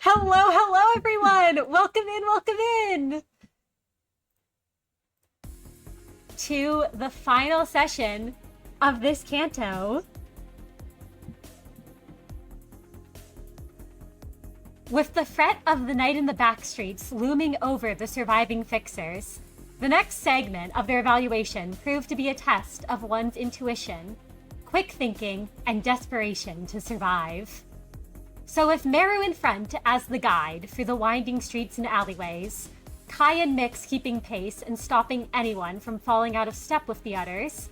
Hello, everyone! Welcome in to the final session of this canto. With the threat of the night in the Backstreets looming over the surviving fixers, the next segment of their evaluation proved to be a test of one's intuition, quick thinking, and desperation to survive. So with Merru in front as the guide through the winding streets and alleyways, Kai and Miix keeping pace and stopping anyone from falling out of step with the others,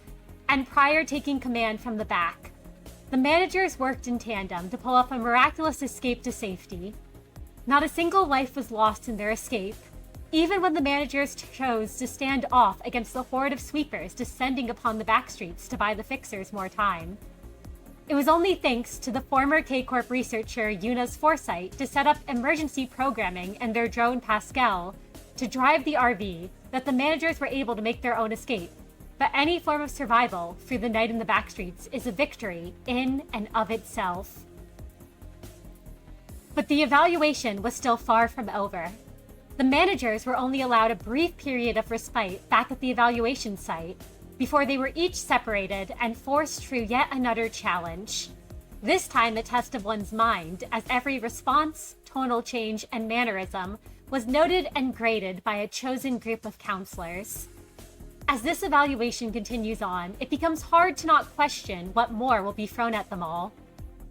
and Prior taking command from the back, the managers worked in tandem to pull off a miraculous escape to safety. Not a single life was lost in their escape, even when the managers chose to stand off against the horde of sweepers descending upon the backstreets to buy the fixers more time. It was only thanks to the former K Corp Researcher Yuna's foresight to set up emergency programming and their drone Pascal to drive the RV that the managers were able to make their own escape. But any form of survival through the night in the backstreets is a victory in and of itself. But the evaluation was still far from over. The managers were only allowed a brief period of respite back at the evaluation site before they were each separated and forced through yet another challenge. This time a test of one's mind, as every response, tonal change, and mannerism was noted and graded by a chosen group of counselors. As this evaluation continues on, it becomes hard to not question what more will be thrown at them all.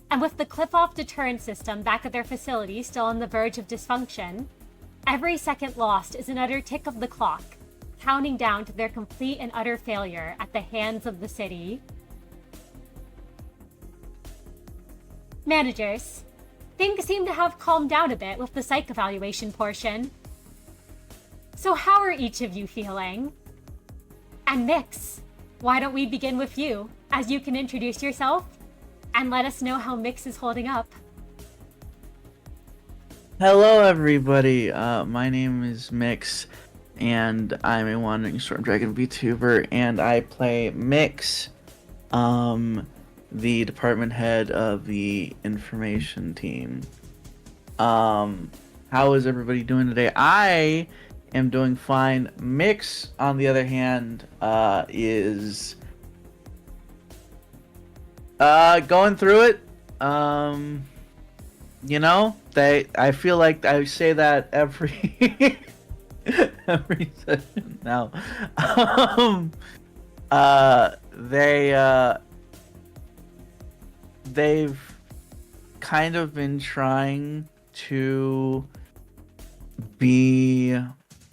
And with the clip-off deterrent system back at their facility still on the verge of dysfunction, every second lost is another tick of the clock, counting down to their complete and utter failure at the hands of the city. Managers, things seem to have calmed down a bit with the psych evaluation portion. So how are each of you feeling? And Miix, why don't we begin with you, as you can introduce yourself and let us know how Miix is holding up. Hello everybody, my name is Miix, and I'm a Wandering Storm Dragon VTuber, and I play Miix, the department head of the information team. How is everybody doing today? I am doing fine. Miix, on the other hand, is going through it. I feel like I say that every every session now. They've kind of been trying to be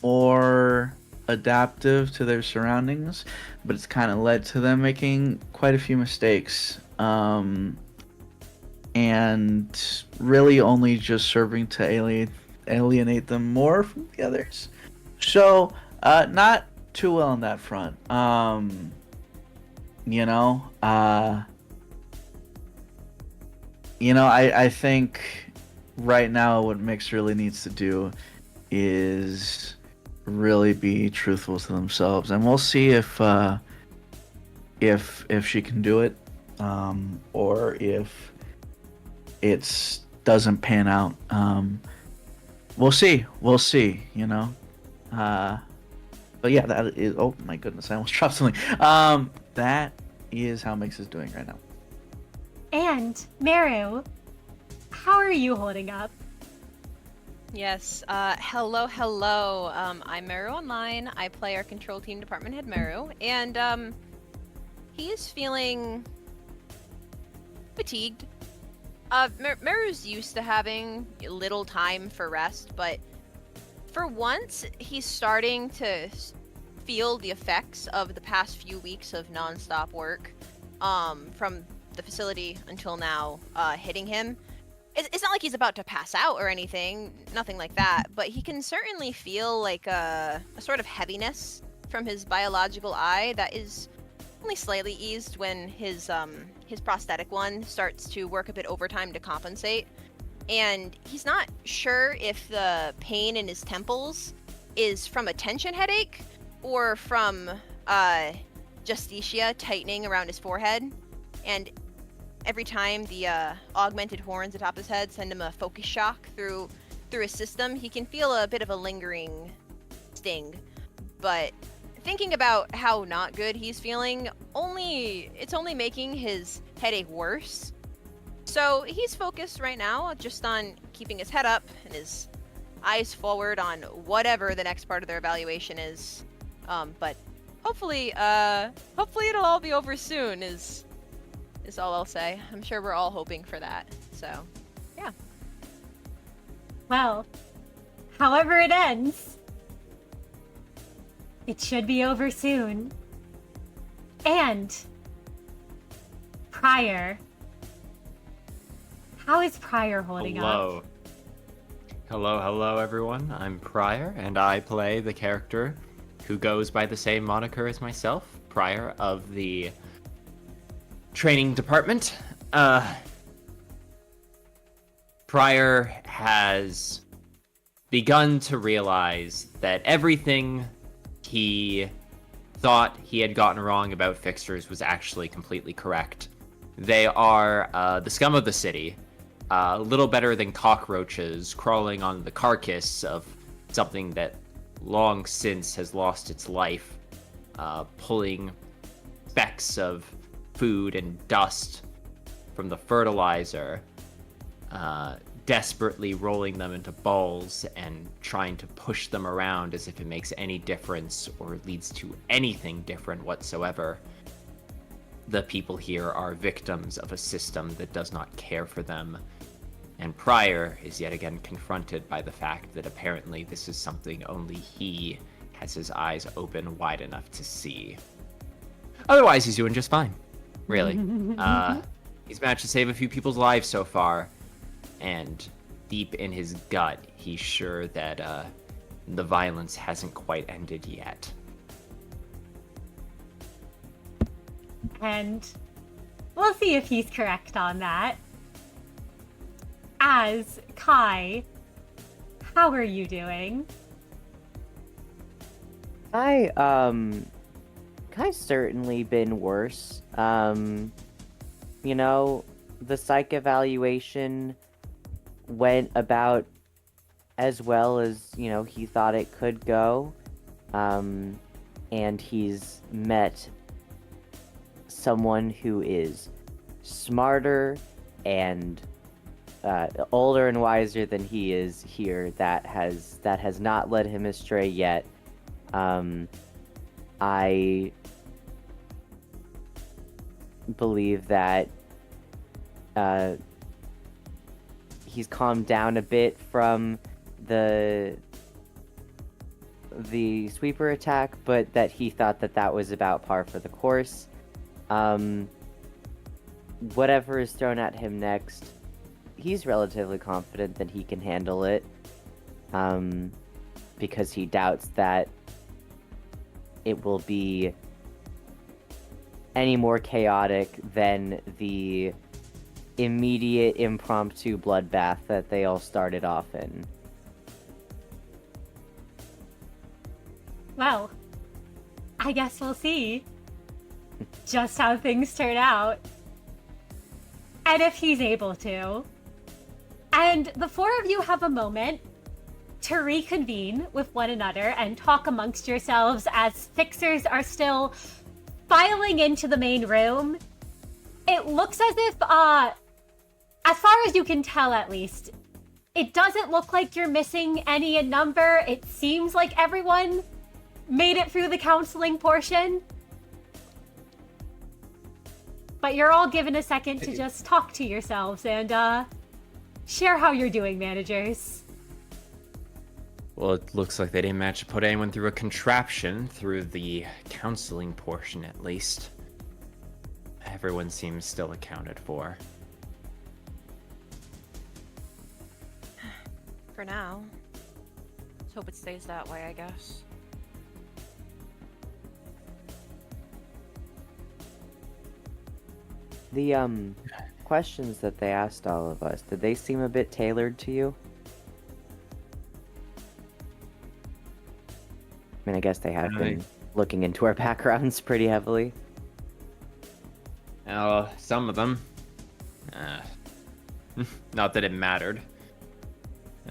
more adaptive to their surroundings, but it's kind of led to them making quite a few mistakes. And really only just serving to alienate them more from the others. So, not too well on that front. I think right now what Miix really needs to do is really be truthful to themselves, and we'll see if she can do it, or if it doesn't pan out. We'll see, but yeah, that is, oh my goodness, I almost dropped something. That is how Miix is doing right now. And Merru, how are you holding up? Yes, hello. I'm Merru Online. I play our control team department head Merru, and he is feeling fatigued. Meru's used to having little time for rest, but for once, he's starting to feel the effects of the past few weeks of non-stop work, from the facility until now, hitting him. It's not like he's about to pass out or anything, nothing like that, but he can certainly feel like a sort of heaviness from his biological eye that is only slightly eased when his prosthetic one starts to work a bit overtime to compensate. And he's not sure if the pain in his temples is from a tension headache or from justitia tightening around his forehead. And every time the augmented horns atop his head send him a focus shock through his system, he can feel a bit of a lingering sting. But thinking about how not good he's feeling, it's only making his headache worse. So he's focused right now just on keeping his head up and his eyes forward on whatever the next part of their evaluation is. But hopefully it'll all be over soon is all I'll say. I'm sure we're all hoping for that. So, yeah. Well, however it ends, it should be over soon. And Pryor. How is Pryor holding up? Hello, everyone. I'm Pryor, and I play the character who goes by the same moniker as myself, Pryor of the training department. Pryor has begun to realize that everything he thought he had gotten wrong about fixers was actually completely correct. They are the scum of the city. A little better than cockroaches crawling on the carcass of something that long since has lost its life, pulling specks of food and dust from the fertilizer, desperately rolling them into balls and trying to push them around as if it makes any difference or leads to anything different whatsoever. The people here are victims of a system that does not care for them. And Pryor is yet again confronted by the fact that apparently this is something only he has his eyes open wide enough to see. Otherwise, he's doing just fine, really. He's managed to save a few people's lives so far, and deep in his gut, he's sure that the violence hasn't quite ended yet. And we'll see if he's correct on that. As Kai, how are you doing? Kai's certainly been worse. The psych evaluation went about as well as, he thought it could go. And he's met someone who is smarter and older and wiser than he is here that has not led him astray yet. I believe that he's calmed down a bit from the sweeper attack, but that he thought that was about par for the course. Whatever is thrown at him next, he's relatively confident that he can handle it, because he doubts that it will be any more chaotic than the immediate impromptu bloodbath that they all started off in. Well, I guess we'll see just how things turn out. And if he's able to. And the four of you have a moment to reconvene with one another and talk amongst yourselves as fixers are still filing into the main room. It looks as if, as far as you can tell at least, it doesn't look like you're missing any in number. It seems like everyone made it through the counseling portion. But you're all given a second to just talk to yourselves and share how you're doing, managers. Well, it looks like they didn't manage to put anyone through a contraption through the counseling portion, at least. Everyone seems still accounted for. For now. Let's hope it stays that way, I guess. The questions that they asked all of us, did they seem a bit tailored to you? I mean, I guess they have been looking into our backgrounds pretty heavily. Some of them. Not that it mattered.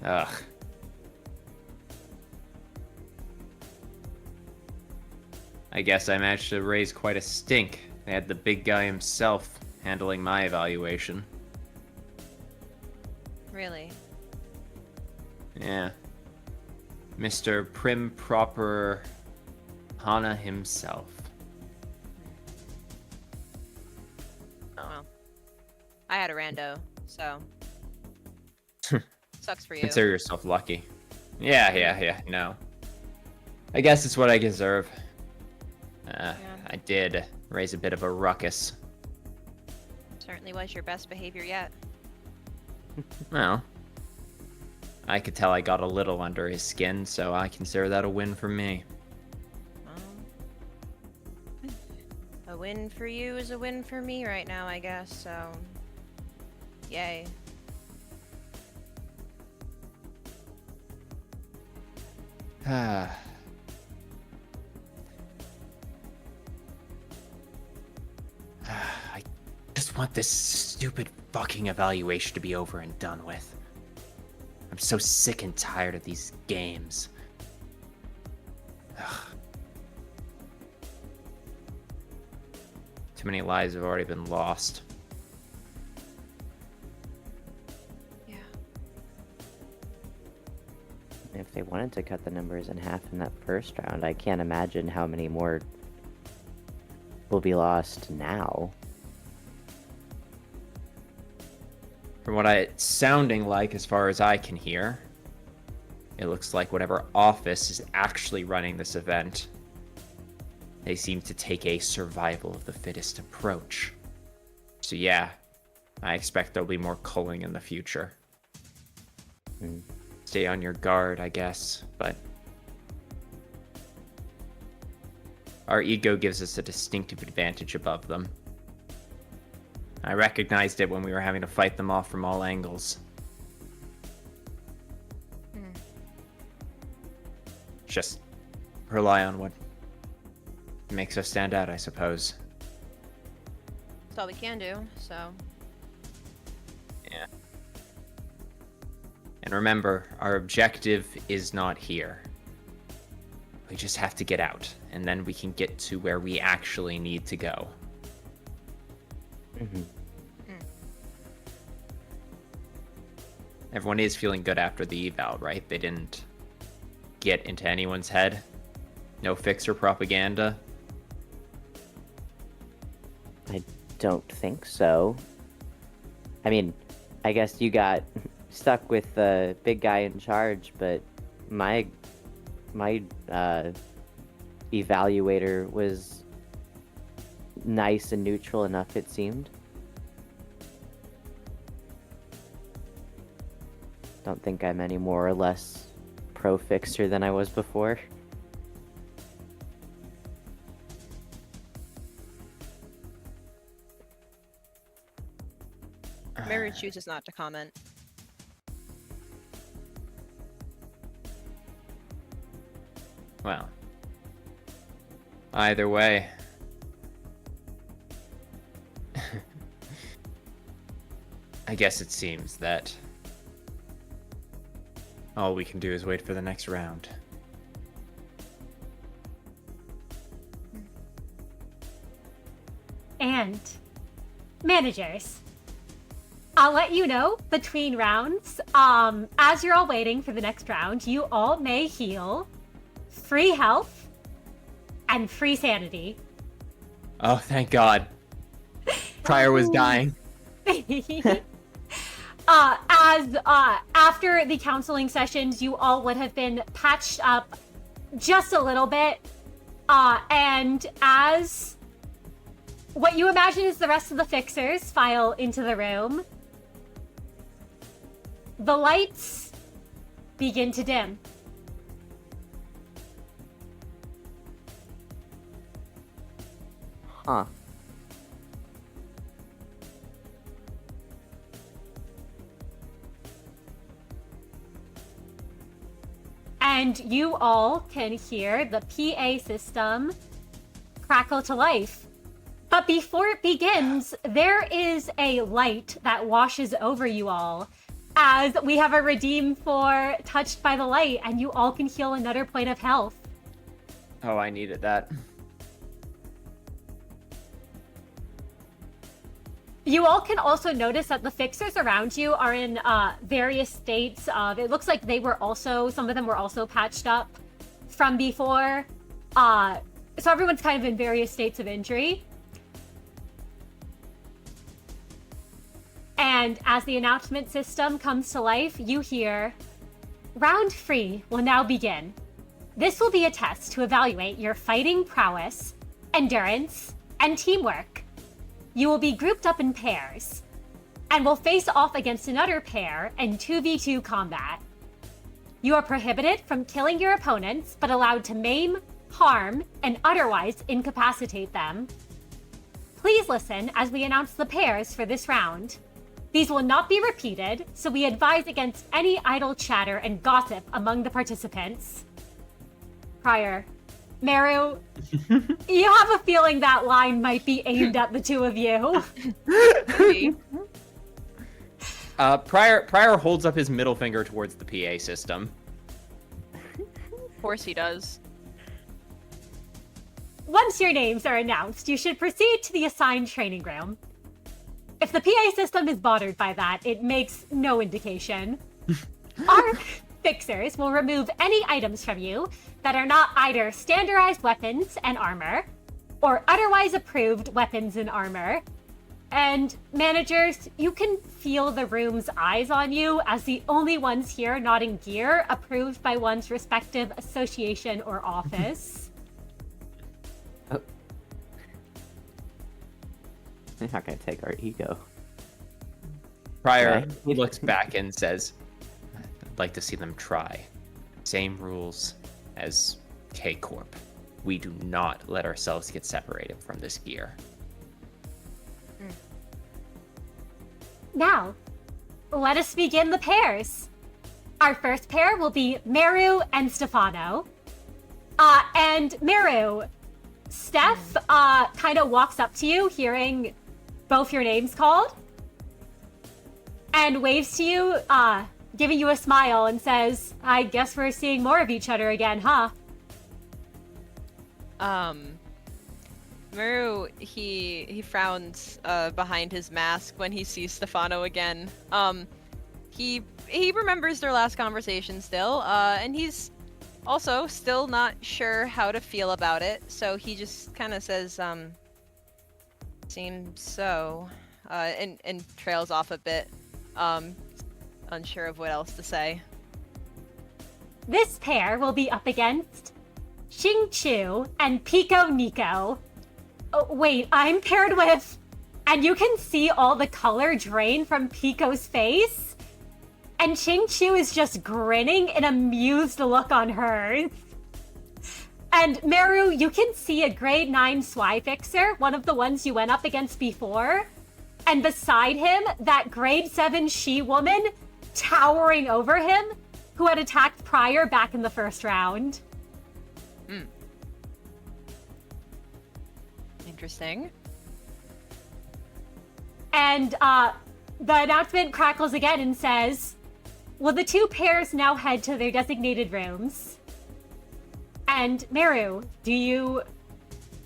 Ugh. I guess I managed to raise quite a stink. They had the big guy himself handling my evaluation. Really? Yeah. Mr. Prim Proper Hana himself. Oh well. I had a rando, so sucks for you. Consider yourself lucky. Yeah, no. I guess it's what I deserve. I did raise a bit of a ruckus. Certainly was your best behavior yet. Well, I could tell I got a little under his skin, so I consider that a win for me. A win for you is a win for me right now, I guess, so... Yay. I just want this stupid fucking evaluation to be over and done with. I'm so sick and tired of these games. Ugh. Too many lives have already been lost. Yeah. If they wanted to cut the numbers in half in that first round, I can't imagine how many more will be lost now. From what it's sounding like, as far as I can hear, it looks like whatever office is actually running this event, they seem to take a survival of the fittest approach. So yeah, I expect there'll be more culling in the future. Stay on your guard, I guess, but our ego gives us a distinctive advantage above them. I recognized it when we were having to fight them off from all angles. Just rely on what makes us stand out, I suppose. That's all we can do, so... Yeah. And remember, our objective is not here. We just have to get out, and then we can get to where we actually need to go. Everyone is feeling good after the eval, right? They didn't get into anyone's head? No fixer propaganda? I don't think so. I mean, I guess you got stuck with the big guy in charge, but my evaluator was nice and neutral enough, it seemed. Don't think I'm any more or less pro-fixer than I was before. Merru chooses not to comment. Well, either way, I guess it seems that all we can do is wait for the next round. And managers, I'll let you know between rounds, as you're all waiting for the next round, you all may heal free health and free sanity. Oh, thank God. Prior was dying. After the counseling sessions, you all would have been patched up just a little bit. And as what you imagine is the rest of the fixers file into the room, the lights begin to dim. Huh. And you all can hear the PA system crackle to life. But before it begins, there is a light that washes over you all, as we have a redeem for Touched by the Light, and you all can heal another point of health. Oh, I needed that. You all can also notice that the fixers around you are in various states of, it looks like they were also, some of them were also patched up from before. So everyone's kind of in various states of injury. And as the announcement system comes to life, you hear, "Round 3 will now begin. This will be a test to evaluate your fighting prowess, endurance, and teamwork. You will be grouped up in pairs, and will face off against another pair in 2v2 combat. You are prohibited from killing your opponents, but allowed to maim, harm, and otherwise incapacitate them. Please listen as we announce the pairs for this round. These will not be repeated, so we advise against any idle chatter and gossip among the participants." Merru, you have a feeling that line might be aimed at the two of you. Prior holds up his middle finger towards the PA system. Of course he does. Once your names are announced, you should proceed to the assigned training room. If the PA system is bothered by that, it makes no indication. Our fixers will remove any items from you that are not either standardized weapons and armor, or otherwise approved weapons and armor. And managers, you can feel the room's eyes on you as the only ones here not in gear approved by one's respective association or office. They're not gonna take our ego. Prior Okay. looks back and says, "I'd like to see them try. Same rules as K Corp. We do not let ourselves get separated from this gear." Now, let us begin the pairs. Our first pair will be Merru and Stefano. And Merru, Steph kind of walks up to you, hearing both your names called, and waves to you, giving you a smile, and says, "I guess we're seeing more of each other again, huh?" Merru, he frowns behind his mask when he sees Stefano again. He remembers their last conversation still, and he's also still not sure how to feel about it, so he just kind of says, "Seems so," and trails off a bit, unsure of what else to say. This pair will be up against Xing Chu and Pico Nico. Oh, wait, I'm paired with... And you can see all the color drain from Pico's face. And Xing Chu is just grinning an amused look on hers. And Merru, you can see a grade 9 Swy Fixer, one of the ones you went up against before. And beside him, that grade 7 she-woman towering over him, who had attacked prior back in the first round. Interesting. And the announcement crackles again and says, "Will the two pairs now head to their designated rooms?" And Merru, do you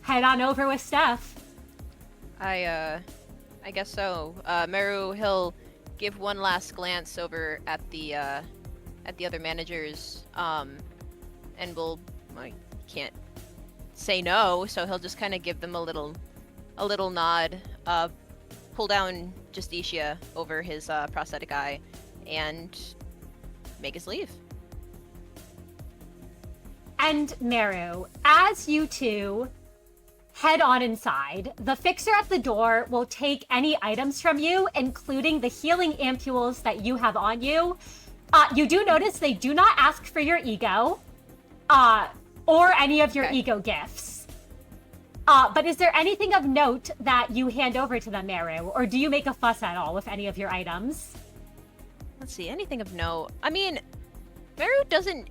head on over with Steph? I guess so. Merru, he'll give one last glance over at the other managers, and he can't say no, so he'll just kind of give them a little nod, pull down Justicia over his prosthetic eye, and make his leave. And Merru, as you two head on inside, the fixer at the door will take any items from you, including the healing ampules that you have on you. You do notice they do not ask for your ego, or any of your ego gifts. But is there anything of note that you hand over to them, Merru, or do you make a fuss at all with any of your items? Let's see, anything of note. I mean, Merru doesn't...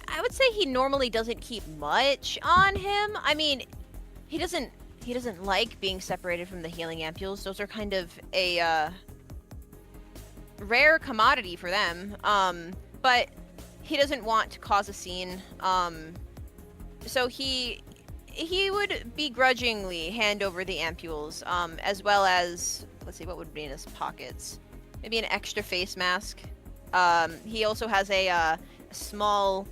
I would say he normally doesn't keep much on him. I mean, he doesn't he doesn't like being separated from the healing ampules. Those are kind of a rare commodity for them. But he doesn't want to cause a scene. So he would begrudgingly hand over the ampules, as well as, let's see, what would be in his pockets? Maybe an extra face mask. He also has a small,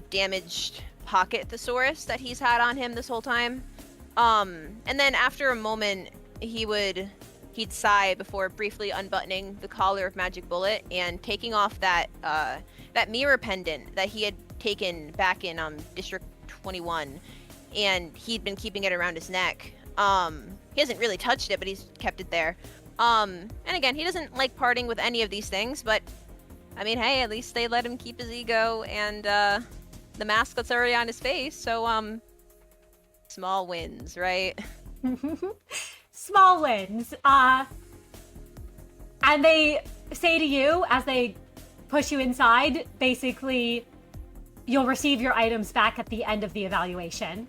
damaged pocket thesaurus that he's had on him this whole time. And then after a moment, he'd sigh before briefly unbuttoning the collar of Magic Bullet and taking off that mirror pendant that he had taken back in District 21, and he'd been keeping it around his neck. He hasn't really touched it, but he's kept it there. And again, he doesn't like parting with any of these things, but I mean, hey, at least they let him keep his ego and the mask that's already on his face. So small wins, right? Small wins. And they say to you as they push you inside, basically, you'll receive your items back at the end of the evaluation.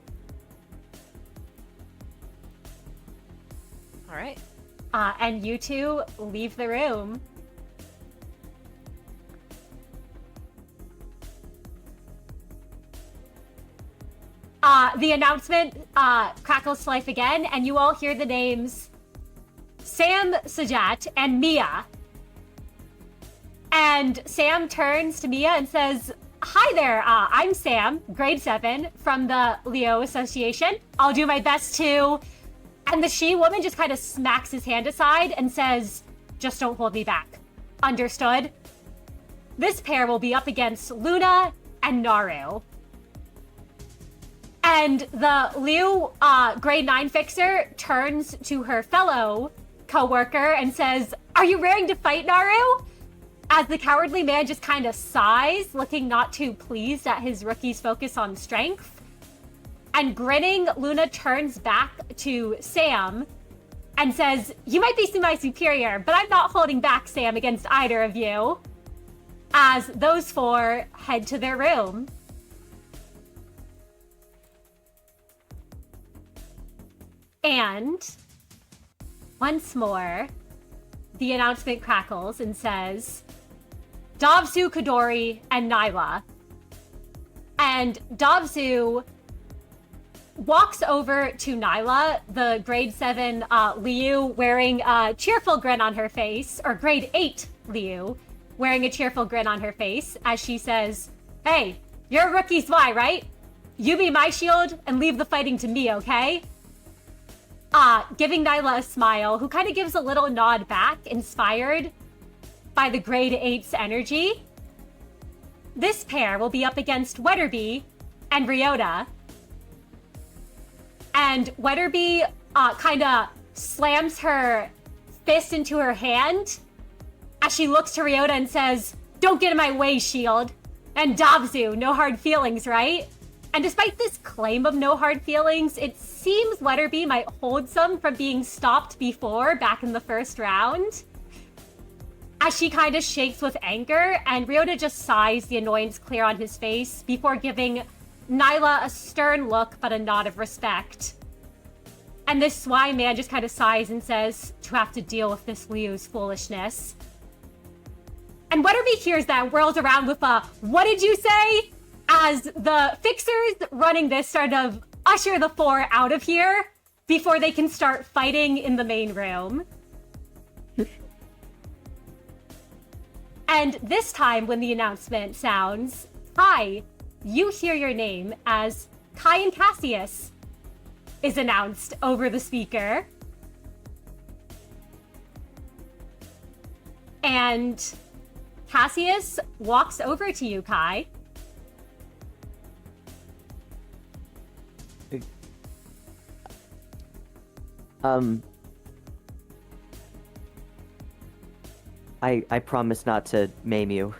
All right. And you two leave the room. The announcement crackles to life again, and you all hear the names Sam, Sajat, and Mia. And Sam turns to Mia and says, "Hi there, I'm Sam, grade 7, from the Leo Association. I'll do my best to..." And the she-woman just kind of smacks his hand aside and says, "Just don't hold me back. Understood?" This pair will be up against Luna and Naru. And the Liu grade 9 fixer turns to her fellow co-worker and says, "Are you raring to fight, Naru?" As the cowardly man just kind of sighs, looking not too pleased at his rookie's focus on strength. And grinning, Luna turns back to Sam and says, "You might be my superior, but I'm not holding back, Sam, against either of you." As those four head to their room. And once more, the announcement crackles and says, Davzu, Kadori, and Nyla. And Davzu walks over to Nyla, the grade 7 Liu, wearing a cheerful grin on her face, or grade 8 Liu, wearing a cheerful grin on her face, as she says, "Hey, you're a rookie spy, right? You be my shield and leave the fighting to me, okay?" Giving Nyla a smile, who kind of gives a little nod back, inspired by the grade 8's energy. This pair will be up against Wetterby and Ryota. And Wetterby kind of slams her fist into her hand as she looks to Ryota and says, "Don't get in my way, shield." And Davzu, no hard feelings, right? And despite this claim of no hard feelings, it seems Wetterby might hold some from being stopped before, back in the first round. As she kind of shakes with anger, and Ryota just sighs, the annoyance clear on his face, before giving Nyla a stern look but a nod of respect. And this swine man just kind of sighs and says, "To have to deal with this Liu's foolishness." And Wetterby hears that, whirls around with a, "What did you say?" As the fixers running this sort of usher the four out of here before they can start fighting in the main room. And this time when the announcement sounds, "Hi," you hear your name as Kai and Cassius is announced over the speaker. And Cassius walks over to you, Kai. I promise not to maim you.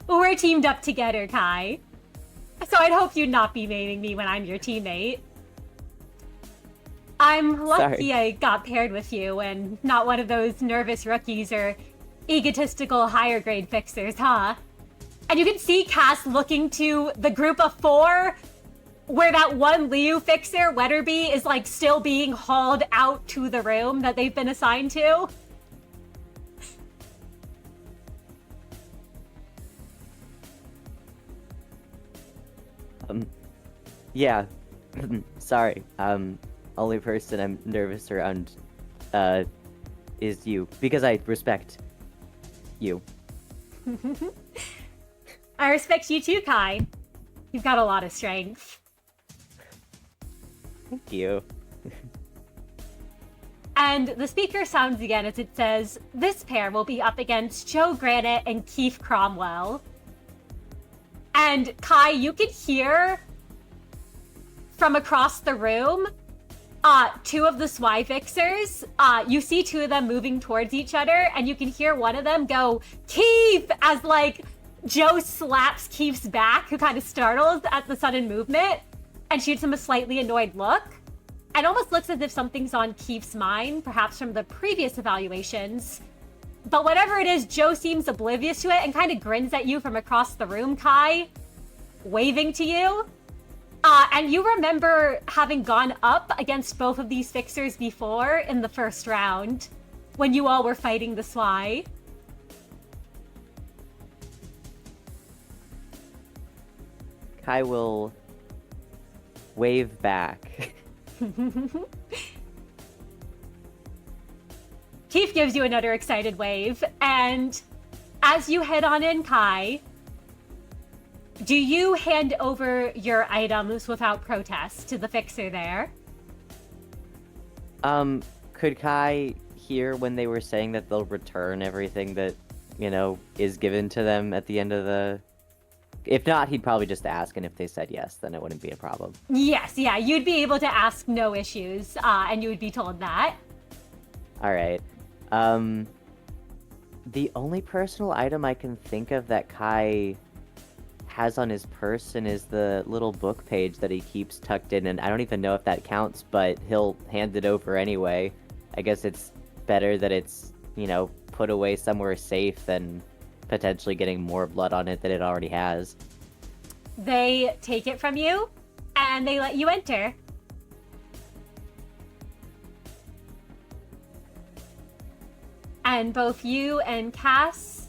We're teamed up together, Kai. So I'd hope you'd not be maiming me when I'm your teammate. I'm lucky I got paired with you and not one of those nervous rookies or egotistical higher grade fixers, huh? And you can see Cass looking to the group of four where that one Liu fixer, Wetterby, is like still being hauled out to the room that they've been assigned to. Yeah. Sorry. Only person I'm nervous around, is you. Because I respect you. I respect you too, Kai. You've got a lot of strength. Thank you. And the speaker sounds again as it says, this pair will be up against Joe Granite and Keith Cromwell. And Kai, you can hear from across the room, two of the Swy Fixers. You see two of them moving towards each other, and you can hear one of them go, Keith! As, like, Joe slaps Keith's back, who kind of startles at the sudden movement, and shoots him a slightly annoyed look. And almost looks as if something's on Keith's mind, perhaps from the previous evaluations. But whatever it is, Joe seems oblivious to it and kind of grins at you from across the room, Kai, waving to you. And you remember having gone up against both of these fixers before in the first round, when you all were fighting the Swy. Kai will wave back. Keith gives you another excited wave, and as you head on in, Kai, do you hand over your items without protest to the fixer there? Could Kai hear when they were saying that they'll return everything that, is given to them at the end of the... If not, he'd probably just ask, and if they said yes, then it wouldn't be a problem. Yes, yeah, you'd be able to ask no issues, and you would be told that. Alright. The only personal item I can think of that Kai has on his person is the little book page that he keeps tucked in, and I don't even know if that counts, but he'll hand it over anyway. I guess it's better that it's, put away somewhere safe than potentially getting more blood on it than it already has. They take it from you, and they let you enter. And both you and Cass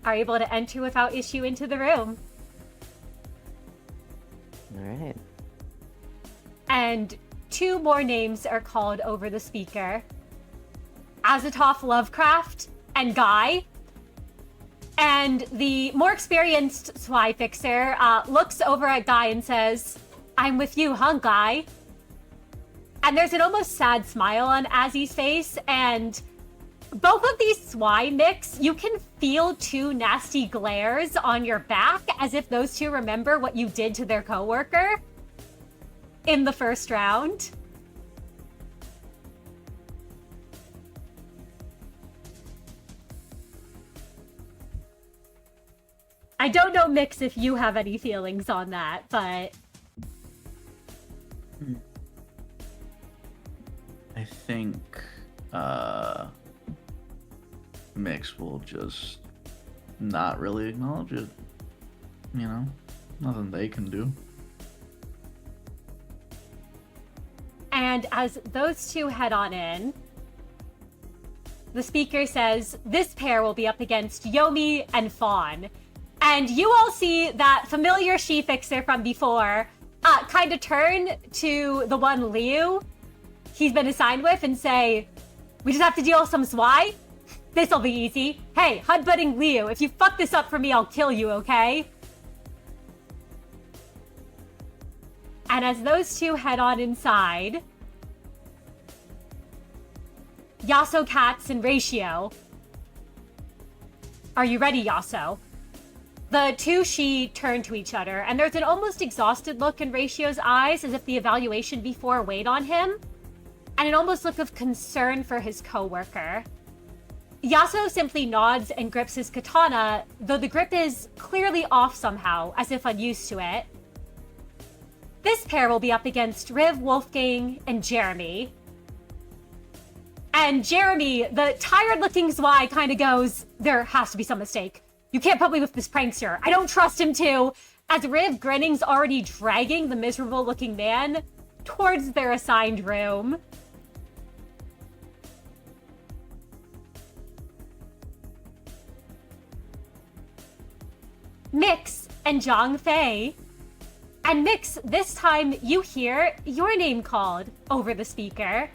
are able to enter without issue into the room. Alright. And two more names are called over the speaker. Azathoth Lovecraft and Guy. And the more experienced Swy Fixer looks over at Guy and says, I'm with you, huh, Guy? And there's an almost sad smile on Azzy's face, and both of these Swy mix, you can feel two nasty glares on your back, as if those two remember what you did to their coworker in the first round. I don't know, Miix, if you have any feelings on that, but... I think, Miix will just not really acknowledge it. Nothing they can do. And as those two head on in, the speaker says, this pair will be up against Yomi and Fawn. And you all see that familiar she-fixer from before kind of turn to the one Liu he's been assigned with and say, we just have to deal with some Swy? This'll be easy. Hey, Hudbutting Liu, if you fuck this up for me, I'll kill you, okay? And as those two head on inside, Yasso, Katz, and Ratio. Are you ready, Yasso? The two she turn to each other, and there's an almost exhausted look in Ratio's eyes, as if the evaluation before weighed on him, and an almost look of concern for his coworker. Yasso simply nods and grips his katana, though the grip is clearly off somehow, as if unused to it. This pair will be up against Riv, Wolfgang, and Jeremy. And Jeremy, the tired-looking Swy, kind of goes, there has to be some mistake. You can't put me with this prankster. I don't trust him to. as Riv Grinning's already dragging the miserable-looking man towards their assigned room. Miix and Zhang Fei. And Miix, this time you hear your name called over the speaker.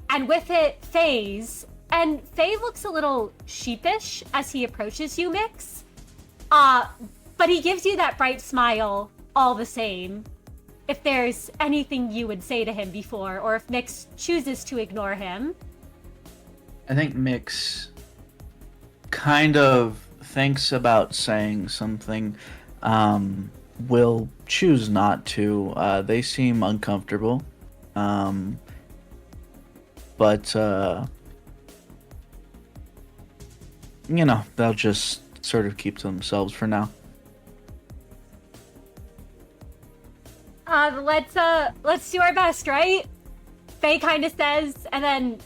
And with it, Fei's. And Fei looks a little sheepish as he approaches you, Miix. But he gives you that bright smile all the same. If there's anything you would say to him before, or if Miix chooses to ignore him. I think Miix kind of thinks about saying something, will choose not to. They seem uncomfortable. But they'll just sort of keep to themselves for now. Let's do our best, right? Fei kind of says, and then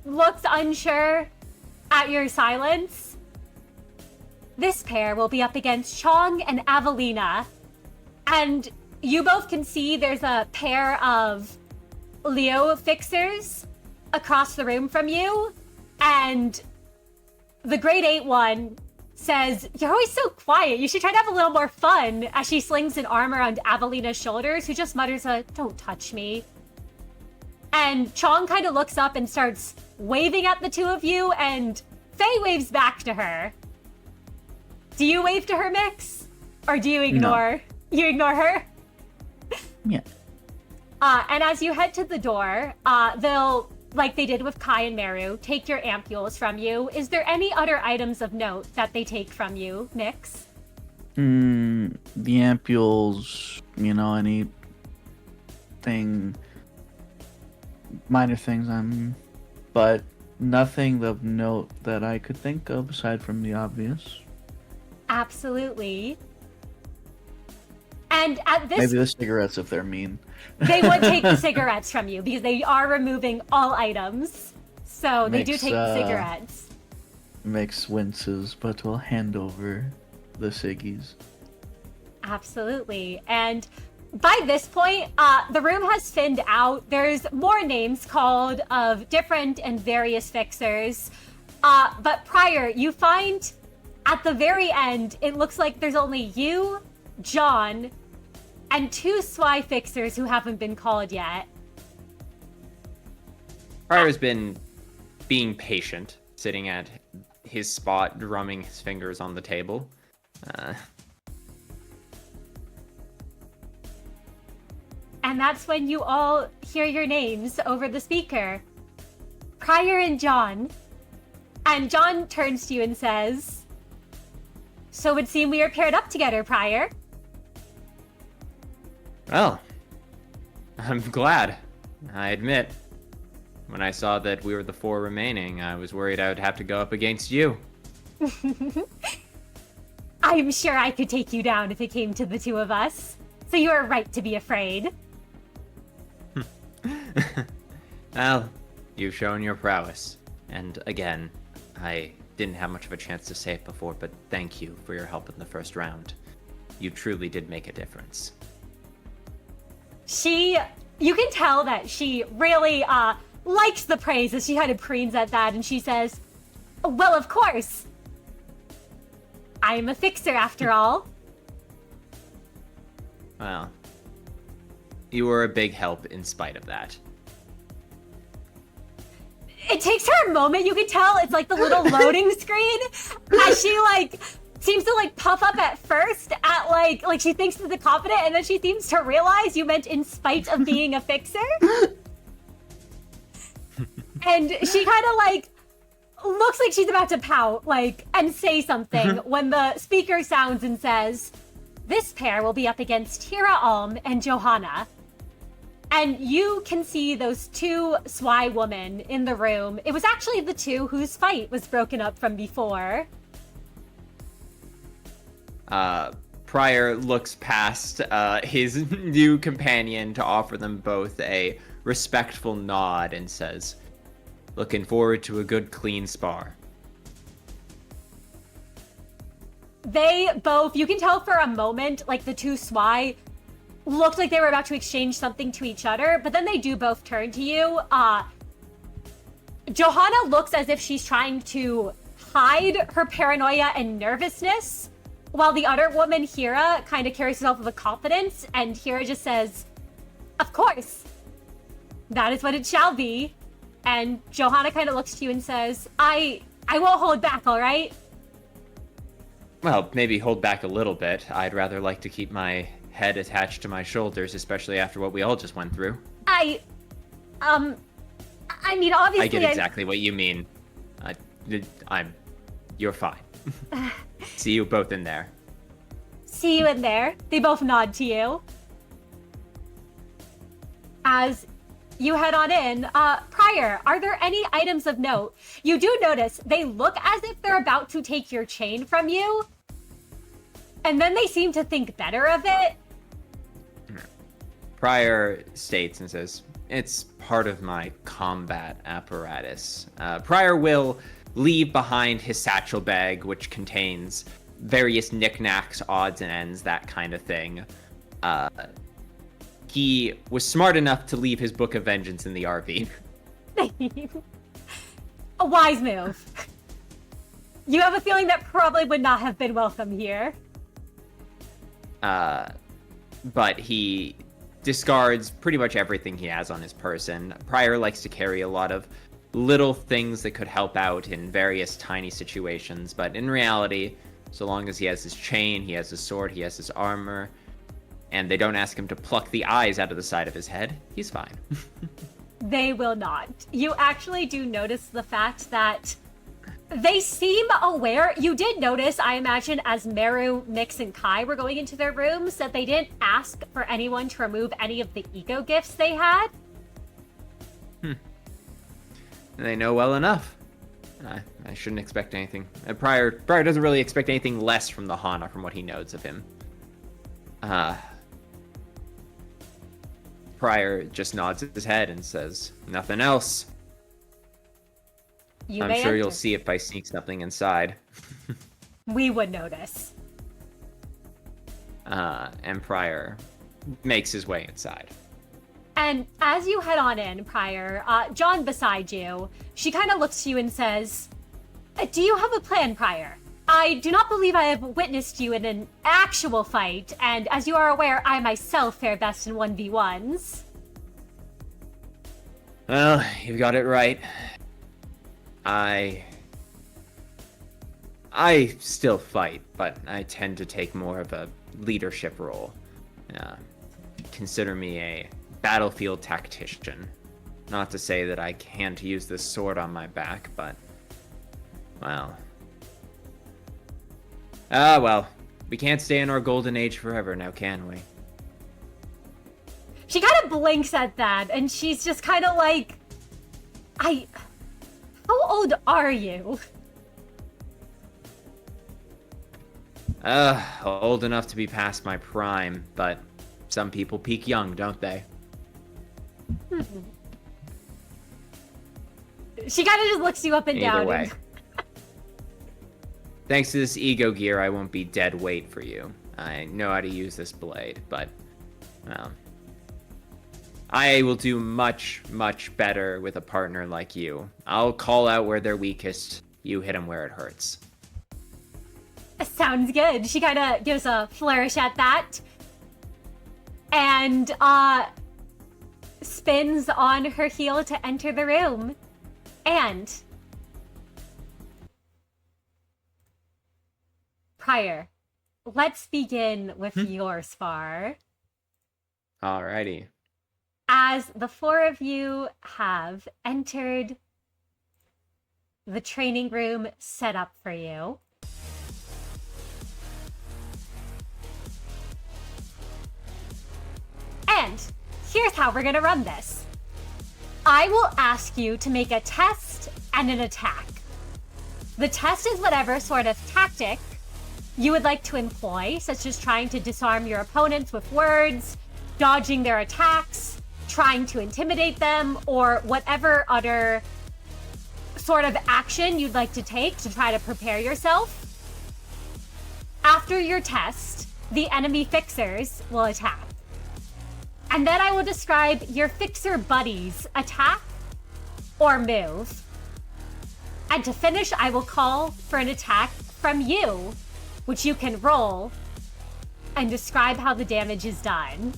looks unsure at your silence. This pair will be up against Qiong and Avelina. And you both can see there's a pair of Leo fixers across the room from you. And the grade 8 one says, "You're always so quiet. You should try to have a little more fun," as she slings an arm around Avelina's shoulders, who just mutters "Don't touch me." And Qiong kind of looks up and starts waving at the two of you, and Fei waves back to her. Do you wave to her, Miix? Or do you ignore? No. You ignore her? Yeah. And as you head to the door, they'll, like they did with Kai and Merru, take your ampules from you. Is there any other items of note that they take from you, Miix? The ampules, anything, minor things, but nothing of note that I could think of aside from the obvious. Absolutely. And at this... Maybe the cigarettes if they're mean. They would take the cigarettes from you because they are removing all items. So they do take the cigarettes. Miix winces, but will hand over the ciggies. Absolutely. And by this point, the room has thinned out. There's more names called of different and various fixers. But prior, you find at the very end, it looks like there's only you, John, and 2 SWI fixers who haven't been called yet. Prior's been being patient, sitting at his spot, drumming his fingers on the table. And that's when you all hear your names over the speaker. Prior and John. And John turns to you and says, "So it would seem we are paired up together, Prior." Well, I'm glad. I admit, when I saw that we were the 4 remaining, I was worried I would have to go up against you. I'm sure I could take you down if it came to the 2 of us. So you are right to be afraid. Well, you've shown your prowess. And again, I didn't have much of a chance to say it before, but thank you for your help in the first round. You truly did make a difference. You can tell that she really likes the praise as she kind of preens at that, and she says, "Well, of course. I'm a fixer after all." Well, you were a big help in spite of that. It takes her a moment, you can tell. It's like the little loading screen as she seems to puff up at first at like she thinks that the confident, and then she seems to realize you meant in spite of being a fixer. And she kind of looks like she's about to pout and say something when the speaker sounds and says, "This pair will be up against Hira and Johanna." And you can see those 2 SWI women in the room. It was actually the 2 whose fight was broken up from before. Prior looks past his new companion to offer them both a respectful nod and says, "Looking forward to a good clean spar." They both, you can tell for a moment, like the two Swai looked like they were about to exchange something to each other, but then they do both turn to you. Johanna looks as if she's trying to hide her paranoia and nervousness, while the other woman, Hira, kind of carries herself with confidence, and Hira just says, "Of course. That is what it shall be." And Johanna kind of looks to you and says, I won't hold back, all right? Well, maybe hold back a little bit. I'd rather like to keep my head attached to my shoulders, especially after what we all just went through. I mean, obviously... I get exactly what you mean. You're fine. See you both in there. See you in there. They both nod to you. As you head on in, Prior, are there any items of note? You do notice they look as if they're about to take your chain from you, and then they seem to think better of it. Prior states and says, "It's part of my combat apparatus." Prior will leave behind his satchel bag, which contains various knickknacks, odds and ends, that kind of thing. He was smart enough to leave his book of vengeance in the RV. A wise move. You have a feeling that probably would not have been welcome here. But he discards pretty much everything he has on his person. Prior likes to carry a lot of little things that could help out in various tiny situations, but in reality, so long as he has his chain, he has his sword, he has his armor, and they don't ask him to pluck the eyes out of the side of his head, he's fine. They will not. You actually do notice the fact that they seem aware. You did notice, I imagine, as Merru, Miix, and Kai were going into their rooms, that they didn't ask for anyone to remove any of the ego gifts they had. They know well enough. I shouldn't expect anything. Prior doesn't really expect anything less from the Hana from what he knows of him. Prior just nods his head and says, "Nothing else. I'm sure you'll see if I sneak something inside." We would notice. And Prior makes his way inside. And as you head on in, Prior, Jeanne beside you, she kind of looks to you and says, "Do you have a plan, Prior? I do not believe I have witnessed you in an actual fight, and as you are aware, I myself fare best in 1v1s. Well, you've got it right. I still fight, but I tend to take more of a leadership role. Consider me a battlefield tactician. Not to say that I can't use this sword on my back, but, well... well, we can't stay in our golden age forever now, can we?" She kind of blinks at that, and she's just kind of like, how old are you? Old enough to be past my prime, but some people peak young, don't they? She kind of just looks you up and down. Either way. Thanks to this ego gear, I won't be dead weight for you. I know how to use this blade, but, well, I will do much, much better with a partner like you. I'll call out where they're weakest. You hit them where it hurts. Sounds good. She kind of gives a flourish at that. And, spins on her heel to enter the room. And... Prior, let's begin with your spar. Alrighty. As the four of you have entered the training room set up for you, and here's how we're gonna run this. I will ask you to make a test and an attack. The test is whatever sort of tactic you would like to employ, such as trying to disarm your opponents with words, dodging their attacks, trying to intimidate them, or whatever other sort of action you'd like to take to try to prepare yourself. After your test, the enemy fixers will attack. And then I will describe your fixer buddies' attack or move. And to finish, I will call for an attack from you, which you can roll and describe how the damage is done.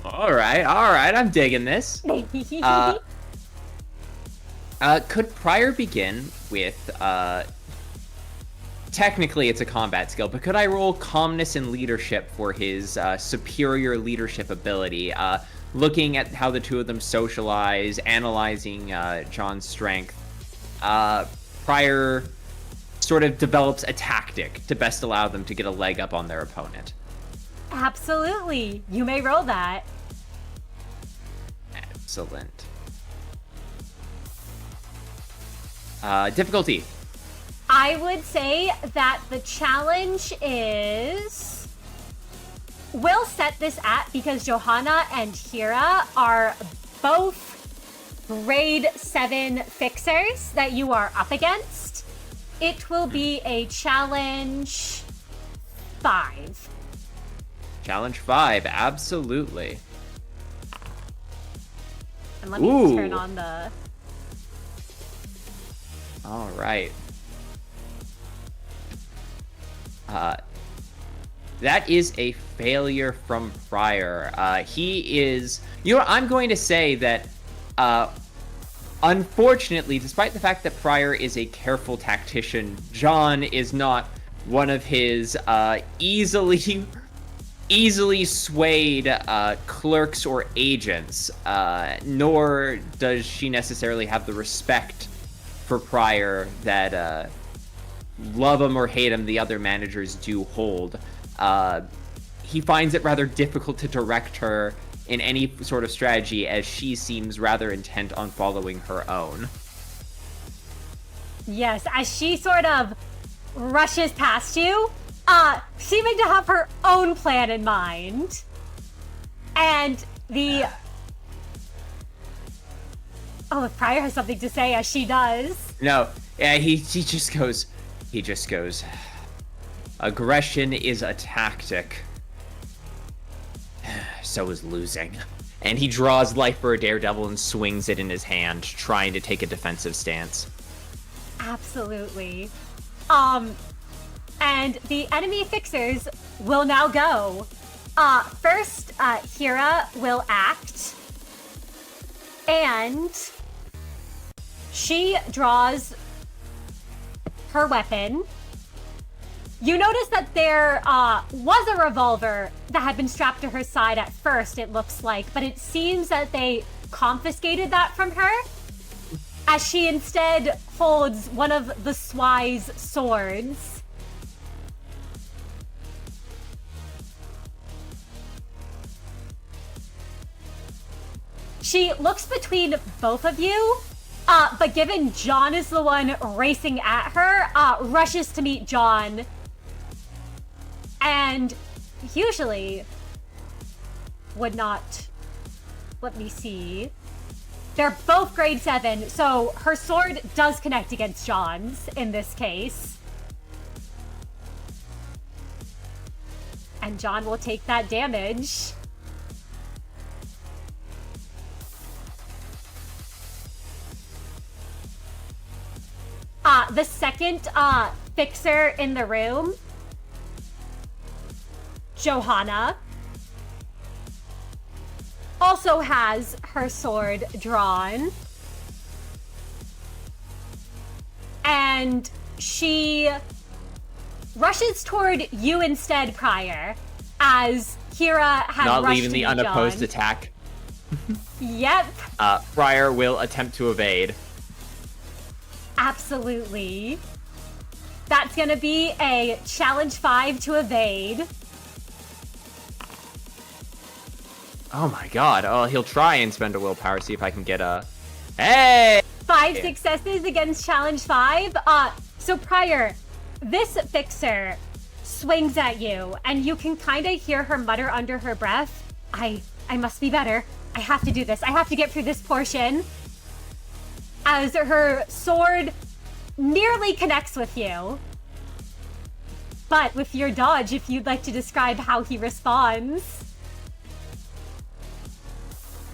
All right, I'm digging this. Could Prior begin with, technically it's a combat skill, but could I roll calmness and leadership for his superior leadership ability? Looking at how the two of them socialize, analyzing John's strength, Prior sort of develops a tactic to best allow them to get a leg up on their opponent. Absolutely. You may roll that. Excellent. Difficulty. I would say that the challenge is... We'll set this at, because Johanna and Hira are both grade 7 fixers that you are up against. It will be a challenge 5. Challenge 5, absolutely. And let me turn on the... All right. That is a failure from Prior. He is... You know, I'm going to say that, unfortunately, despite the fact that Prior is a careful tactician, John is not one of his easily swayed clerks or agents, nor does she necessarily have the respect for Prior that love him or hate him the other managers do hold. He finds it rather difficult to direct her in any sort of strategy, as she seems rather intent on following her own. Yes, as she sort of rushes past you, seeming to have her own plan in mind. And the... Oh, if Prior has something to say, as she does. No, yeah, he just goes... Aggression is a tactic. So is losing. And he draws Life for a Daredevil and swings it in his hand, trying to take a defensive stance. Absolutely. And the enemy fixers will now go. First, Hira will act. And she draws her weapon. You notice that there was a revolver that had been strapped to her side at first, it looks like, but it seems that they confiscated that from her, as she instead holds one of the Swy's swords. She looks between both of you, but given John is the one racing at her, rushes to meet John. And usually would not... Let me see. They're both grade 7, so her sword does connect against John's in this case. And John will take that damage. The second fixer in the room, Johanna, also has her sword drawn. And she rushes toward you instead, Prior, as Hira had Not rushed leaving the to unopposed John. attack. Yep. Prior will attempt to evade. Absolutely. That's gonna be a challenge 5 to evade. Oh my god. Oh, he'll try and spend a willpower, see if I can get a... Hey! 5 successes against challenge 5. So Prior, this fixer swings at you, and you can kind of hear her mutter under her breath, I must be better. I have to do this. I have to get through this portion. As her sword nearly connects with you. But with your dodge, if you'd like to describe how he responds.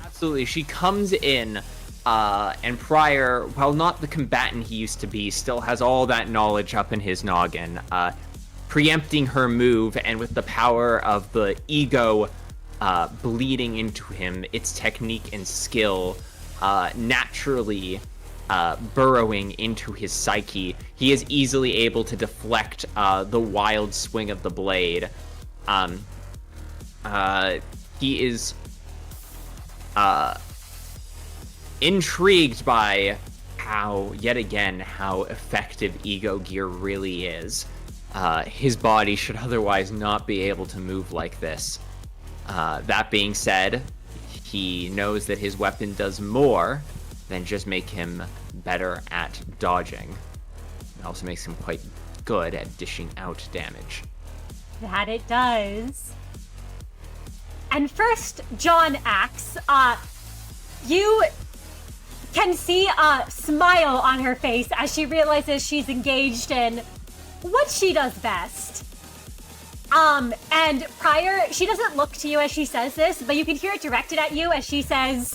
Absolutely. She comes in, and Prior, while not the combatant he used to be, still has all that knowledge up in his noggin. Preempting her move, and with the power of the ego bleeding into him, its technique and skill naturally burrowing into his psyche, he is easily able to deflect the wild swing of the blade. He is intrigued by how effective ego gear really is. His body should otherwise not be able to move like this. That being said, he knows that his weapon does more than just make him better at dodging. It also makes him quite good at dishing out damage. That it does. And first, Jeanne acts. You can see a smile on her face as she realizes she's engaged in what she does best. And Prior, she doesn't look to you as she says this, but you can hear it directed at you as she says,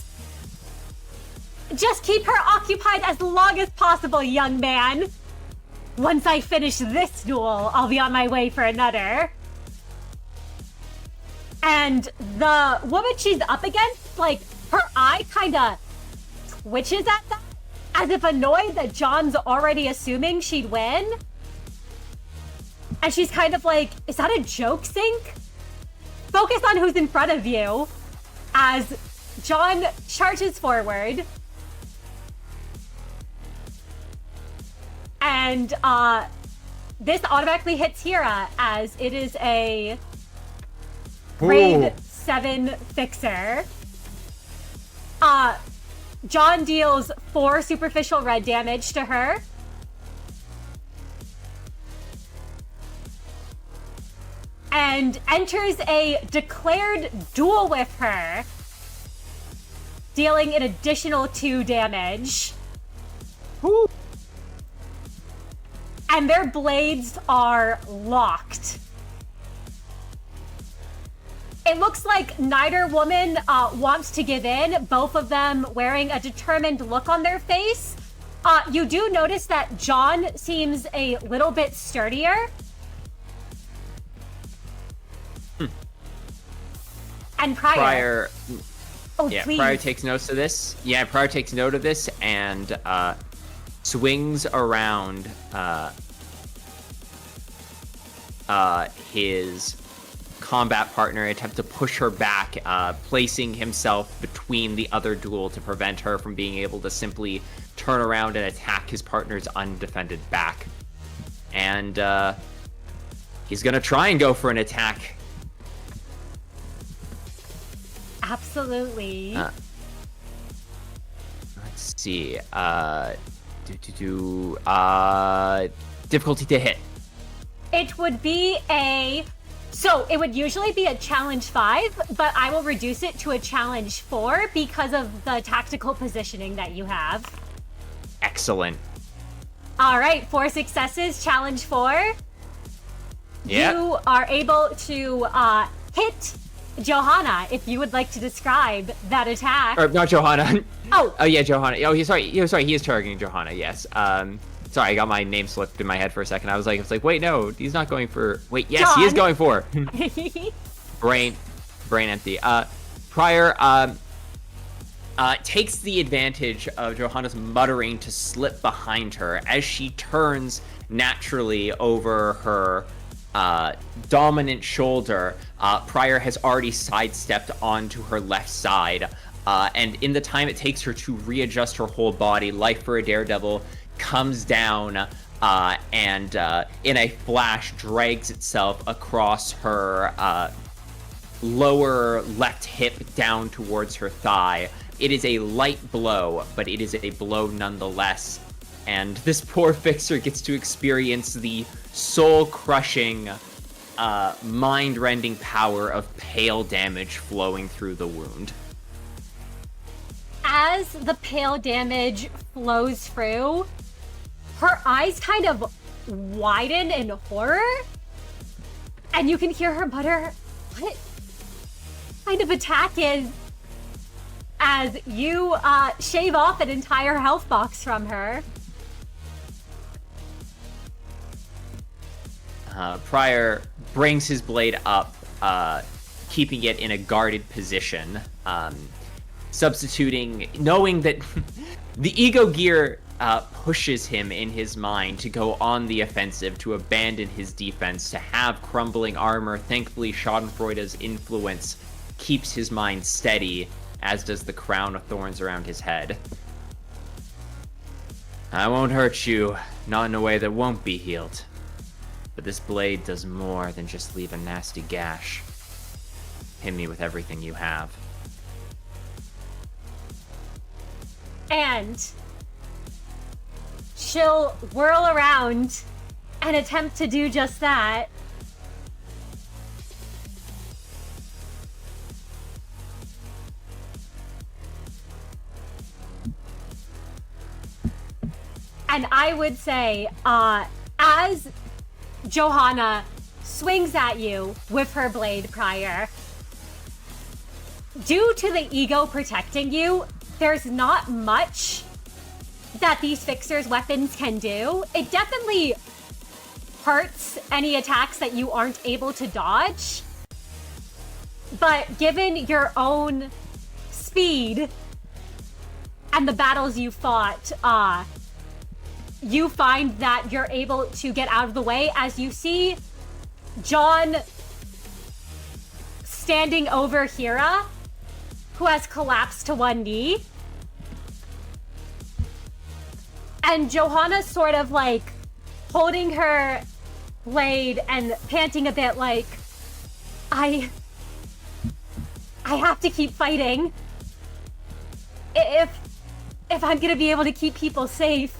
"Just keep her occupied as long as possible, young man. Once I finish this duel, I'll be on my way for another." And the woman she's up against, like, her eye kind of twitches at that, as if annoyed that John's already assuming she'd win. And she's kind of like, is that a joke, Sync? Focus on who's in front of you, as John charges forward. And this automatically hits Hira, as it is a grade 7 fixer. John deals 4 superficial red damage to her. And enters a declared duel with her, dealing an additional 2 damage. Woo. And their blades are locked. It looks like neither woman wants to give in, both of them wearing a determined look on their face. You do notice that John seems a little bit sturdier. And Prior. Please. Prior takes notes of this. Yeah, Prior takes note of this and swings around his combat partner, attempt to push her back, placing himself between the other duel to prevent her from being able to simply turn around and attack his partner's undefended back. And he's gonna try and go for an attack. Absolutely. Let's see. Difficulty to hit. It would be so it would usually be a challenge 5, but I will reduce it to a challenge 4 because of the tactical positioning that you have. Excellent. All right, 4 successes, challenge 4. Yep. You are able to hit Johanna, if you would like to describe that attack. Or not Johanna. Oh yeah, Johanna. Oh, he's sorry. He is targeting Johanna. Yes. Sorry, I got my name slipped in my head for a second. I was like, wait, no, he's not going for. Wait, yes, John. He is going for. brain empty. Prior takes the advantage of Johanna's muttering to slip behind her as she turns naturally over her dominant shoulder. Prior has already sidestepped onto her left side, and in the time it takes her to readjust her whole body, life for a daredevil comes down and in a flash drags itself across her lower left hip down towards her thigh. It is a light blow, but it is a blow nonetheless. And this poor fixer gets to experience the soul-crushing, mind-rending power of pale damage flowing through the wound. As the pale damage flows through, her eyes kind of widen in horror And you can hear her mutter, what kind of attack is, as you shave off an entire health box from her. Prior brings his blade up, keeping it in a guarded position, substituting, knowing that the ego gear pushes him in his mind to go on the offensive, to abandon his defense, to have crumbling armor. Thankfully, Schadenfreude's influence keeps his mind steady, as does the crown of thorns around his head. I won't hurt you, not in a way that won't be healed. But this blade does more than just leave a nasty gash. Hit me with everything you have. And she'll whirl around and attempt to do just that. And I would say, as Johanna swings at you with her blade prior, due to the ego protecting you, there's not much that these fixers' weapons can do. It definitely hurts any attacks that you aren't able to dodge. But given your own speed and the battles you fought, you find that you're able to get out of the way as you see John standing over Hira, who has collapsed to one knee. And Johanna sort of like holding her blade and panting a bit like, I have to keep fighting. If I'm gonna be able to keep people safe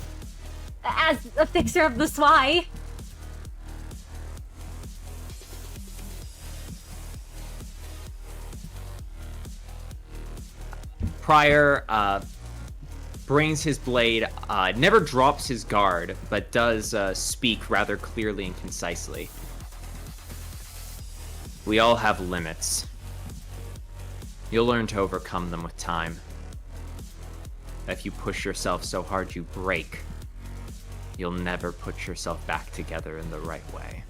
as a fixer of the Swy. Prior brings his blade, never drops his guard, but does speak rather clearly and concisely. We all have limits. You'll learn to overcome them with time. If you push yourself so hard you break, you'll never put yourself back together in the right way.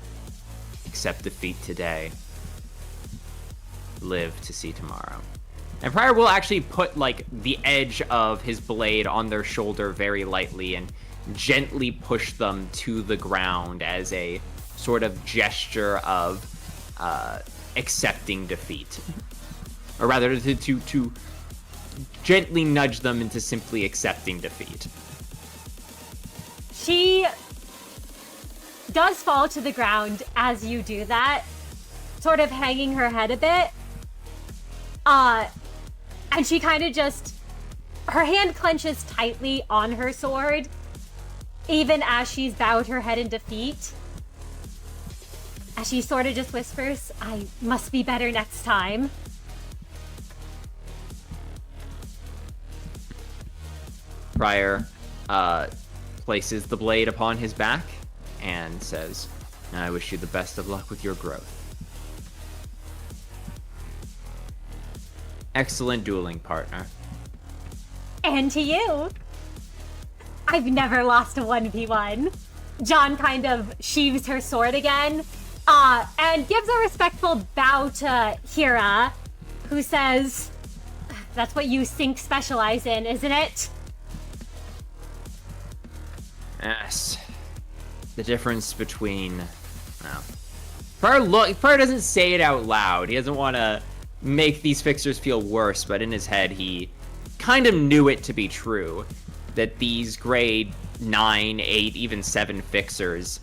Accept defeat today. Live to see tomorrow. And Prior will actually put, like, the edge of his blade on their shoulder very lightly and gently push them to the ground as a sort of gesture of accepting defeat. Or rather, to gently nudge them into simply accepting defeat. She does fall to the ground as you do that, sort of hanging her head a bit. And she kind of just, her hand clenches tightly on her sword, even as she's bowed her head in defeat. As she sort of just whispers, I must be better next time. Prior places the blade upon his back and says, I wish you the best of luck with your growth. Excellent dueling partner. And to you. I've never lost a 1v1. John kind of sheaves her sword again, and gives a respectful bow to Hira, who says, that's what you Sync specialize in, isn't it? Yes. The difference between... No. Prior doesn't say it out loud. He doesn't want to make these fixers feel worse, but in his head he kind of knew it to be true. That these grade 9, 8, even 7 fixers,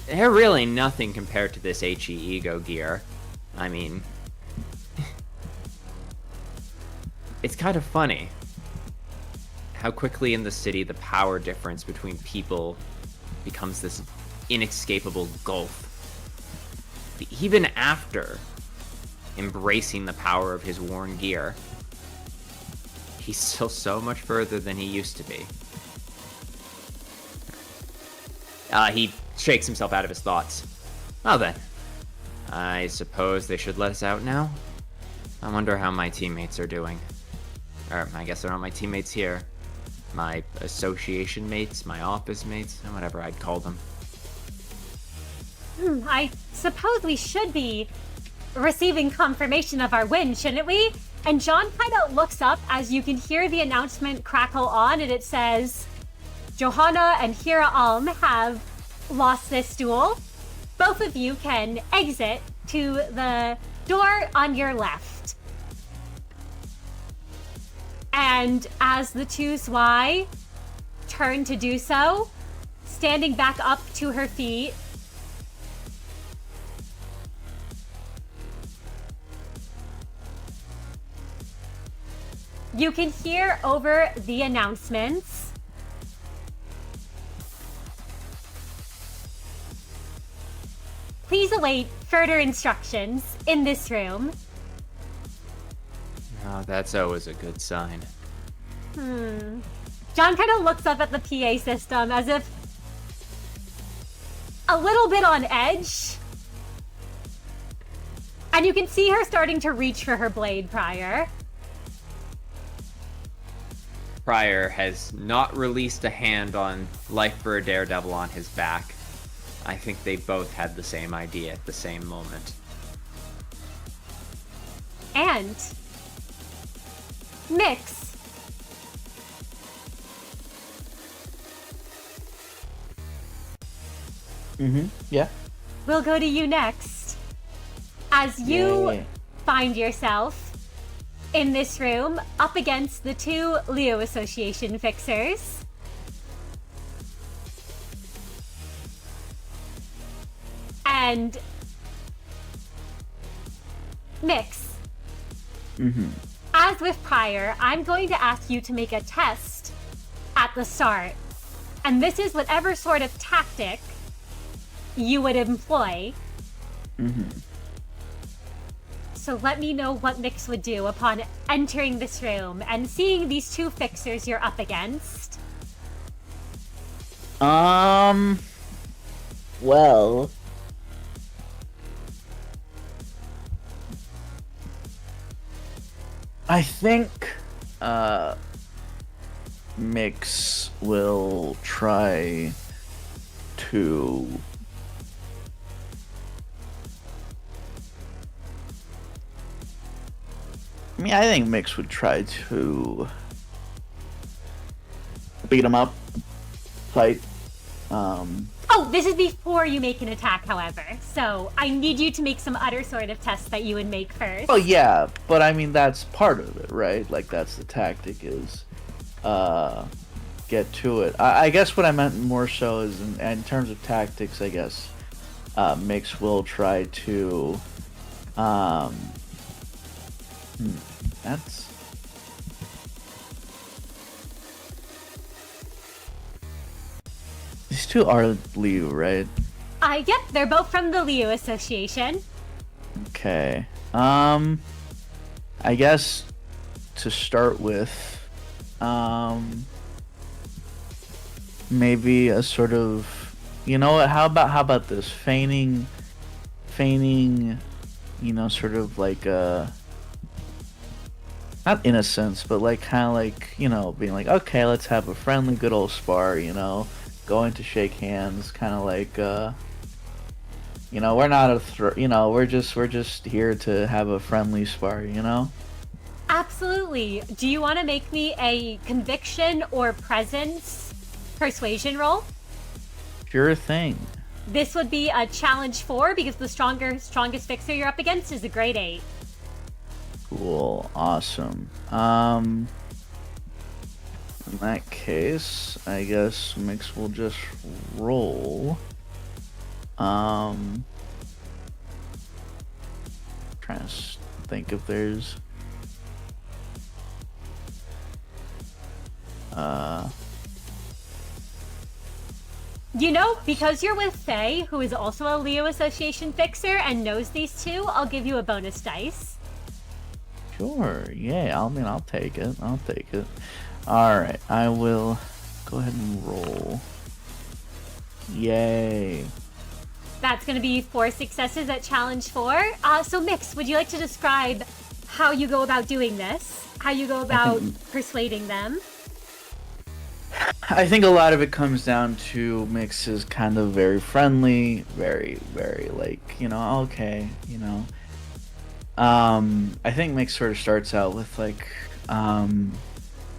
they're really nothing compared to this HE ego gear. I mean... it's kind of funny how quickly in the city the power difference between people becomes this inescapable gulf. Even after embracing the power of his worn gear, he's still so much further than he used to be. He shakes himself out of his thoughts. Well then, I suppose they should let us out now? I wonder how my teammates are doing. Or, I guess they're not my teammates here. My association mates, my office mates, whatever I'd call them. I suppose we should be receiving confirmation of our win, shouldn't we? And John kind of looks up as you can hear the announcement crackle on, and it says, Johanna and Hira have lost this duel. Both of you can exit to the door on your left. And as the two Zwei turn to do so, standing back up to her feet, you can hear over the announcements, please await further instructions in this room. Oh, that's always a good sign. John kind of looks up at the PA system as if a little bit on edge. And you can see her starting to reach for her blade prior. Pryor has not released a hand on Life for a Daredevil on his back. I think they both had the same idea at the same moment. And Miix. Yeah. We'll go to you next. As you Yay. find yourself in this room up against the two Leo Association fixers. And Miix. As with prior, I'm going to ask you to make a test at the start. And this is whatever sort of tactic you would employ. So let me know what Miix would do upon entering this room and seeing these two fixers you're up against. Well, I think Miix will try to I think Miix would try to beat him up, fight. Oh, this is before you make an attack, however. So I need you to make some other sort of test that you would make first. Oh yeah, but I mean that's part of it, right? Like that's the tactic is, get to it. I guess what I meant more so is in terms of tactics. I guess Miix will try to, that's. These two are Leo, right? Yep, they're both from the Leo Association. Okay. I guess to start with, maybe a sort of, you know what? How about this feigning, you know, sort of like not innocence, but like kind of like, you know, being like, okay, let's have a friendly, good old spar, you know, going to shake hands, kind of like, you know, we're not you know, we're just here to have a friendly spar, you know. Absolutely. Do you want to make me a conviction or presence persuasion roll? Sure thing. This would be a challenge 4 because the strongest fixer you're up against is a grade 8. Cool. Awesome. In that case, I guess Miix will just roll. Trying to think if there's You know, because you're with Faye, who is also a Leo Association fixer and knows these two, I'll give you a bonus dice. Sure, yeah, I mean, I'll take it. Alright, I will go ahead and roll. Yay. That's going to be 4 successes at challenge 4. So Miix, would you like to describe how you go about doing this? How you go about persuading them? I think a lot of it comes down to Miix is kind of very friendly, very, very like, okay, I think Miix sort of starts out with like, are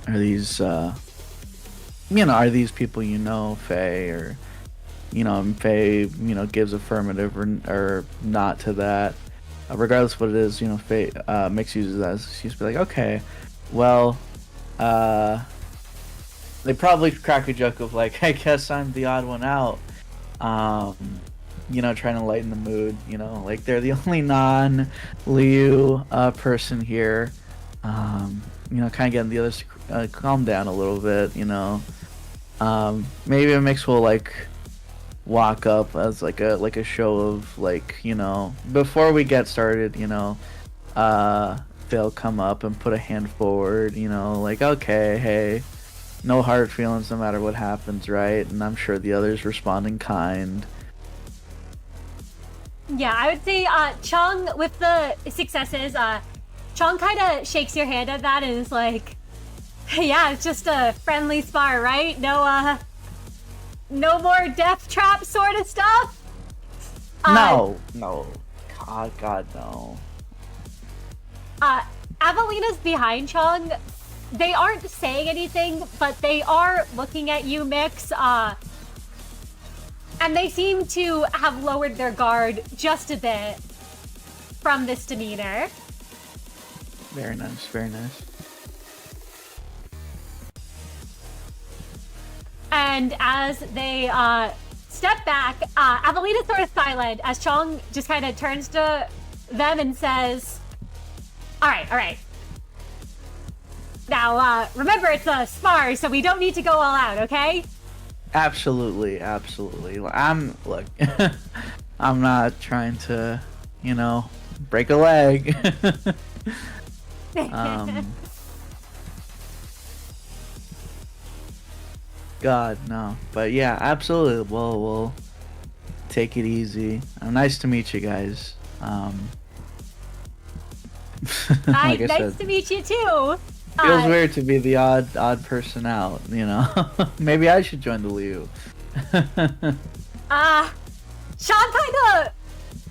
these people Faye, or Faye gives affirmative or not to that, regardless what it is. Faye Miix uses that as she's be like, okay, well, they probably crack a joke of like, I guess I'm the odd one out, trying to lighten the mood, like they're the only non-Liu person here, kind of getting the others to calm down a little bit, maybe a Miix will like walk up as like a show of like, before we get started, they'll come up and put a hand forward, like, okay, hey, no hard feelings no matter what happens, right? And I'm sure the others respond in kind. Yeah, I would say Qiong, with the successes, Qiong kind of shakes your hand at that and is like, yeah, it's just a friendly spar, right? No more death trap sort of stuff? No. God, no. Avelina's behind Qiong. They aren't saying anything, but they are looking at you, Miix, and they seem to have lowered their guard just a bit from this demeanor. Very nice, very nice. And as they step back, Avelina's sort of silent as Qiong just kind of turns to them and says, all right. Now, remember, it's a spar, so we don't need to go all out, okay? Absolutely. I'm not trying to, break a leg. God, no. But yeah, absolutely. We'll take it easy. Nice to meet you guys. Like nice to meet you too. Feels weird to be the odd person out, Maybe I should join the Liu. Sean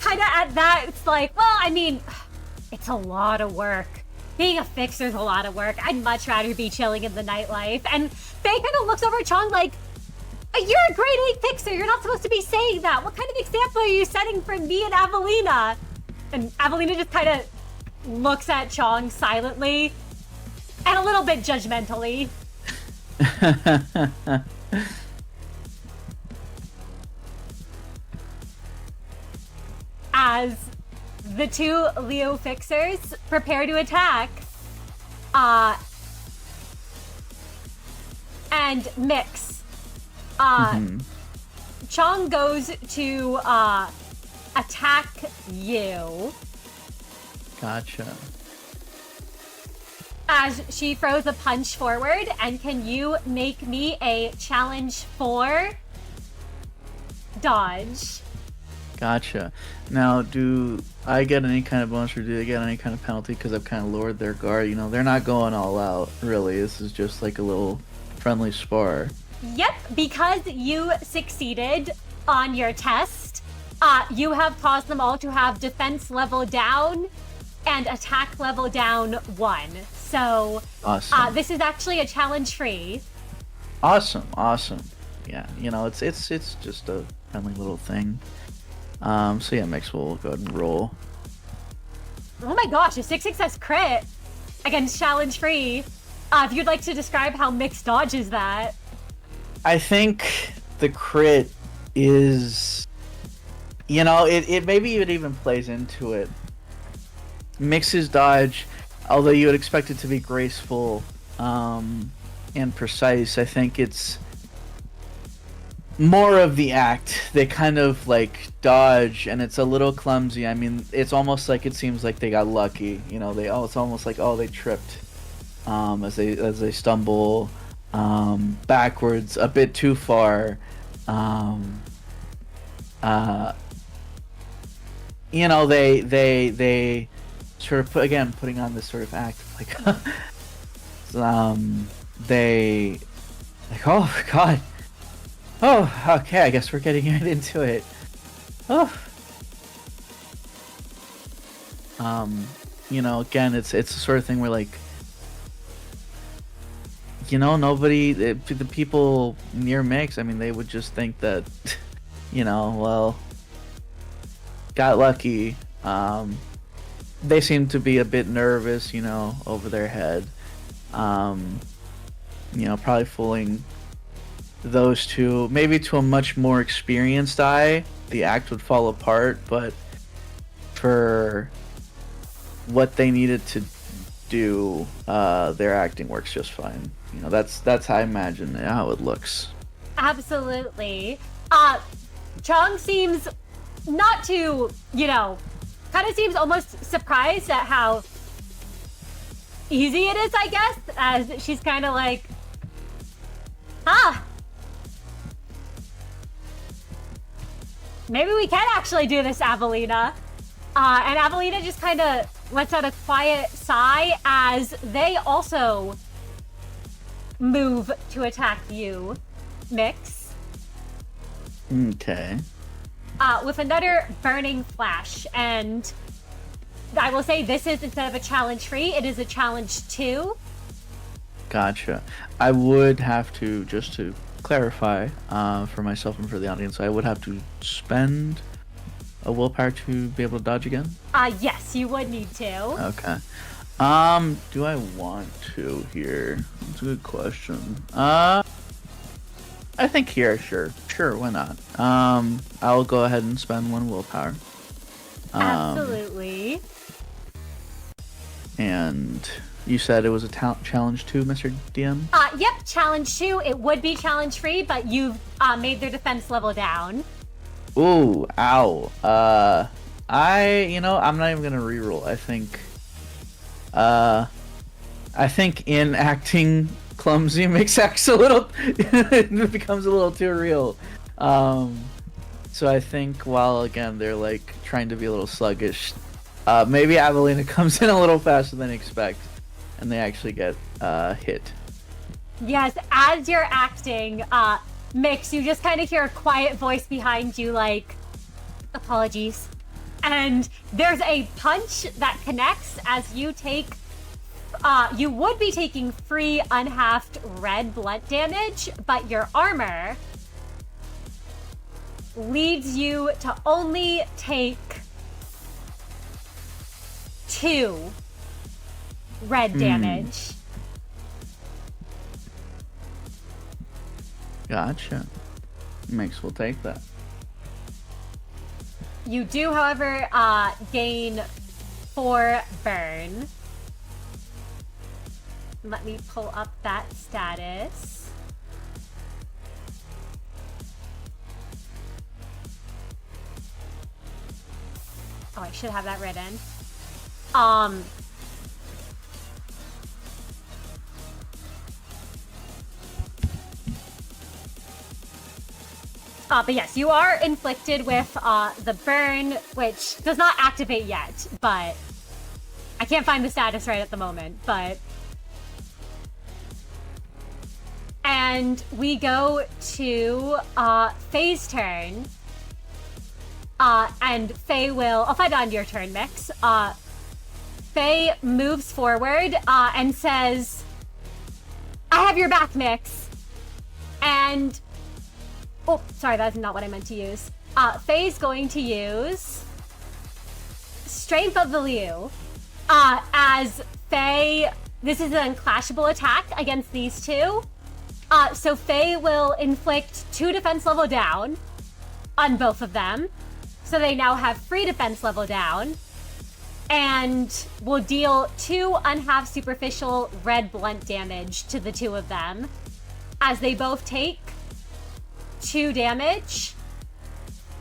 kinda at that, it's like, well, I mean, it's a lot of work. Being a fixer's a lot of work. I'd much rather be chilling in the nightlife. And Faye kind of looks over at Qiong like, you're a grade 8 fixer. You're not supposed to be saying that. What kind of example are you setting for me and Avelina? And Avelina just kind of looks at Qiong silently and a little bit judgmentally. As the two Leo fixers prepare to attack, and Miix, Qiong goes to attack you. Gotcha. As she throws a punch forward, and can you make me a challenge 4 dodge? Gotcha. Now, do I get any kind of bonus or do they get any kind of penalty because I've kind of lowered their guard? They're not going all out, really. This is just like a little friendly spar. Yep, because you succeeded on your test, you have caused them all to have defense level down and attack level down 1. So, awesome. This is actually a challenge free. Awesome. Yeah, it's just a friendly little thing. So yeah, Miix will go ahead and roll. Oh my gosh, a 6 success crit against challenge free. If you'd like to describe how Miix dodges that. I think the crit is, it maybe it even plays into it. Miix's dodge, although you would expect it to be graceful and precise, I think it's more of the act. They kind of like dodge and it's a little clumsy. I mean, it's almost like it seems like they got lucky. It's almost like they tripped as they stumble backwards a bit too far. they sort of putting on this sort of act of like they like, oh god, oh okay, I guess we're getting right into it. Oh, again, it's the sort of thing where like, nobody, the people near Miix, I mean, they would just think that, well, got lucky. They seem to be a bit nervous, over their head. Probably fooling those two. Maybe to a much more experienced eye, the act would fall apart, but for what they needed to do, their acting works just fine. That's how I imagine how it looks. Absolutely. Qiong seems not to, kind of seems almost surprised at how easy it is, I guess, as she's kind of like, maybe we can actually do this, Avelina. And Avelina just kind of lets out a quiet sigh as they also move to attack you, Miix. Okay. With another burning flash, and I will say this is, instead of a challenge 3, it is a challenge 2. Gotcha. I would have to, just to clarify, for myself and for the audience, I would have to spend a willpower to be able to dodge again? Yes, you would need to. Okay. Do I want to here? That's a good question. I think here, sure, why not? I'll go ahead and spend 1 willpower. Absolutely. And you said it was a challenge 2, Mr. DM? Yep, challenge 2. It would be challenge 3, but you've made their defense level down. Ooh, ow. I'm not even gonna reroll. I think in acting clumsy makes acts a little it becomes a little too real. So I think while again they're like trying to be a little sluggish, maybe Avelina comes in a little faster than expect and they actually get hit. Yes, as you're acting, Miix, you just kind of hear a quiet voice behind you like, apologies. And there's a punch that connects as you take, you would be taking free unhalved red blunt damage, but your armor leads you to only take 2 red damage. Gotcha. Miix will take that. You do, however, gain 4 burn. Let me pull up that status. Oh, I should have that written. But yes, you are inflicted with the burn, which does not activate yet, but I can't find the status right at the moment, but... And we go to Faye's turn. And Faye will... I'll find it on your turn, Miix. Faye moves forward and says, I have your back, Miix. And... Oh, sorry, that's not what I meant to use. Faye's going to use Strength of the Liu. As Faye... This is an unclashable attack against these two. So Faye will inflict 2 defense level down on both of them. So they now have 3 defense level down. And will deal 2 unhalved superficial red blunt damage to the 2 of them. As they both take 2 damage.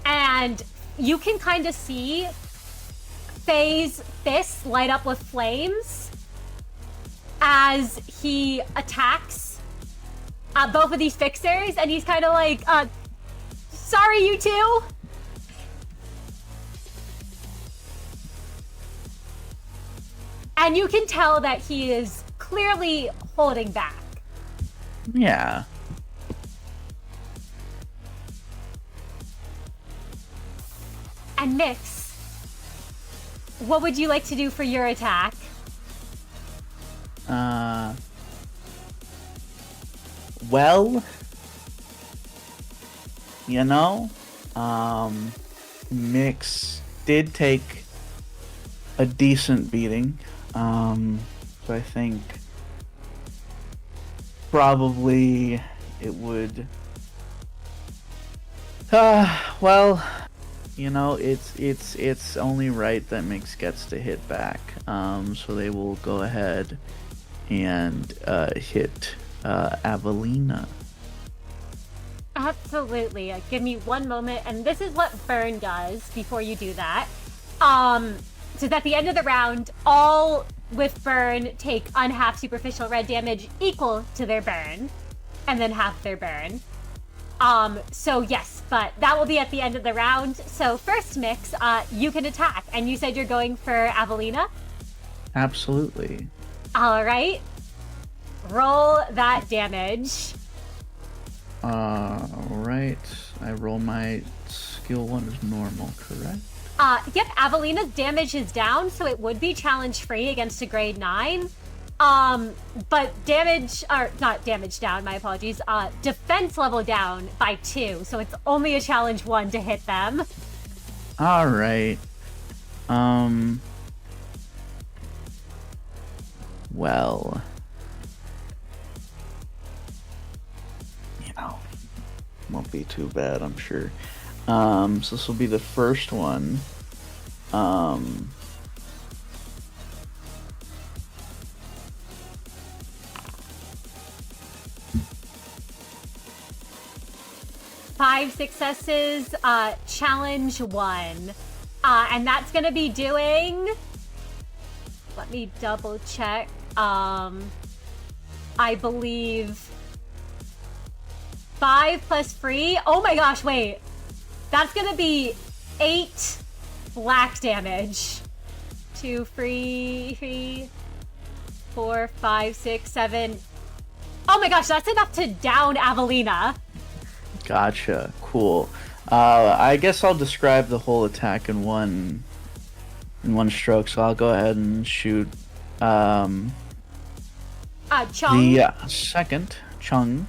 And you can kind of see Faye's fists light up with flames as he attacks both of these fixers, and he's kind of like, sorry, you two. And you can tell that he is clearly holding back. Yeah. And Miix, what would you like to do for your attack? Well, Miix did take a decent beating. So I think probably it would. Well, it's only right that Miix gets to hit back. So they will go ahead and hit Avelina. Absolutely. Give me one moment, and this is what burn does before you do that. So at the end of the round, all with burn take unhalf superficial red damage equal to their burn, and then half their burn. So yes, but that will be at the end of the round. So first, Miix, you can attack, and you said you're going for Avelina? Absolutely. All right. Roll that damage. Alright. I roll my skill 1 as normal, correct? Yep, Avelina's damage is down, so it would be challenge free against a grade 9. But damage, or not damage down, my apologies, defense level down by 2, so it's only a challenge 1 to hit them. Alright. Well. Won't be too bad, I'm sure. So this will be the first one. 5 successes, challenge 1. And that's gonna be doing... Let me double check. I believe... 5 plus free. Oh my gosh, wait. That's gonna be 8 black damage. 2 free, 4, 5, 6, 7. Oh my gosh, that's enough to down Avelina. Gotcha. Cool. I guess I'll describe the whole attack in one stroke. So I'll go ahead and shoot Qiong. the second Qiong.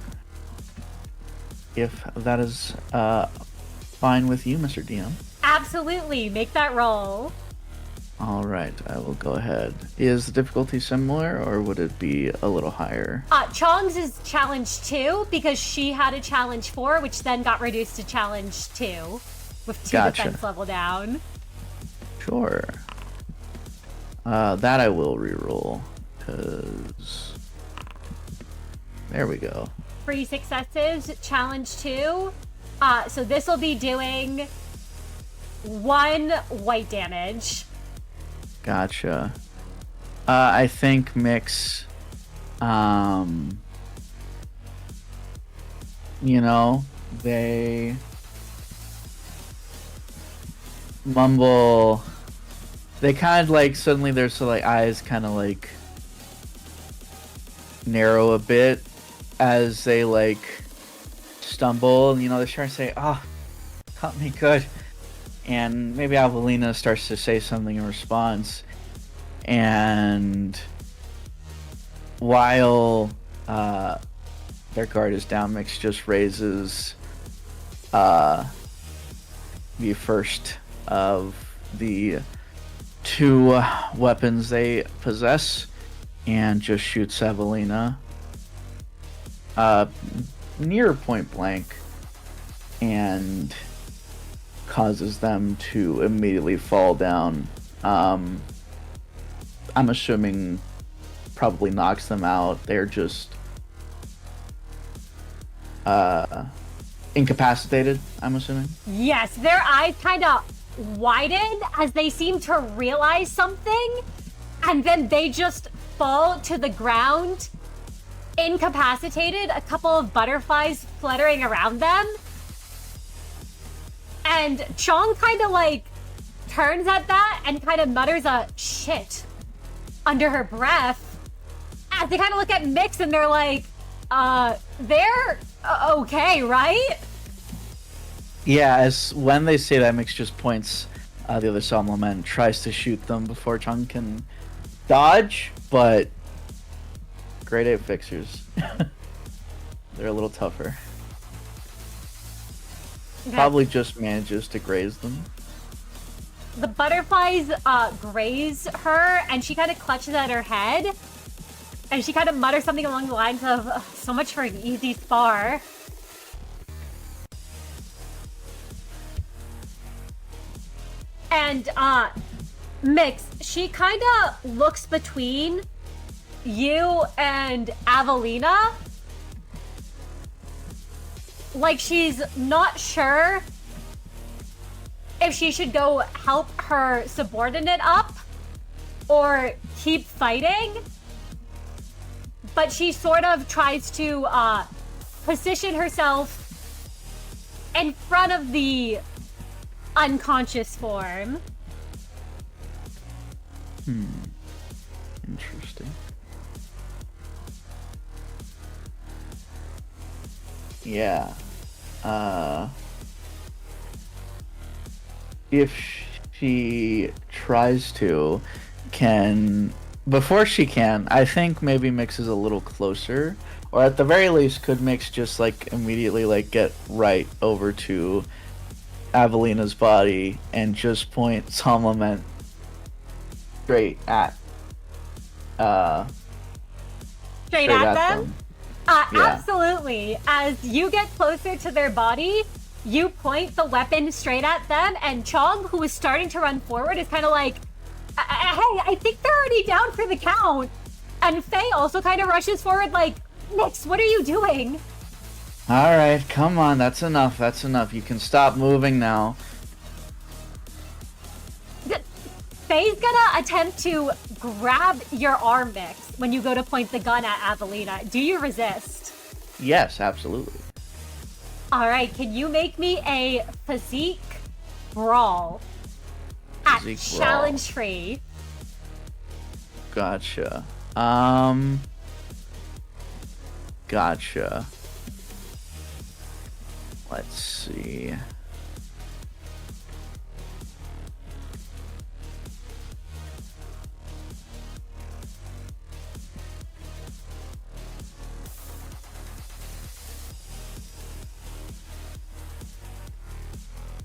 If that is fine with you, Mr. DM. Absolutely. Make that roll. All right, I will go ahead. Is the difficulty similar, or would it be a little higher? Qiong's is challenge 2 because she had a challenge 4, which then got reduced to challenge 2 with 2 Gotcha. defense level down. Sure. That I will reroll, because... There we go. 3 successes, challenge 2. So this will be doing 1 white damage. Gotcha. I think Miix, they mumble. They kind of like suddenly their eyes kind of like narrow a bit as they stumble, and they're trying to say, "Oh, caught me good." And maybe Avelina starts to say something in response. And while their guard is down, Miix just raises the first of the 2 weapons they possess and just shoots Avelina near point blank and causes them to immediately fall down. I'm assuming probably knocks them out. They're just incapacitated, I'm assuming. Yes, their eyes kind of widen as they seem to realize something, and then they just fall to the ground, incapacitated, a couple of butterflies fluttering around them. And Qiong kind of turns at that and kind of mutters a shit. under her breath as they kind of look at Miix and they're like, they're okay, right? Yeah, as when they say that, Miix just points the other Solemn and tries to shoot them before Qiong can dodge, but grade 8 fixers. They're a little tougher. Okay. Probably just manages to graze them. The butterflies graze her, and she kind of clutches at her head, and she kind of mutters something along the lines of, so much for an easy spar. And Miix, she kind of looks between you and Avelina, like she's not sure if she should go help her subordinate up or keep fighting, but she sort of tries to position herself in front of the unconscious form. Interesting. Yeah. If she tries to, before she can, I think maybe Miix is a little closer, or at the very least, could Miix just like immediately like get right over to Avelina's body and just point Solemn straight at Straight at them? Yeah. Absolutely. As you get closer to their body, you point the weapon straight at them, and Qiong, who is starting to run forward, is kind of like, hey, I think they're already down for the count. And Faye also kind of rushes forward like, Miix, what are you doing? Alright, come on, that's enough, that's enough. You can stop moving now. Faye's gonna attempt to grab your arm, Miix, when you go to point the gun at Avelina. Do you resist? Yes, absolutely. Alright, can you make me a physique brawl at Physique brawl. challenge free? Gotcha. Gotcha. Let's see.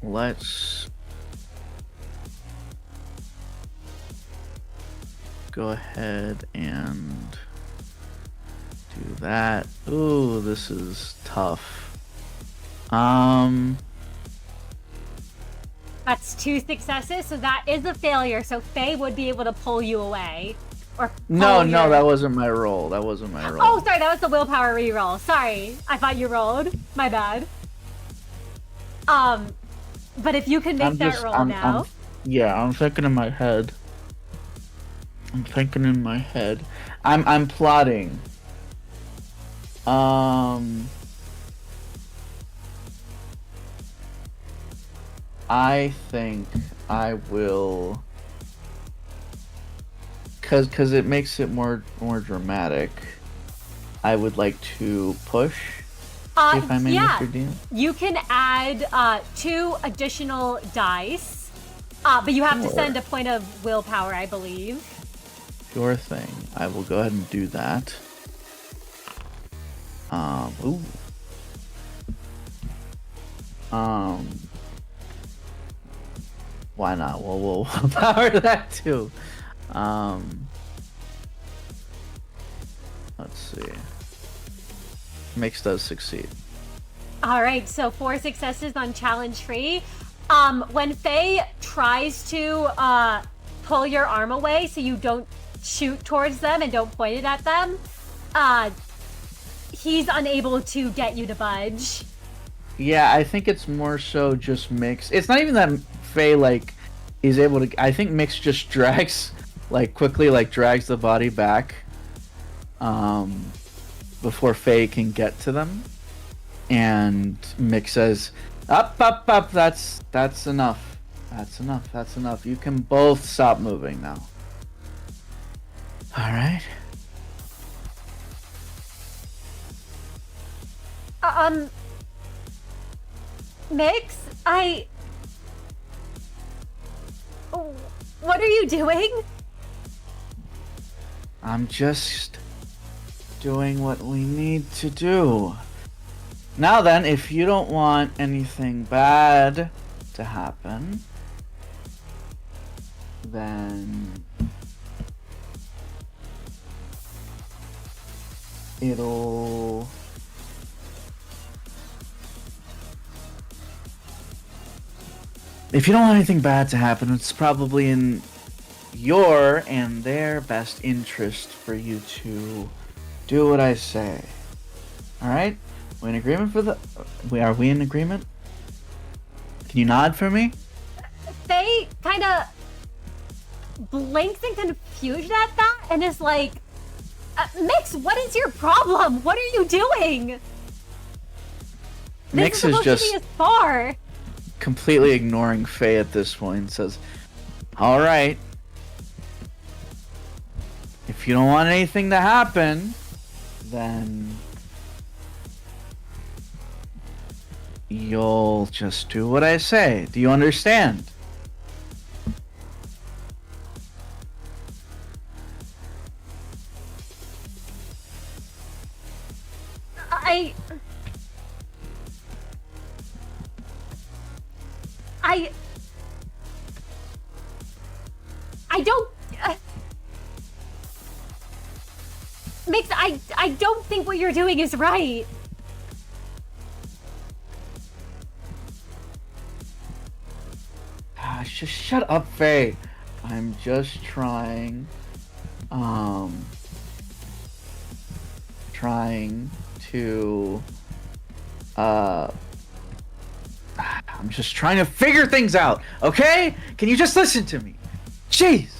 Let's go ahead and do that. Ooh, this is tough. That's 2 successes, so that is a failure. So Faye would be able to pull you away. Or No, pull no, your- that wasn't my roll. That wasn't my roll. Oh, sorry, that was the willpower reroll. Sorry, I thought you rolled. My bad. But if you can make that roll now. I'm thinking in my head. I'm plotting. I think I will, cause it makes it more dramatic. I would like to push. If I may, Yeah, Mr. Dean. you can add 2 additional dice, but you have to Sure. spend a point of willpower, I believe. Sure thing. I will go ahead and do that. Ooh. Why not? We'll power that too. Let's see. Miix does succeed. All right, so 4 successes on challenge free. When Faye tries to pull your arm away so you don't shoot towards them and don't point it at them, he's unable to get you to budge. Yeah, I think it's more so just Miix. It's not even that Faye like is able to. I think Miix just drags quickly drags the body back before Faye can get to them, and Miix says, "Up, up, up! That's enough. That's enough. You can both stop moving now." All right. Miix, what are you doing? I'm just doing what we need to do. Now then, if you don't want anything bad to happen, then it'll... If you don't want anything bad to happen, it's probably in your and their best interest for you to do what I say. Alright? We in agreement for the... Are we in agreement? Can you nod for me? Faye kind of blinks in confusion at that and is like, Miix, what is your problem? What are you doing? This Miix is supposed to just be a spar. completely ignoring Faye at this point and says, alright. If you don't want anything to happen, then you'll just do what I say. Do you understand? I don't... Miix, I don't think what you're doing is right. Just shut up, Faye. I'm just trying to, I'm just trying to figure things out, okay? Can you just listen to me? Jeez.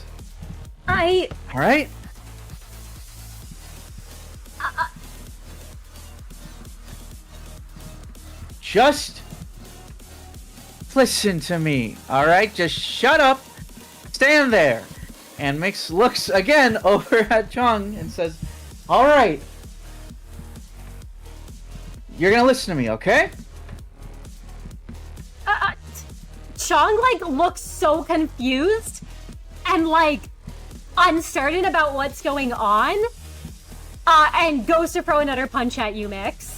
Alright? Just listen to me, alright? Just shut up, stand there. And Miix looks again over at Qiong and says, alright. You're gonna listen to me, okay? Qiong, like, looks so confused and, like, uncertain about what's going on, and goes to throw another punch at you, Miix.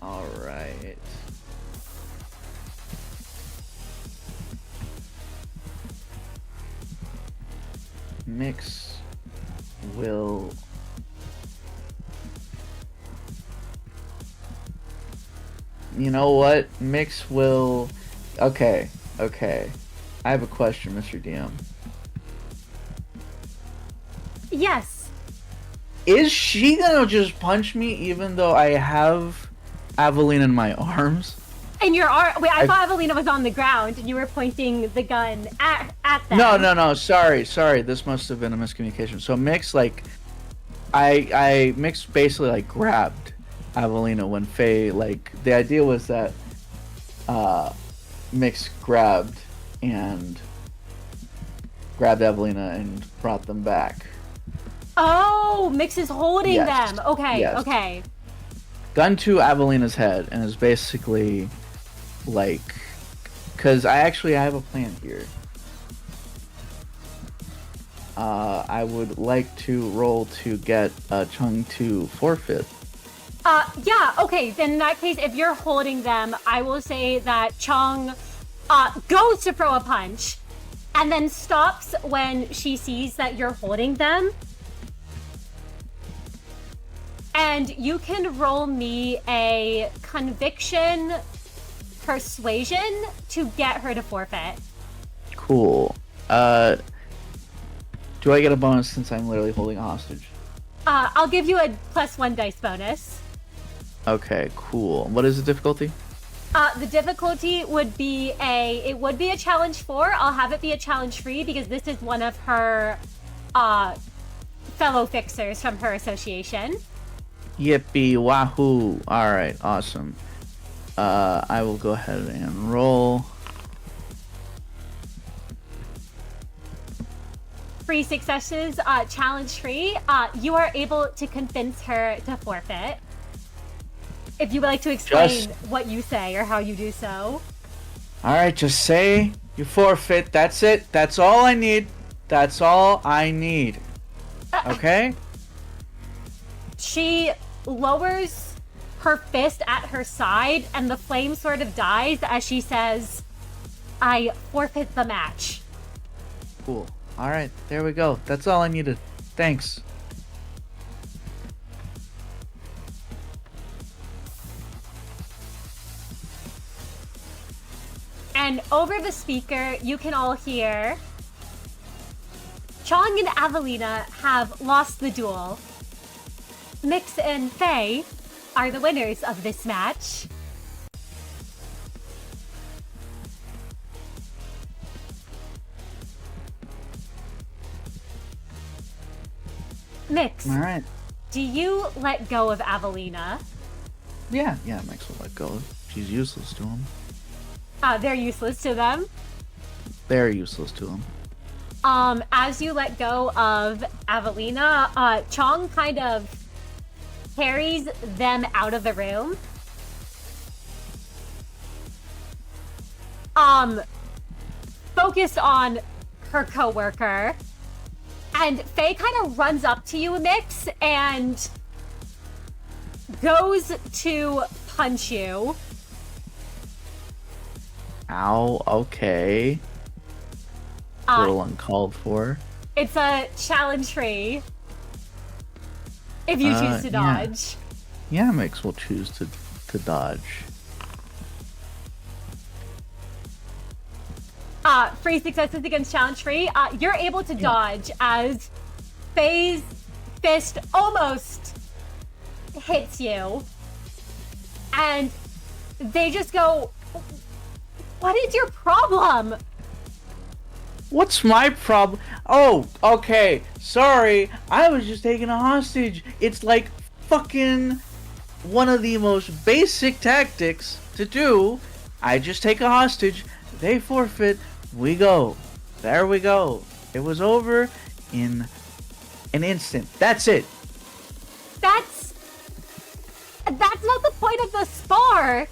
Alright. Miix will... You know what? Miix will... Okay. I have a question, Mr. DM. Yes. Is she gonna just punch me even though I have Avelina in my arms? And your arm... Wait, I thought Avelina was on the ground and you were pointing the gun at them. No. Sorry. This must have been a miscommunication. So Miix, like... Miix basically, like, grabbed Avelina when Faye, like... The idea was that... Miix grabbed Avelina and brought them back. Oh, Miix is holding them. Okay, yes. Okay. Gun to Avelina's head and is basically like, because I have a plan here. I would like to roll to get Qiong to forfeit. Yeah, okay, then in that case, if you're holding them, I will say that Qiong goes to throw a punch and then stops when she sees that you're holding them. And you can roll me a conviction persuasion to get her to forfeit. Cool. Do I get a bonus since I'm literally holding a hostage? I'll give you a +1 dice bonus. Okay, cool. What is the difficulty? The difficulty would be a challenge 4. I'll have it be a challenge 3 because this is one of her fellow fixers from her association. Yippee wahoo! All right, awesome. I will go ahead and roll. 3 successes, challenge free. You are able to convince her to forfeit. If you would like to explain what you say or how you do so. Alright, just say you forfeit. That's it. That's all I need. That's all I need. Okay? She lowers her fist at her side, and the flame sort of dies as she says, I forfeit the match. Cool. Alright, there we go. That's all I needed. Thanks. And over the speaker, you can all hear Qiong and Avelina have lost the duel. Miix and Faye are the winners of this match. Miix, Alright. do you let go of Avelina? Yeah, Miix will let go. She's useless to him. They're useless to them. They're useless to him. As you let go of Avelina, Qiong kind of carries them out of the room. Focused on her coworker. And Faye kind of runs up to you, Miix, and goes to punch you. Ow, okay. A little uncalled for. It's a challenge free. If you choose to yeah. dodge. Yeah, Miix will choose to dodge. Free successes against challenge free. You're able to dodge as Faye's fist almost hits you. And they just go, what is your problem? What's my problem? Oh, okay. Sorry. I was just taking a hostage. It's like fucking one of the most basic tactics to do. I just take a hostage. They forfeit. We go. There we go. It was over in an instant. That's it. That's not the point of the spar.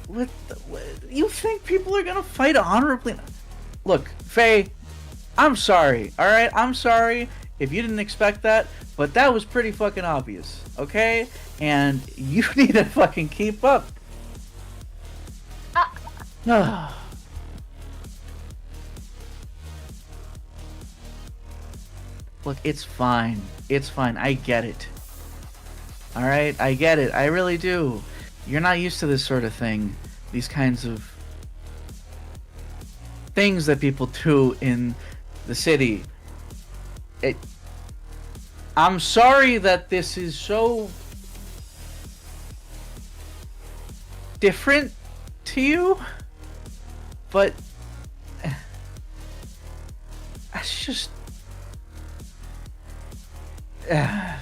What you think people are gonna fight honorably? Look, Faye, I'm sorry, alright? I'm sorry if you didn't expect that, but that was pretty fucking obvious, okay? And you need to fucking keep up. Look, it's fine. It's fine. I get it. Alright? I get it. I really do. You're not used to this sort of thing. These kinds of things that people do in the city. I'm sorry that this is so different to you, but it's just It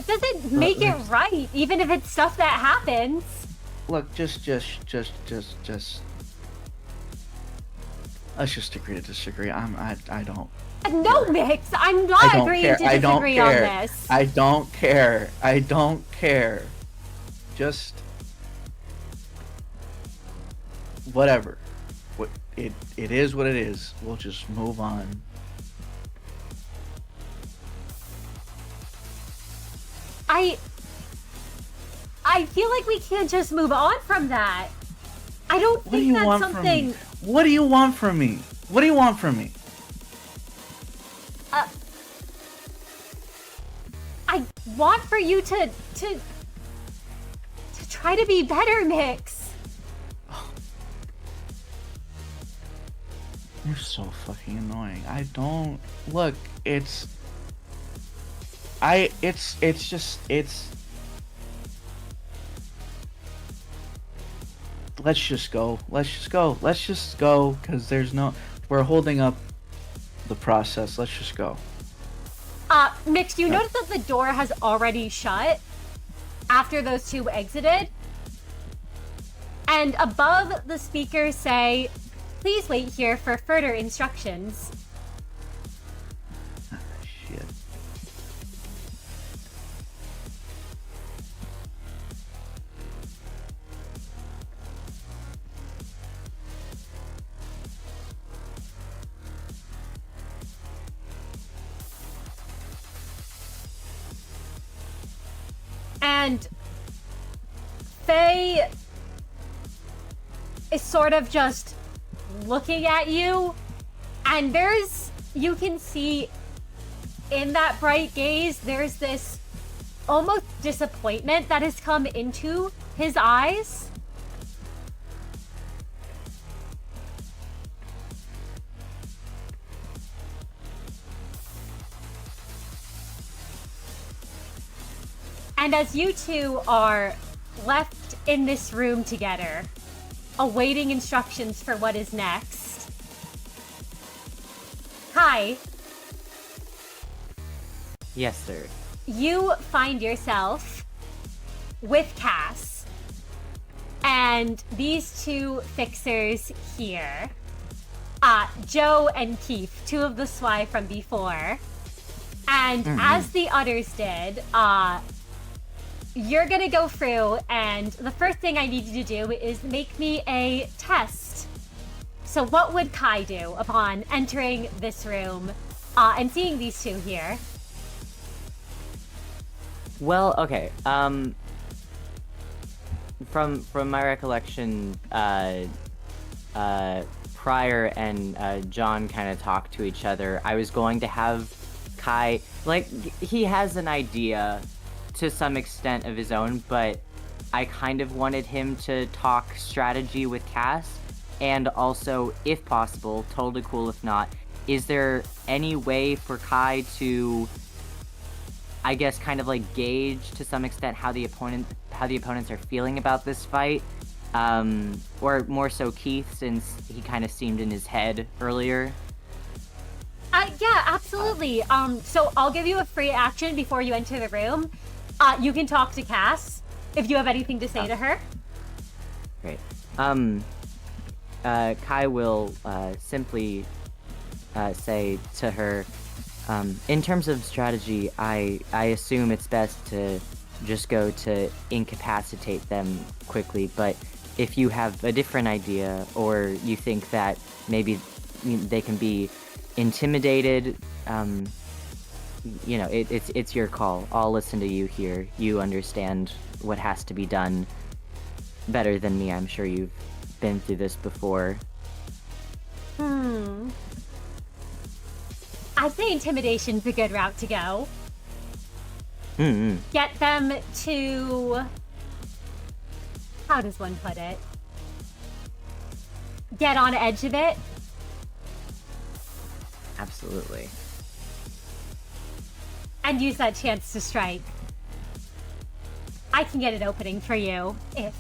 doesn't make it right, even if it's stuff that happens. look, just let's just agree to disagree. I don't. No, Miix, I'm not agreeing to disagree on this. I don't care. I don't care. Just whatever. It is what it is. We'll just move on. I feel like we can't just move on from that. I don't think that's something. What do you want from me? What do you want from me? I want for you to try to be better, Miix. You're so fucking annoying. I don't look. It's just. Let's just go. Let's just go, because we're holding up the process. Let's just go. Miix, you notice that the door has already shut? after those two exited. And above the speakers say, "Please wait here for further instructions." Ah, shit. And Faye is sort of just looking at you, and you can see in that bright gaze, there's this almost disappointment that has come into his eyes. And as you two are left in this room together, awaiting instructions for what is next, Kai, Yes, sir. you find yourself with Cass and these two fixers here, Joe and Keith, two of the SWI from before. And as the others did, you're gonna go through, and the first thing I need you to do is make me a test. So what would Kai do upon entering this room and seeing these two here? Well, okay. From my recollection, Prior and John kind of talked to each other. I was going to have Kai, like, he has an idea to some extent of his own, but I kind of wanted him to talk strategy with Cass, and also, if possible, totally cool if not, is there any way for Kai to, I guess, kind of like gauge to some extent how the opponents are feeling about this fight, or more so Keith, since he kind of seemed in his head earlier? Yeah, absolutely. So I'll give you a free action before you enter the room. You can talk to Cass if you have anything to say to her. Great. Kai will simply say to her, in terms of strategy, I assume it's best to just go to incapacitate them quickly, but if you have a different idea, or you think that maybe they can be intimidated, it's your call. I'll listen to you here. You understand what has to be done better than me. I'm sure you've been through this before. I'd say intimidation's a good route to go. Get them to... How does one put it? Get on edge of it. Absolutely. And use that chance to strike. I can get an opening for you if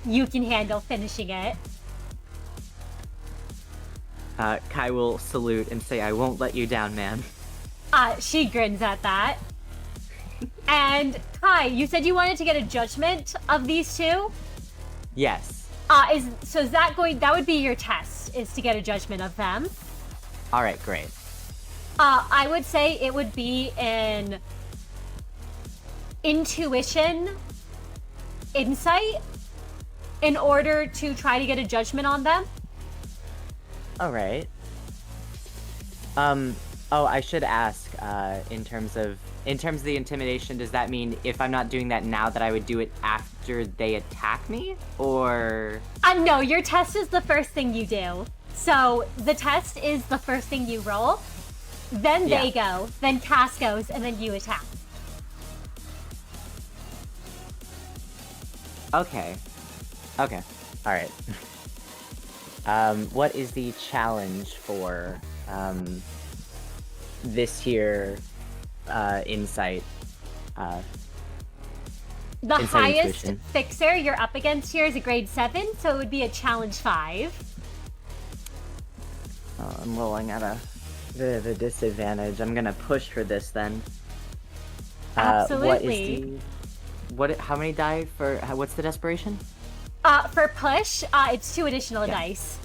you can handle finishing it. Kai will salute and say, "I won't let you down, man." She grins at that. And Kai, you said you wanted to get a judgment of these two? Yes. Is that would be your test, is to get a judgment of them? Alright, great. I would say it would be an intuition, insight, in order to try to get a judgment on them. Alright. I should ask, in terms of the intimidation, does that mean if I'm not doing that now that I would do it after they attack me? Or... No, your test is the first thing you do. So, the test is the first thing you roll, then they go, then Cass goes, and then you attack. Okay. Alright. What is the challenge for, this here, insight? The insight highest intuition. fixer you're up against here is a grade 7, so it would be a challenge 5. Oh, I'm rolling at a bit of a disadvantage. I'm gonna push for this then. Absolutely. What? How many die for? What's the desperation? For push, it's 2 additional dice.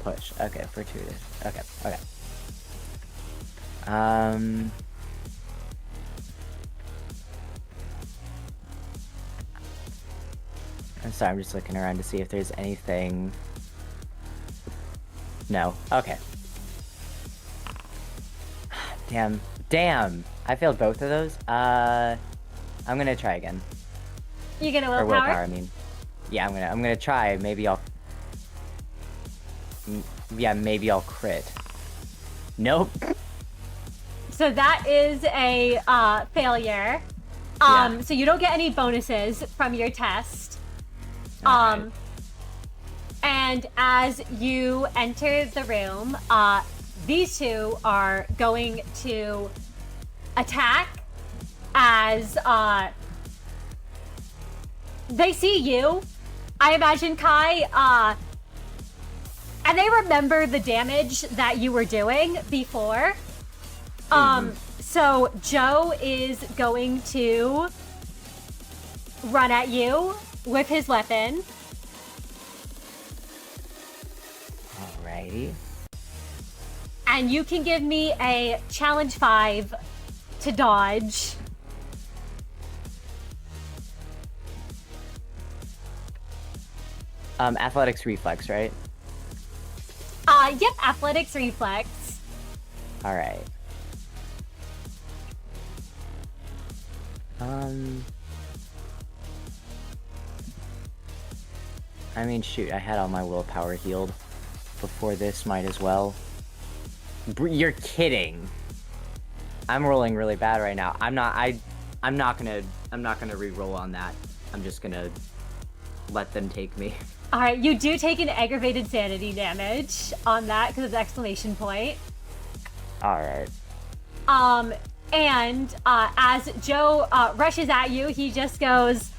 Push. Okay, for 2. Okay. I'm sorry, I'm just looking around to see if there's anything. No. Okay. Damn! I failed both of those. I'm gonna try again. You get a Or willpower? willpower, I mean. Yeah, I'm gonna try. Maybe I'll. Yeah, maybe I'll crit. Nope. So that is a failure. So you don't get any bonuses from your test. Alright. And as you enter the room, these two are going to attack as they see you. I imagine, Kai, and they remember the damage that you were doing before. So Joe is going to run at you with his weapon. Alrighty. And you can give me a challenge 5 to dodge. Athletics reflex, right? Yep, athletics reflex. Alright. I mean, shoot, I had all my willpower healed before this, might as well. You're kidding. I'm rolling really bad right now. I'm not gonna re-roll on that. I'm just gonna let them take me. Alright, you do take an aggravated sanity damage on that because it's exclamation point. Alright. And as Joe rushes at you, he just goes,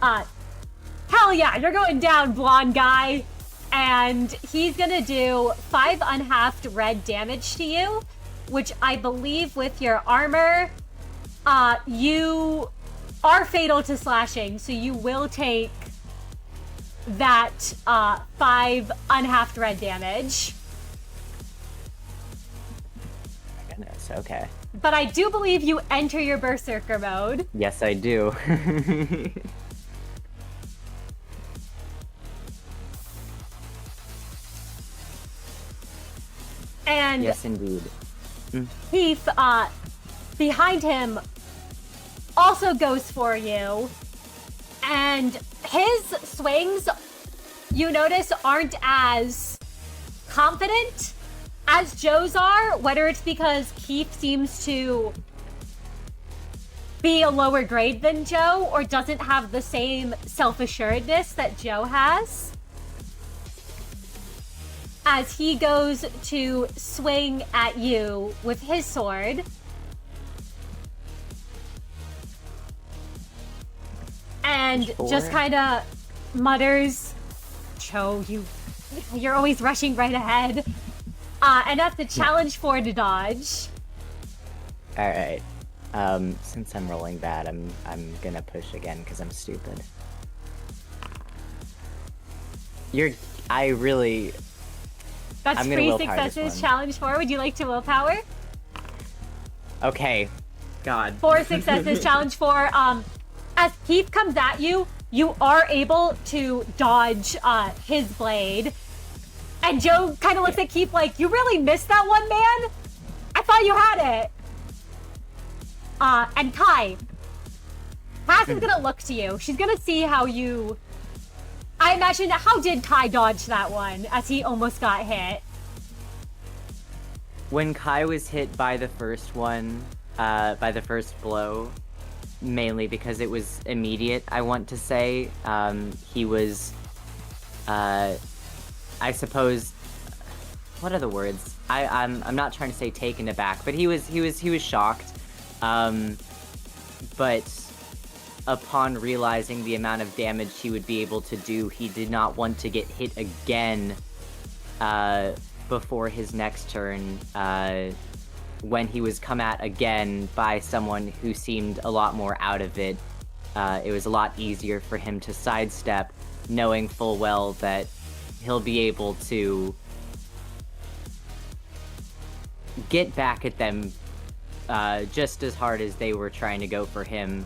hell yeah, you're going down, blonde guy. And he's gonna do 5 unhalved red damage to you, which I believe with your armor, you are fatal to slashing, so you will take that 5 unhalved red damage. My goodness, okay. But I do believe you enter your berserker mode. Yes, I do. And Yes, indeed. Heath, behind him, also goes for you. And his swings, you notice, aren't as confident as Joe's are, whether it's because Keith seems to be a lower grade than Joe or doesn't have the same self-assuredness that Joe has. As he goes to swing at you with his sword. And just kind of mutters, Joe, you're always rushing right ahead. And that's a challenge 4 to dodge. Alright. Since I'm rolling bad, I'm gonna push again because I'm stupid. That's I'm gonna 3 willpower this successes, one. challenge 4. Would you like to willpower? Okay. God. 4 successes, challenge 4. As Keith comes at you, you are able to dodge his blade. And Joe kind of looks at Keith like, you really missed that one, man? I thought you had it. And Kai, Cass is gonna look to you. She's gonna see how you... I imagine, how did Kai dodge that one as he almost got hit? When Kai was hit by the first one, by the first blow, mainly because it was immediate, I want to say, he was, I suppose, what are the words? I'm not trying to say taken aback, but he was shocked. But upon realizing the amount of damage he would be able to do, he did not want to get hit again before his next turn, when he was come at again by someone who seemed a lot more out of it. it was a lot easier for him to sidestep, knowing full well that he'll be able to get back at them just as hard as they were trying to go for him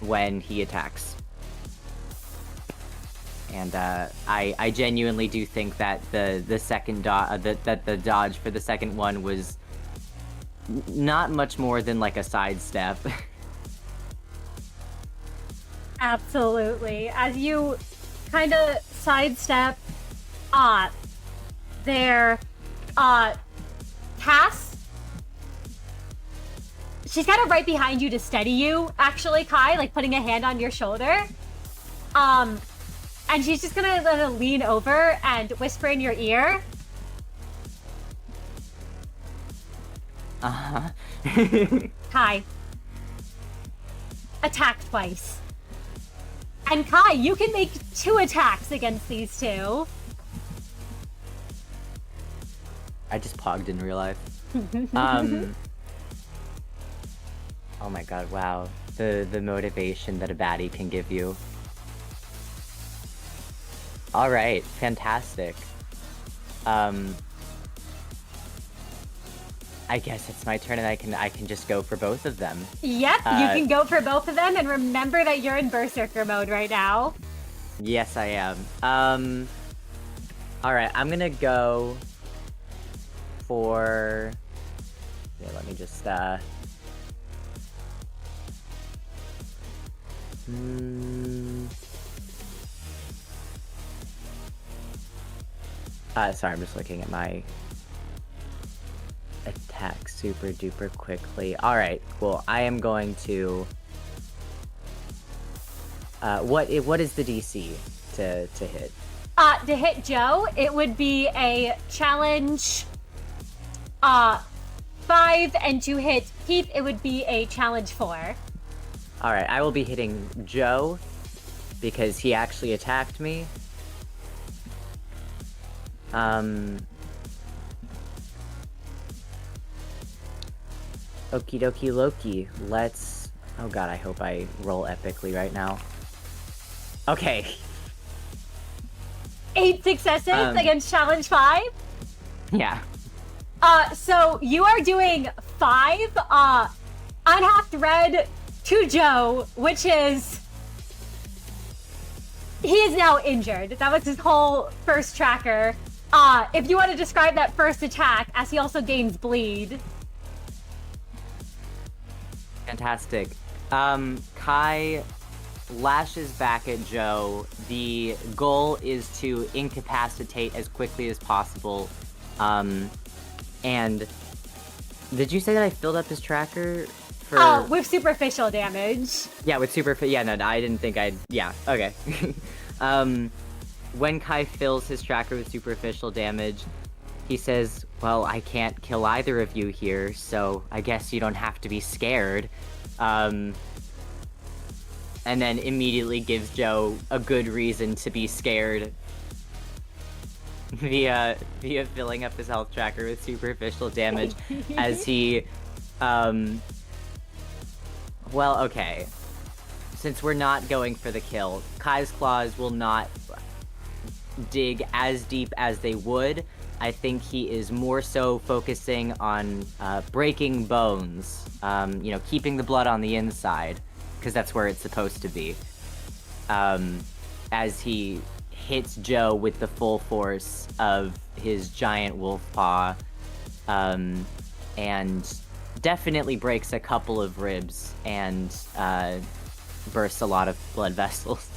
when he attacks. And I genuinely do think that the second that the dodge for the second one was not much more than like a sidestep. Absolutely. As you kind of sidestep their Cass, she's kind of right behind you to steady you, actually, Kai, like putting a hand on your shoulder. And she's just gonna lean over and whisper in your ear. Uh-huh. Kai, attack twice. And Kai, you can make 2 attacks against these two. I just pogged in real life. Oh my god, wow. The motivation that a baddie can give you. Alright, fantastic. I guess it's my turn and I can just go for both of them. Yep, you can go for both of them, and remember that you're in Berserker mode right now. Yes, I am. Alright, I'm gonna go for... Yeah, let me just, sorry, I'm just looking at my attack super duper quickly. Alright, cool. I am going to... what is the DC to hit? To hit Joe, it would be a challenge 5, and to hit Heath, it would be a challenge 4. Alright, I will be hitting Joe because he actually attacked me. Okie dokie Loki, let's... Oh god, I hope I roll epically right now. Okay. 8 successes against challenge 5? Yeah. So you are doing 5, unhacked red to Joe, which is... He is now injured. That was his whole first tracker. If you want to describe that first attack, as he also gains bleed. Fantastic. Kai lashes back at Joe. The goal is to incapacitate as quickly as possible. And did you say that I filled up his tracker for... Oh, with superficial damage. Yeah, with yeah, no, I didn't think I'd... Yeah, okay. When Kai fills his tracker with superficial damage, he says, well, I can't kill either of you here, so I guess you don't have to be scared. And then immediately gives Joe a good reason to be scared via filling up his health tracker with superficial damage as he, well, okay. Since we're not going for the kill, Kai's claws will not dig as deep as they would. I think he is more so focusing on breaking bones, keeping the blood on the inside, because that's where it's supposed to be. As he hits Joe with the full force of his giant wolf paw, and definitely breaks a couple of ribs and bursts a lot of blood vessels.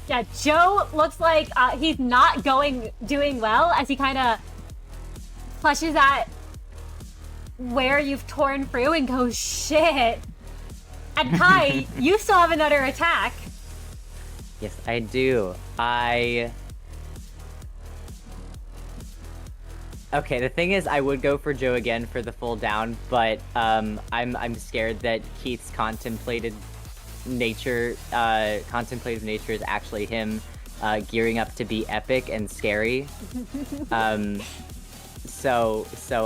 Yeah, Joe looks like he's not doing well as he kind of clutches at where you've torn through and goes, shit. And Kai, you still have another attack. Yes, I do. Okay, the thing is, I would go for Joe again for the full down, but I'm scared that Keith's contemplative nature is actually him gearing up to be epic and scary. So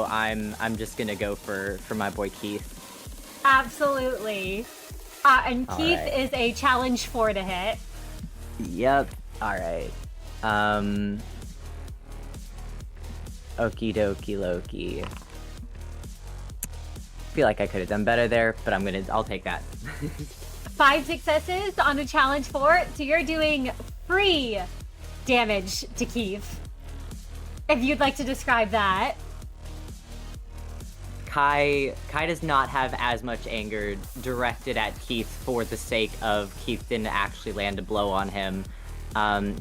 I'm just gonna go for my boy Keith. Absolutely. And All Keith right. is a challenge 4 to hit. Yep. All right. Okie dokie Loki. Feel like I could have done better there, but I'll take that. 5 successes on a challenge 4, so you're doing free damage to Keith. If you'd like to describe that. Kai does not have as much anger directed at Keith for the sake of Keith didn't actually land a blow on him.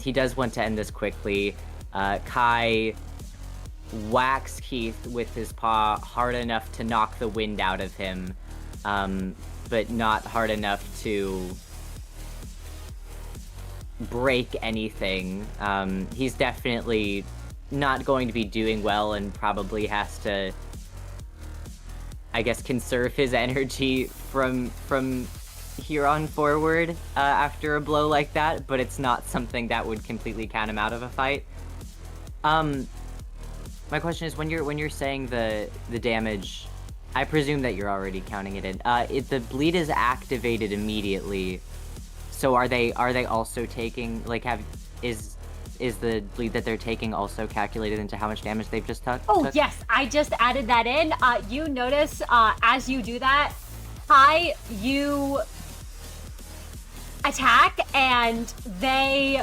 He does want to end this quickly. Kai whacks Keith with his paw hard enough to knock the wind out of him, but not hard enough to break anything. He's definitely not going to be doing well and probably has to, I guess, conserve his energy from here on forward after a blow like that, but it's not something that would completely count him out of a fight. My question is, when you're saying the damage, I presume that you're already counting it in. The bleed is activated immediately, so are they also taking, like, is the bleed that they're taking also calculated into how much damage they've just took? Oh, yes, I just added that in. You notice as you do that, Kai, you attack, and they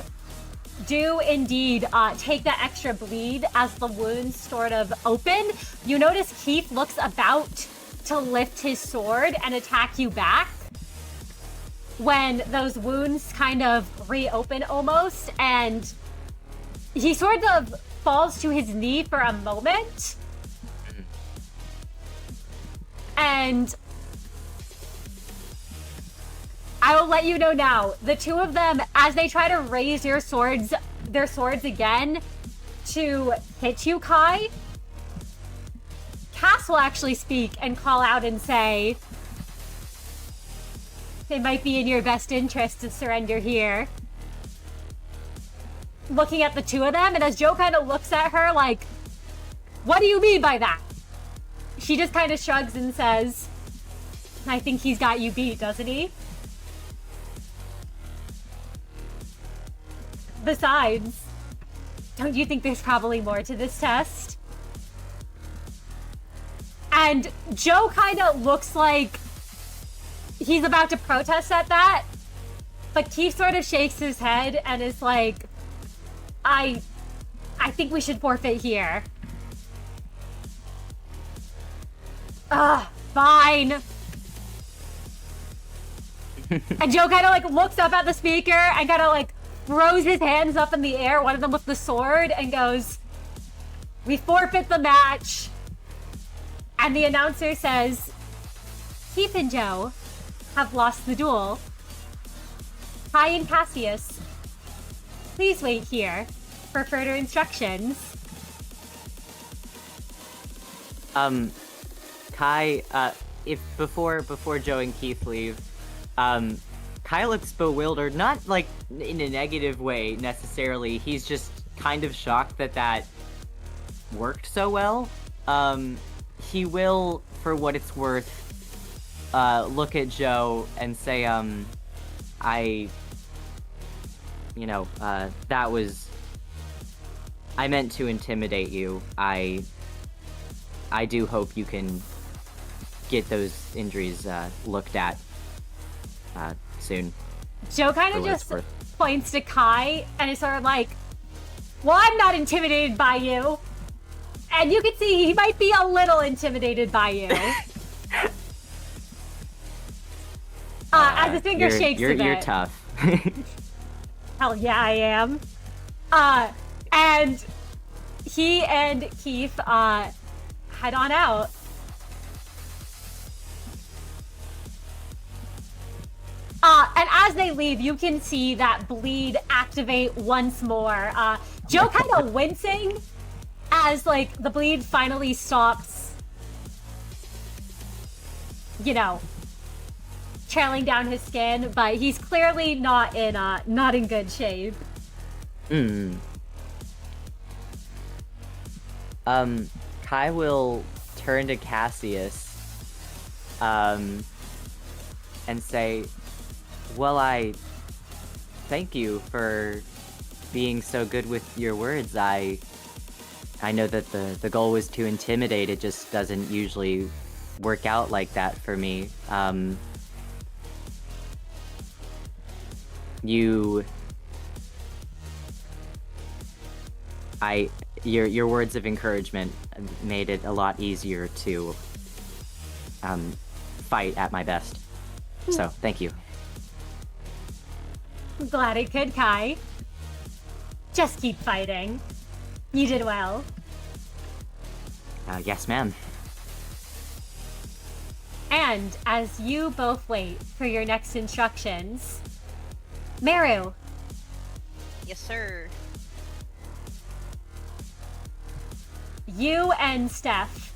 do indeed take that extra bleed as the wounds sort of open. You notice Keith looks about to lift his sword and attack you back when those wounds kind of reopen almost, and he sort of falls to his knee for a moment. And I will let you know now, the two of them, as they try to raise their swords again to hit you, Kai, Cass will actually speak and call out and say, it might be in your best interest to surrender here. Looking at the two of them, and as Joe kind of looks at her like, what do you mean by that? She just kind of shrugs and says, I think he's got you beat, doesn't he? Besides, don't you think there's probably more to this test? And Joe kind of looks like he's about to protest at that, but Keith sort of shakes his head and is like, I think we should forfeit here. Fine. And Joe kind of like looks up at the speaker and kind of like throws his hands up in the air, one of them with the sword, and goes, we forfeit the match. And the announcer says, Keith and Joe have lost the duel. Kai and Cassius, please wait here for further instructions. Kai, if before Joe and Keith leave, Kai looks bewildered, not like in a negative way necessarily. He's just kind of shocked that worked so well. He will, for what it's worth, look at Joe and say, that was, I meant to intimidate you. I do hope you can get those injuries looked at soon. Joe kind of just points to Kai and is sort of like, well, I'm not intimidated by you. And you can see he might be a little intimidated by you. As his finger shakes a bit. You're tough. Hell yeah, I am. And he and Keith head on out. And as they leave, you can see that bleed activate once more. Joe kind of wincing as, like, the bleed finally stops, trailing down his skin, but he's clearly not in good shape. Kai will turn to Cassius, and say, well, I thank you for being so good with your words. I know that the goal was to intimidate. It just doesn't usually work out like that for me. Your words of encouragement made it a lot easier to fight at my best. So, thank you. I'm glad I could, Kai. Just keep fighting. You did well. Yes, ma'am. And as you both wait for your next instructions, Merru, Yes, sir. you and Steph,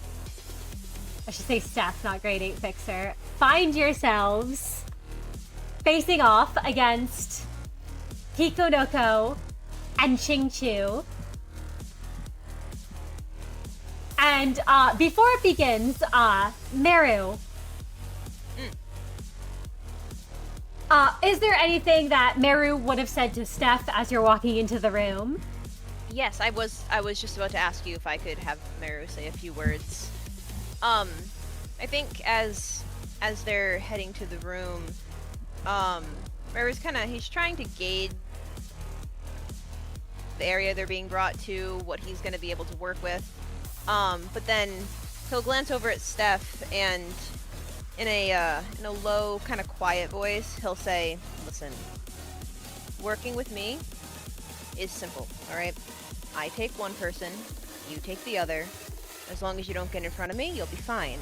I should say Steph, not grade 8 Fixer, find yourselves facing off against Hikonoko and Chingchu. And before it begins, Merru, is there anything that Merru would have said to Steph as you're walking into the room? Yes, I was just about to ask you if I could have Merru say a few words. I think as they're heading to the room, Merru's he's trying to gauge the area they're being brought to, what he's going to be able to work with. But then he'll glance over at Steph and in a low, kind of quiet voice, he'll say, "Listen, working with me is simple, all right? I take one person, you take the other. As long as you don't get in front of me, you'll be fine.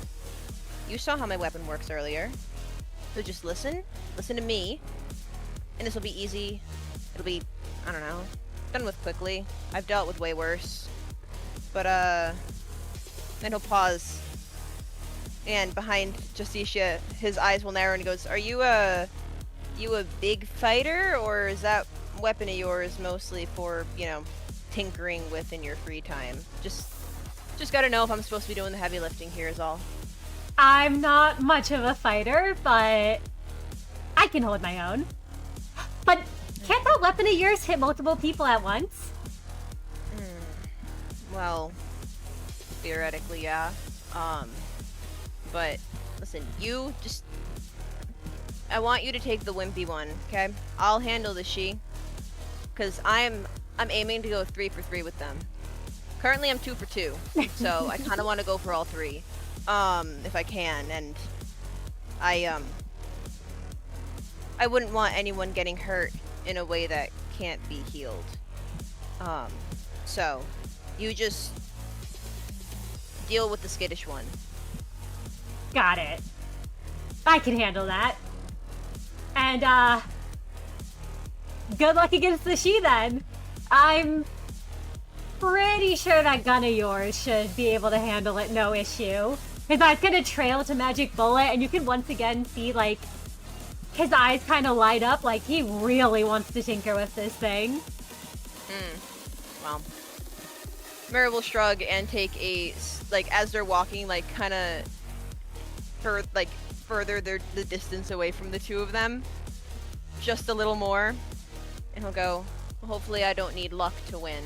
You saw how my weapon works earlier. So just listen to me, and this will be easy. It'll be, I don't know, done with quickly. I've dealt with way worse. But, then he'll pause. And behind Justicia, his eyes will narrow and he goes, "Are you a big fighter, or is that weapon of yours mostly for, tinkering with in your free time? Just gotta know if I'm supposed to be doing the heavy lifting here is all." I'm not much of a fighter, but I can hold my own. But can't that weapon of yours hit multiple people at once? Well, theoretically, yeah. But listen, I want you to take the wimpy one, okay? I'll handle the she, cause I'm aiming to go 3 for 3 with them. Currently, I'm 2 for 2, so I kind of want to go for all 3, if I can. And I wouldn't want anyone getting hurt in a way that can't be healed. So you just deal with the skittish one. Got it. I can handle that. And, good luck against the she then. I'm pretty sure that gun of yours should be able to handle it, no issue. Because that's gonna trail to Magic Bullet, and you can once again see, like, his eyes kind of light up, like he really wants to tinker with this thing. Well, Merru will shrug and take as they're walking, kind of further the distance away from the two of them, just a little more, and he'll go, "Well, hopefully I don't need luck to win.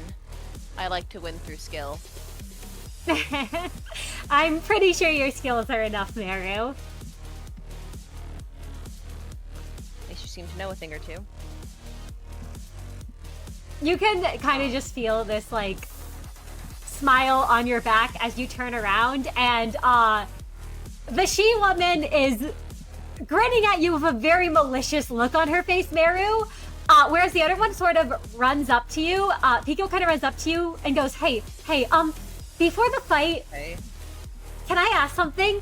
I like to win through skill." I'm pretty sure your skills are enough, Merru. At least you seem to know a thing or two. You can kind of just feel this, smile on your back as you turn around, and, the she-woman is grinning at you with a very malicious look on her face, Merru, whereas the other one sort of runs up to you. Pico kind of runs up to you and goes, hey, before the fight, Hey. Can I ask something?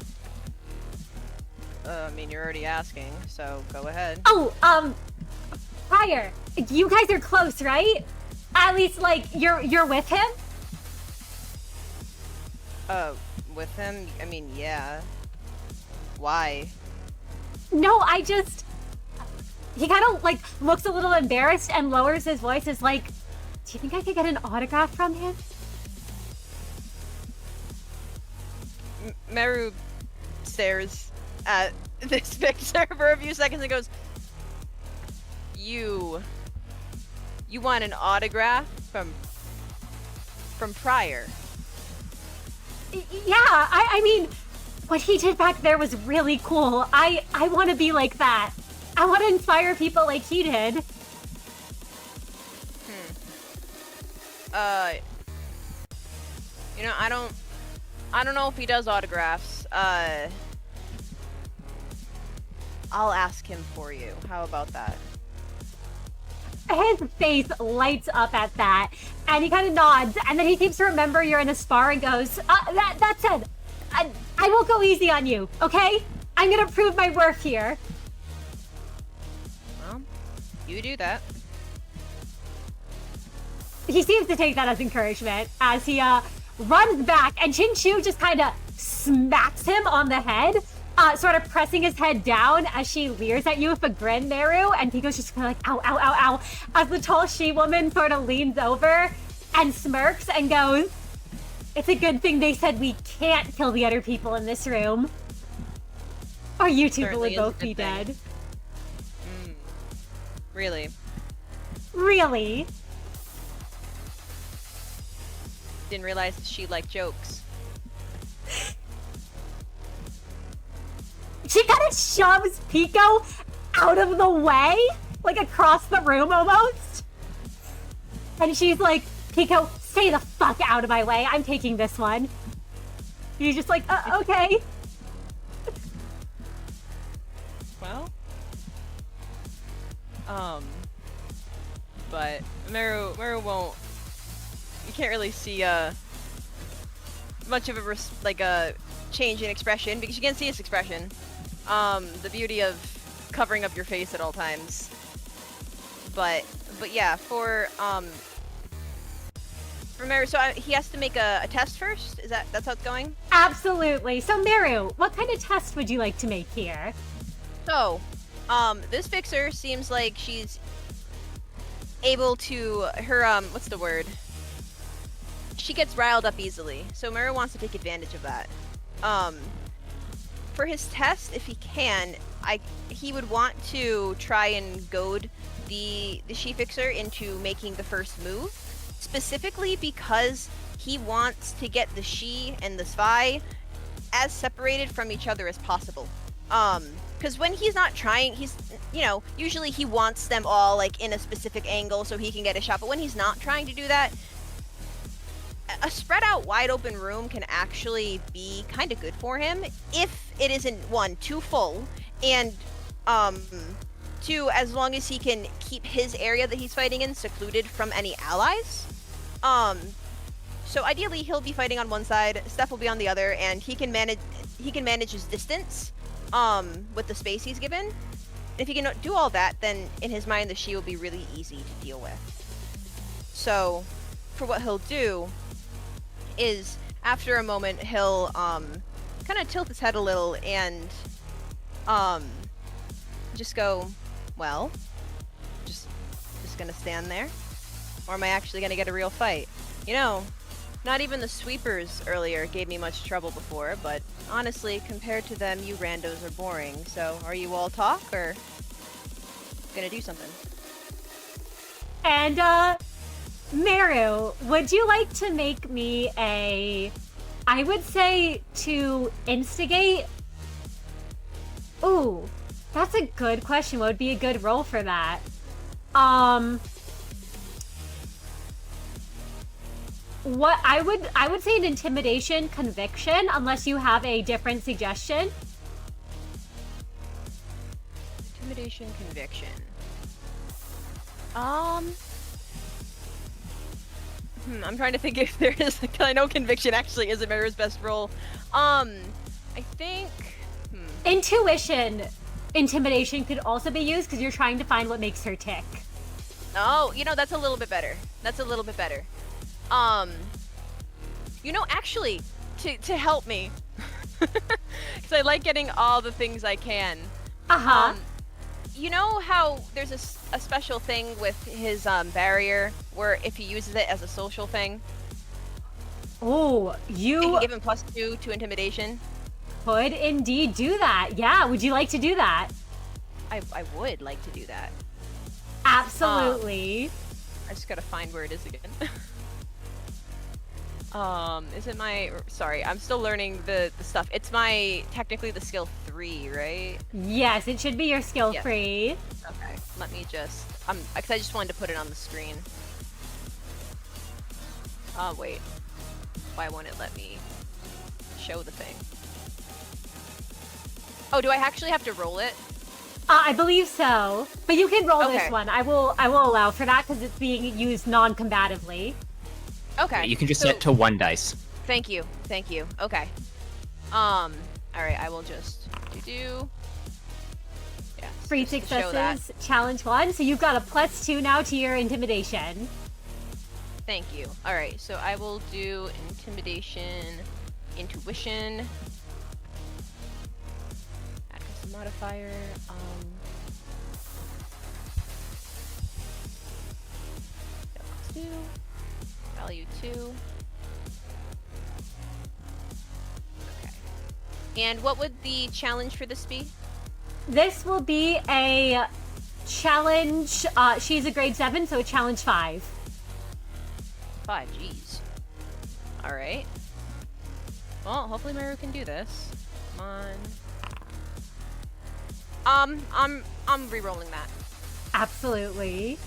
I mean, you're already asking, so go ahead. Oh, Prior, you guys are close, right? At least, you're with him? With him? I mean, yeah. Why? No, he kind of, looks a little embarrassed and lowers his voice as, do you think I could get an autograph from him? Merru stares at this fixer for a few seconds and goes, You want an autograph from Pryor? Yeah, I mean, what he did back there was really cool. I want to be like that. I want to inspire people like he did. You know, I don't know if he does autographs. I'll ask him for you. How about that? His face lights up at that, and he kind of nods, and then he seems to remember you're in a spar and goes, that said, I will go easy on you, okay? I'm gonna prove my worth here. Well, you do that. He seems to take that as encouragement as he runs back, and Chin-Chu just kind of smacks him on the head, sort of pressing his head down as she leers at you with a grin, Merru, and Pico's just kind of like, ow, ow, ow, ow, as the tall she-woman sort of leans over and smirks and goes, it's a good thing they said we can't kill the other people in this room, or you two Certainly would is a both be good thing. dead. Really? Really? Didn't realize that she liked jokes. She kind of shoves Pico out of the way, like across the room almost. And she's like, Pico, stay the fuck out of my way. I'm taking this one. He's just like, okay. Well, but Merru won't. You can't really see much of a change in expression because you can't see his expression. The beauty of covering up your face at all times. But yeah, for Merru, so he has to make a test first. That's how it's going? Absolutely. So Merru, what kind of test would you like to make here? So, this fixer seems like she's able to what's the word? She gets riled up easily, so Merru wants to take advantage of that. For his test, if he can, he would want to try and goad the she-fixer into making the first move, specifically because he wants to get the she and the spy as separated from each other as possible. Because when he's not trying, usually he wants them all, like, in a specific angle so he can get a shot, but when he's not trying to do that, a spread out wide open room can actually be kind of good for him if it isn't, one, too full, and two, as long as he can keep his area that he's fighting in secluded from any allies. So ideally he'll be fighting on one side, Steph will be on the other, and he can manage his distance with the space he's given. If he can do all that, then in his mind the she will be really easy to deal with. So for what he'll do is, after a moment, he'll kind of tilt his head a little and just go, well, just gonna stand there? Or am I actually gonna get a real fight? You know, not even the sweepers earlier gave me much trouble before, but honestly, compared to them, you randos are boring. So are you all talk or gonna do something? And, Merru, would you like to make me I would say to instigate? Ooh, that's a good question. What would be a good role for that? What I would say an intimidation conviction, unless you have a different suggestion. Intimidation conviction. I'm trying to think if there is. I know conviction actually isn't Merru's best role. I think. Intimidation could also be used because you're trying to find what makes her tick. Oh, that's a little bit better. Actually, to help me, because I like getting all the things I can. You know how there's a special thing with his barrier, where if he uses it as a social thing, Oh, it can give him +2 to intimidation. could indeed do that. Yeah, would you like to do that? I would like to do that. Absolutely. I just gotta find where it is again. Is it my... Sorry, I'm still learning the stuff. It's technically the skill 3, right? Yes, it should be your skill 3. Okay, let me just... because I just wanted to put it on the screen. Wait. Why won't it let me show the thing? Oh, do I actually have to roll it? I believe so. But you can roll Okay. this one. I will allow for that because it's being used non-combatively. Okay. You can just set to 1 dice. Thank you. Okay. Alright, I will just do. Yeah. Free just to show that. successes, challenge 1. So you've got a +2 now to your intimidation. Thank you. Alright, so I will do intimidation, intuition. Add custom modifier. +2. Value 2. Okay. And what would the challenge for this be? This will be a challenge. She's a grade 7, so a challenge 5. 5, jeez. Alright. Well, hopefully Merru can do this. Come on. I'm re-rolling that. Absolutely.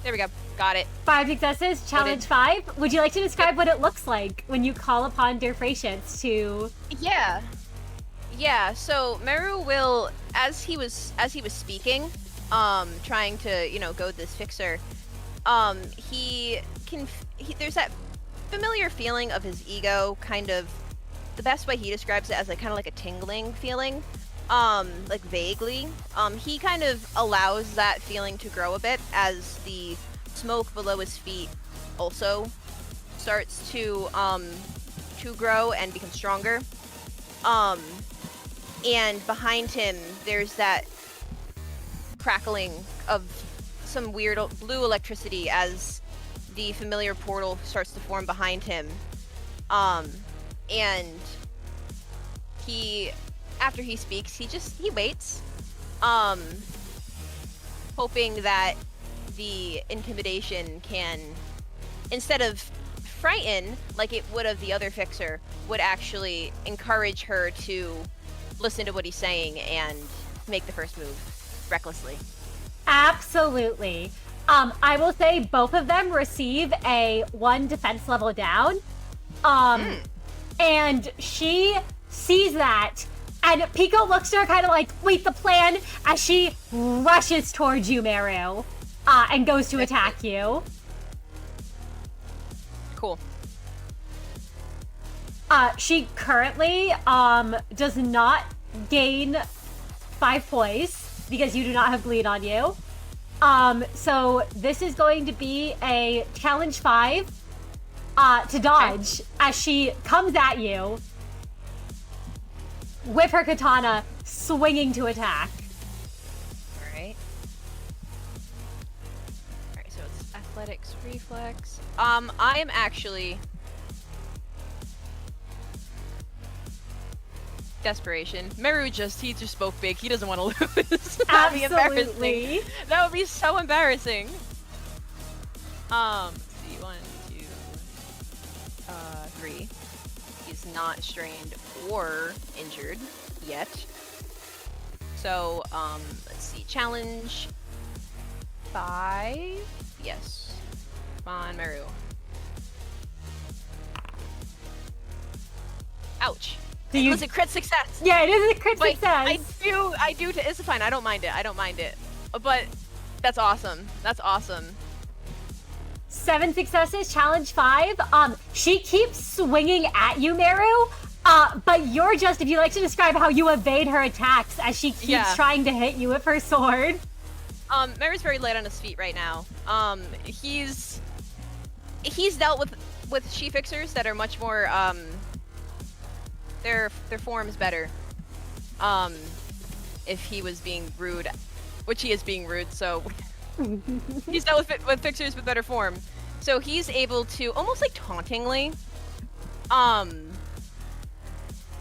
There we go. Got it. 5 successes, challenge 5. Would you like to describe what it looks like when you call upon their patience to... Yeah. Yeah, so Merru will, as he was speaking, trying to, goad this fixer, there's that familiar feeling of his ego, kind of, the best way he describes it as kind of like a tingling feeling, like vaguely. He kind of allows that feeling to grow a bit as the smoke below his feet also starts to grow and become stronger. And behind him, there's that crackling of some weird blue electricity as the familiar portal starts to form behind him. And after he speaks, he waits, hoping that the intimidation can, instead of frighten like it would have the other fixer, would actually encourage her to listen to what he's saying and make the first move recklessly. Absolutely. I will say both of them receive a 1 defense level down. And she sees that, and Pico looks at her kind of like, wait, the plan, as she rushes towards you, Merru, and goes to attack you. Cool. She currently does not gain 5 poise because you do not have bleed on you. So this is going to be a challenge 5 to dodge as she comes at you with her katana swinging to attack. Alright, so it's athletics, reflex. I am actually... Desperation. Merru he just spoke big. He doesn't want to lose. That'd be Absolutely. embarrassing. That would be so embarrassing. Let's see, 1, 2, 3. He's not strained or injured yet. So, let's see. Challenge 5. Yes. Come on, Merru. Ouch. It was a crit success. Yeah, it is a crit But success. I do. It's fine. I don't mind it. But that's awesome. 7 successes, challenge 5. She keeps swinging at you, Merru. But you're just, if you like to describe how you evade her attacks as she keeps trying to hit you with her sword. Merru's very light on his feet right now. He's dealt with she-fixers that are much more, their form's better. If he was being rude, which he is being rude, so he's dealt with fixers with better form. So he's able to almost like tauntingly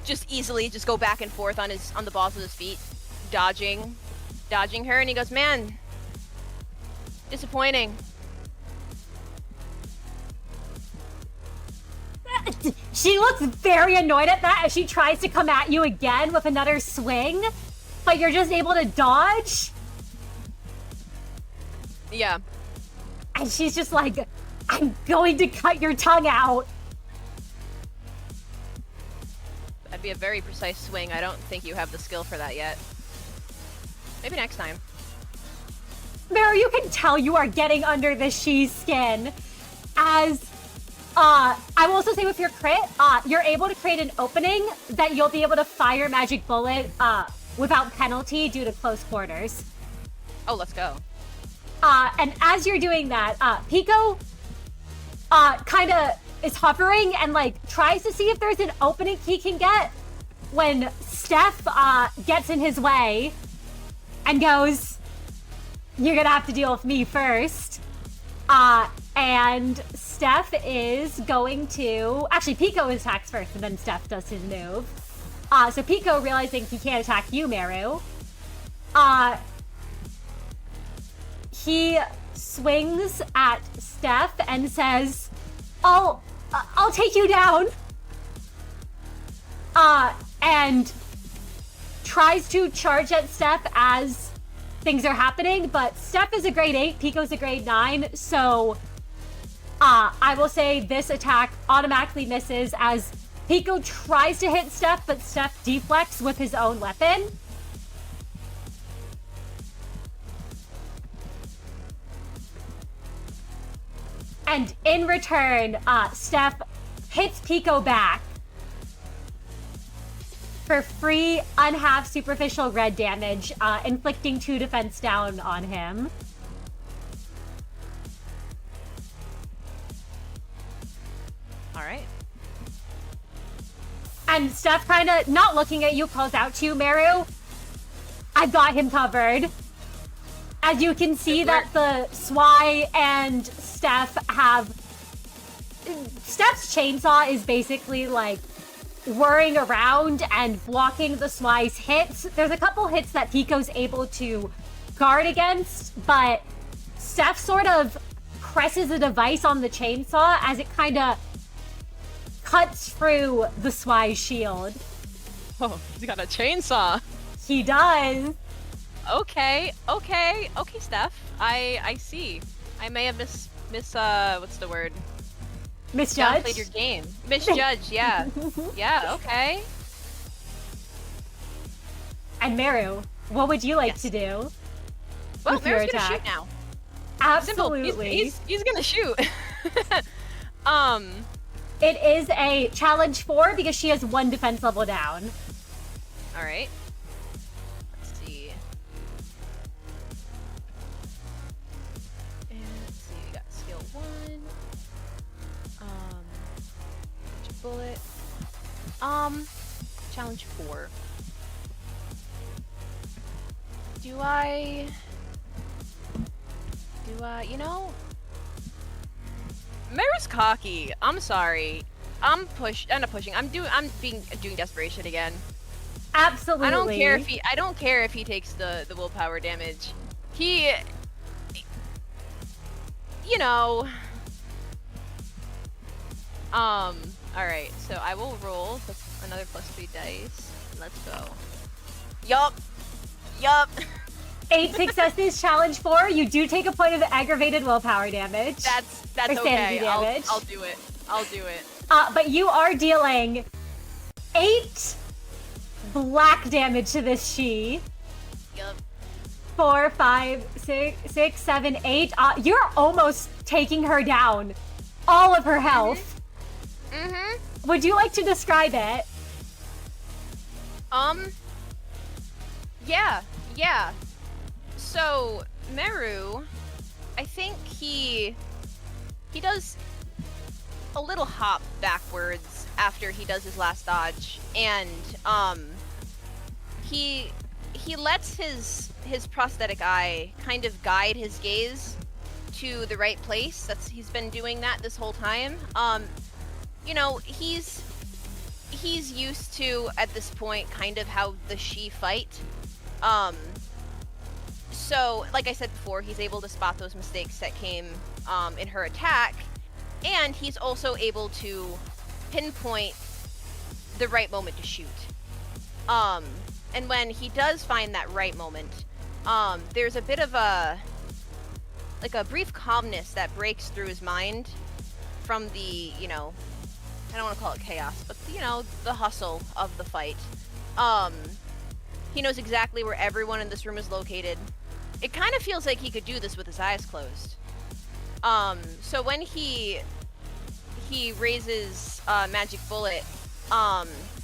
just easily just go back and forth on the balls of his feet, dodging her, and he goes, "Man, disappointing." She looks very annoyed at that as she tries to come at you again with another swing, but you're just able to dodge. Yeah. And she's just like, I'm going to cut your tongue out. That'd be a very precise swing. I don't think you have the skill for that yet. Maybe next time. Merru, you can tell you are getting under the she's skin. As, I will also say with your crit, you're able to create an opening that you'll be able to fire magic bullet, without penalty due to close quarters. Oh, let's go. And as you're doing that, Pico, kind of is hovering and, like, tries to see if there's an opening he can get when Steph, gets in his way and goes, "You're gonna have to deal with me first." And Steph is going to... Actually, Pico attacks first, and then Steph does his move. So Pico, realizing he can't attack you, Merru, he swings at Steph and says, I'll take you down. And tries to charge at Steph as things are happening, but Steph is a grade 8, Pico's a grade 9, so I will say this attack automatically misses as Pico tries to hit Steph, but Steph deflects with his own weapon. And in return, Steph hits Pico back for free, unhalf superficial red damage, inflicting 2 defense down on him. Alright. And Steph, kind of not looking at you, calls out to you, Merru, "I've got him covered." As you can see that the Swy and Steph have... Steph's chainsaw is basically, like, whirring around and blocking the Swy's hits. There's a couple hits that Pico's able to guard against, but Steph sort of presses a device on the chainsaw as it kind of cuts through the Swy's shield. Oh, he's got a chainsaw. He does. Okay, Steph. I see. I may have what's the word? Misjudged? Downplayed your game. Misjudged, yeah. Yeah, okay. And Merru, what would you like Yes. to do? Well, with your Merru's gonna shoot attack? now. Absolutely. Simple. He's gonna shoot. It is a challenge 4 because she has 1 defense level down. Alright. Let's see. And let's see, we got skill 1. Magic bullet. Challenge 4. Do I, you know? Merru's cocky. I'm sorry. I'm not pushing. I'm doing desperation again. Absolutely. I don't care if he takes the willpower damage. He, you know. Alright, so I will roll another +3 dice. Let's go. Yup. 8 successes, challenge 4. You do take a point of aggravated willpower damage. That's Or sanity okay. damage. I'll do it. But you are dealing 8 black damage to this she. Yup. 4, 5, 6, 7, 8. You're almost taking her down. All of her health. Mm-hmm. Would you like to describe it? Yeah. So, Merru, I think he does a little hop backwards after he does his last dodge, and he lets his prosthetic eye kind of guide his gaze to the right place. He's been doing that this whole time. You know, he's he's used to, at this point, kind of how the she fight. So, like I said before, he's able to spot those mistakes that came in her attack, and he's also able to pinpoint the right moment to shoot. And when he does find that right moment, there's a bit of a brief calmness that breaks through his mind from the, I don't want to call it chaos, but the hustle of the fight. He knows exactly where everyone in this room is located. It kind of feels like he could do this with his eyes closed. So when he raises Magic Bullet,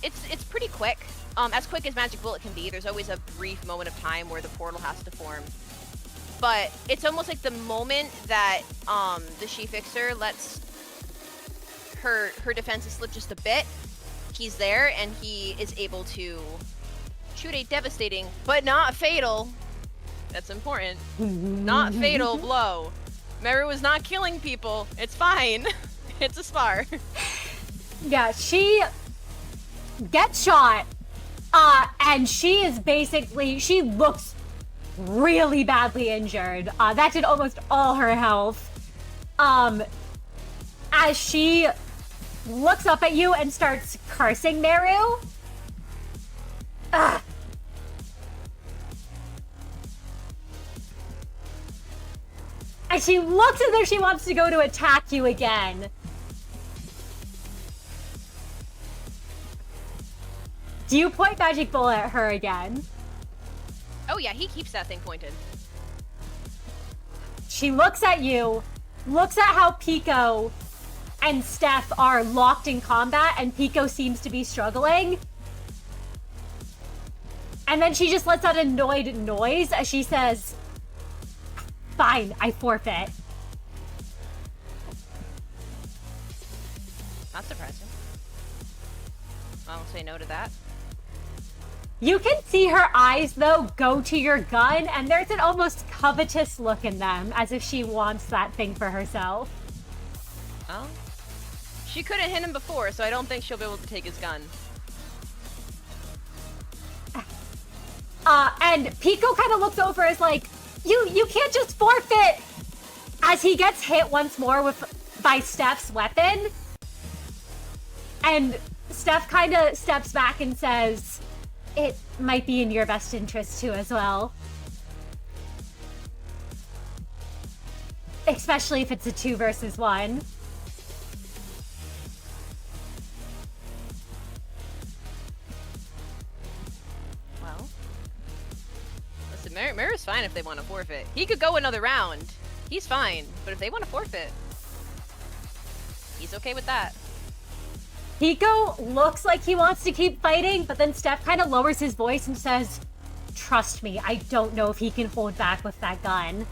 it's pretty quick. As quick as Magic Bullet can be. There's always a brief moment of time where the portal has to form. But it's almost like the moment that the She-Fixer lets her defenses slip just a bit, he's there and he is able to shoot a devastating, but not fatal, that's important, not fatal blow. Merru is not killing people. It's fine. It's a spar. Yeah, she gets shot, and she looks really badly injured. That did almost all her health. As she looks up at you and starts cursing Merru. And she looks as though she wants to go to attack you again. Do you point Magic Bullet at her again? Oh yeah, he keeps that thing pointed. She looks at you, looks at how Pico and Steph are locked in combat, and Pico seems to be struggling. And then she just lets out a annoyed noise as she says, "Fine, I forfeit." Not surprising. I'll say no to that. You can see her eyes, though, go to your gun, and there's an almost covetous look in them, as if she wants that thing for herself. Oh. She couldn't hit him before, so I don't think she'll be able to take his gun. And Pico kind of looks over as like, you can't just forfeit! As he gets hit once more by Steph's weapon. And Steph kind of steps back and says, "It might be in your best interest too as well. Especially if it's a 2 versus 1. Well, listen, Merru's fine if they want to forfeit. He could go another round. He's fine. But if they want to forfeit, he's okay with that. Pico looks like he wants to keep fighting, but then Steph kind of lowers his voice and says, "Trust me, I don't know if he can hold back with that gun."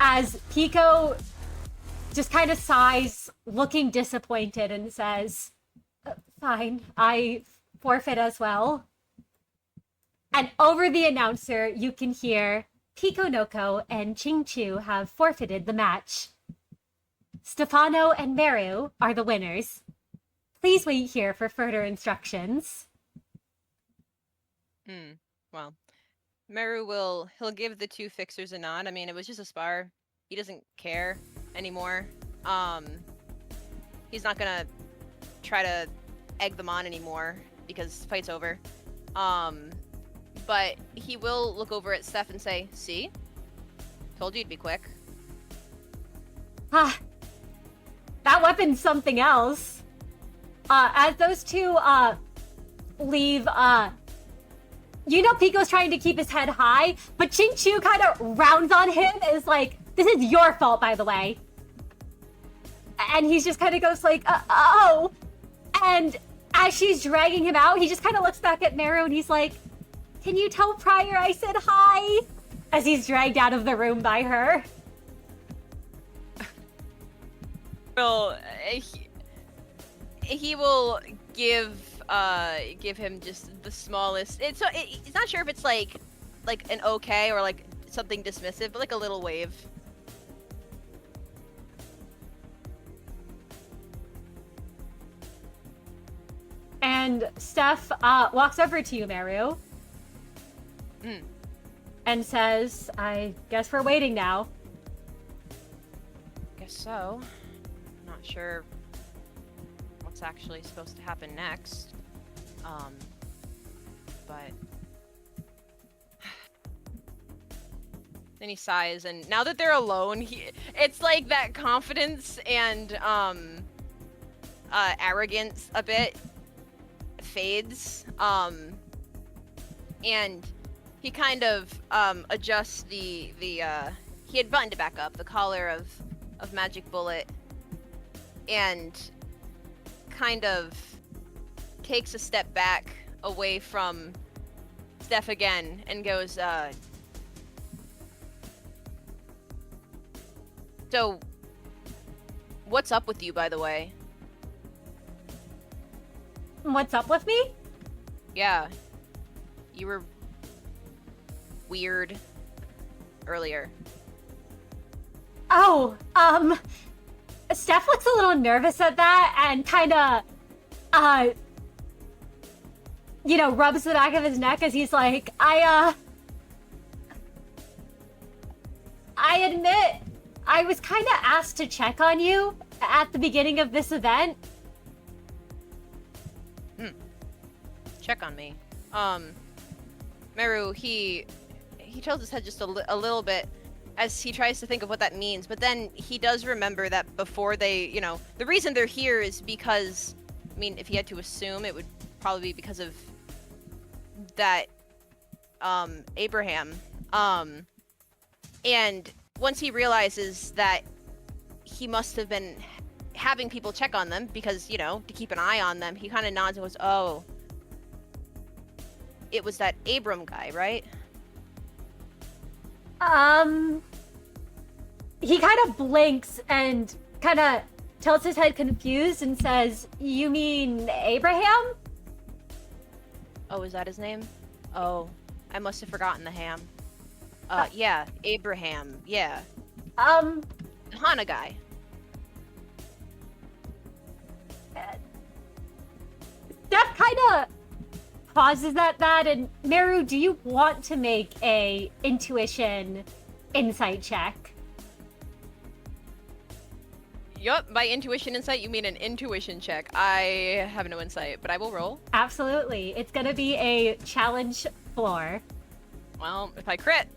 As Pico just kind of sighs, looking disappointed, and says, "Fine, I forfeit as well." And over the announcer, you can hear, "Pico Noko and Ching Chu have forfeited the match. Stefano and Merru are the winners. Please wait here for further instructions." Well, Merru he'll give the 2 fixers a nod. I mean, it was just a spar. He doesn't care anymore. He's not gonna try to egg them on anymore because the fight's over. But he will look over at Steph and say, "See? Told you it'd be quick." That weapon's something else. As those two leave, Pico's trying to keep his head high, but Ching Chu kind of rounds on him and is like, "This is your fault, by the way." And he just kind of goes like, "Oh." And as she's dragging him out, he just kind of looks back at Merru and he's like, "Can you tell Pryor I said hi?" As he's dragged out of the room by her. Well, he will give him just the smallest. He's not sure if it's like an okay or like something dismissive, but like a little wave. And Steph walks over to you, Merru. And says, I guess we're waiting now. Guess so. Not sure what's actually supposed to happen next. But then he sighs, and now that they're alone, it's like that confidence and arrogance a bit fades. And he kind of adjusts the he had buttoned it back up, the collar of Magic Bullet, and kind of takes a step back away from Steph again and goes, so, what's up with you, by the way? What's up with me? Yeah. You were weird earlier. Oh, Steph looks a little nervous at that and kinda, rubs the back of his neck as he's like, I admit, I was kinda asked to check on you at the beginning of this event. Check on me. Merru, he tilts his head just a little bit as he tries to think of what that means, but then he does remember that before they, the reason they're here is because, if he had to assume, it would probably be because of that, Abraham. And once he realizes that he must have been having people check on them because, to keep an eye on them, he kind of nods and goes, oh, it was that Abram guy, right? He kind of blinks and kind of tilts his head confused and says, you mean Abraham? Oh, is that his name? Oh, I must have forgotten the ham. Yeah, Abraham, yeah. Johanna guy. Steph kind of pauses at that, and Merru, do you want to make a intuition insight check? Yup, by intuition insight, you mean an intuition check. I have no insight, but I will roll. Absolutely. It's gonna be a challenge floor. Well, if I crit...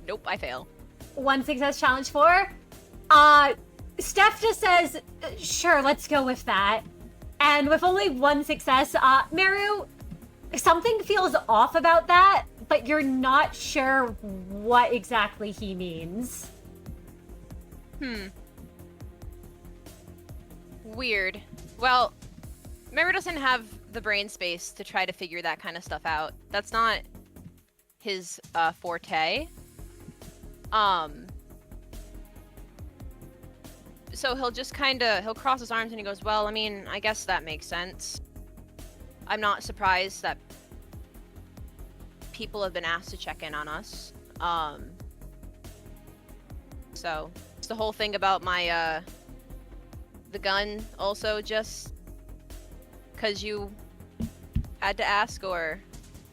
Nope, I fail. 1 success, challenge 4. Steph just says, sure, let's go with that. And with only 1 success, Merru, something feels off about that, but you're not sure what exactly he means. Weird. Well, Merru doesn't have the brain space to try to figure that kind of stuff out. That's not his forte. So he'll just he'll cross his arms and he goes, well, I guess that makes sense. I'm not surprised that people have been asked to check in on us. So it's the whole thing about my, the gun also just because you had to ask, or?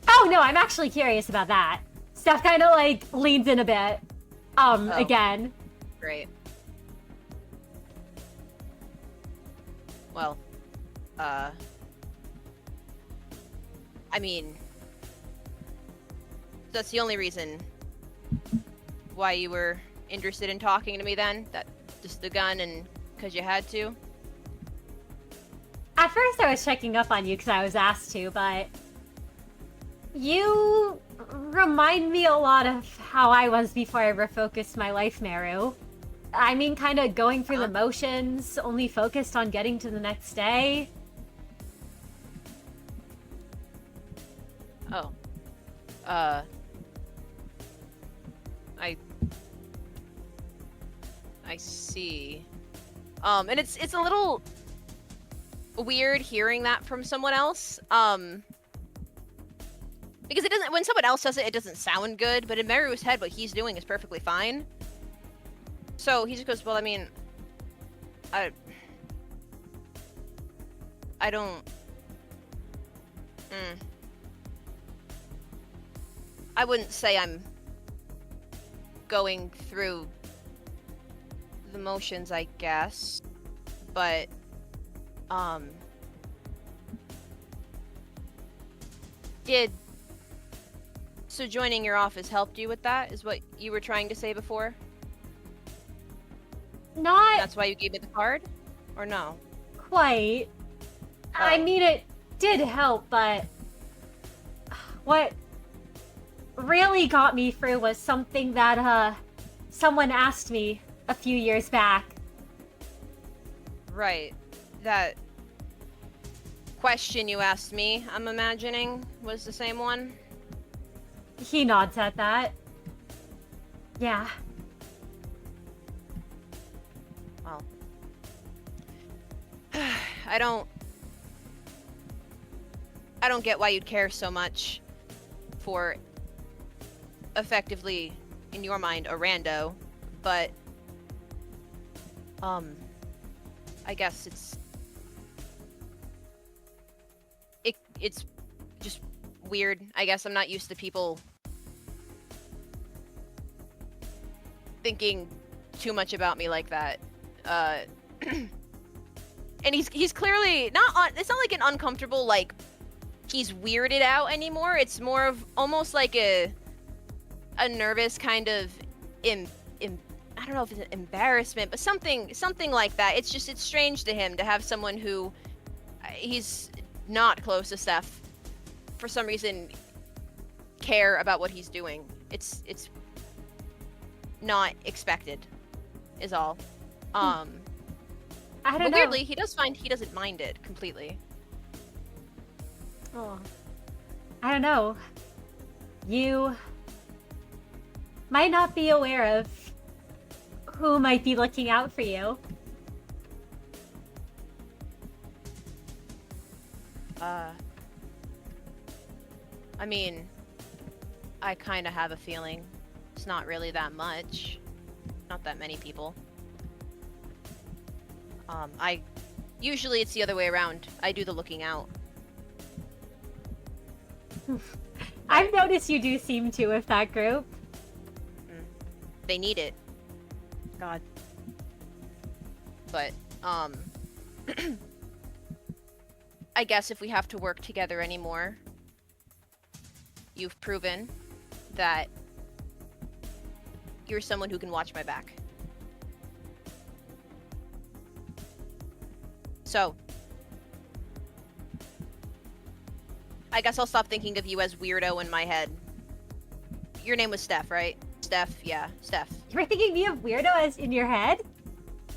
Oh, no, I'm actually curious about that. Steph kind of, leans in a bit. Again. Great. Well, that's the only reason why you were interested in talking to me then? That just the gun and because you had to? At first I was checking up on you because I was asked to, but you remind me a lot of how I was before I refocused my life, Merru. Kind of going through the motions, only focused on getting to the next day. Oh. I see. And it's a little weird hearing that from someone else. Because it doesn't, when someone else says it, it doesn't sound good, but in Merru's head, what he's doing is perfectly fine. So he just goes, well, I don't... I wouldn't say I'm going through the motions, I guess. But, So joining your office helped you with that, is what you were trying to say before? Not That's why you gave me the card? Or no? quite. I Oh. mean, it did help, but what really got me through was something that, someone asked me a few years back. Right. That question you asked me, I'm imagining, was the same one? He nods at that. Yeah. Well. I don't get why you'd care so much for effectively, in your mind, a rando, but I guess it's just weird. I guess I'm not used to people thinking too much about me like that. And he's clearly not it's not like an uncomfortable, like he's weirded out anymore. It's more of almost like a nervous kind of I don't know if it's an embarrassment, but something like that. It's strange to him to have someone who he's not close to Steph for some reason care about what he's doing. It's not expected, is all. I don't But know. weirdly, he doesn't mind it completely. Oh. I don't know. You might not be aware of who might be looking out for you. I mean, I kind of have a feeling. It's not really that much. Not that many people. Usually it's the other way around. I do the looking out. I've noticed you do seem to with that group. They need it. God. But, I guess if we have to work together anymore, you've proven that you're someone who can watch my back. So, I guess I'll stop thinking of you as weirdo in my head. Your name was Steph, right? Steph, yeah, Steph. You were thinking me of weirdo as in your head?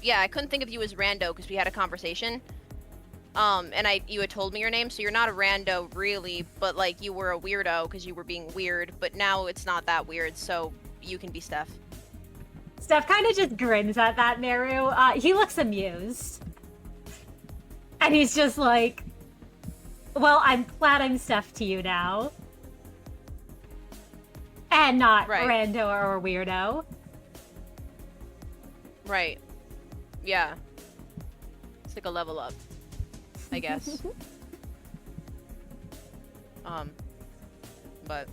Yeah, I couldn't think of you as rando because we had a conversation. And you had told me your name, so you're not a rando really, but like you were a weirdo because you were being weird, but now it's not that weird, so you can be Steph. Steph kind of just grins at that, Merru. He looks amused. And he's just like, well, I'm glad I'm Steph to you now. And not Right. rando or weirdo. Right. Yeah. It's like a level up, I guess. But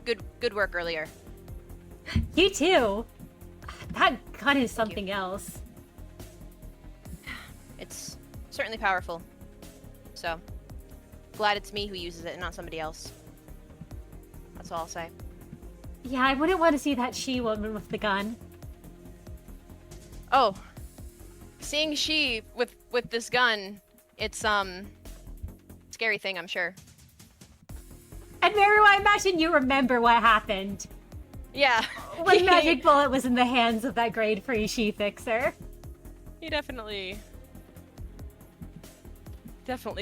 good work earlier. You too. That gun is something else. It's certainly powerful. So, glad it's me who uses it and not somebody else. That's all I'll say. Yeah, I wouldn't want to see that she-woman with the gun. Oh, seeing she with this gun, it's scary thing, I'm sure. And Merru, I imagine you remember what happened Yeah. when Magic Bullet was in the hands of that grade 3 she-fixer. He definitely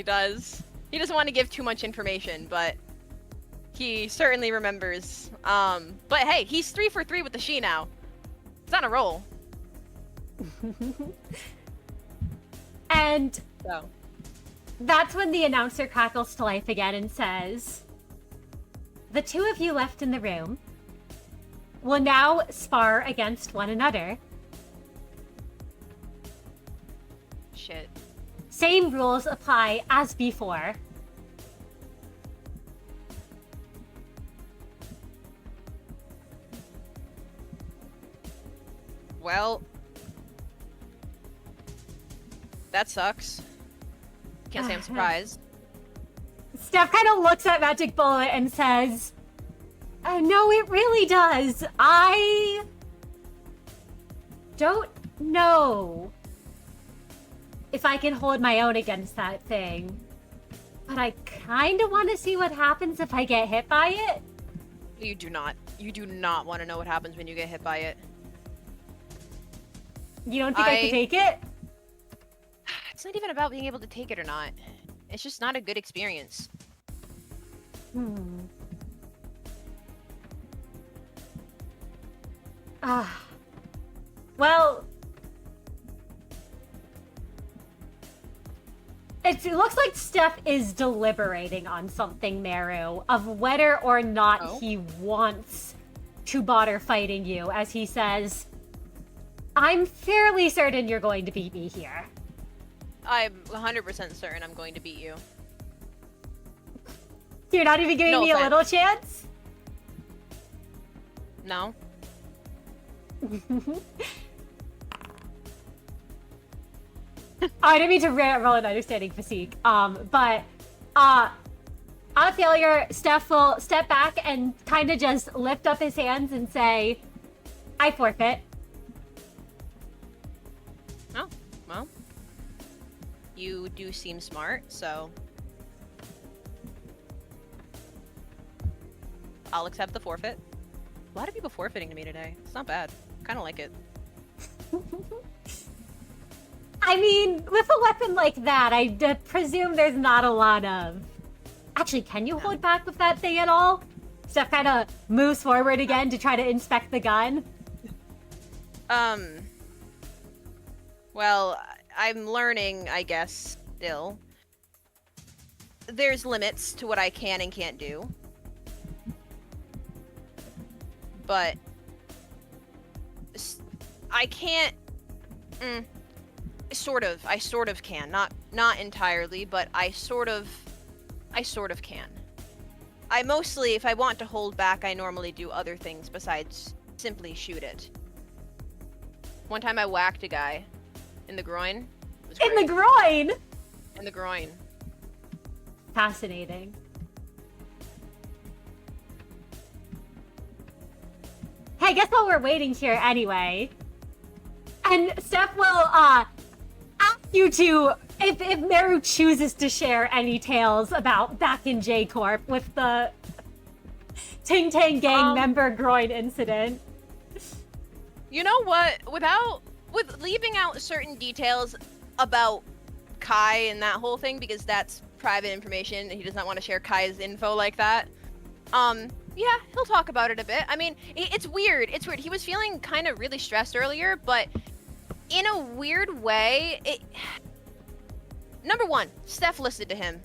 does. He doesn't want to give too much information, but he certainly remembers. But hey, he's 3 for 3 with the she now. It's on a roll. And So. that's when the announcer crackles to life again and says, "The two of you left in the room will now spar against one another. Shit. Same rules apply as before. Well, that sucks. Can't say I'm surprised. Steph kind of looks at Magic Bullet and says, no, it really does. I don't know if I can hold my own against that thing. But I kind of want to see what happens if I get hit by it. You do not. You do not want to know what happens when you get hit by it. You don't think I can take it? It's not even about being able to take it or not. It's just not a good experience. Well, it looks like Steph is deliberating on something, Merru, of whether or not he wants to bother fighting you, as he says, I'm fairly certain you're going to beat me here. I'm 100% certain I'm going to beat you. You're not even giving me a little chance? No. I didn't mean to roll an understanding physique. But on a failure, Steph will step back and kind of just lift up his hands and say, I forfeit. Oh, well. You do seem smart, so I'll accept the forfeit. A lot of people forfeiting to me today. It's not bad. Kind of like it. I mean, with a weapon like that, I presume there's not a lot of... Actually, can you hold back with that thing at all? Steph kind of moves forward again to try to inspect the gun. Well, I'm learning, I guess, still. There's limits to what I can and can't do. But I can't. I sort of can. Not entirely, but I sort of can. I mostly, if I want to hold back, I normally do other things besides simply shoot it. One time I whacked a guy in the groin. It was In the great. groin? In the groin. Fascinating. Hey, guess what we're waiting here anyway? And Steph will ask you to, if Merru chooses to share any tales about back in J Corp with the Ting Tang gang member groin incident. You know what? With leaving out certain details about Kai and that whole thing, because that's private information and he does not want to share Kai's info like that. Yeah, he'll talk about it a bit. I mean, it's weird. It's weird. He was feeling kind of really stressed earlier, but in a weird way, number one, Steph listened to him.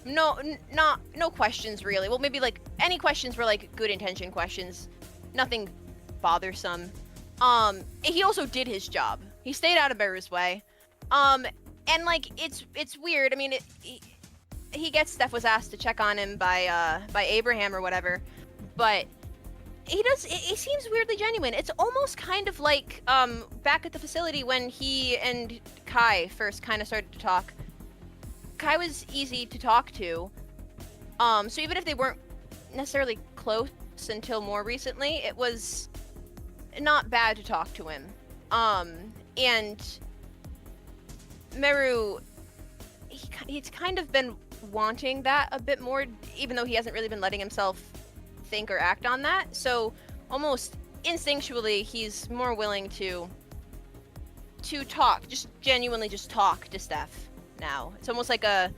No questions really. Well, maybe like any questions were like good intention questions. Nothing bothersome. He also did his job. He stayed out of Merru's way. And like it's weird. I mean, Steph was asked to check on him by Abraham or whatever, but he seems weirdly genuine. It's almost kind of like back at the facility when he and Kai first kind of started to talk. Kai was easy to talk to, so even if they weren't necessarily close until more recently, it was not bad to talk to him. And Merru, he's kind of been wanting that a bit more, even though he hasn't really been letting himself think or act on that. So almost instinctually, he's more willing to talk, just genuinely just talk to Steph now. It's almost like there's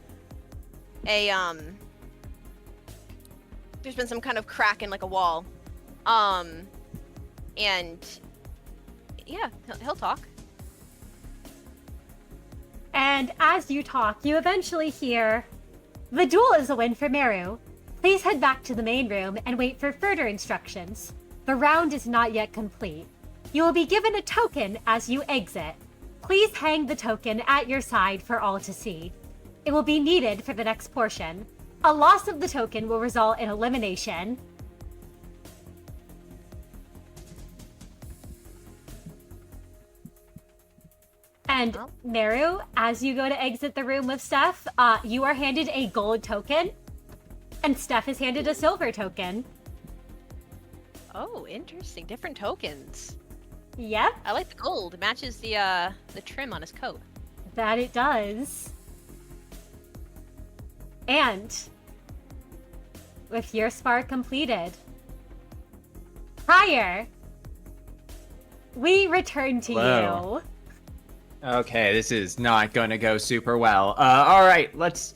been some kind of crack in like a wall. And yeah, he'll talk. And as you talk, you eventually hear, the duel is a win for Merru. Please head back to the main room and wait for further instructions. The round is not yet complete. You will be given a token as you exit. Please hang the token at your side for all to see. It will be needed for the next portion. A loss of the token will result in elimination. And Merru, as you go to exit the room with Steph, you are handed a gold token, and Steph is handed a silver token. Oh, interesting. Different tokens. Yep, I like the gold. It matches the trim on his coat. that it does. And with your spark completed, Prior, we return to Hello. you. Okay, this is not going to go super well. All right, let's.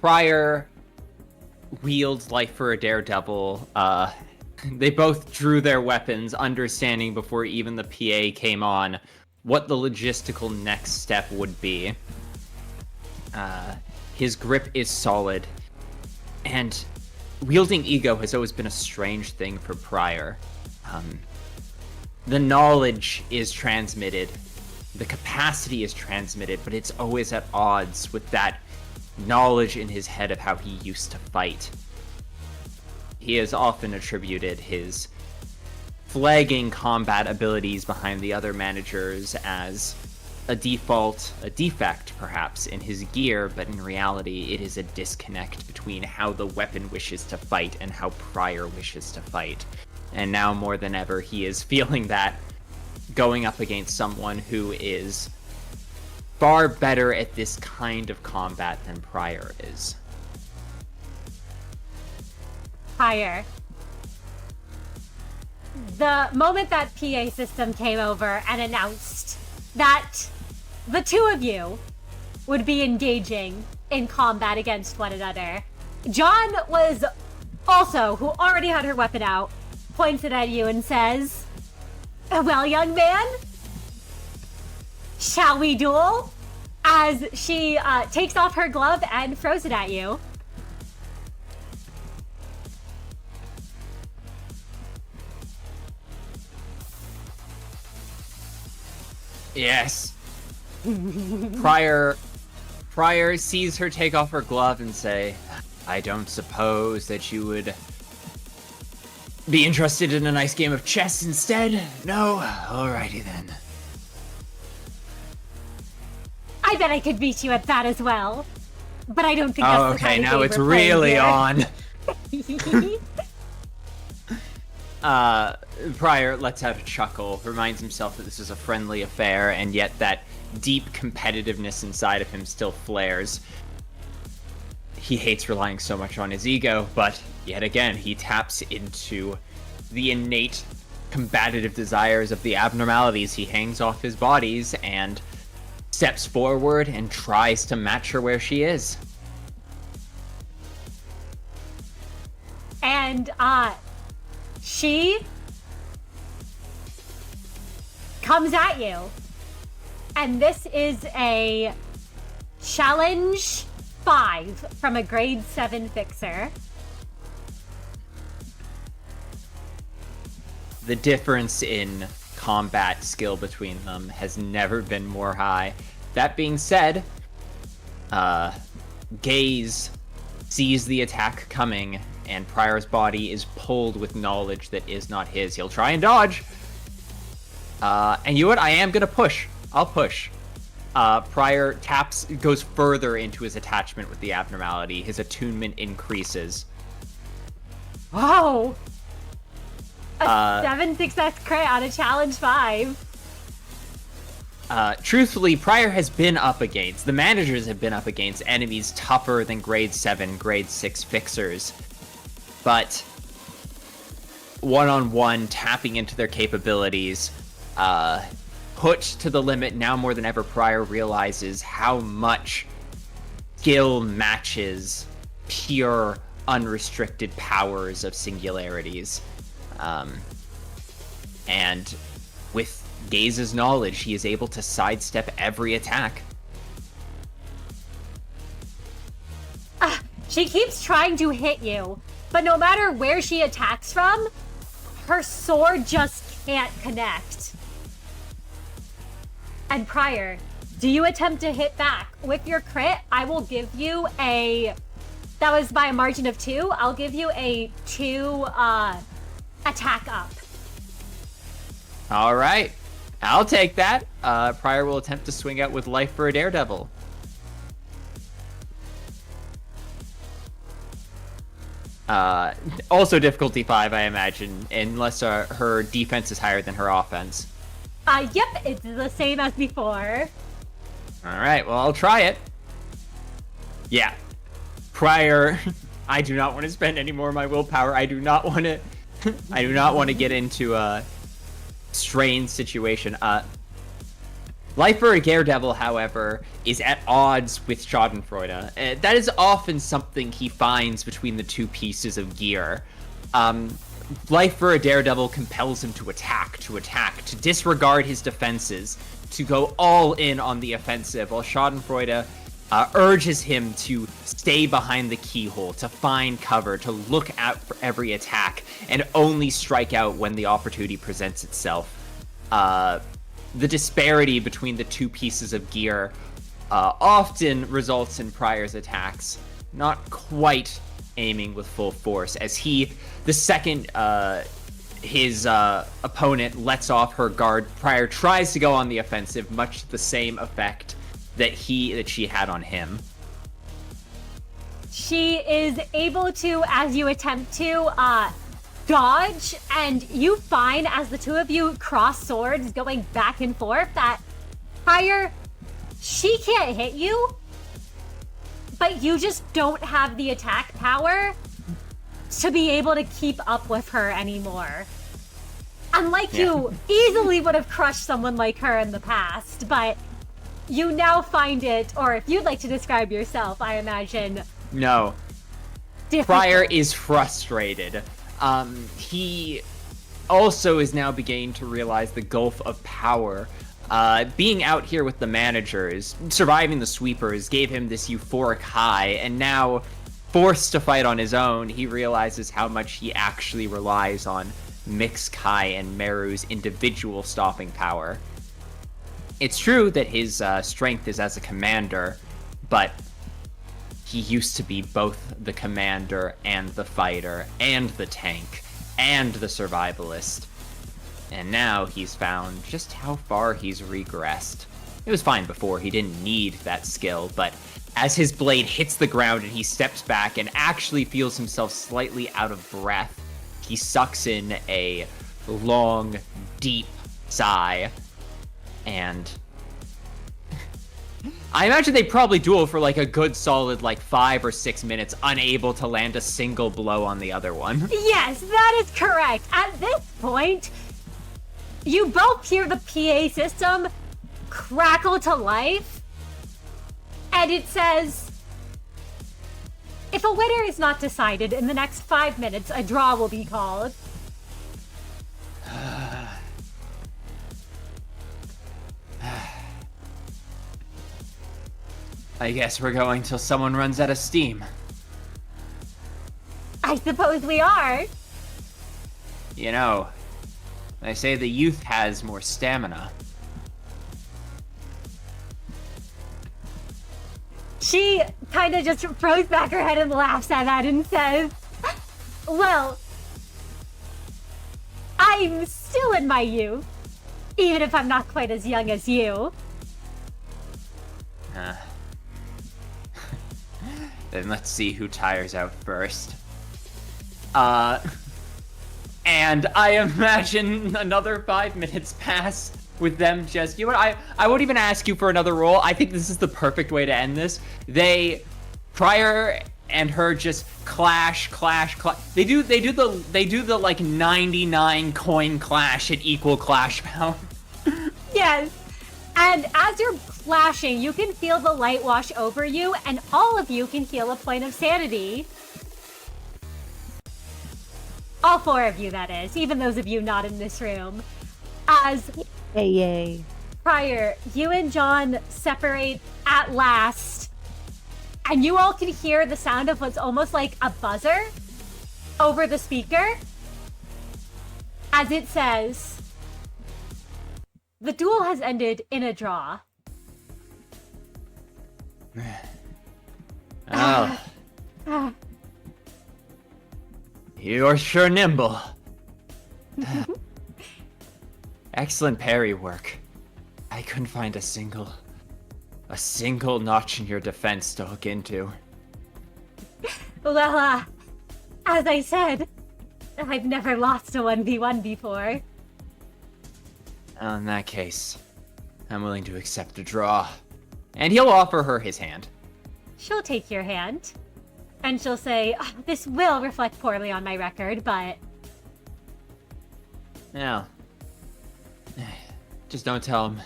Prior wields life for a daredevil. They both drew their weapons, understanding before even the PA came on what the logistical next step would be. His grip is solid, and wielding ego has always been a strange thing for Prior. The knowledge is transmitted, the capacity is transmitted, but it's always at odds with that knowledge in his head of how he used to fight. He has often attributed his flagging combat abilities behind the other managers as a defect perhaps in his gear, but in reality it is a disconnect between how the weapon wishes to fight and how Prior wishes to fight. And now more than ever, he is feeling that going up against someone who is far better at this kind of combat than Prior is. Prior. The moment that PA system came over and announced that the two of you would be engaging in combat against one another, Jeanne was also, who already had her weapon out, points it at you and says, "Well, young man, shall we duel?" As she takes off her glove and throws it at you. Yes. Prior sees her take off her glove and say, "I don't suppose that you would be interested in a nice game of chess instead? No? Alrighty then." I bet I could beat you at that as well. But I don't think that's Oh, the okay, kind of now game it's we're playing really here. on. Prior lets out a chuckle, reminds himself that this is a friendly affair, and yet that deep competitiveness inside of him still flares. He hates relying so much on his ego, but yet again, he taps into the innate combative desires of the abnormalities. He hangs off his bodies and steps forward and tries to match her where she is. And, she comes at you. And this is a challenge 5 from a grade 7 fixer. The difference in combat skill between them has never been more high. That being said, Gaze sees the attack coming, and Prior's body is pulled with knowledge that is not his. He'll try and dodge. And you know what? I am gonna push. I'll push. Prior goes further into his attachment with the abnormality. His attunement increases. Whoa! A 7 success crit on a challenge 5. Truthfully, Prior has been up against, the managers have been up against enemies tougher than grade 7, grade 6 fixers. But one-on-one, tapping into their capabilities, put to the limit now more than ever, Prior realizes how much skill matches pure, unrestricted powers of singularities. And with Gaze's knowledge, he is able to sidestep every attack. She keeps trying to hit you, but no matter where she attacks from, her sword just can't connect. And Prior, do you attempt to hit back? With your crit, I will give you a... That was by a margin of 2. I'll give you a 2 attack up. All right. I'll take that. Prior will attempt to swing out with Life for a Daredevil. Also difficulty 5, I imagine, unless her defense is higher than her offense. Yep, it's the same as before. All right, well, I'll try it. Yeah. Prior, I do not want to spend any more of my willpower. I do not want to get into a strained situation. Life for a Daredevil, however, is at odds with Schadenfreude. That is often something he finds between the two pieces of gear. Life for a Daredevil compels him to attack, to disregard his defenses, to go all in on the offensive, while Schadenfreude urges him to stay behind the keyhole, to find cover, to look out for every attack, and only strike out when the opportunity presents itself. The disparity between the two pieces of gear often results in Prior's attacks not quite aiming with full force, as the second his opponent lets off her guard, Prior tries to go on the offensive, much to the same effect that she had on him. She is able to, as you attempt to, dodge, and you find as the two of you cross swords going back and forth that Prior, she can't hit you, but you just don't have the attack power to be able to keep up with her anymore. Unlike you easily would have crushed someone like her in the past, but you now find it, or if you'd like to describe yourself, I imagine. No. Difficult. Prior is frustrated. He also is now beginning to realize the gulf of power. Being out here with the managers, surviving the sweepers, gave him this euphoric high, and now, forced to fight on his own, he realizes how much he actually relies on Miix, Kai, and Merru's individual stopping power. It's true that his strength is as a commander, but he used to be both the commander and the fighter and the tank and the survivalist. And now he's found just how far he's regressed. It was fine before, he didn't need that skill, but as his blade hits the ground and he steps back and actually feels himself slightly out of breath, he sucks in a long, deep sigh, and I imagine they probably duel for like a good solid 5 or 6 minutes, unable to land a single blow on the other one. Yes, that is correct. At this point, you both hear the PA system crackle to life, and it says, if a winner is not decided in the next 5 minutes, a draw will be called. I guess we're going till someone runs out of steam. I suppose we are. You know, they say the youth has more stamina. She kind of just throws back her head and laughs at that and says, well, I'm still in my youth, even if I'm not quite as young as you. Then let's see who tires out first. And I imagine another 5 minutes pass with them just, you know what, I won't even ask you for another roll. I think this is the perfect way to end this. Prior and her just clash. They do the like 99 coin clash at equal clash pound. Yes. And as you're clashing, you can feel the light wash over you, and all of you can heal a point of sanity. All 4 of you, that is, even those of you not in this room. As Yay. Prior, you and John separate at last, and you all can hear the sound of what's almost like a buzzer over the speaker, as it says, The duel has ended in a draw. Oh, you're sure nimble. Excellent parry work. I couldn't find a single notch in your defense to hook into. Well, as I said, I've never lost a 1v1 before. In that case, I'm willing to accept a draw. And he'll offer her his hand. She'll take your hand, and she'll say, this will reflect poorly on my record, but... Now, just don't tell him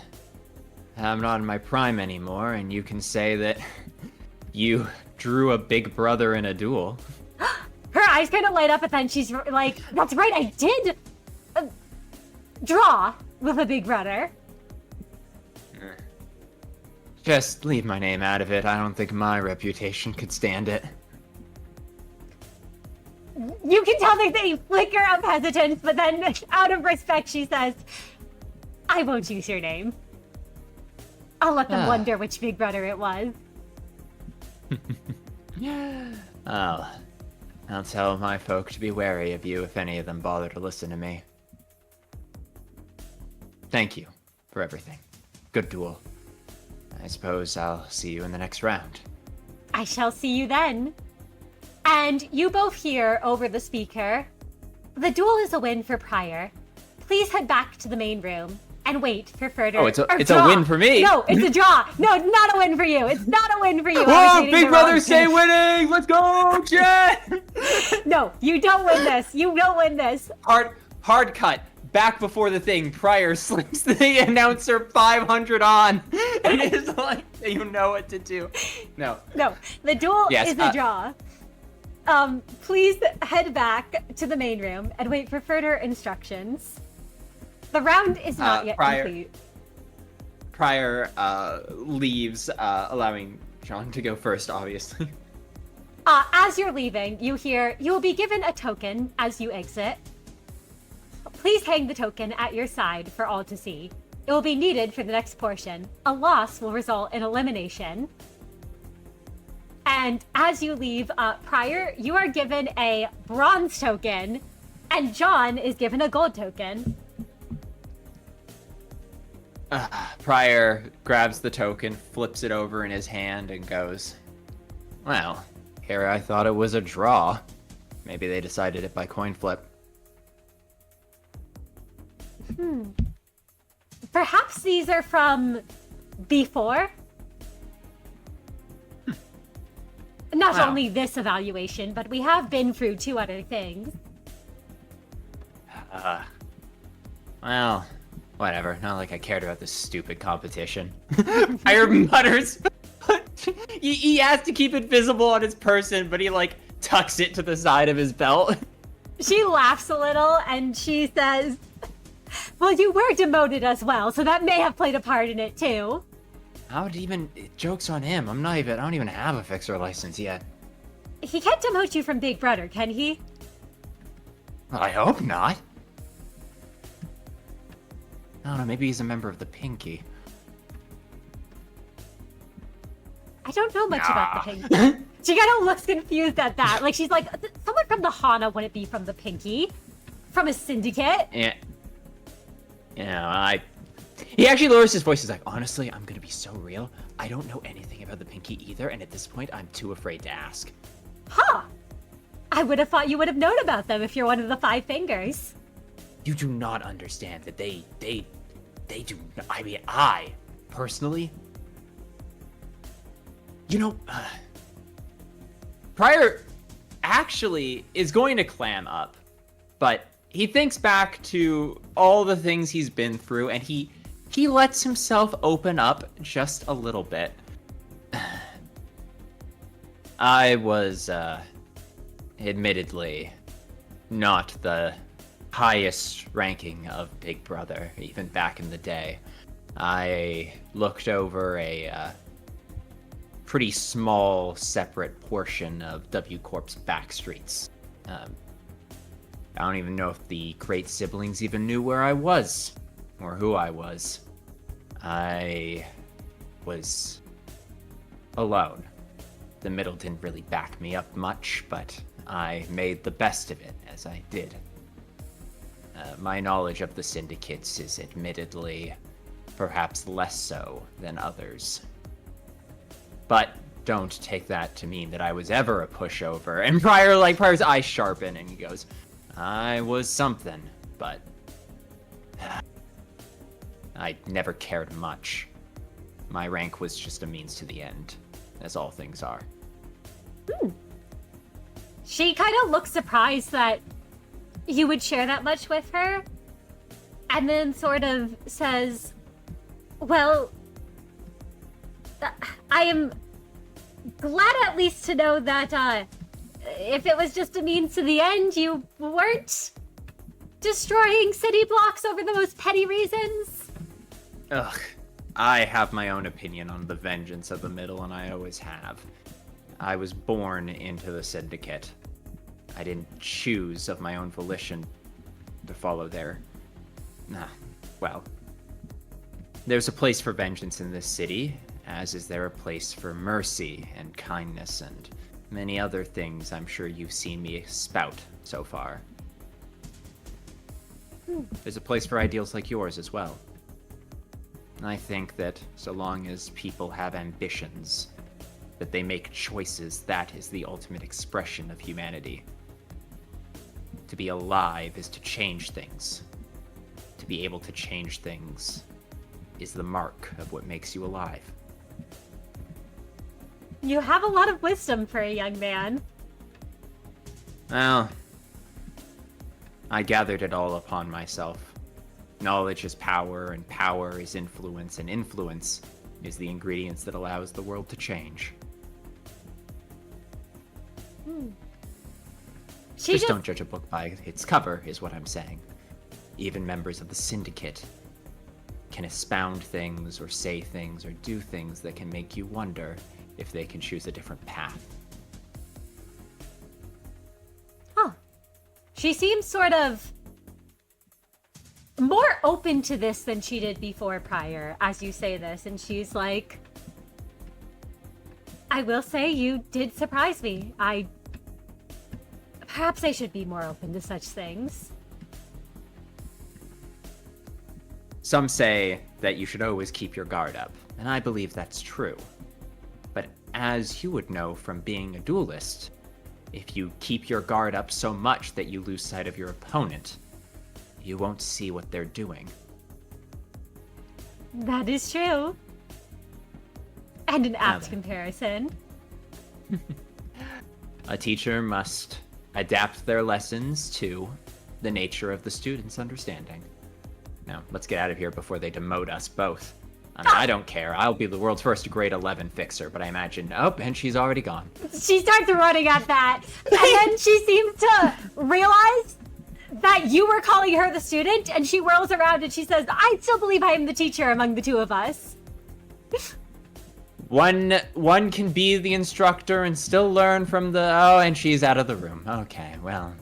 I'm not in my prime anymore, and you can say that you drew a big brother in a duel. Her eyes kind of light up, and then she's like, that's right, I did draw with a big brother. Just leave my name out of it. I don't think my reputation could stand it. You can tell that they flicker of hesitance, but then out of respect, she says, I won't use your name. I'll let them wonder which big brother it was. Oh, I'll tell my folk to be wary of you if any of them bother to listen to me. Thank you for everything. Good duel. I suppose I'll see you in the next round. I shall see you then. And you both hear over the speaker, the duel is a win for Prior. Please head back to the main room and wait for further... Oh, it's a win for me. No, it's a draw. No, not a win for you. It's not a win for you. Whoa, Big Brother, say winning! Let's go, Jeanne! No, you don't win this. You don't win this. Hard cut. Back before the thing, Prior slips the announcer 500 on. And it's like, you know what to do. No, the duel Yes, is a draw. Please head back to the main room and wait for further instructions. The round is not yet complete. Prior leaves, allowing Jeanne to go first, obviously. As you're leaving, you hear, you will be given a token as you exit. Please hang the token at your side for all to see. It will be needed for the next portion. A loss will result in elimination. And as you leave, Prior, you are given a bronze token, and Jeanne is given a gold token. Prior grabs the token, flips it over in his hand, and goes, well, here I thought it was a draw. Maybe they decided it by coin flip. Perhaps these are from before? Not Wow. only this evaluation, but we have been through 2 other things. Well, whatever. Not like I cared about this stupid competition. Prior mutters. He has to keep it visible on his person, but he like tucks it to the side of his belt. She laughs a little and she says, well, you were demoted as well, so that may have played a part in it too. How would even... Joke's on him. I don't even have a fixer license yet. He can't demote you from Big Brother, can he? Well, I hope not. I don't know, maybe he's a member of the Pinky. I don't know much about the Pinky. She kind of looks confused at that. Like, she's like, someone from the Hana wouldn't be from the Pinky. From a syndicate? Yeah. You know, He actually lowers his voice. He's like, honestly, I'm gonna be so real. I don't know anything about the Pinky either, and at this point, I'm too afraid to ask. Huh. I would have thought you would have known about them if you're one of the 5 fingers. You do not understand that they do. I mean, I personally, you know, Prior actually is going to clam up, but he thinks back to all the things he's been through, and he lets himself open up just a little bit. I was, admittedly, not the highest ranking of Big Brother, even back in the day. I looked over a pretty small, separate portion of W Corp's Backstreets. I don't even know if the great siblings even knew where I was, or who I was. I was alone. The middle didn't really back me up much, but I made the best of it as I did. My knowledge of the syndicates is admittedly perhaps less so than others. But don't take that to mean that I was ever a pushover. And Pryor's eyes sharpen and he goes, I was something, but I never cared much. My rank was just a means to the end, as all things are. She kind of looks surprised that you would share that much with her, and then sort of says, well, I am glad at least to know that if it was just a means to the end, you weren't destroying city blocks over the most petty reasons. Ugh. I have my own opinion on the vengeance of the middle, and I always have. I was born into the syndicate. I didn't choose of my own volition to follow their... well. There's a place for vengeance in this city, as is there a place for mercy and kindness and many other things I'm sure you've seen me spout so far. There's a place for ideals like yours as well. I think that so long as people have ambitions, that they make choices, that is the ultimate expression of humanity. To be alive is to change things. To be able to change things is the mark of what makes you alive. You have a lot of wisdom for a young man. Well, I gathered it all upon myself. Knowledge is power, and power is influence, and influence is the ingredients that allows the world to change. Just don't judge a book by its cover, is what I'm saying. Even members of the syndicate can expound things, or say things, or do things that can make you wonder if they can choose a different path. Huh. She seems sort of more open to this than she did before prior, as you say this, and she's like, I will say you did surprise me. Perhaps I should be more open to such things. Some say that you should always keep your guard up, and I believe that's true. But as you would know from being a duelist, if you keep your guard up so much that you lose sight of your opponent, you won't see what they're doing. That is true. And an apt then. comparison. A teacher must adapt their lessons to the nature of the student's understanding. Now, let's get out of here before they demote us both. I mean, I don't care. I'll be the world's first grade 11 fixer, but I imagine, and she's already gone. She starts running at that, and then she seems to realize that you were calling her the student, and she whirls around and she says, I still believe I am the teacher among the two of us. One can be the instructor and still learn from the... Oh, and she's out of the room. Okay, well.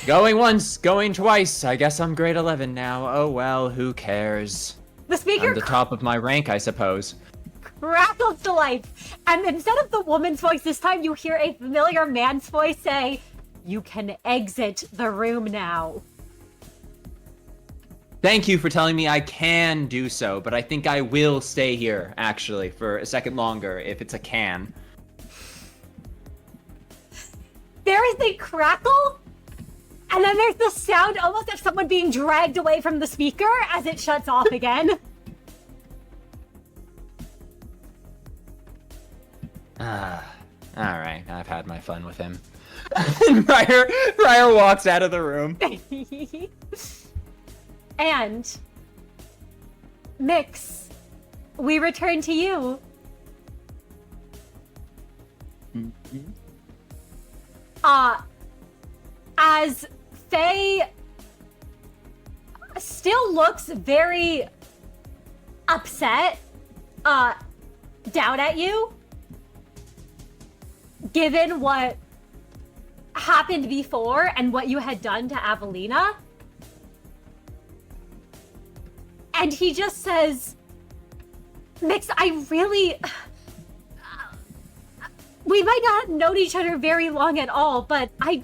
Going once, going twice. I guess I'm grade 11 now. Oh, well, who cares? The speaker I'm the top of my rank, I suppose. crackles to life, and instead of the woman's voice this time, you hear a familiar man's voice say, you can exit the room now. Thank you for telling me I can do so, but I think I will stay here, actually, for a second longer, if it's a can. There is a crackle, and then there's the sound almost of someone being dragged away from the speaker as it shuts off again. Alright, I've had my fun with him. Briar walks out of the room. And Miix, we return to you. As Faye still looks very upset, down at you, given what happened before and what you had done to Avelina. And he just says, Miix, I really... We might not have known each other very long at all, but I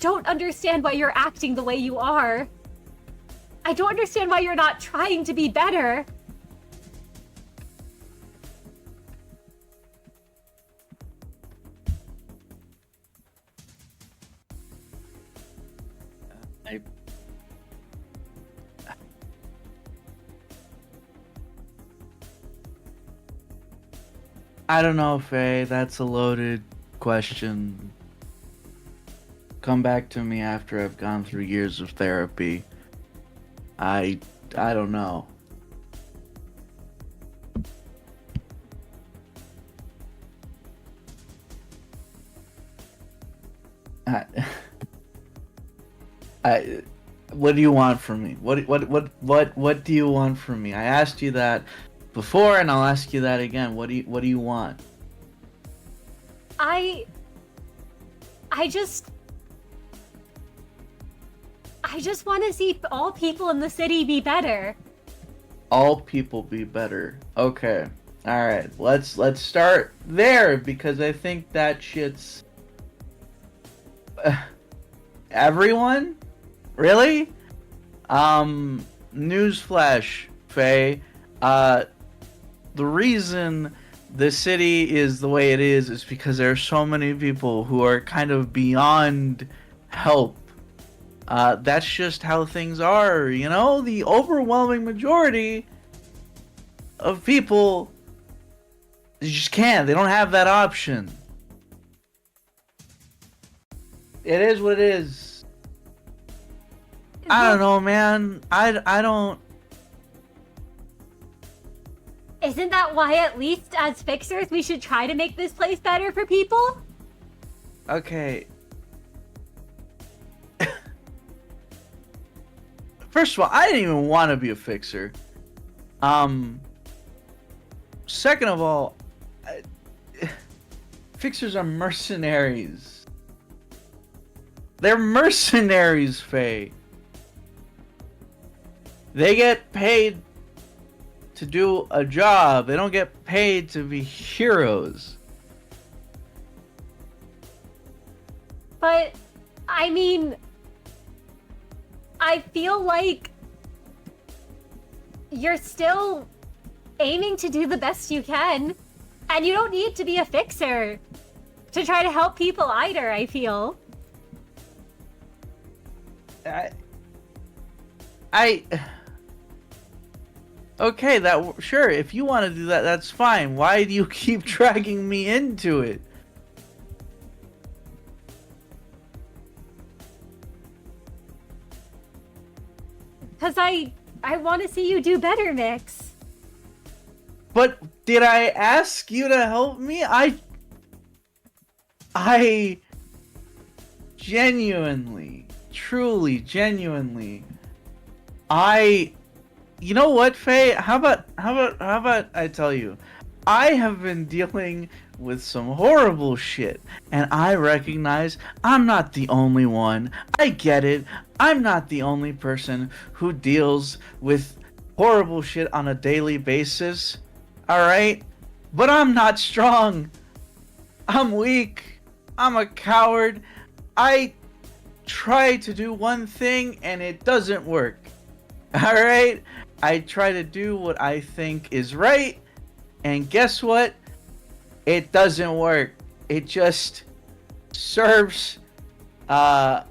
don't understand why you're acting the way you are. I don't understand why you're not trying to be better. I don't know, Faye. That's a loaded question. Come back to me after I've gone through years of therapy. I don't know. What do you want from me? What do you want from me? I asked you that before, and I'll ask you that again. What do you want? I just want to see all people in the city be better. All people be better. Okay. All right. Let's start there, because I think that shit's everyone? Really? Newsflash, Faye. The reason the city is the way it is because there are so many people who are kind of beyond help. That's just how things are, you know? The overwhelming majority of people, they just can't. They don't have that option. It is what it is. I don't know, man. I don't... Isn't that why, at least as fixers, we should try to make this place better for people? Okay. First of all, I didn't even want to be a fixer. Second of all, fixers are mercenaries. They're mercenaries, Faye. They get paid to do a job. They don't get paid to be heroes. But, I mean, I feel like you're still aiming to do the best you can. And you don't need to be a fixer to try to help people either, I feel. Okay, sure, if you want to do that, that's fine. Why do you keep dragging me into it? Because I want to see you do better, Miix. But did I ask you to help me? I genuinely, truly, genuinely, you know what, Faye? How about I tell you? I have been dealing with some horrible shit, and I recognize I'm not the only one. I get it. I'm not the only person who deals with horrible shit on a daily basis. Alright? But I'm not strong. I'm weak. I'm a coward. I try to do one thing and it doesn't work. Alright? I try to do what I think is right, and guess what? It doesn't work. It just serves my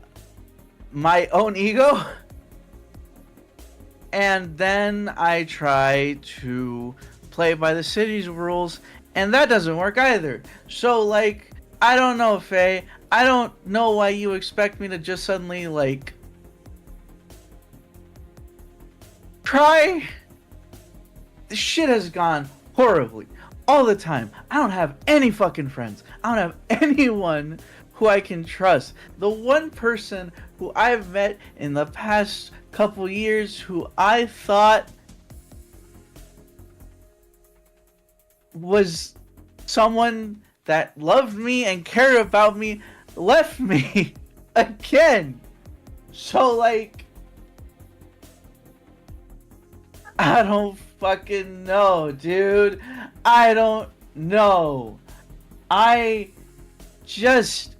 own ego. And then I try to play by the city's rules, and that doesn't work either. So, like, I don't know, Faye. I don't know why you expect me to just suddenly, like, try. This shit has gone horribly all the time. I don't have any fucking friends. I don't have anyone who I can trust. The one person who I've met in the past couple years who I thought was someone that loved me and cared about me left me again. So, like, I don't fucking know, dude. I don't know. I just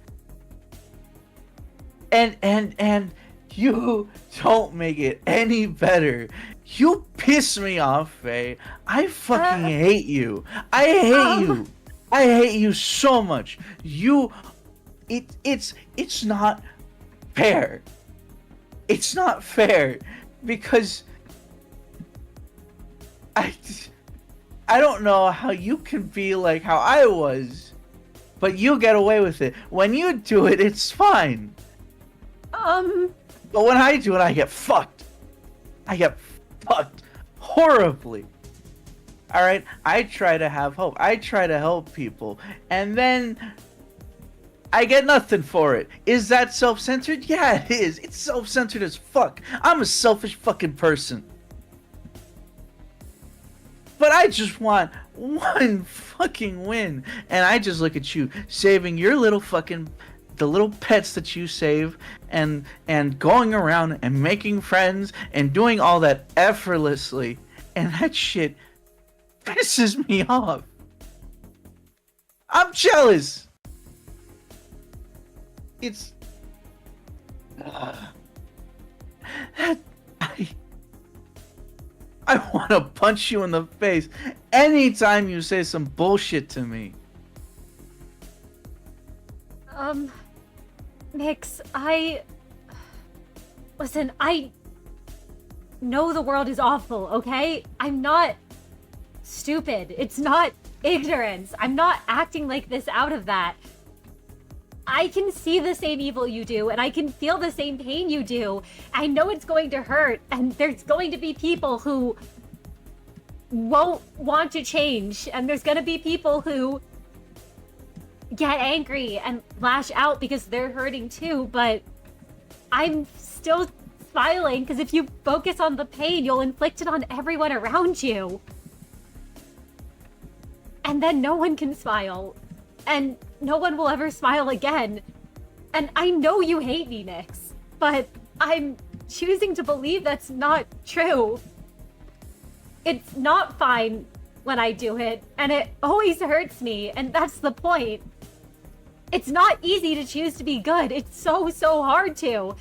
and you don't make it any better. You piss me off, Faye. I fucking hate you. I hate you. I hate you so much. It's not fair. It's not fair because I don't know how you can be like how I was, but you get away with it. When you do it, it's fine. But when I do it, I get fucked. I get fucked horribly. Alright? I try to have hope. I try to help people. And then I get nothing for it. Is that self-centered? Yeah, it is. It's self-centered as fuck. I'm a selfish fucking person. But I just want one fucking win. And I just look at you saving your little fucking... the little pets that you save and going around and making friends and doing all that effortlessly. And that shit pisses me off. I'm jealous. It's... I want to punch you in the face anytime you say some bullshit to me. Miix, Listen, I know the world is awful, okay? I'm not stupid. It's not ignorance. I'm not acting like this out of that. I can see the same evil you do, and I can feel the same pain you do. I know it's going to hurt, and there's going to be people who won't want to change, and there's going to be people who get angry and lash out because they're hurting too, but I'm still smiling because if you focus on the pain, you'll inflict it on everyone around you. And then no one can smile. And no one will ever smile again. And I know you hate me, Miix, but I'm choosing to believe that's not true. It's not fine when I do it, and it always hurts me, and that's the point. It's not easy to choose to be good. It's so hard to.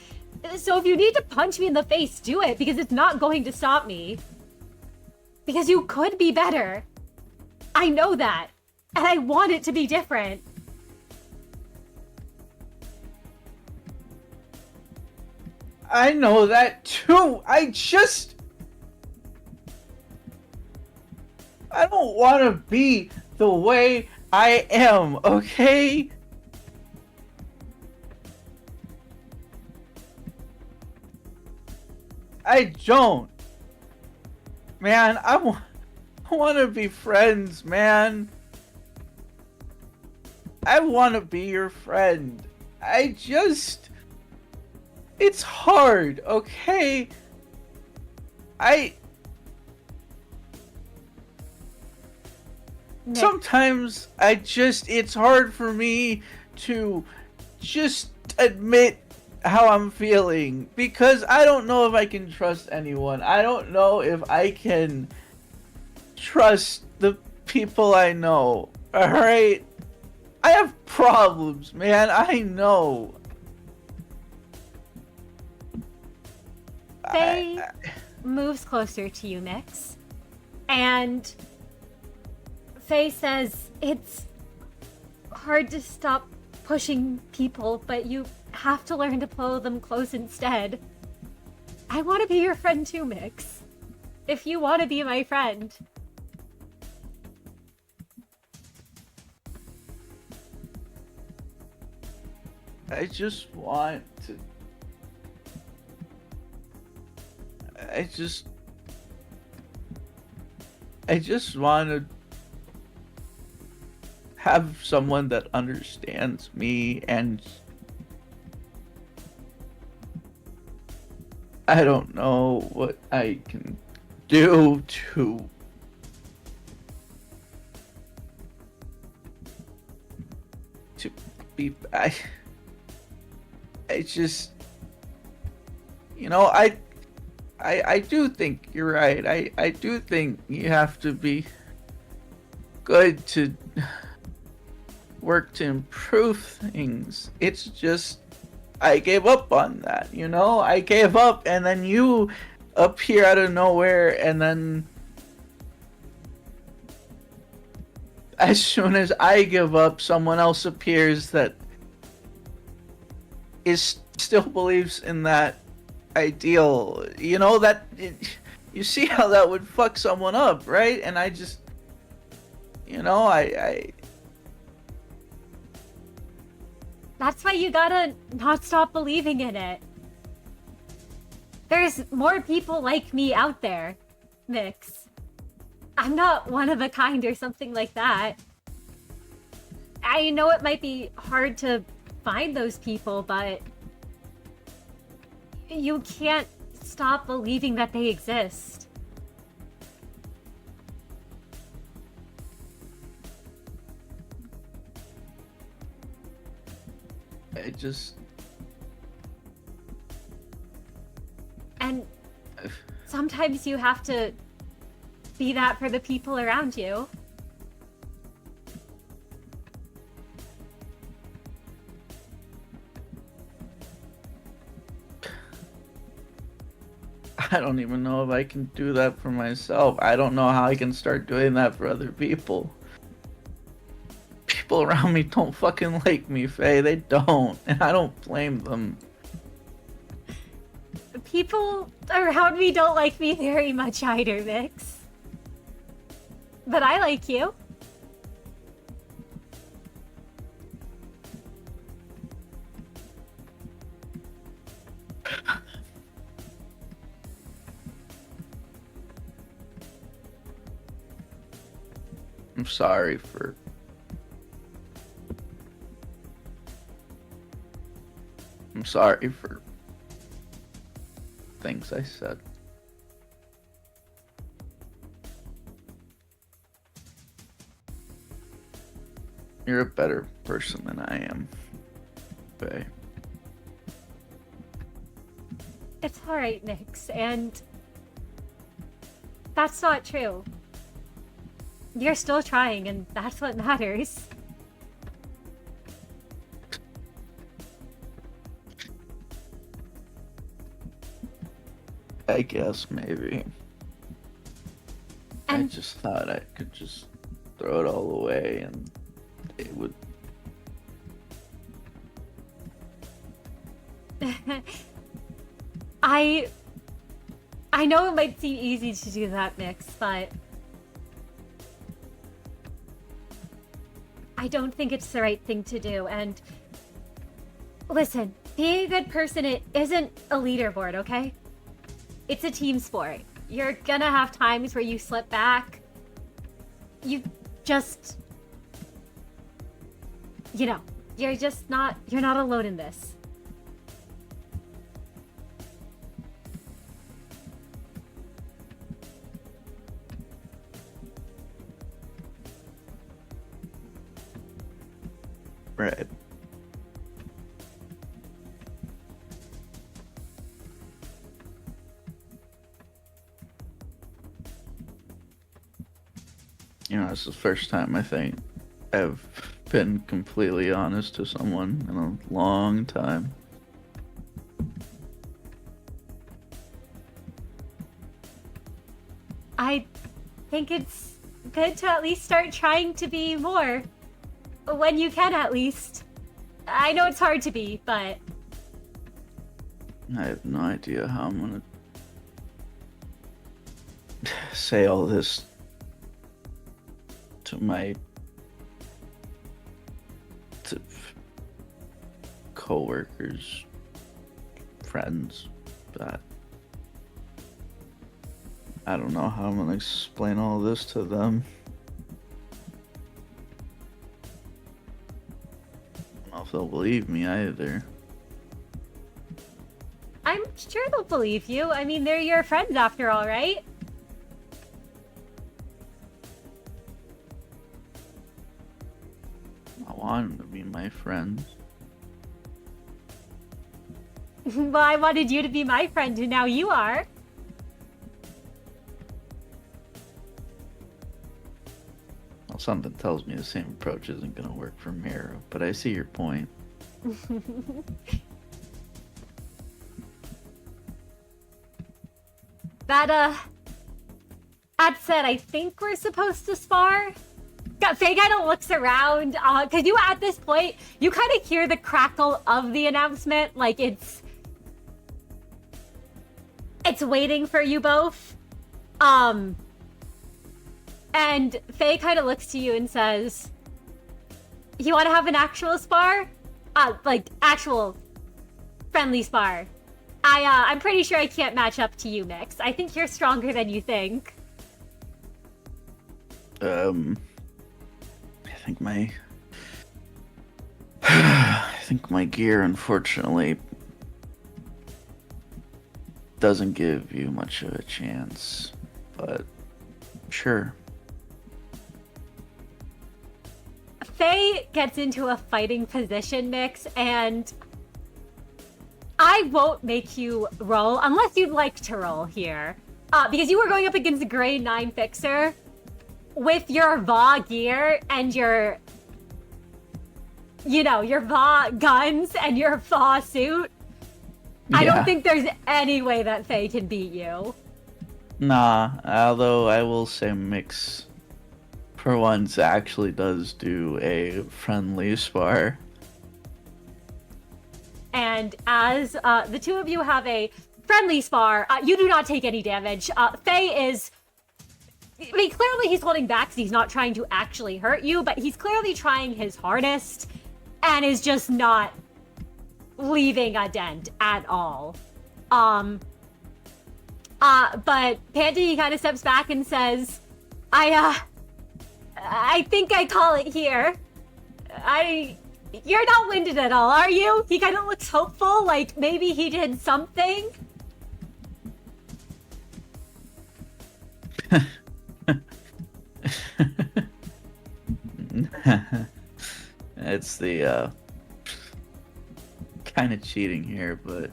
So if you need to punch me in the face, do it, because it's not going to stop me. Because you could be better. I know that. And I want it to be different. I know that too. I don't want to be the way I am, okay? I don't. Man, I want to be friends, man. I want to be your friend. It's hard, okay? Sometimes it's hard for me to just admit how I'm feeling because I don't know if I can trust anyone. I don't know if I can trust the people I know. Alright? I have problems, man. I know. Faye moves closer to you, Miix. And Faye says, it's hard to stop pushing people, but you have to learn to pull them close instead. I want to be your friend too, Miix. If you want to be my friend. I just want to... I just want to have someone that understands me, and I don't know what I can do to be I just, you know, I do think you're right. I do think you have to be good to work to improve things. It's just I gave up on that, you know? I gave up, and then you appear out of nowhere, and then as soon as I give up, someone else appears that still believes in that ideal. You know, you see how that would fuck someone up, right? And I just, you know, I That's why you gotta not stop believing in it. There's more people like me out there, Miix. I'm not one of a kind or something like that. I know it might be hard to find those people, but you can't stop believing that they exist. And sometimes you have to be that for the people around you. I don't even know if I can do that for myself. I don't know how I can start doing that for other people. People around me don't fucking like me, Faye. They don't. And I don't blame them. People around me don't like me very much either, Miix. But I like you. I'm sorry for things I said. You're a better person than I am, Faye. It's alright, Miix, and that's not true. You're still trying, and that's what matters. I guess maybe. I And just thought I could just throw it all away and it would. I know it might seem easy to do that, Miix, but I don't think it's the right thing to do. And listen, being a good person, it isn't a leaderboard, okay? It's a team sport. You're gonna have times where you slip back. You just, you know, you're not alone in this. Right. You know, it's the first time I think I've been completely honest to someone in a long time. I think it's good to at least start trying to be more. When you can, at least. I know it's hard to be, but I have no idea how I'm gonna say all this to my co-workers, friends, but I don't know how I'm gonna explain all this to them. I don't know if they'll believe me either. I'm sure they'll believe you. I mean, they're your friends after all, right? I want them to be my friends. Well, I wanted you to be my friend, and now you are. Something tells me the same approach isn't gonna work for Merru, but I see your point. That said, I think we're supposed to spar. Faye kind of looks around, because you, at this point, you kind of hear the crackle of the announcement, like it's waiting for you both. And Faye kind of looks to you and says, "You want to have an actual spar? Like, actual friendly spar. I'm pretty sure I can't match up to you, Miix. I think you're stronger than you think." I think my gear, unfortunately, doesn't give you much of a chance, but sure. Faye gets into a fighting position, Miix, and I won't make you roll unless you'd like to roll here. Because you were going up against a grade 9 fixer with your VA gear and your VA guns and your VA suit. I don't think there's any way that Faye can beat you. Nah, although I will say Miix, for once, actually does do a friendly spar. And as the two of you have a friendly spar, you do not take any damage. Faye is... I mean, clearly he's holding back because he's not trying to actually hurt you, but he's clearly trying his hardest and is just not leaving a dent at all. But Panty kind of steps back and says, I think I call it here. You're not winded at all, are you? He kind of looks hopeful, like maybe he did something. It's the kind of cheating here, but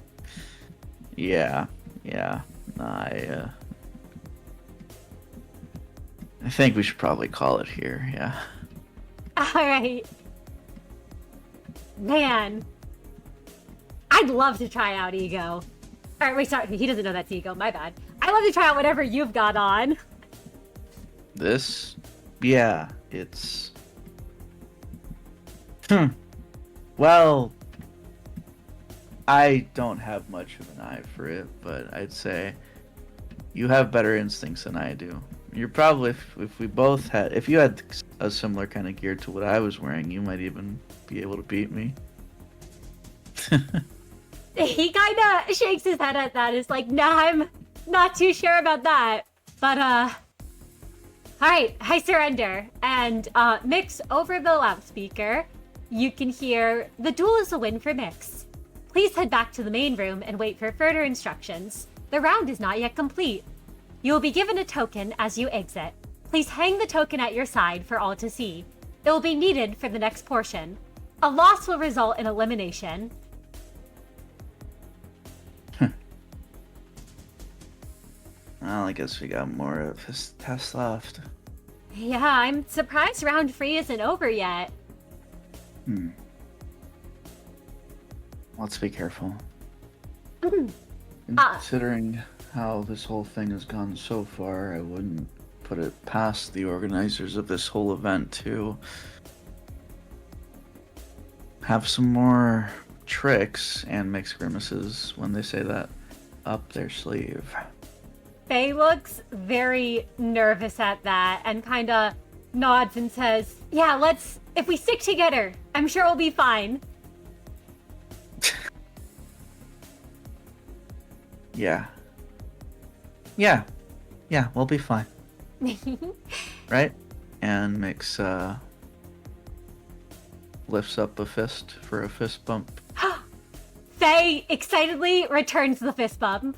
yeah. I think we should probably call it here. Yeah. All right. Man, I'd love to try out Ego. Or wait, sorry, he doesn't know that's Ego. My bad. I'd love to try out whatever you've got on. This, yeah, it's. Well, I don't have much of an eye for it, but I'd say you have better instincts than I do. You're probably, if you had a similar kind of gear to what I was wearing, you might even be able to beat me. He kind of shakes his head at that. It's like, nah, I'm not too sure about that. But, alright, I surrender. And, Miix, over the loudspeaker, you can hear, "The duel is a win for Miix. Please head back to the main room and wait for further instructions. The round is not yet complete. You will be given a token as you exit. Please hang the token at your side for all to see. It will be needed for the next portion. A loss will result in elimination." Well, I guess we got more of his test left. Yeah, I'm surprised round 3 isn't over yet. Let's be careful. Mhm. Considering how this whole thing has gone so far, I wouldn't put it past the organizers of this whole event to have some more tricks and mixed grimaces when they say that up their sleeve. Faye looks very nervous at that and kind of nods and says, "Yeah, if we stick together, I'm sure we'll be fine." Yeah, we'll be fine. Right? And Miix lifts up a fist for a fist bump. Faye excitedly returns the fist bump.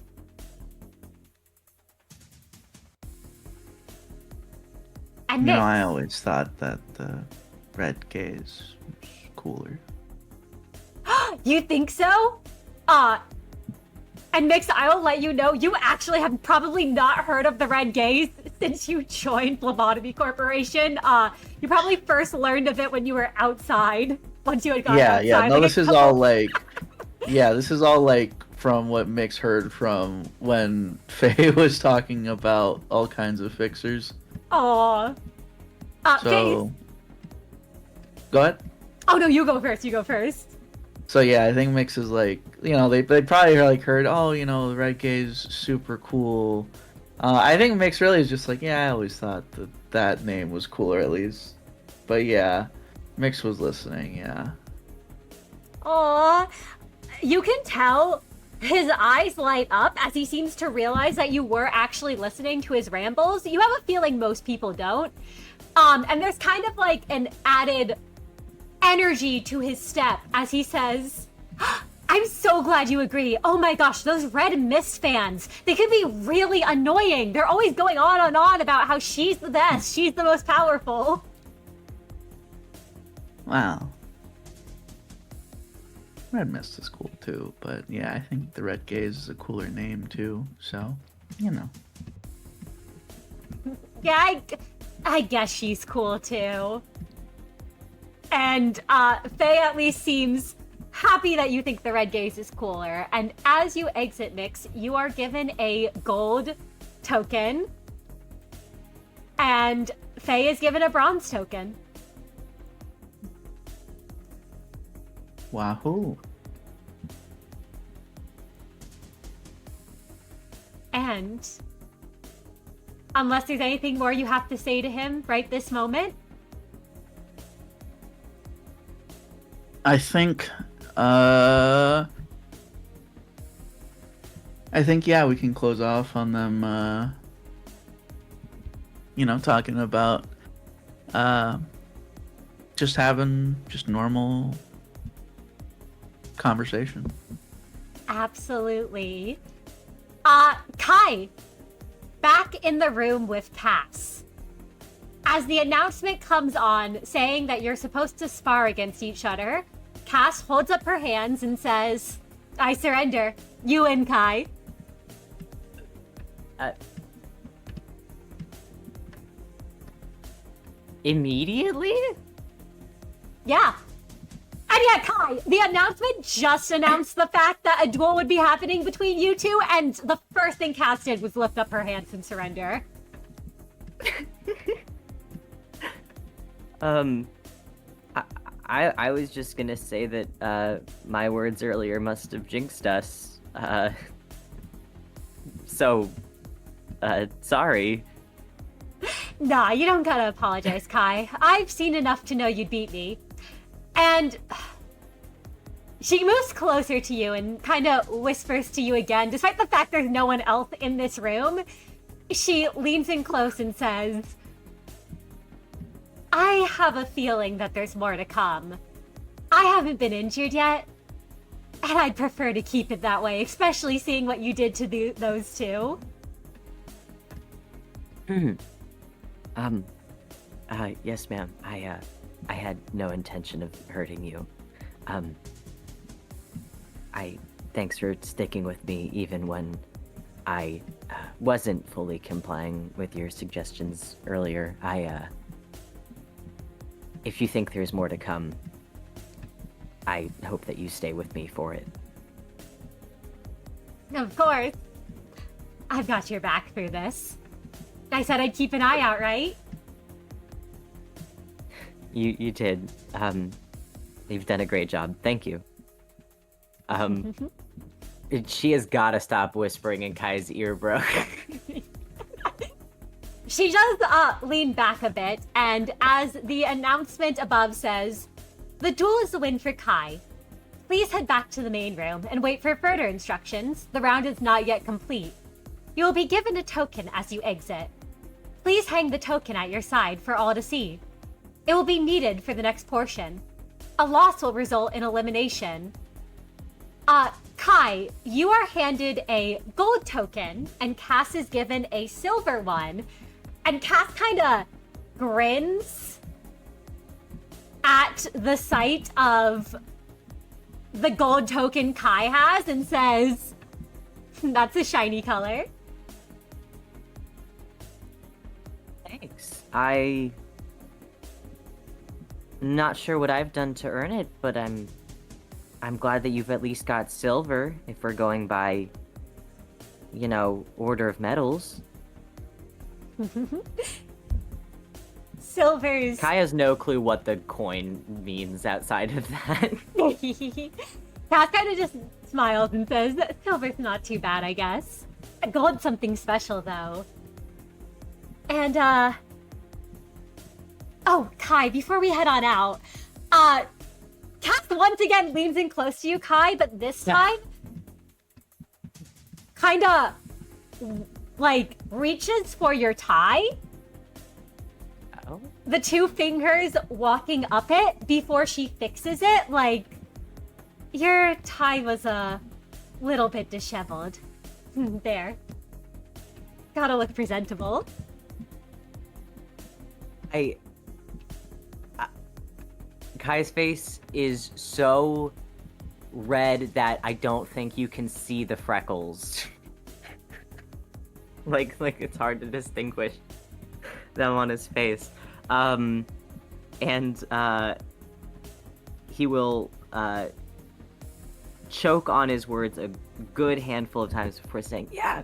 And You know, Miix, I always thought that the red gaze was cooler. you think so? And Miix, I will let you know, you actually have probably not heard of the Red Gaze since you joined Phlebotomy Corporation. You probably first learned of it when you were outside, once you had gone outside. Yeah. No, like this is all like, this is all like from what Miix heard from when Faye was talking about all kinds of fixers. Aw. So, go ahead. Oh no, you go first. So yeah, I think Miix is like, they probably like heard, oh, the Red Gaze super cool. I think Miix really is just like, I always thought that name was cooler at least. But yeah, Miix was listening, yeah. Aw, you can tell his eyes light up as he seems to realize that you were actually listening to his rambles. You have a feeling most people don't. And there's kind of like an added energy to his step as he says, I'm so glad you agree. Oh my gosh, those Red Mist fans, they can be really annoying. They're always going on and on about how she's the best, she's the most powerful. Wow. Red Mist is cool too, but yeah, I think the Red Gaze is a cooler name too, so, Yeah, I guess she's cool too. And Faye at least seems happy that you think the Red Gaze is cooler. And as you exit Miix, you are given a gold token. And Faye is given a bronze token. Wahoo. And unless there's anything more you have to say to him right this moment, I think, yeah, we can close off on them, talking about, just having just normal conversation. absolutely. Kai, back in the room with Cass. As the announcement comes on saying that you're supposed to spar against each other, Cass holds up her hands and says, I surrender. You and Kai. Immediately? Yeah. And yeah, Kai, the announcement just announced the fact that a duel would be happening between you two, and the first thing Cass did was lift up her hands and surrender. I was just gonna say that my words earlier must have jinxed us. Sorry. Nah, you don't gotta apologize, Kai. I've seen enough to know you'd beat me. And she moves closer to you and kind of whispers to you again, despite the fact there's no one else in this room. She leans in close and says, I have a feeling that there's more to come. I haven't been injured yet, and I'd prefer to keep it that way, especially seeing what you did to those two. Yes, ma'am. I had no intention of hurting you. Thanks for sticking with me even when I wasn't fully complying with your suggestions earlier. If you think there's more to come, I hope that you stay with me for it. Of course. I've got your back through this. I said I'd keep an eye out, right? You did. You've done a great job. Thank you. She has got to stop whispering in Kai's ear, bro. She does lean back a bit, and as the announcement above says, the duel is a win for Kai. Please head back to the main room and wait for further instructions. The round is not yet complete. You will be given a token as you exit. Please hang the token at your side for all to see. It will be needed for the next portion. A loss will result in elimination. Kai, you are handed a gold token, and Cass is given a silver one. And Cass kind of grins at the sight of the gold token Kai has and says, That's a shiny color. Thanks. I'm not sure what I've done to earn it, but I'm glad that you've at least got silver, if we're going by, you know, order of medals. Silver's... Kai has no clue what the coin means outside of that. Cass kind of just smiles and says, silver's not too bad, I guess. Gold's something special, though. And, oh, Kai, before we head on out, Cass once again leans in close to you, Kai, but this time, kinda, like, reaches for your tie. Oh? The two fingers walking up it before she fixes it, like, your tie was a little bit disheveled. There. Gotta look presentable. Kai's face is so red that I don't think you can see the freckles. like it's hard to distinguish them on his face. He will choke on his words a good handful of times before saying, "Yeah.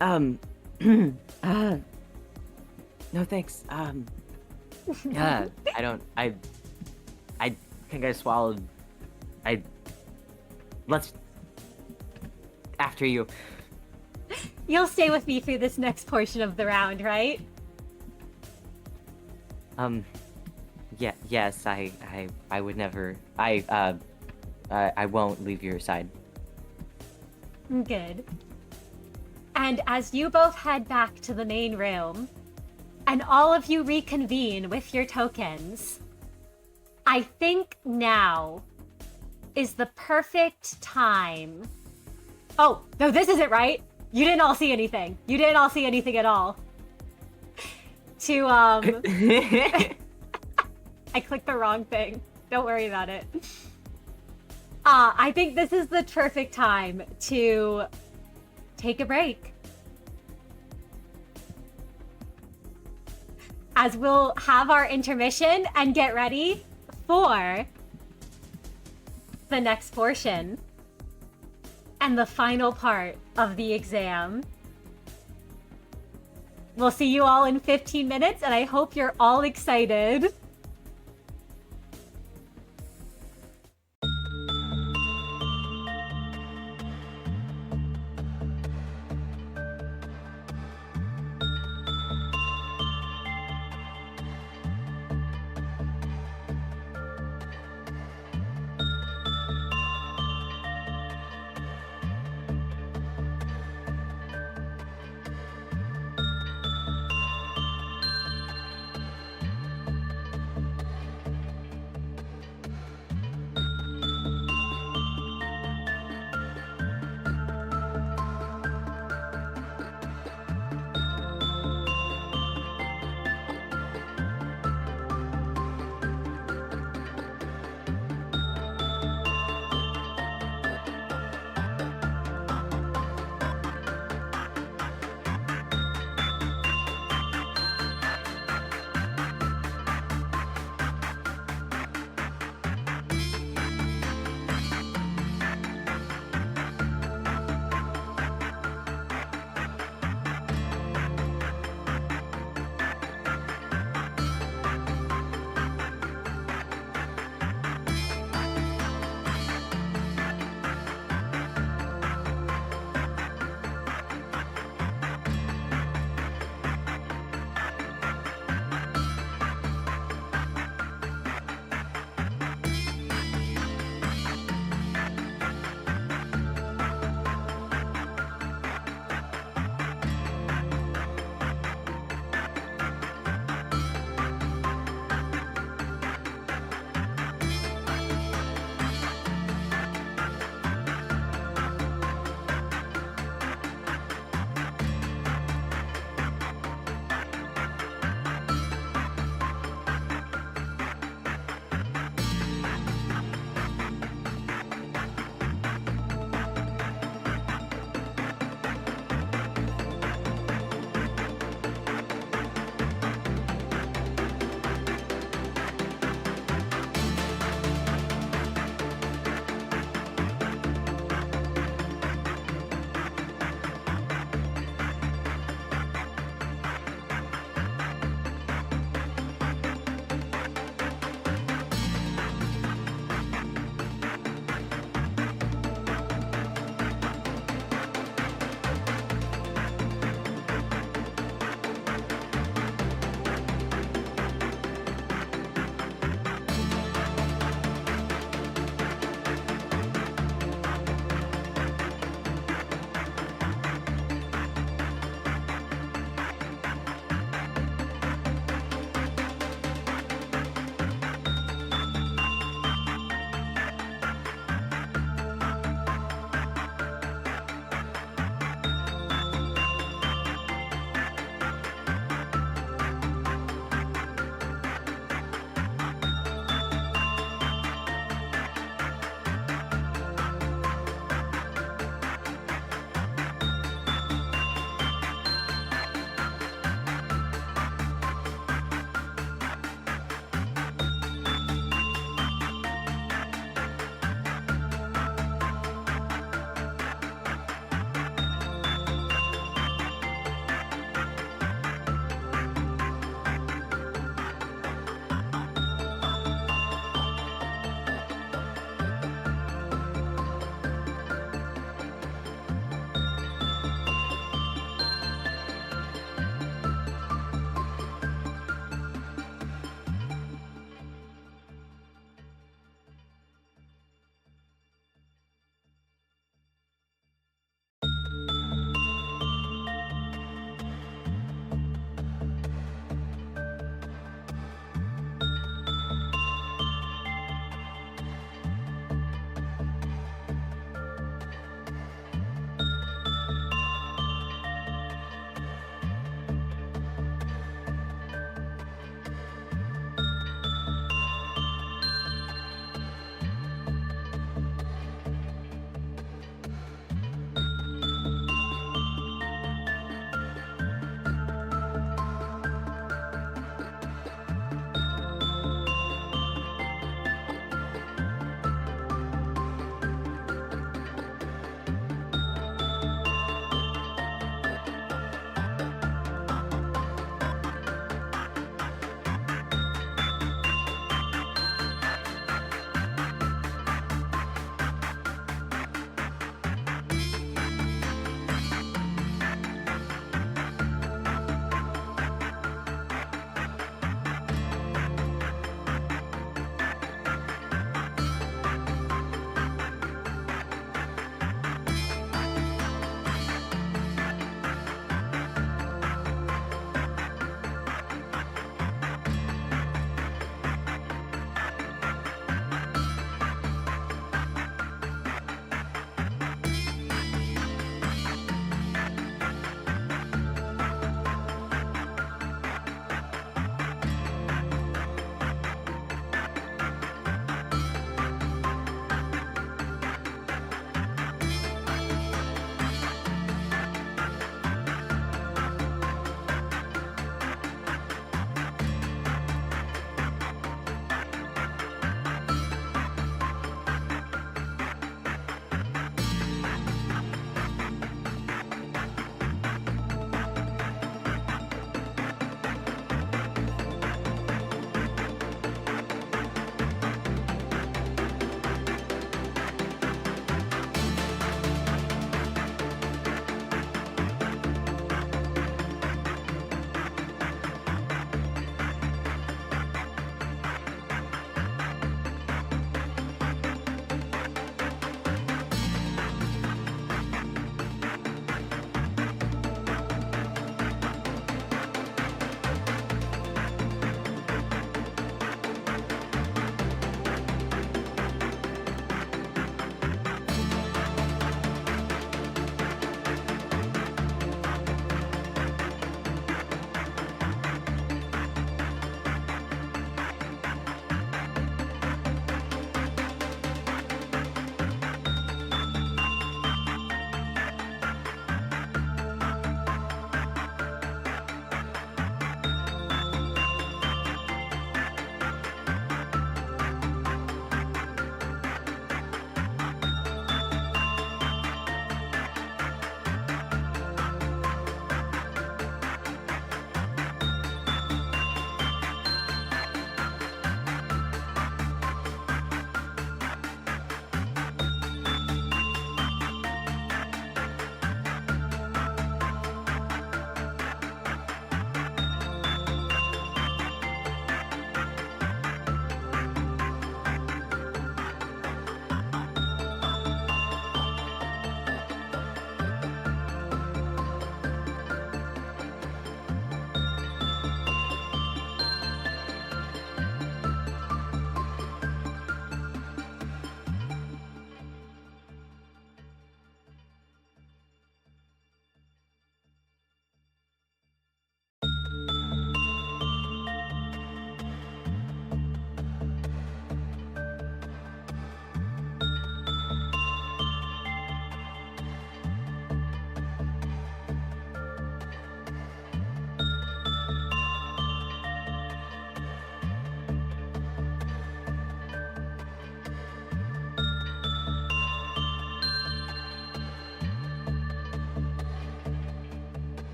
No thanks. Yeah, I think I swallowed. Let's after you." You'll stay with me through this next portion of the round, right? Yeah, yes, I would never. I won't leave your side. Good. And as you both head back to the main room, and all of you reconvene with your tokens, I think now is the perfect time. Oh, no, this isn't right. You didn't all see anything. You didn't all see anything at all. I clicked the wrong thing. Don't worry about it. I think this is the perfect time to take a break. As we'll have our intermission and get ready for the next portion and the final part of the exam. We'll see you all in 15 minutes, and I hope you're all excited.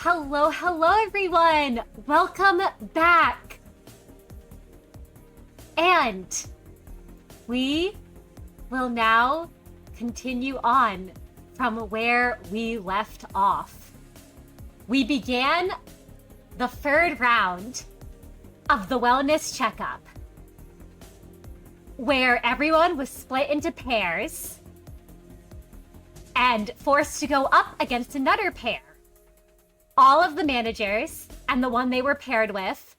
Hello, hello everyone! Welcome back! And we will now continue on from where we left off. We began the third round of the wellness checkup, where everyone was split into pairs and forced to go up against another pair. All of the managers and the one they were paired with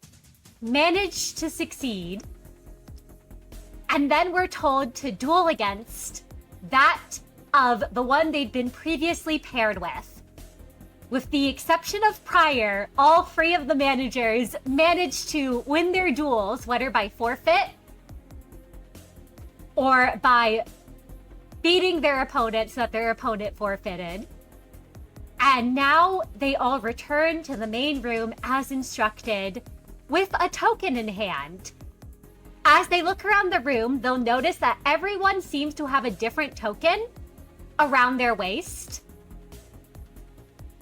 managed to succeed, and then were told to duel against that of the one they'd been previously paired with. With the exception of Prior, all three of the managers managed to win their duels, whether by forfeit or by beating their opponent so that their opponent forfeited. And now they all return to the main room as instructed with a token in hand. As they look around the room, they'll notice that everyone seems to have a different token around their waist.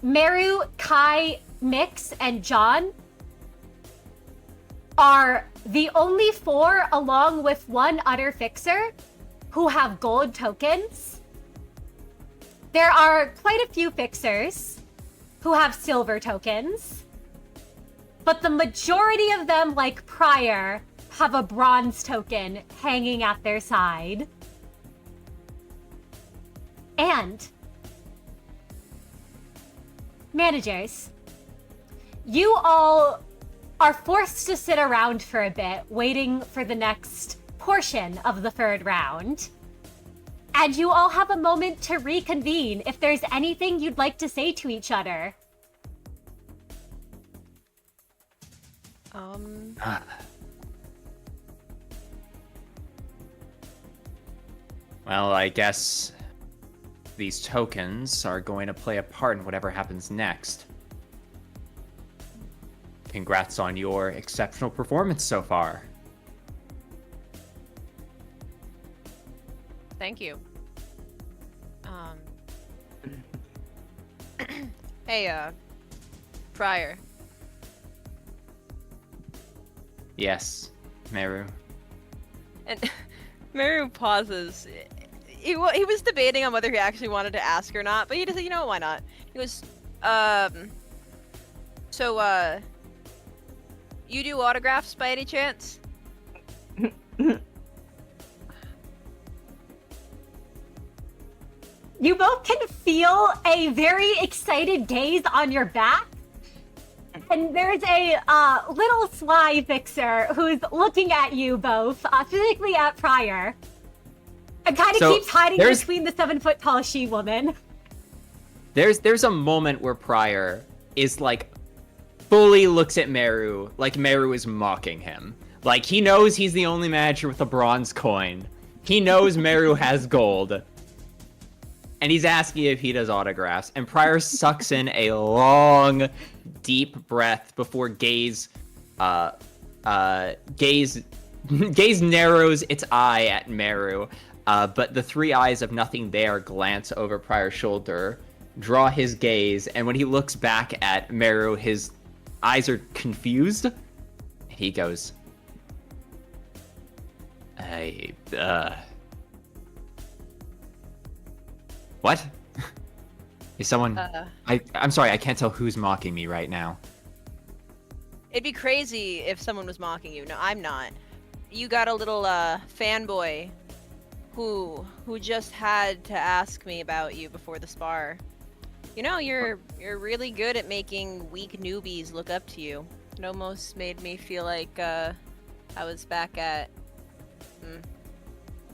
Merru, Kai, Miix, and Jeanne are the only four, along with one other fixer, who have gold tokens. There are quite a few fixers who have silver tokens, but the majority of them, like Prior, have a bronze token hanging at their side. And managers, you all are forced to sit around for a bit, waiting for the next portion of the third round. And you all have a moment to reconvene if there's anything you'd like to say to each other. Well, I guess these tokens are going to play a part in whatever happens next. Congrats on your exceptional performance so far. Thank you. Hey, Prior. Yes, Merru. And Merru pauses. He was debating on whether he actually wanted to ask or not, but he just said, you know, why not? He goes, so, you do autographs by any chance? You both can feel a very excited gaze on your back. And there's a little sly fixer who's looking at you both, specifically at Prior. And kind of keeps hiding between the 7-foot-tall she-woman. There's a moment where Prior is like fully looks at Merru like Merru is mocking him. Like he knows he's the only manager with a bronze coin. He knows Merru has gold. And he's asking if he does autographs. And Prior sucks in a long, deep breath before gaze narrows its eye at Merru. But the three eyes of nothing there glance over Prior's shoulder, draw his gaze, and when he looks back at Merru, his eyes are confused. He goes, What? Is someone... I'm sorry, I can't tell who's mocking me right now. It'd be crazy if someone was mocking you. No, I'm not. You got a little fanboy who just had to ask me about you before the spar. You know, you're really good at making weak newbies look up to you. It almost made me feel like I was back at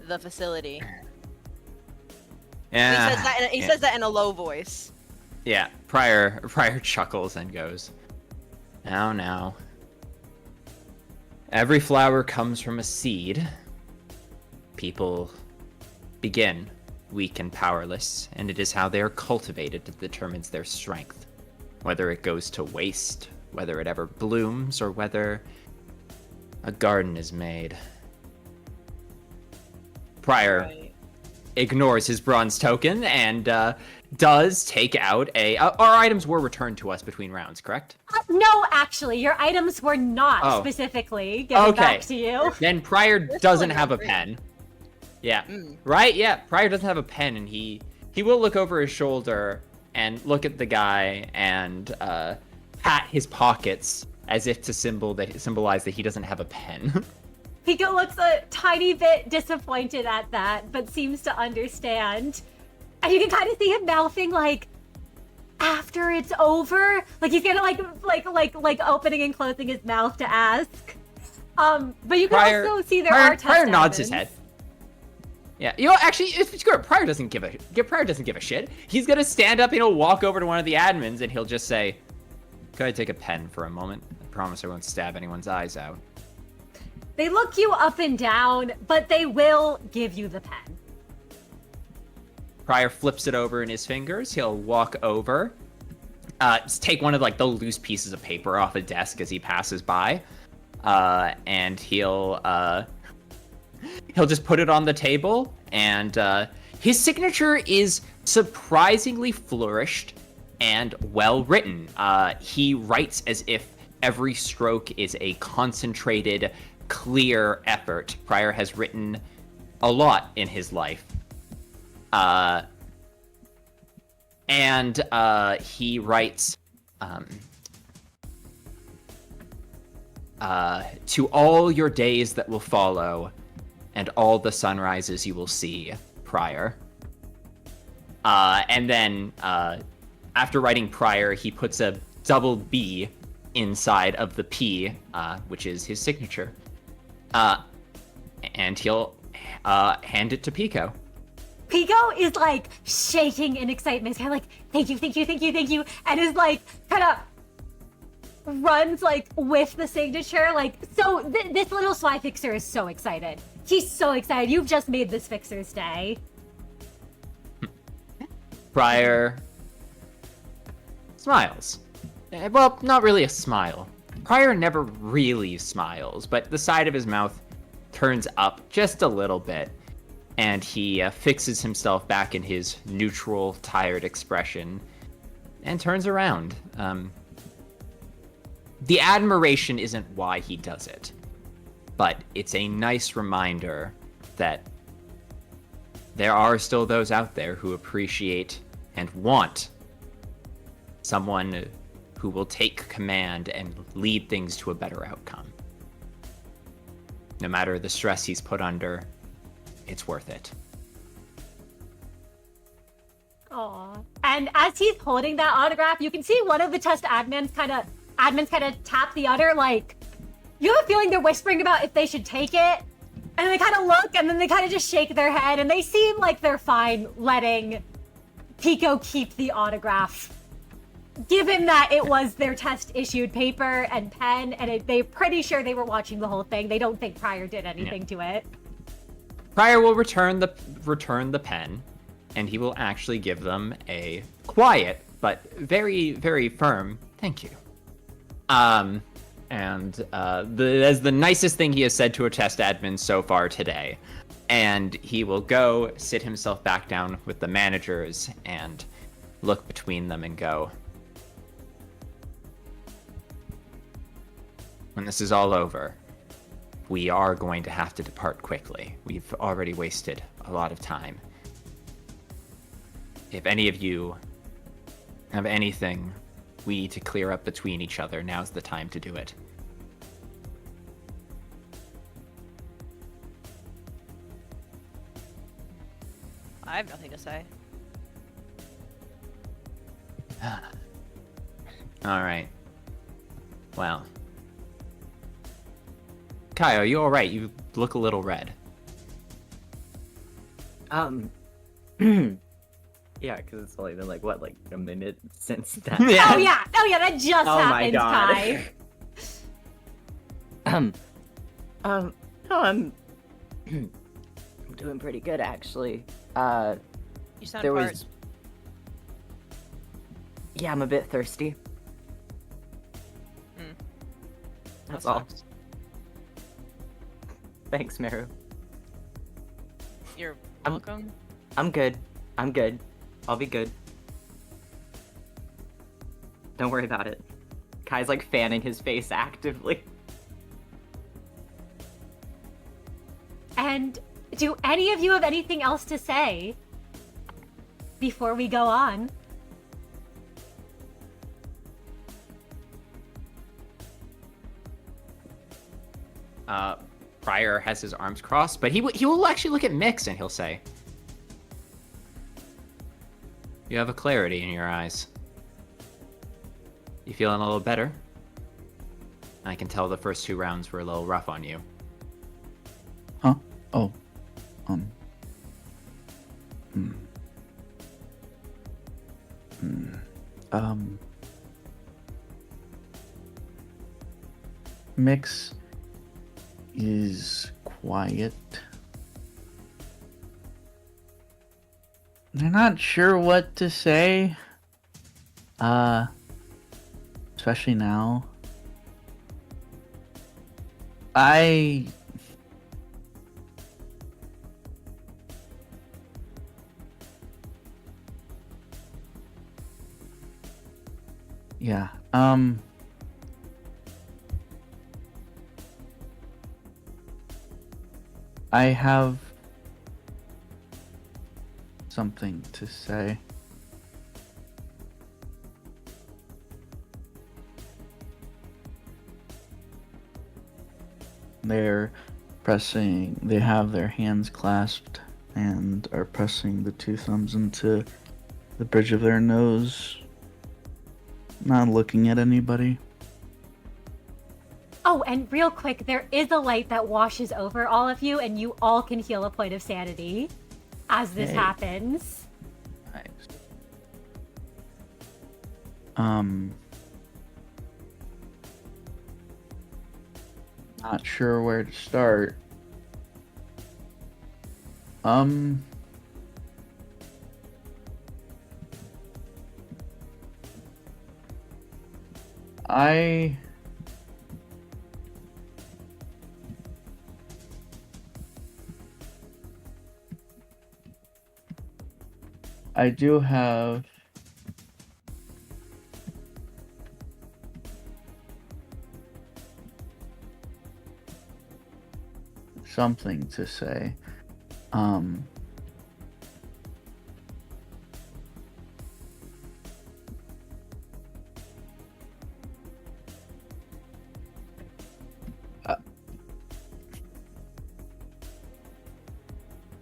the facility. Yeah. He says that in a low voice. Yeah, Prior chuckles and goes, Now. Every flower comes from a seed. People begin weak and powerless, and it is how they are cultivated that determines their strength. Whether it goes to waste, whether it ever blooms, or whether a garden is made. Prior ignores his bronze token and does take out our items were returned to us between rounds, correct? No, actually, your items were not specifically given back to you. Then Prior doesn't have a pen. Yeah. Right? Yeah, Prior doesn't have a pen, and he will look over his shoulder and look at the guy and pat his pockets as if to symbolize that he doesn't have a pen. Pico looks a tiny bit disappointed at that, but seems to understand. And you can kind of see him mouthing like, after it's over, like he's gonna like opening and closing his mouth to ask. But you can also see there are test Prior nods his admins. head. Yeah, you know, actually, it's good. Prior doesn't give a shit. He's gonna stand up and he'll walk over to one of the admins and he'll just say, "Could I take a pen for a moment? I promise I won't stab anyone's eyes out." They look you up and down, but they will give you the pen. Prior flips it over in his fingers. He'll walk over, just take one of like the loose pieces of paper off a desk as he passes by, and he'll just put it on the table. And his signature is surprisingly flourished and well written. He writes as if every stroke is a concentrated, clear effort. Prior has written a lot in his life. And he writes, to all your days that will follow, and all the sunrises you will see, Prior. And then, after writing Prior, he puts a double B inside of the P, which is his signature. And he'll hand it to Pico. Pico is like shaking in excitement. He's kind of like, thank you, thank you, thank you, thank you. And is like, kind of runs like with the signature. Like, so this little sly fixer is so excited. He's so excited. You've just made this fixer's day. Prior smiles. Well, not really a smile. Prior never really smiles, but the side of his mouth turns up just a little bit. And he fixes himself back in his neutral, tired expression and turns around. The admiration isn't why he does it, but it's a nice reminder that there are still those out there who appreciate and want someone who will take command and lead things to a better outcome. No matter the stress he's put under, it's worth it. Aw. And as he's holding that autograph, you can see one of the test admins kind of tap the other, like, you have a feeling they're whispering about if they should take it. And they kind of look, and then they kind of just shake their head, and they seem like they're fine letting Pico keep the autograph. Given that it was their test-issued paper and pen, and they're pretty sure they were watching the whole thing. They don't think Prior did anything to it. Prior will return the pen, and he will actually give them a quiet but very, very firm thank you. As the nicest thing he has said to a test admin so far today. And he will go sit himself back down with the managers and look between them and go, when this is all over, we are going to have to depart quickly. We've already wasted a lot of time. If any of you have anything we need to clear up between each other, now's the time to do it. I have nothing to say. All right. Well. Kai, are you alright? You look a little red. Yeah, because it's only been like a minute since that. Yeah. Oh yeah, that just Oh my happened, God. Kai. No, I'm doing pretty good actually. You sound There part. was. Yeah, I'm a bit thirsty. That's That all. sucks. Thanks, Merru. You're I'm- welcome. I'm good. I'm good. I'll be good. Don't worry about it. Kai's like fanning his face actively. And do any of you have anything else to say before we go on? Prior has his arms crossed, but he will actually look at Miix and he'll say, "You have a clarity in your eyes. You feeling a little better? I can tell the first 2 rounds were a little rough on you." Huh? Oh. Um. Hmm. Hmm. Miix is quiet. They're not sure what to say. Especially now. Yeah, I have something to say. They have their hands clasped and are pressing the 2 thumbs into the bridge of their nose, not looking at anybody. Oh, and real quick, there is a light that washes over all of you, and you all can heal a point of sanity as this Hey. happens. Nice. Not sure where to start. I do have something to say.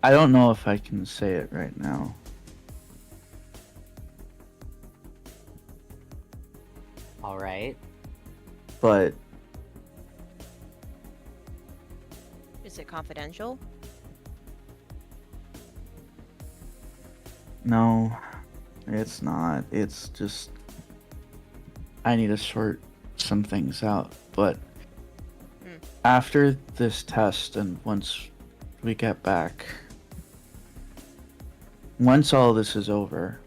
I don't know if I can say it right now. All right. But Is it confidential? no, it's not. It's just I need to sort some things out. But after this test and once we get back, once all this is over,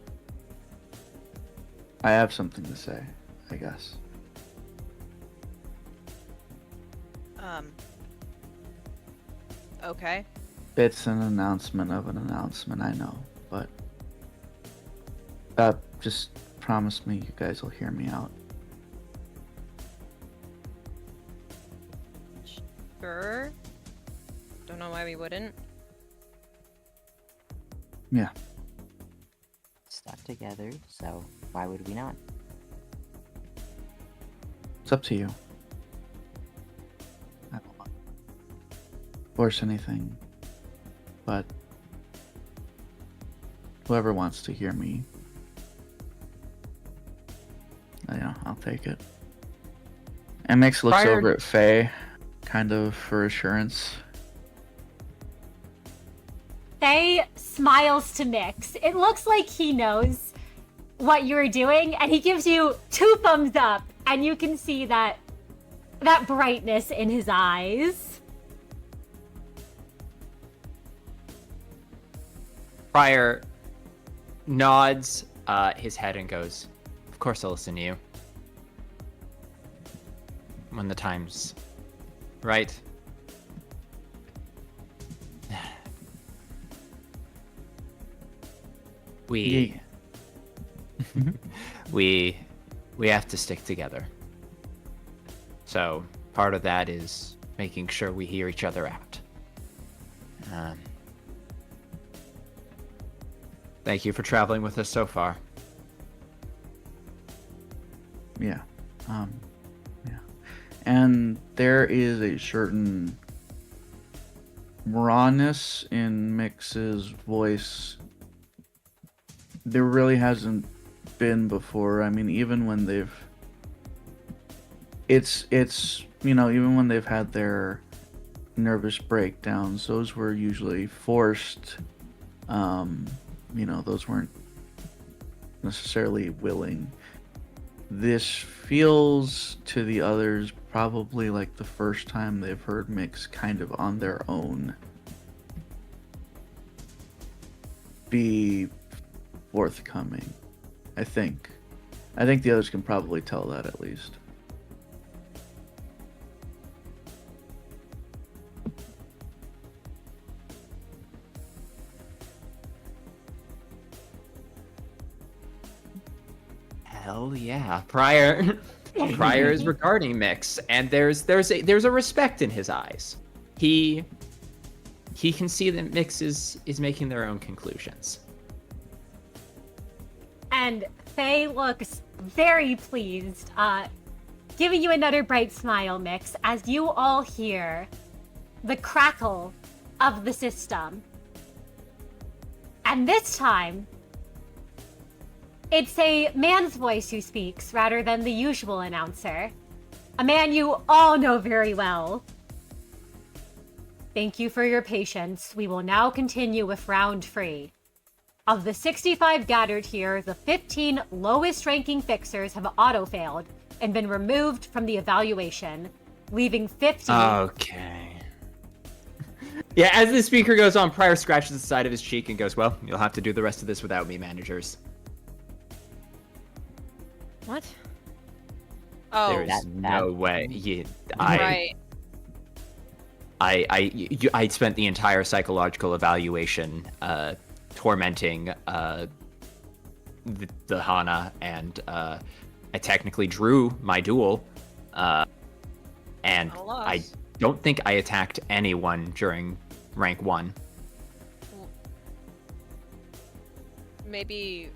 I have something to say, I guess. Okay. It's an announcement of an announcement, I know, but just promise me you guys will hear me out. Sure. Don't know why we wouldn't. Yeah. Stuck together, so why would we not? It's up to you. I don't want to force anything, but whoever wants to hear me, yeah, I'll take it. And Miix looks Prior- over at Faye, kind of for assurance. Faye smiles to Miix. It looks like he knows what you're doing, and he gives you 2 thumbs up, and you can see that brightness in his eyes. Prior nods his head and goes, "Of course I'll listen to you. When the time's right." We we have to stick together. So part of that is making sure we hear each other out. Thank you for traveling with us so far. Yeah. Yeah. And there is a certain rawness in Miix's voice. There really hasn't been before. I mean, even when they've... It's even when they've had their nervous breakdowns, those were usually forced. Those weren't necessarily willing. This feels to the others probably like the first time they've heard Miix kind of on their own be forthcoming. I think the others can probably tell that at least. Hell yeah. Prior is regarding Miix, and there's a respect in his eyes. He can see that Miix is making their own conclusions. And Faye looks very pleased, giving you another bright smile, Miix, as you all hear the crackle of the system. And this time, it's a man's voice who speaks rather than the usual announcer. A man you all know very well. Thank you for your patience. We will now continue with round 3. Of the 65 gathered here, the 15 lowest ranking fixers have auto-failed and been removed from the evaluation, leaving 50... Okay. Yeah, as the speaker goes on, Prior scratches the side of his cheek and goes, well, you'll have to do the rest of this without me, managers. What? Oh, There's no way. right. I spent the entire psychological evaluation tormenting the Hana, and I technically drew my duel, and I don't think I attacked anyone during rank 1. Maybe...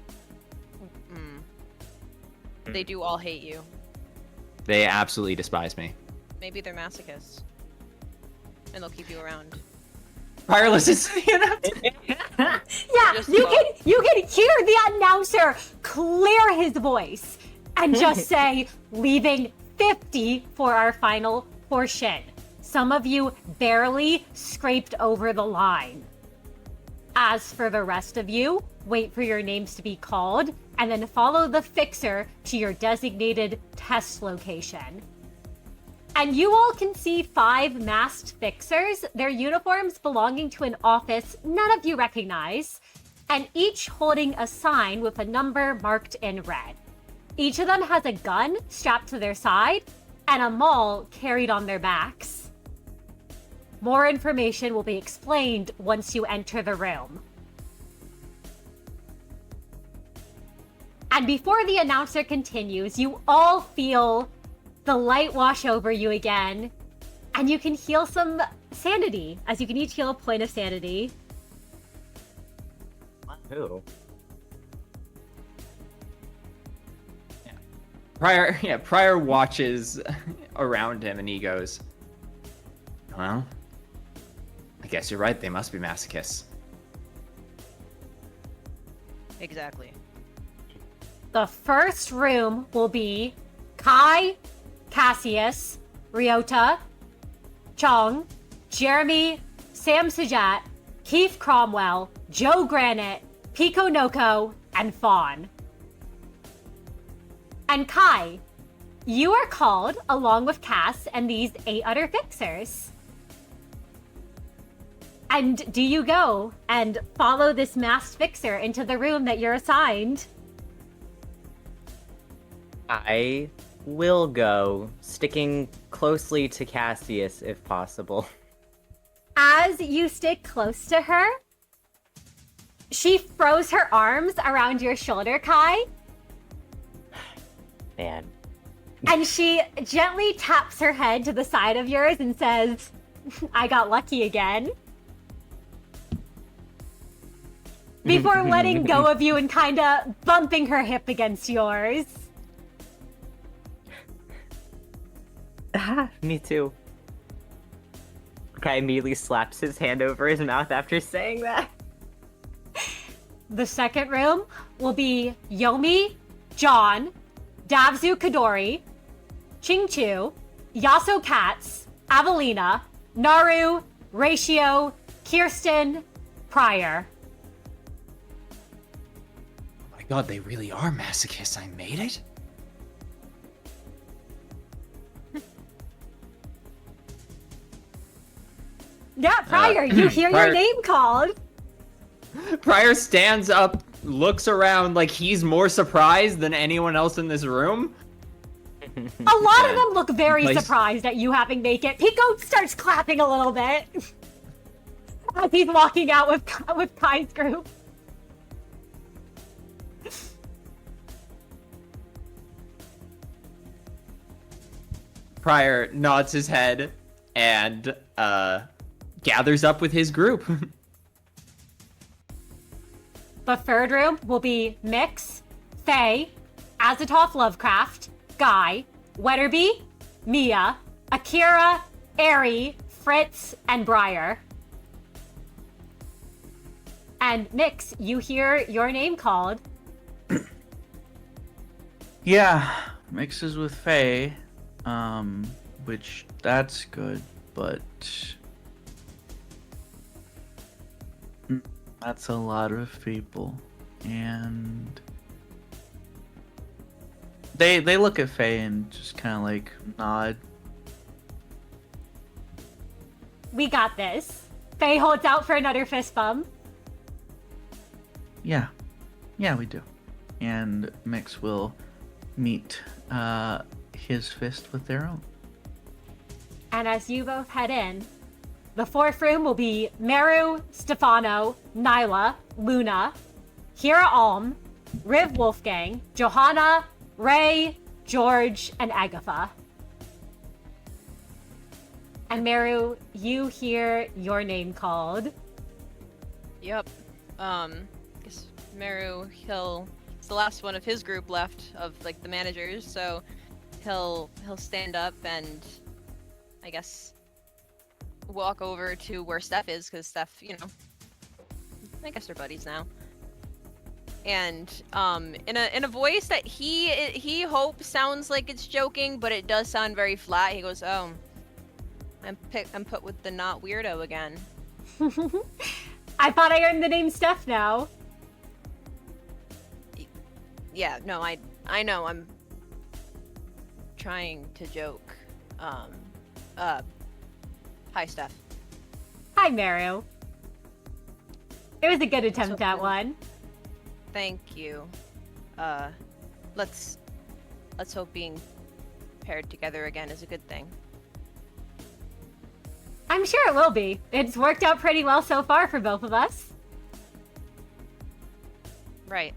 They do all hate you. They absolutely despise me. Maybe they're masochists. And they'll keep you around. Prior listens to the Yeah, Just you about. can hear the announcer clear his voice and just say, leaving 50 for our final portion. Some of you barely scraped over the line. As for the rest of you, wait for your names to be called, and then follow the fixer to your designated test location. And you all can see 5 masked fixers, their uniforms belonging to an office none of you recognize, and each holding a sign with a number marked in red. Each of them has a gun strapped to their side and a maul carried on their backs. More information will be explained once you enter the room. And before the announcer continues, you all feel the light wash over you again, and you can heal some sanity, as you can each heal a point of sanity. Who? Prior watches around him and he goes, well, I guess you're right, they must be masochists. Exactly. The first room will be Kai, Cassius, Ryota, Qiong, Jeremy, Sam Sajat, Keith Cromwell, Joe Granite, Pico Noko, and Fawn. And Kai, you are called along with Cass and these 8 other fixers. And do you go and follow this masked fixer into the room that you're assigned? I will go, sticking closely to Cassius if possible. As you stick close to her, She throws her arms around your shoulder, Kai, Man. and she gently taps her head to the side of yours and says, I got lucky again. Before letting go of you and kind of bumping her hip against yours. Me too. Kai immediately slaps his hand over his mouth after saying that. The second room will be Yomi, John, Davzu Kadori, Chingchu, Yaso Katz, Avelina, Naru, Ratio, Kirsten, Pryor. Oh my god, they really are masochists. I made it? Yeah, Pryor, you hear Pryor- your name called. Pryor stands up, looks around like he's more surprised than anyone else in this room. A lot of them look very Nice. surprised at you having make it. Pico starts clapping a little bit as he's walking out with Kai's group. Pryor nods his head and gathers up with his group. The third room will be Miix, Faye, Azathoth Lovecraft, Guy, Wetterby, Mia, Akira, Ari, Fritz, and Briar. And Miix, you hear your name called. Yeah, mixes with Faye, which that's good, but that's a lot of people, and they look at Faye and just kind of like nod. We got this. Faye holds out for another fist bump. Yeah, we do, and Mix will meet his fist with their own. And as you both head in, the fourth room will be Merru, Stefano, Nyla, Luna, Hira Alm, Riv Wolfgang, Johanna, Ray, George, and Agatha. And Merru, you hear your name called. Yep. Guess Merru, it's the last one of his group left of like the managers, so he'll stand up and I guess walk over to where Steph is, because Steph, I guess they're buddies now. And in a voice that he hopes sounds like it's joking, but it does sound very flat. He goes, "Oh, I'm put with the not weirdo again." I thought I earned the name Steph now. Yeah, no, I know. I'm trying to joke. Hi, Steph. Hi, Merru. It was a good attempt at one. Thank you. Let's hope being paired together again is a good thing. I'm sure it will be. It's worked out pretty well so far for both of us. Right.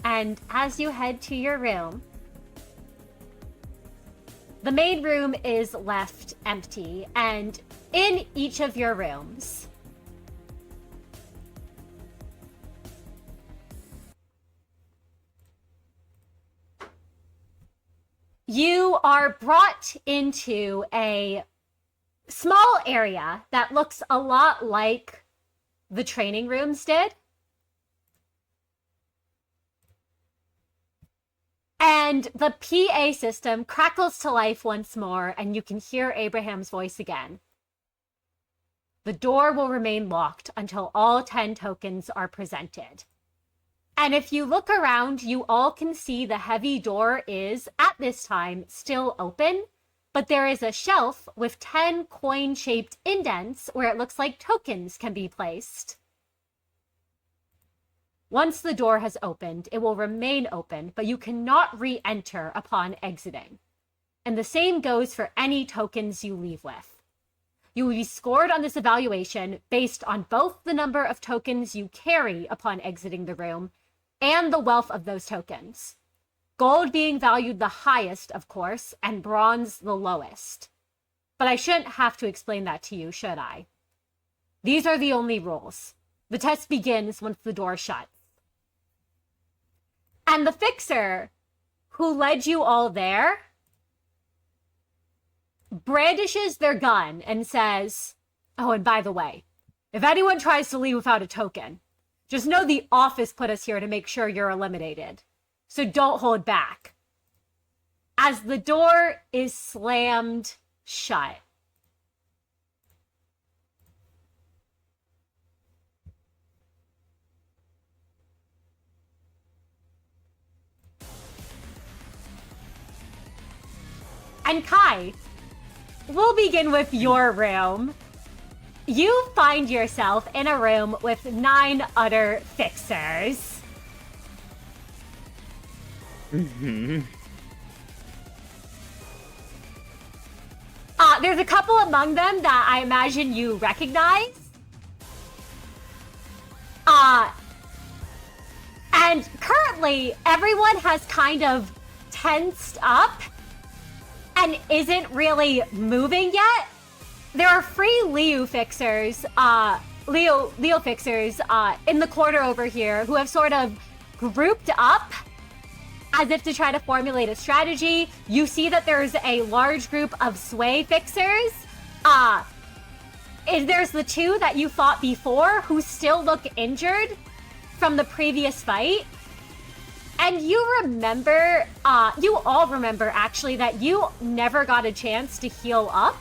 And as you head to your room, the main room is left empty, and in each of your rooms, you are brought into a small area that looks a lot like the training rooms did. And the PA system crackles to life once more, and you can hear Abraham's voice again. The door will remain locked until all 10 tokens are presented. And if you look around, you all can see the heavy door is, at this time, still open, but there is a shelf with 10 coin-shaped indents where it looks like tokens can be placed. Once the door has opened, it will remain open, but you cannot re-enter upon exiting. and the same goes for any tokens you leave with. You will be scored on this evaluation based on both the number of tokens you carry upon exiting the room and the wealth of those tokens. Gold being valued the highest, of course, and bronze the lowest. But I shouldn't have to explain that to you, should I? These are the only rules. The test begins once the door shuts. And the fixer who led you all there brandishes their gun and says, oh, and by the way, if anyone tries to leave without a token, just know the office put us here to make sure you're eliminated. So don't hold back. As the door is slammed shut, and Kai, we'll begin with your room. You find yourself in a room with 9 other fixers. There's a couple among them that I imagine you recognize. And currently, everyone has kind of tensed up and isn't really moving yet. There are 3 Leo fixers, Leo fixers in the corner over here who have sort of grouped up as if to try to formulate a strategy. You see that there's a large group of sway fixers. There's the 2 that you fought before who still look injured from the previous fight. And you remember, you all remember actually that you never got a chance to heal up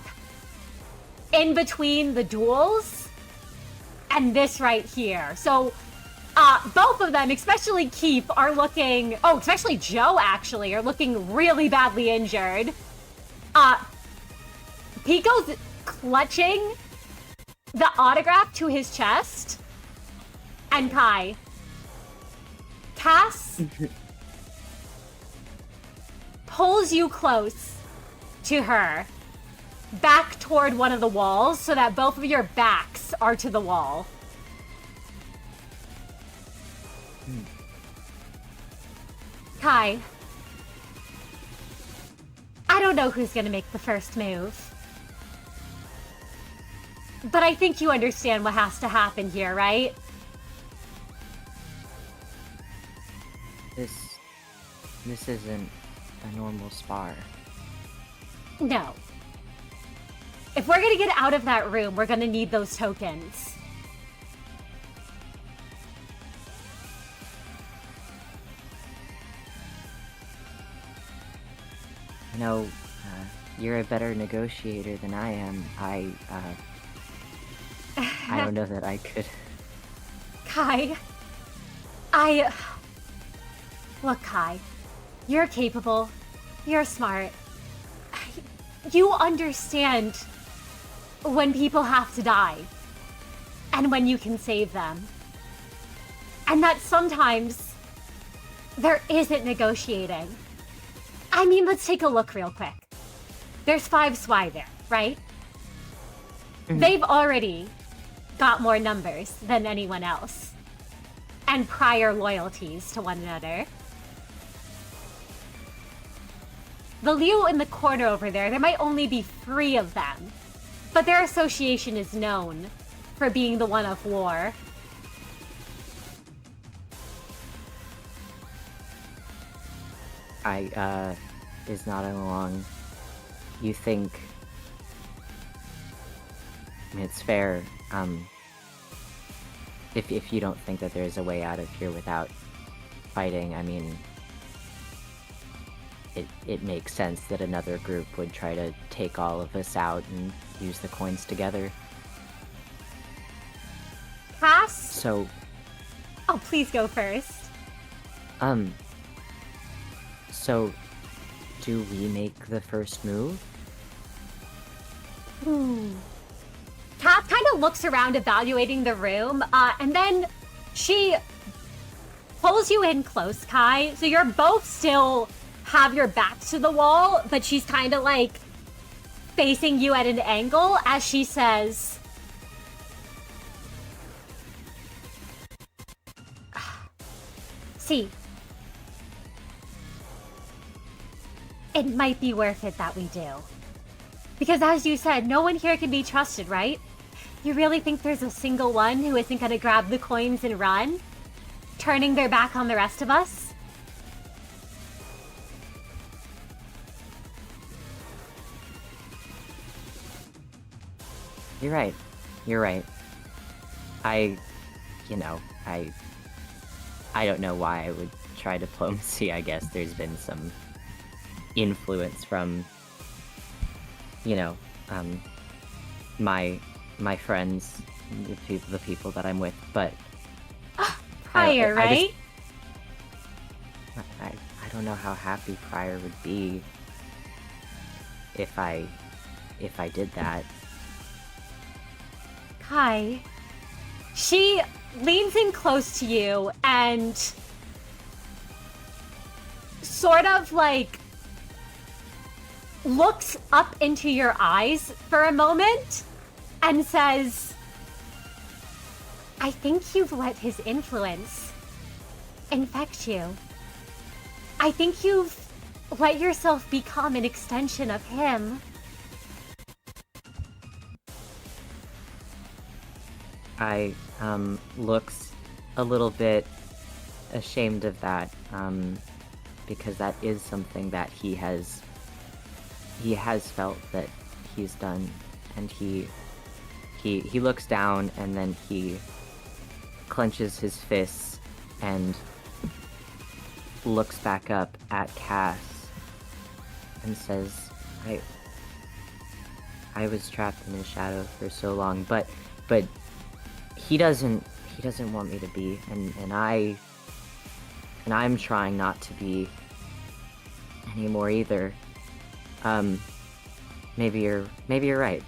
in between the duels and this right here. So both of them, especially Keith, are looking, especially Joe actually, are looking really badly injured. Pico's clutching the autograph to his chest. And Kai, Cass pulls you close to her, back toward one of the walls so that both of your backs are to the wall. Kai, I don't know who's gonna make the first move, but I think you understand what has to happen here, right? This isn't a normal spar. No. If we're gonna get out of that room, we're gonna need those tokens. I know you're a better negotiator than I am. I don't know that I could. Kai, Look, Kai, you're capable, you're smart. You understand when people have to die and when you can save them. And that sometimes there isn't negotiating. I mean, let's take a look real quick. There's 5 SWI there, right? Mm-hmm. They've already got more numbers than anyone else and prior loyalties to one another. The Leo in the corner over there might only be 3 of them, but their association is known for being the one of war. Is nodding along. You think... I mean, it's fair, if you don't think that there's a way out of here without fighting, I mean... It makes sense that another group would try to take all of us out and use the coins together. Cass? So... Oh, please go first. So, do we make the first move? Cass kind of looks around evaluating the room, and then she pulls you in close, Kai, so you're both still have your back to the wall, but she's kind of like facing you at an angle as she says, "See, it might be worth it that we do. Because as you said, no one here can be trusted, right? You really think there's a single one who isn't gonna grab the coins and run? Turning their back on the rest of us?" You're right. You're right. I don't know why I would try diplomacy. I guess there's been some influence from, my friends, the people that I'm with, but Prior, right? I don't know how happy Prior would be if I did that. Kai. She leans in close to you and sort of like looks up into your eyes for a moment and says, "I think you've let his influence infect you. I think you've let yourself become an extension of him." I looks a little bit ashamed of that, because that is something that he has felt that he's done, and he looks down and then he clenches his fists and looks back up at Cass and says, I was trapped in his shadow for so long, but he doesn't want me to be, and I'm trying not to be anymore either. Maybe you're right.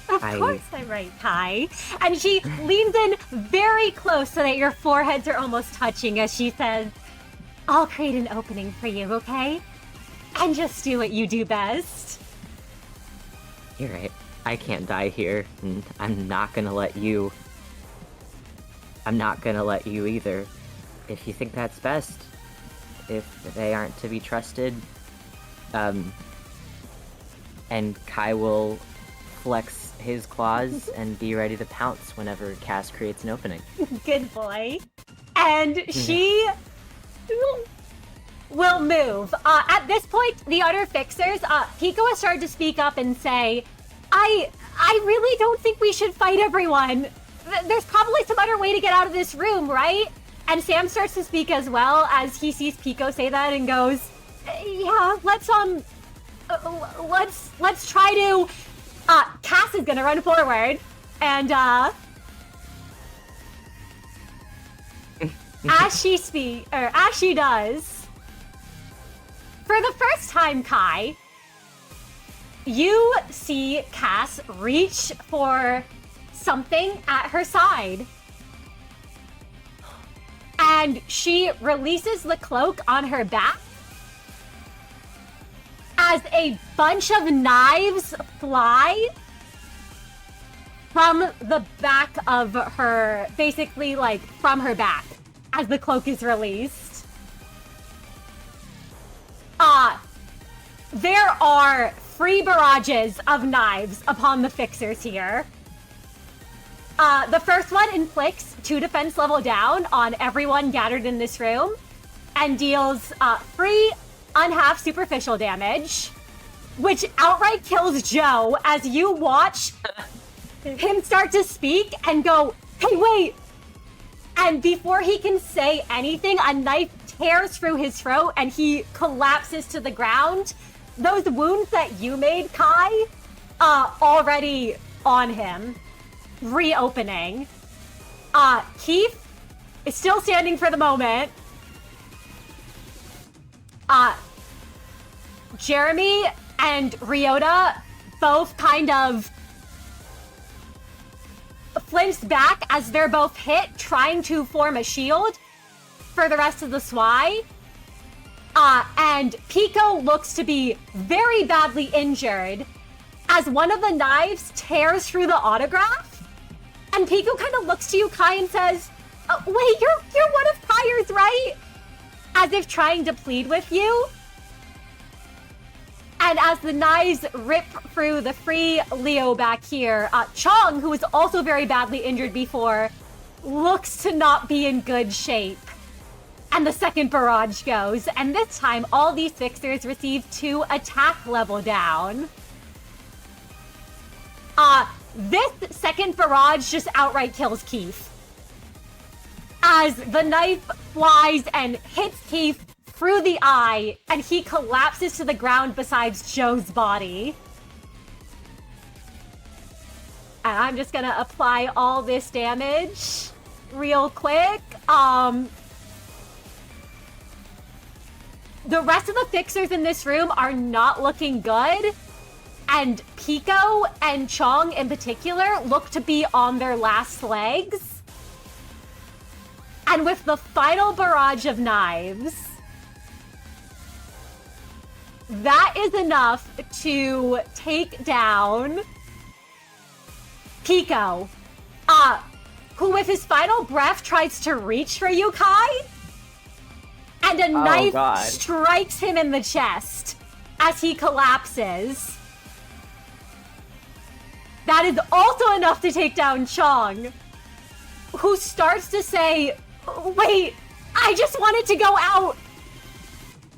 Of course I'm right, Kai. And she leans in very close so that your foreheads are almost touching as she says, "I'll create an opening for you, okay? And just do what you do best." You're right. I can't die here, and I'm not gonna let you either. If you think that's best, if they aren't to be trusted, and Kai will flex his claws and be ready to pounce whenever Cass creates an opening. Good boy. And she will move. At this point, the other fixers, Pico has started to speak up and say, I really don't think we should fight everyone. There's probably some other way to get out of this room, right? And Sam starts to speak as well as he sees Pico say that and goes, "Yeah, let's try to." Cass is gonna run forward, and as she does, for the first time, Kai, you see Cass reach for something at her side. And she releases the cloak on her back as a bunch of knives fly from the back of her, basically like from her back as the cloak is released. There are free barrages of knives upon the fixers here. The first one inflicts 2 defense level down on everyone gathered in this room and deals free unhalf superficial damage, which outright kills Joe as you watch him start to speak and go, "Hey, wait!" And before he can say anything, a knife tears through his throat and he collapses to the ground. Those wounds that you made, Kai, already on him. Reopening. Keith is still standing for the moment. Jeremy and Ryota both kind of flinched back as they're both hit, trying to form a shield. for the rest of the SWI. And Pico looks to be very badly injured as one of the knives tears through the autograph. And Pico kind of looks to you, Kai, and says, wait, you're one of Pyre's, right? As if trying to plead with you. And as the knives rip through the free Leo back here, Qiong, who was also very badly injured before, looks to not be in good shape. And the second barrage goes, and this time all these fixers receive 2 attack level down. This second barrage just outright kills Keith. As the knife flies and hits Keith through the eye, and he collapses to the ground beside Joe's body. And I'm just gonna apply all this damage real quick. The rest of the fixers in this room are not looking good. And Pico and Qiong in particular look to be on their last legs. And with the final barrage of knives, that is enough to take down Pico, who with his final breath tries to reach for you, Kai, and a knife strikes him in the chest as he collapses. That is also enough to take down Qiong, who starts to say, wait, I just wanted to go out.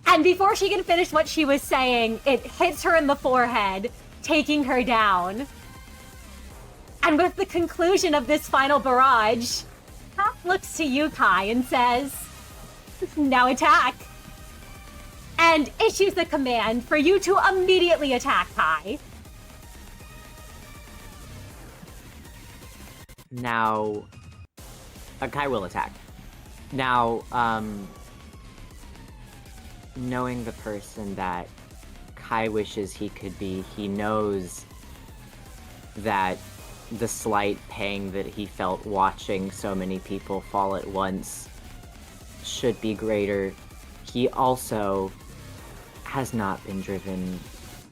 And before she can finish what she was saying, it hits her in the forehead, taking her down. And with the conclusion of this final barrage, Cap looks to you, Kai, and says, now attack. And issues a command for you to immediately attack, Kai. Now, Kai will attack. Now, knowing the person that Kai wishes he could be, he knows that the slight pang that he felt watching so many people fall at once should be greater. He also has not been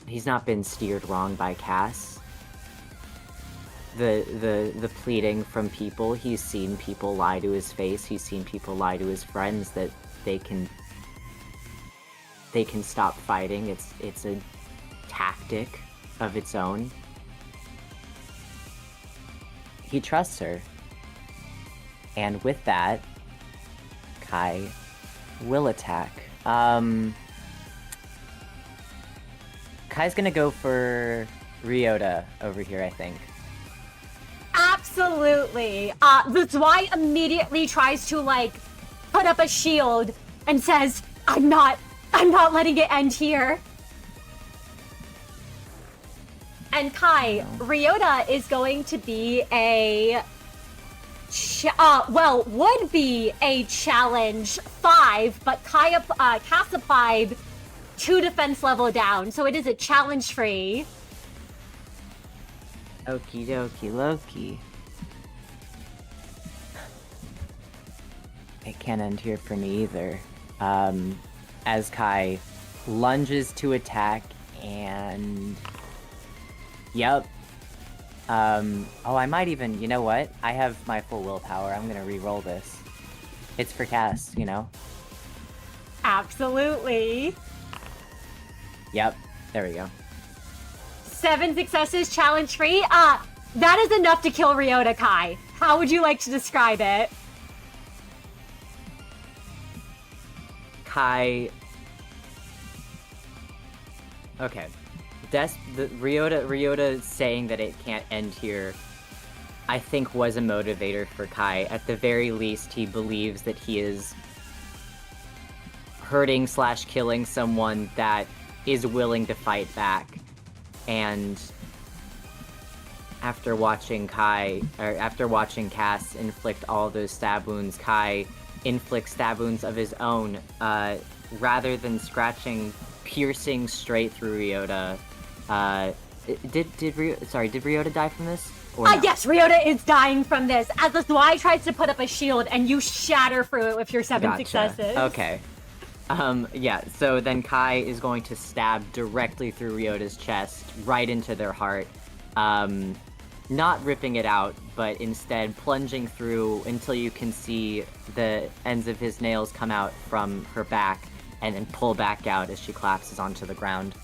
he's not been steered wrong by Cass. The pleading from people, he's seen people lie to his face, he's seen people lie to his friends that they can stop fighting. It's a tactic of its own. He trusts her. And with that, Kai will attack. Kai's gonna go for Ryota over here, I think. Absolutely. The Zwei immediately tries to, put up a shield and says, I'm not letting it end here. And Kai, Ryota is going to be would be a challenge 5, but Cass applied 2 defense level down, so it is a challenge free. Okie dokie Loki. It can't end here for me either. As Kai lunges to attack and... Yep. I might even... You know what? I have my full willpower. I'm gonna re-roll this. It's for Cass, you know? Absolutely. Yep. There we go. 7 successes, challenge free. That is enough to kill Ryota, Kai. How would you like to describe it? Kai... Okay. Ryota saying that it can't end here, I think was a motivator for Kai. At the very least, he believes that he is hurting/killing someone that is willing to fight back. And after watching Cass inflict all those stab wounds, Kai inflicts stab wounds of his own, rather than piercing straight through Ryota. Did Ryota die from this? no? Yes, Ryota is dying from this, as the Y tries to put up a shield, and you shatter through it with your 7 Gotcha. successes. Okay. Yeah, so then Kai is going to stab directly through Ryota's chest, right into their heart. Not ripping it out, but instead plunging through until you can see the ends of his nails come out from her back, and then pull back out as she collapses onto the ground.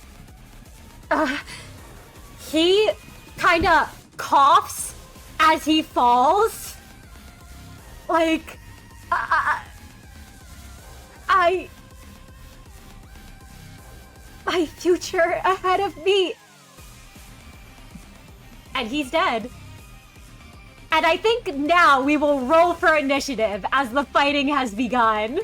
He kinda coughs as he falls. Like, my future ahead of me. And he's dead. And I think now we will roll for initiative as the fighting has begun.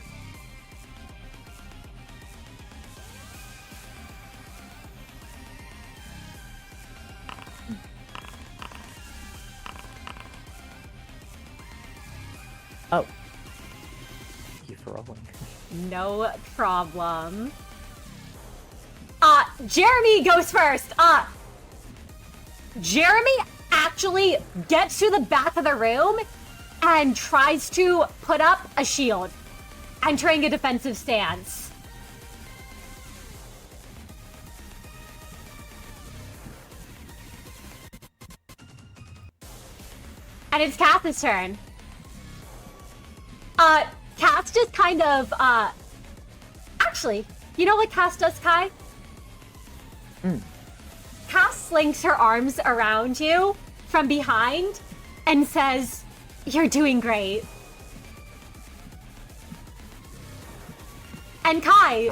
Oh. Thank you for rolling. No problem. Jeremy goes first. Jeremy actually gets to the back of the room and tries to put up a shield, entering a defensive stance. And it's Cass's turn. Cass just kind of, actually, you know what Cass does, Kai? Cass slings her arms around you from behind and says, "You're doing great." And Kai,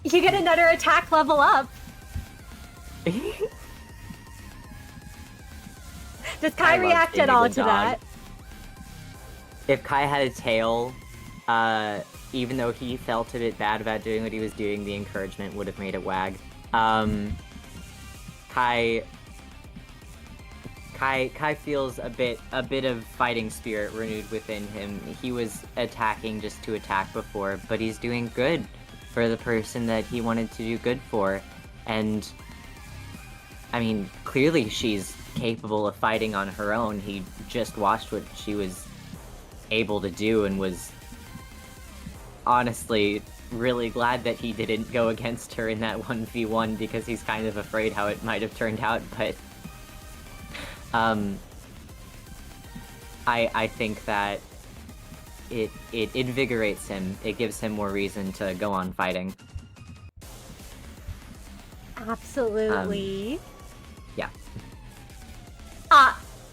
you get another attack level up. Does Kai I love react being at a all good to dog. that? If Kai had a tail, even though he felt a bit bad about doing what he was doing, the encouragement would have made it wag. Kai feels a bit of fighting spirit renewed within him. He was attacking just to attack before, but he's doing good for the person that he wanted to do good for. And I mean, clearly she's capable of fighting on her own. He just watched what she was able to do and was honestly really glad that he didn't go against her in that 1v1 because he's kind of afraid how it might have turned out, but I think that it invigorates him. It gives him more reason to go on fighting. Absolutely. Yeah.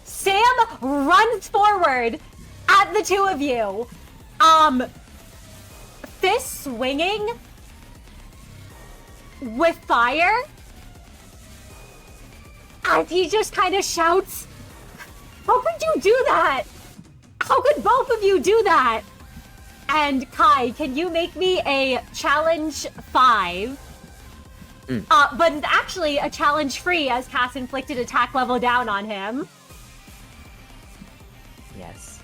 Sam runs forward at the two of you. Fist swinging with fire. And he just kind of shouts, "How could you do that? How could both of you do that?" And Kai, can you make me a challenge 5? But it's actually a challenge free as Cass inflicted attack level down on him. Yes.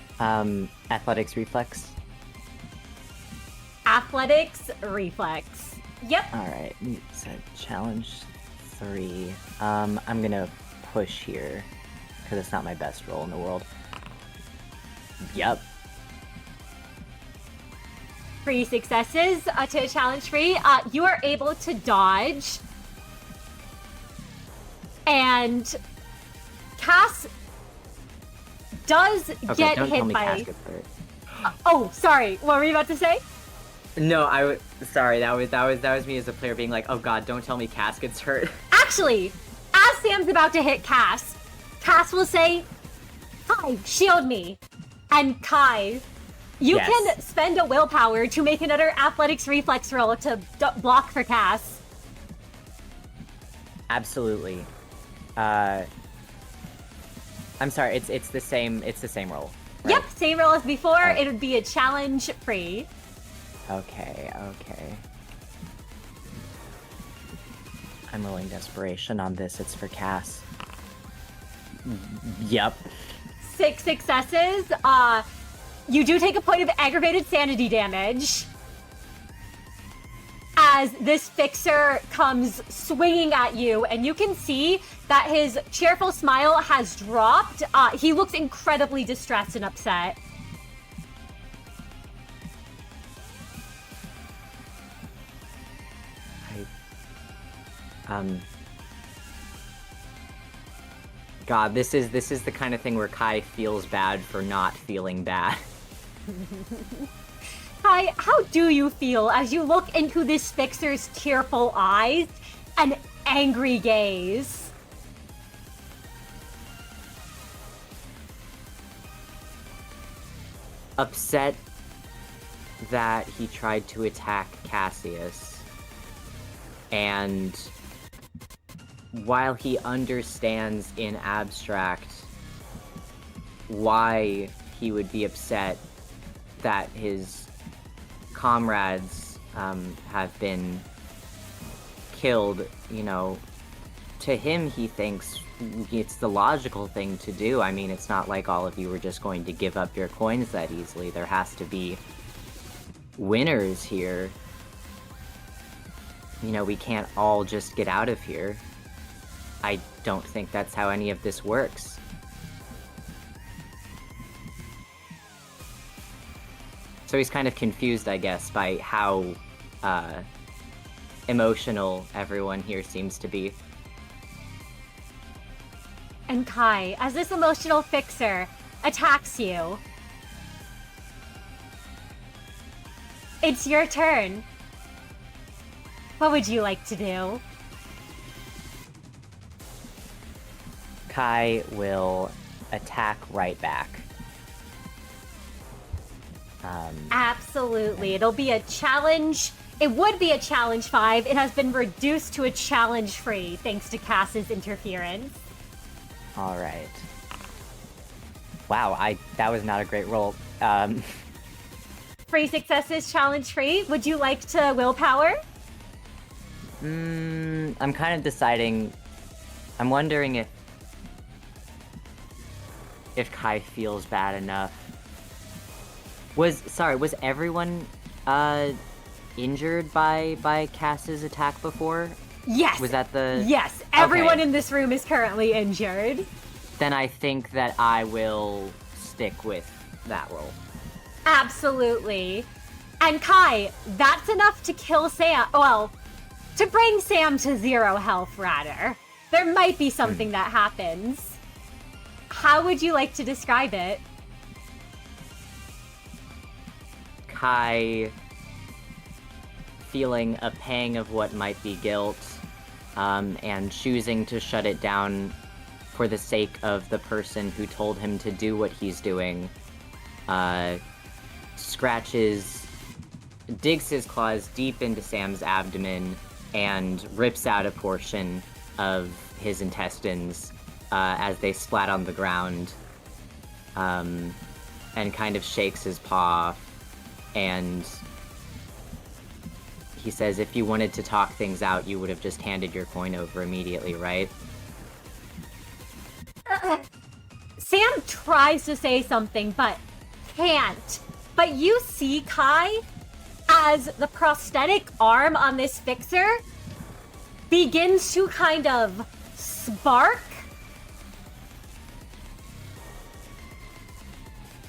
Athletics reflex. Athletics reflex. Yep. Alright, so challenge 3. I'm gonna push here, because it's not my best roll in the world. Yep. 3 successes to challenge free. You are able to dodge. And Cass does Okay, get don't tell hit me by... Cass gets hurt. Oh, sorry. What were you about to say? No, sorry, that was me as a player being like, oh god, don't tell me Cass gets hurt. Actually, as Sam's about to hit Cass, Cass will say, "Kai, shield me." And Kai, you Yes. can spend a willpower to make another athletics reflex roll to block for Cass. Absolutely. I'm sorry, it's the same roll. Right? Yep, same roll as before. Oh. It would be a challenge free. Okay. I'm rolling desperation on this, it's for Cass. Yep. 6 successes. You do take a point of aggravated sanity damage. as this fixer comes swinging at you, and you can see that his cheerful smile has dropped. He looks incredibly distressed and upset. God, this is the kind of thing where Kai feels bad for not feeling bad. Kai, how do you feel as you look into this fixer's tearful eyes and angry gaze? Upset that he tried to attack Cassius, and while he understands in abstract why he would be upset that his comrades have been killed, you know, to him he thinks it's the logical thing to do. I mean, it's not like all of you were just going to give up your coins that easily. There has to be winners here. You know, we can't all just get out of here. I don't think that's how any of this works. So he's kind of confused, I guess, by how emotional everyone here seems to be. And Kai, as this emotional fixer attacks you, it's your turn. What would you like to do? Kai will attack right back. Absolutely. It'll be a challenge. It would be a challenge 5. It has been reduced to a challenge 3 thanks to Cass's interference. All right. Wow, that was not a great roll. 3 successes, challenge 3. Would you like to willpower? I'm kind of deciding. I'm wondering if Kai feels bad enough. Was everyone injured by Cass's attack before? Yes. Was that the... Yes, everyone Okay. in this room is currently injured. Then I think that I will stick with that roll. Absolutely. And Kai, that's enough to kill Sam. Well, to bring Sam to 0 health, rather. There might be something that happens. How would you like to describe it? Kai feeling a pang of what might be guilt, and choosing to shut it down for the sake of the person who told him to do what he's doing, digs his claws deep into Sam's abdomen and rips out a portion of his intestines as they splat on the ground, and kind of shakes his paw, and he says, if you wanted to talk things out, you would have just handed your coin over immediately, right? Sam tries to say something, but can't. But you see, Kai, as the prosthetic arm on this fixer begins to kind of spark.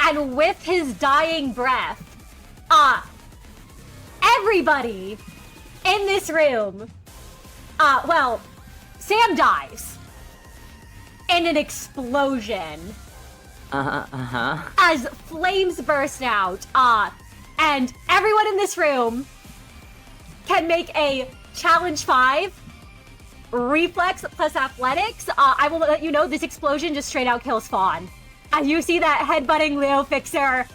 And with his dying breath, everybody in this room, Sam dies in an explosion. As flames burst out, and everyone in this room can make a challenge 5 reflex plus athletics. I will let you know this explosion just straight out kills Fawn. As you see that headbutting Leo fixer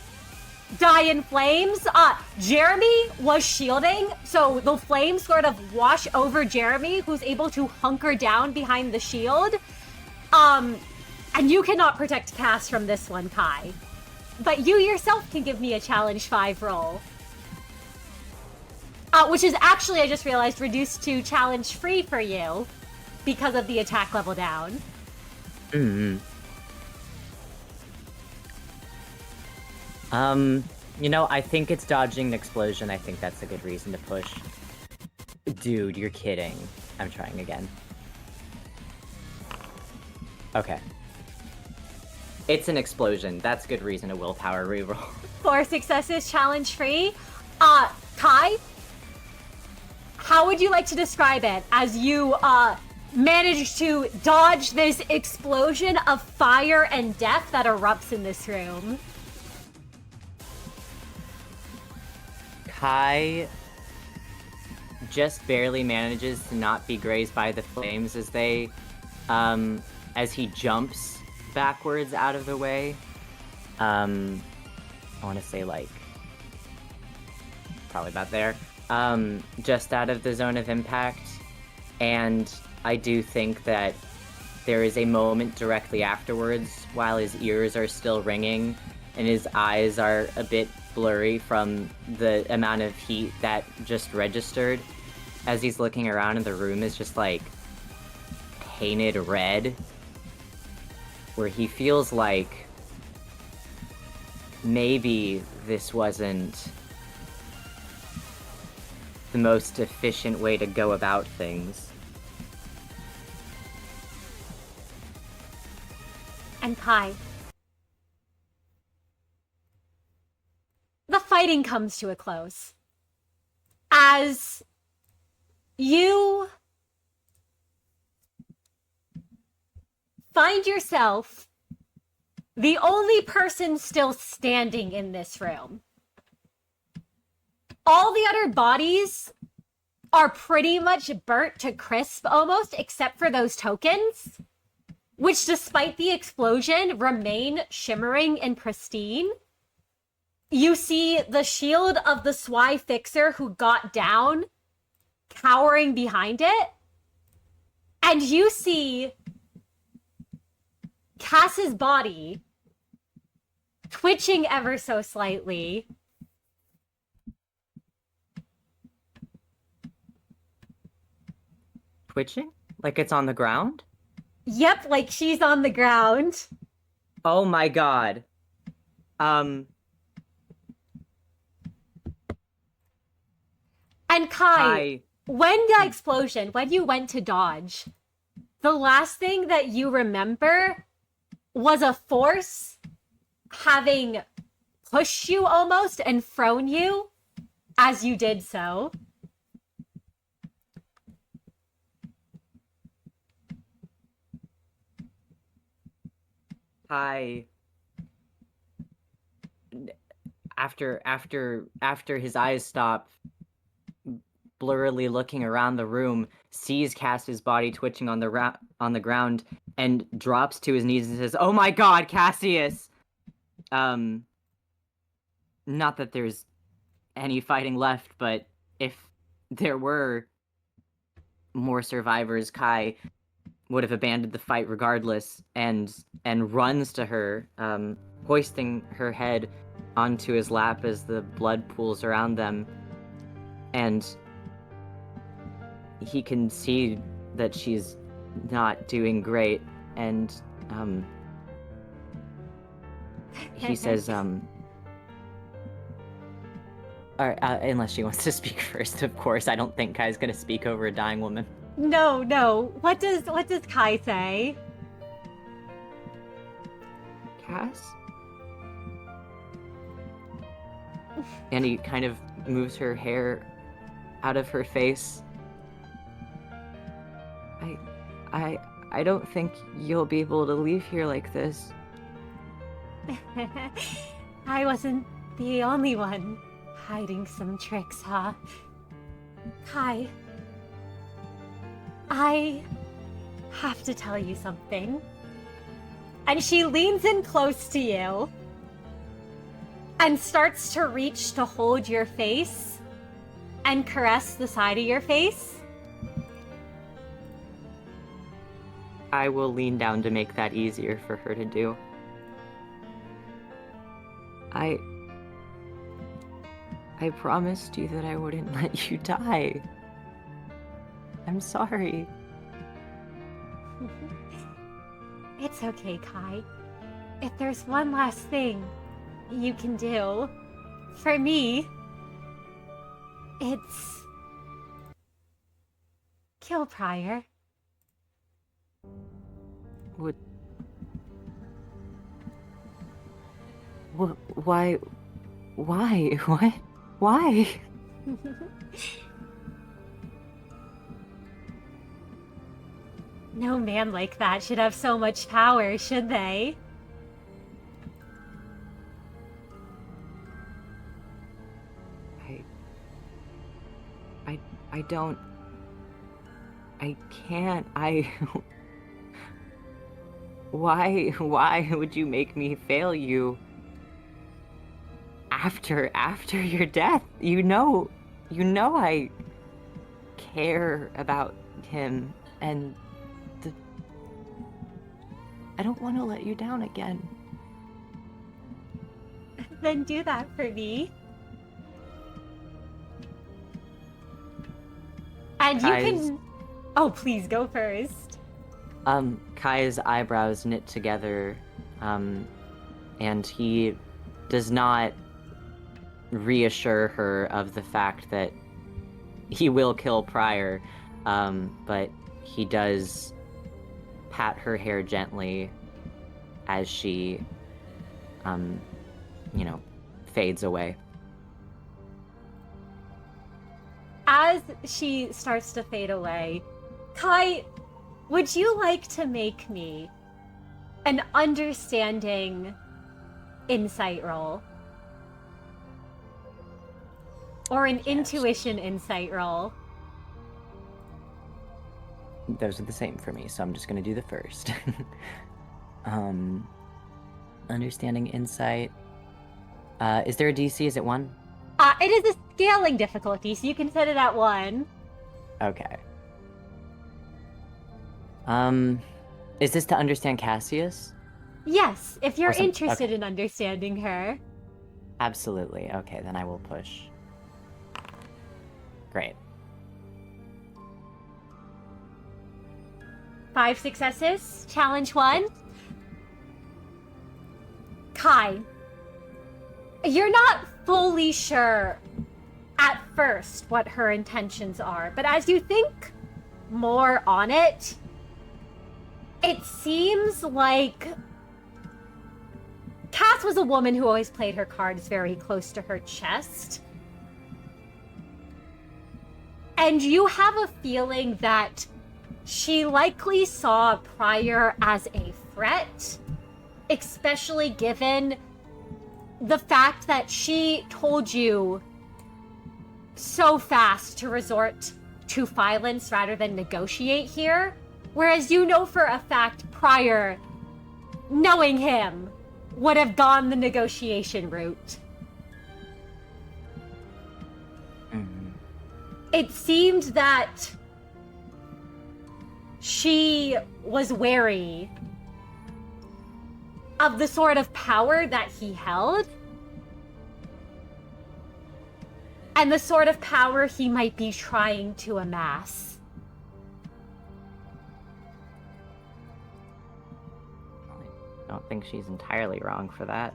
die in flames, Jeremy was shielding, so the flames sort of wash over Jeremy, who's able to hunker down behind the shield. And you cannot protect Cass from this one, Kai. But you yourself can give me a challenge 5 roll. Which is actually, I just realized, reduced to challenge 3 for you because of the attack level down. You know, I think it's dodging an explosion. I think that's a good reason to push. Dude, you're kidding. I'm trying again. Okay. It's an explosion. That's good reason to willpower reroll. 4 successes, challenge free. Kai, how would you like to describe it as you manage to dodge this explosion of fire and death that erupts in this room? Kai just barely manages to not be grazed by the flames as they, as he jumps backwards out of the way. I want to say, like, probably about there. Just out of the zone of impact. And I do think that there is a moment directly afterwards, while his ears are still ringing and his eyes are a bit blurry from the amount of heat that just registered, as he's looking around and the room is just like painted red, where he feels like maybe this wasn't the most efficient way to go about things. And Kai, the fighting comes to a close as you find yourself the only person still standing in this room. All the other bodies are pretty much burnt to crisp almost, except for those tokens, which despite the explosion remain shimmering and pristine. You see the shield of the Swy Fixer who got down cowering behind it. And you see Cass's body twitching ever so slightly. Twitching? Like it's on the ground? Yep, like she's on the ground. Oh my god. And Kai, when the explosion, when you went to dodge, the last thing that you remember was a force having pushed you almost and thrown you as you did so. Kai, after his eyes stop, blurrily looking around the room, sees Cass's body twitching on the ground, and drops to his knees and says, "Oh my god, Cassius!" Not that there's any fighting left, but if there were more survivors, Kai would have abandoned the fight regardless, and runs to her, hoisting her head onto his lap as the blood pools around them, and he can see that she's not doing great, and he says, alright, unless she wants to speak first, of course. I don't think Kai's gonna speak over a dying woman. No. What does Kai say? Cass? And he kind of moves her hair out of her face. I don't think you'll be able to leave here like this. I wasn't the only one hiding some tricks, huh? Kai, I have to tell you something. And she leans in close to you and starts to reach to hold your face and caress the side of your face. I will lean down to make that easier for her to do. I promised you that I wouldn't let you die. I'm sorry. It's okay, Kai. If there's one last thing you can do for me, it's Kill Prior. Would... Why? Why? What? Why? No man like that should have so much power, should they? I don't... I can't, Why would you make me fail you? After your death, you know I care about him, and I don't want to let you down again. Then do that for me. And you can... Oh, please, go first. Kai's eyebrows knit together, and he does not reassure her of the fact that he will kill Prior, but he does pat her hair gently as she, fades away. As she starts to fade away, Kai, would you like to make me an understanding insight roll? Or an intuition insight roll? Those are the same for me, so I'm just going to do the first. Understanding insight. Is there a DC? Is it 1? It is a scaling difficulty, so you can set it at 1. Okay. Is this to understand Cassius? Yes, if you're Awesome. interested Okay. in understanding her. Absolutely. Okay, then I will push. Great. 5 successes. Challenge 1. Kai, you're not fully sure at first what her intentions are, but as you think more on it, it seems like Cass was a woman who always played her cards very close to her chest. And you have a feeling that she likely saw Prior as a threat, especially given the fact that she told you so fast to resort to violence rather than negotiate here, whereas you know for a fact Prior, knowing him, would have gone the negotiation route. Mm-hmm. It seemed that she was wary of the sort of power that he held and the sort of power he might be trying to amass. I don't think she's entirely wrong for that.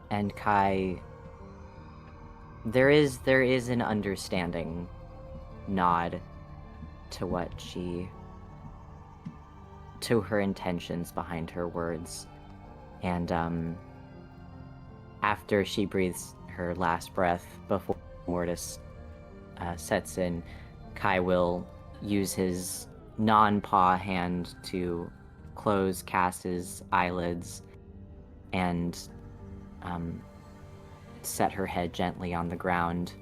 And Kai, there is an understanding nod to her intentions behind her words. And after she breathes her last breath before Mortis sets in, Kai will use his non-paw hand to close Cass's eyelids and set her head gently on the ground,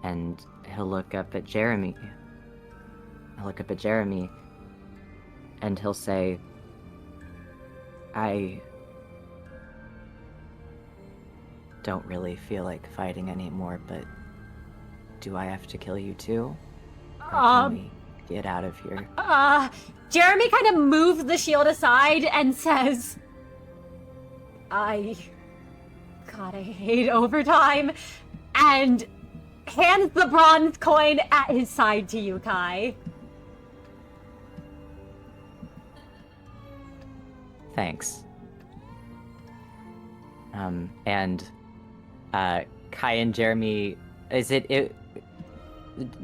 and he'll look up at Jeremy. And he'll say, I don't really feel like fighting anymore, but do I have to kill you too? Or can we get out of here? Jeremy kind of moves the shield aside and says, God, I hate overtime, and hands the bronze coin at his side to you, Kai. Thanks. And Kai and Jeremy,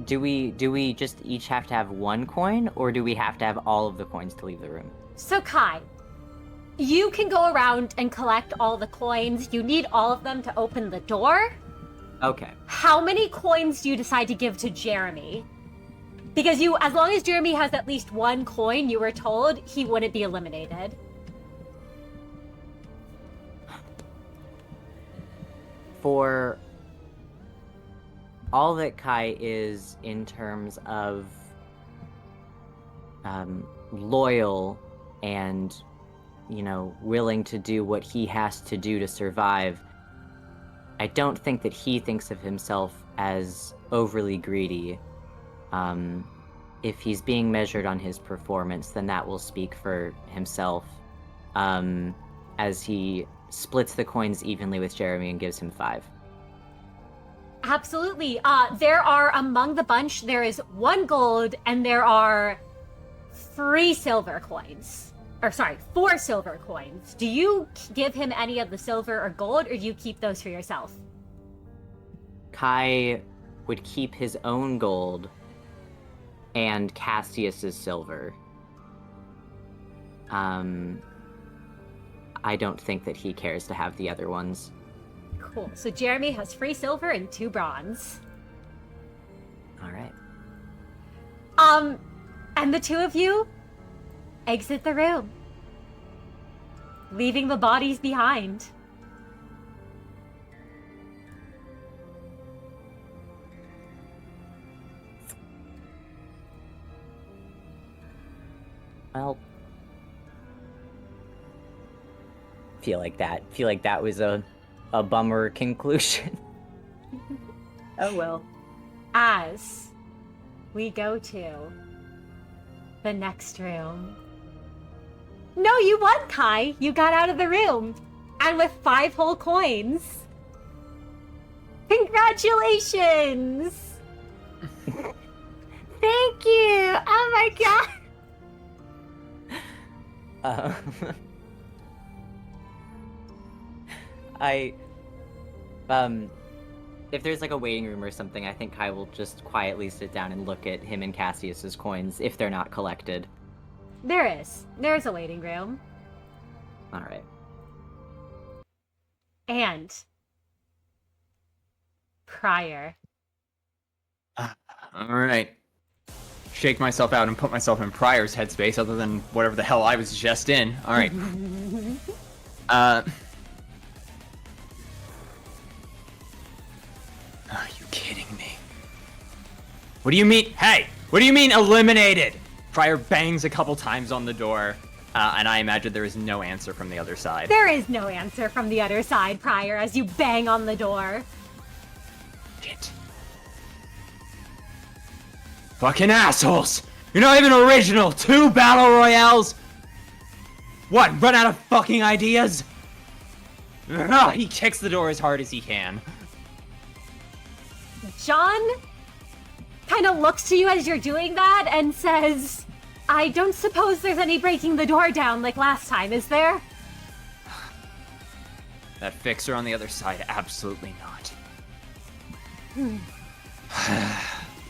do we just each have to have one coin, or do we have to have all of the coins to leave the room? So Kai, you can go around and collect all the coins. You need all of them to open the door. Okay. How many coins do you decide to give to Jeremy? Because as long as Jeremy has at least one coin, you were told he wouldn't be eliminated. For all that Kai is in terms of loyal and, willing to do what he has to do to survive, I don't think that he thinks of himself as overly greedy. If he's being measured on his performance, then that will speak for himself, as he splits the coins evenly with Jeremy and gives him 5. Absolutely. There are, among the bunch, there is 1 gold and there are 4 silver coins. Do you give him any of the silver or gold, or do you keep those for yourself? Kai would keep his own gold and Cassius's silver. I don't think that he cares to have the other ones. Cool. So Jeremy has 3 silver and 2 bronze. All right. And the 2 of you exit the room, leaving the bodies behind. Well, feel like that was a bummer conclusion. Oh well. As we go to the next room. No, you won, Kai. You got out of the room. And with 5 whole coins. Congratulations! Thank you! Oh my god! If there's like a waiting room or something, I think Kai will just quietly sit down and look at him and Cassius's coins if they're not collected. There's a waiting room. All right. And prior. All right. Shake myself out and put myself in Prior's headspace, other than whatever the hell I was just in. All right. Are you kidding me? What do you mean? Hey, what do you mean eliminated? Prior bangs a couple times on the door, and I imagine there is no answer from the other side. There is no answer from the other side, Prior, as you bang on the door. Shit. Fucking assholes! You're not even original! 2 battle royales! What, run out of fucking ideas? Ugh, he kicks the door as hard as he can. John kind of looks to you as you're doing that and says, I don't suppose there's any breaking the door down like last time, is there? That fixer on the other side, absolutely not.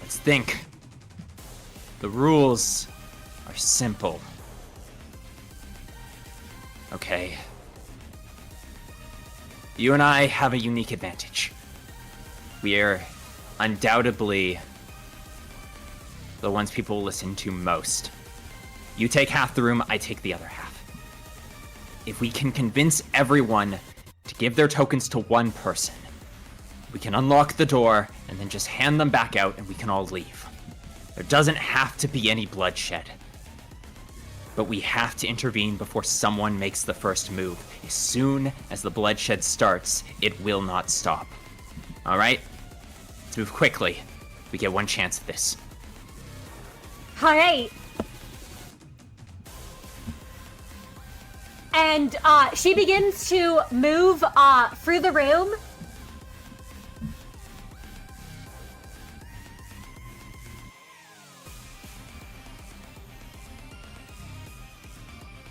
Let's think. The rules are simple. Okay. You and I have a unique advantage. We're undoubtedly the ones people listen to most. You take half the room, I take the other half. If we can convince everyone to give their tokens to one person, we can unlock the door and then just hand them back out and we can all leave. There doesn't have to be any bloodshed. But we have to intervene before someone makes the first move. As soon as the bloodshed starts, it will not stop. Alright? Let's move quickly. We get one chance at this. Alright. And she begins to move through the room.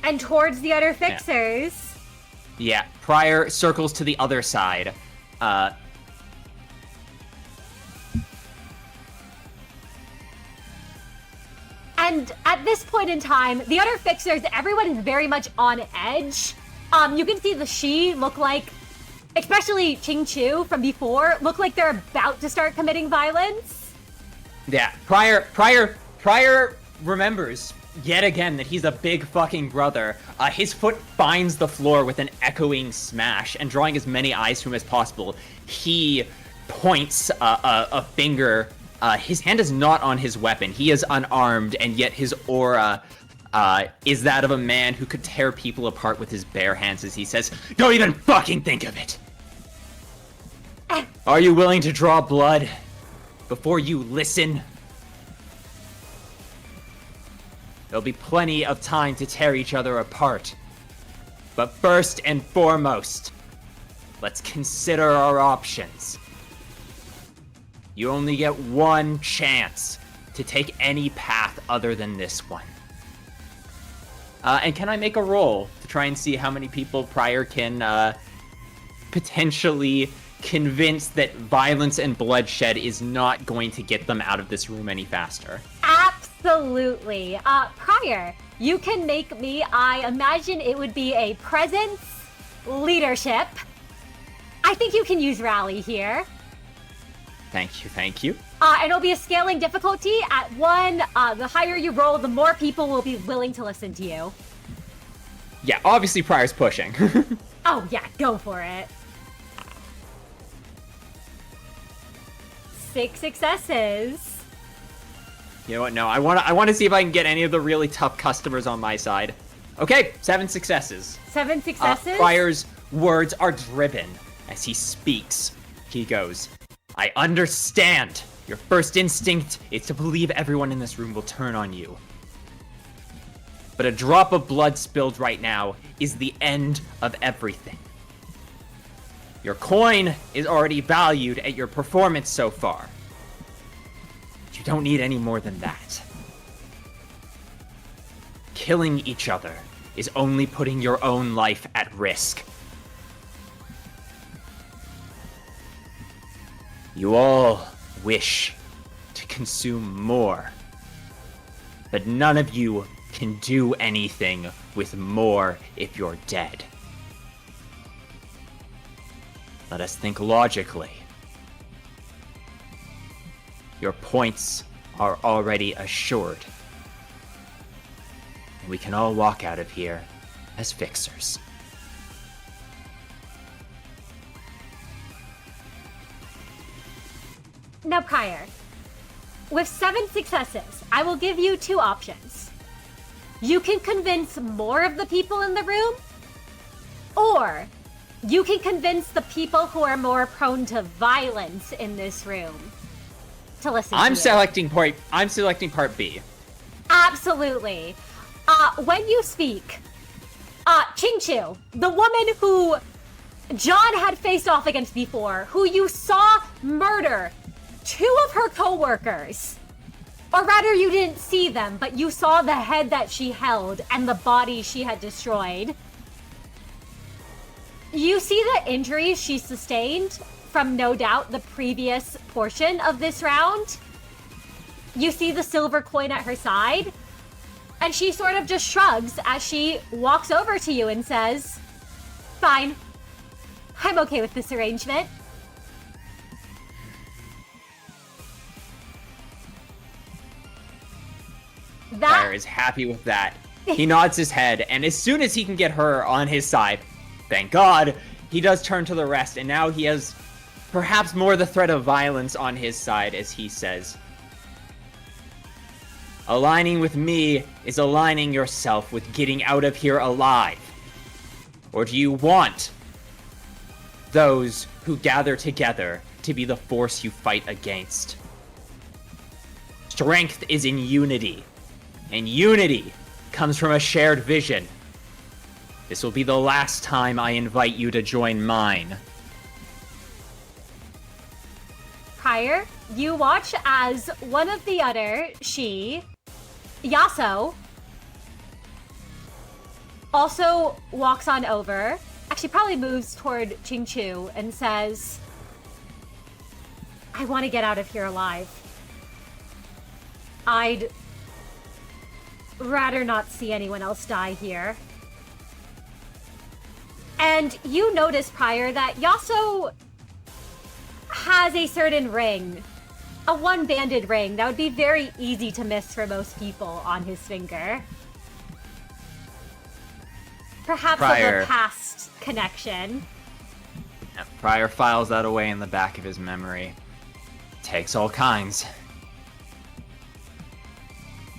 And towards the other fixers. Yeah, Prior circles to the other side. And at this point in time, the other fixers, everyone is very much on edge. You can see the Shi look like, especially Ching Chu from before, look like they're about to start committing violence. Yeah, Prior remembers yet again that he's a big fucking brother. His foot finds the floor with an echoing smash, and drawing as many eyes from him as possible, he points a finger. His hand is not on his weapon. He is unarmed, and yet his aura is that of a man who could tear people apart with his bare hands as he says, "Don't even fucking think of it! Are you willing to draw blood before you listen? There'll be plenty of time to tear each other apart. But first and foremost, let's consider our options. You only get one chance to take any path other than this one." And can I make a roll to try and see how many people Prior can potentially convince that violence and bloodshed is not going to get them out of this room any faster? Absolutely. Prior, you can make me, I imagine it would be a presence, leadership. I think you can use rally here. Thank you. And it'll be a scaling difficulty. At 1, the higher you roll, the more people will be willing to listen to you. Yeah, obviously Prior's pushing. Oh yeah, go for it. 6 successes. You know what? No, I want to see if I can get any of the really tough customers on my side. Okay, 7 successes. 7 successes? Prior's words are driven as he speaks. He goes, "I understand. Your first instinct is to believe everyone in this room will turn on you. But a drop of blood spilled right now is the end of everything. Your coin is already valued at your performance so far. You don't need any more than that. Killing each other is only putting your own life at risk. You all wish to consume more, but none of you can do anything with more if you're dead. Let us think logically. Your points are already assured. We can all walk out of here as fixers." Now, Prior, with 7 successes, I will give you 2 options. You can convince more of the people in the room, or you can convince the people who are more prone to violence in this room to listen to you. I'm selecting part B. Absolutely. When you speak, Ching Chu, the woman who John had faced off against before, who you saw murder 2 of her co-workers. Or rather, you didn't see them, but you saw the head that she held and the body she had destroyed. You see the injuries she sustained from, no doubt, the previous portion of this round. You see the silver coin at her side, and she sort of just shrugs as she walks over to you and says, "Fine. I'm okay with this arrangement." Prior is happy with that. He nods his head, and as soon as he can get her on his side, thank God, he does turn to the rest, and now he has perhaps more the threat of violence on his side as he says, "Aligning with me is aligning yourself with getting out of here alive. Or do you want those who gather together to be the force you fight against? Strength is in unity, and unity comes from a shared vision. This will be the last time I invite you to join mine." Prior, you watch as one of the other, Yaso, also walks on over. she probably moves toward Qingqiu and says, I want to get out of here alive. I'd rather not see anyone else die here. And you notice, Prior, that Yaso has a certain ring, a one-banded ring that would be very easy to miss for most people on his finger. Perhaps Prior. of a past connection. Prior files that away in the back of his memory. Takes all kinds.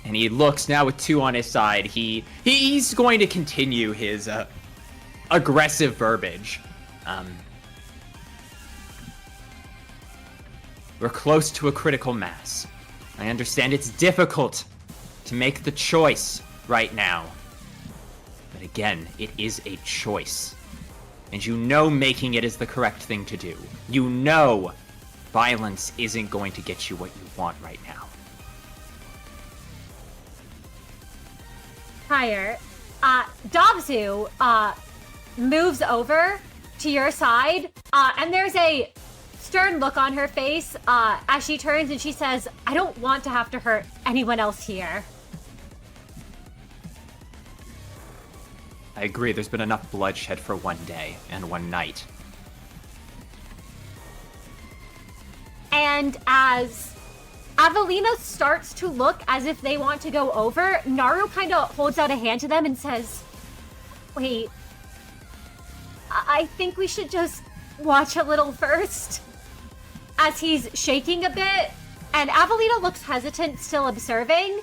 And he looks now with 2 on his side. He's going to continue his aggressive verbiage. We're close to a critical mass. I understand it's difficult to make the choice right now. But again, it is a choice. And you know making it is the correct thing to do. You know violence isn't going to get you what you want right now. Prior, Dobzu, moves over to your side, and there's a stern look on her face, as she turns and she says, I don't want to have to hurt anyone else here. I agree, there's been enough bloodshed for one day and one night. And as Avelina starts to look as if they want to go over, Naru kind of holds out a hand to them and says, wait, I think we should just watch a little first. As he's shaking a bit, and Avelina looks hesitant, still observing.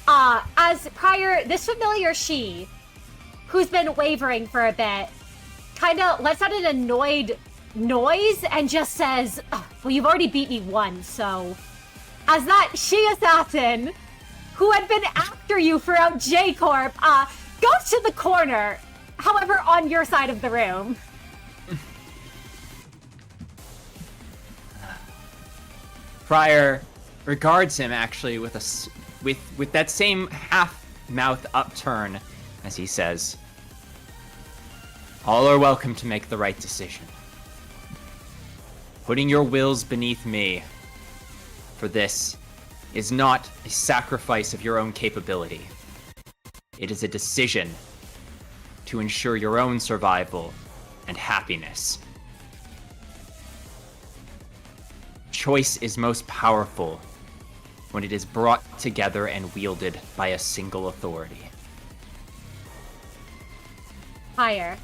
As Prior, this familiar she, who's been wavering for a bit, kind of lets out an annoyed noise and just says, well, you've already beat me once, so... As that she assassin, who had been after you throughout J Corp, goes to the corner, however, on your side of the room. Prior regards him actually with with that same half-mouth upturn as he says, all are welcome to make the right decision. Putting your wills beneath me for this is not a sacrifice of your own capability. It is a decision to ensure your own survival and happiness. Choice is most powerful when it is brought together and wielded by a single authority. Higher.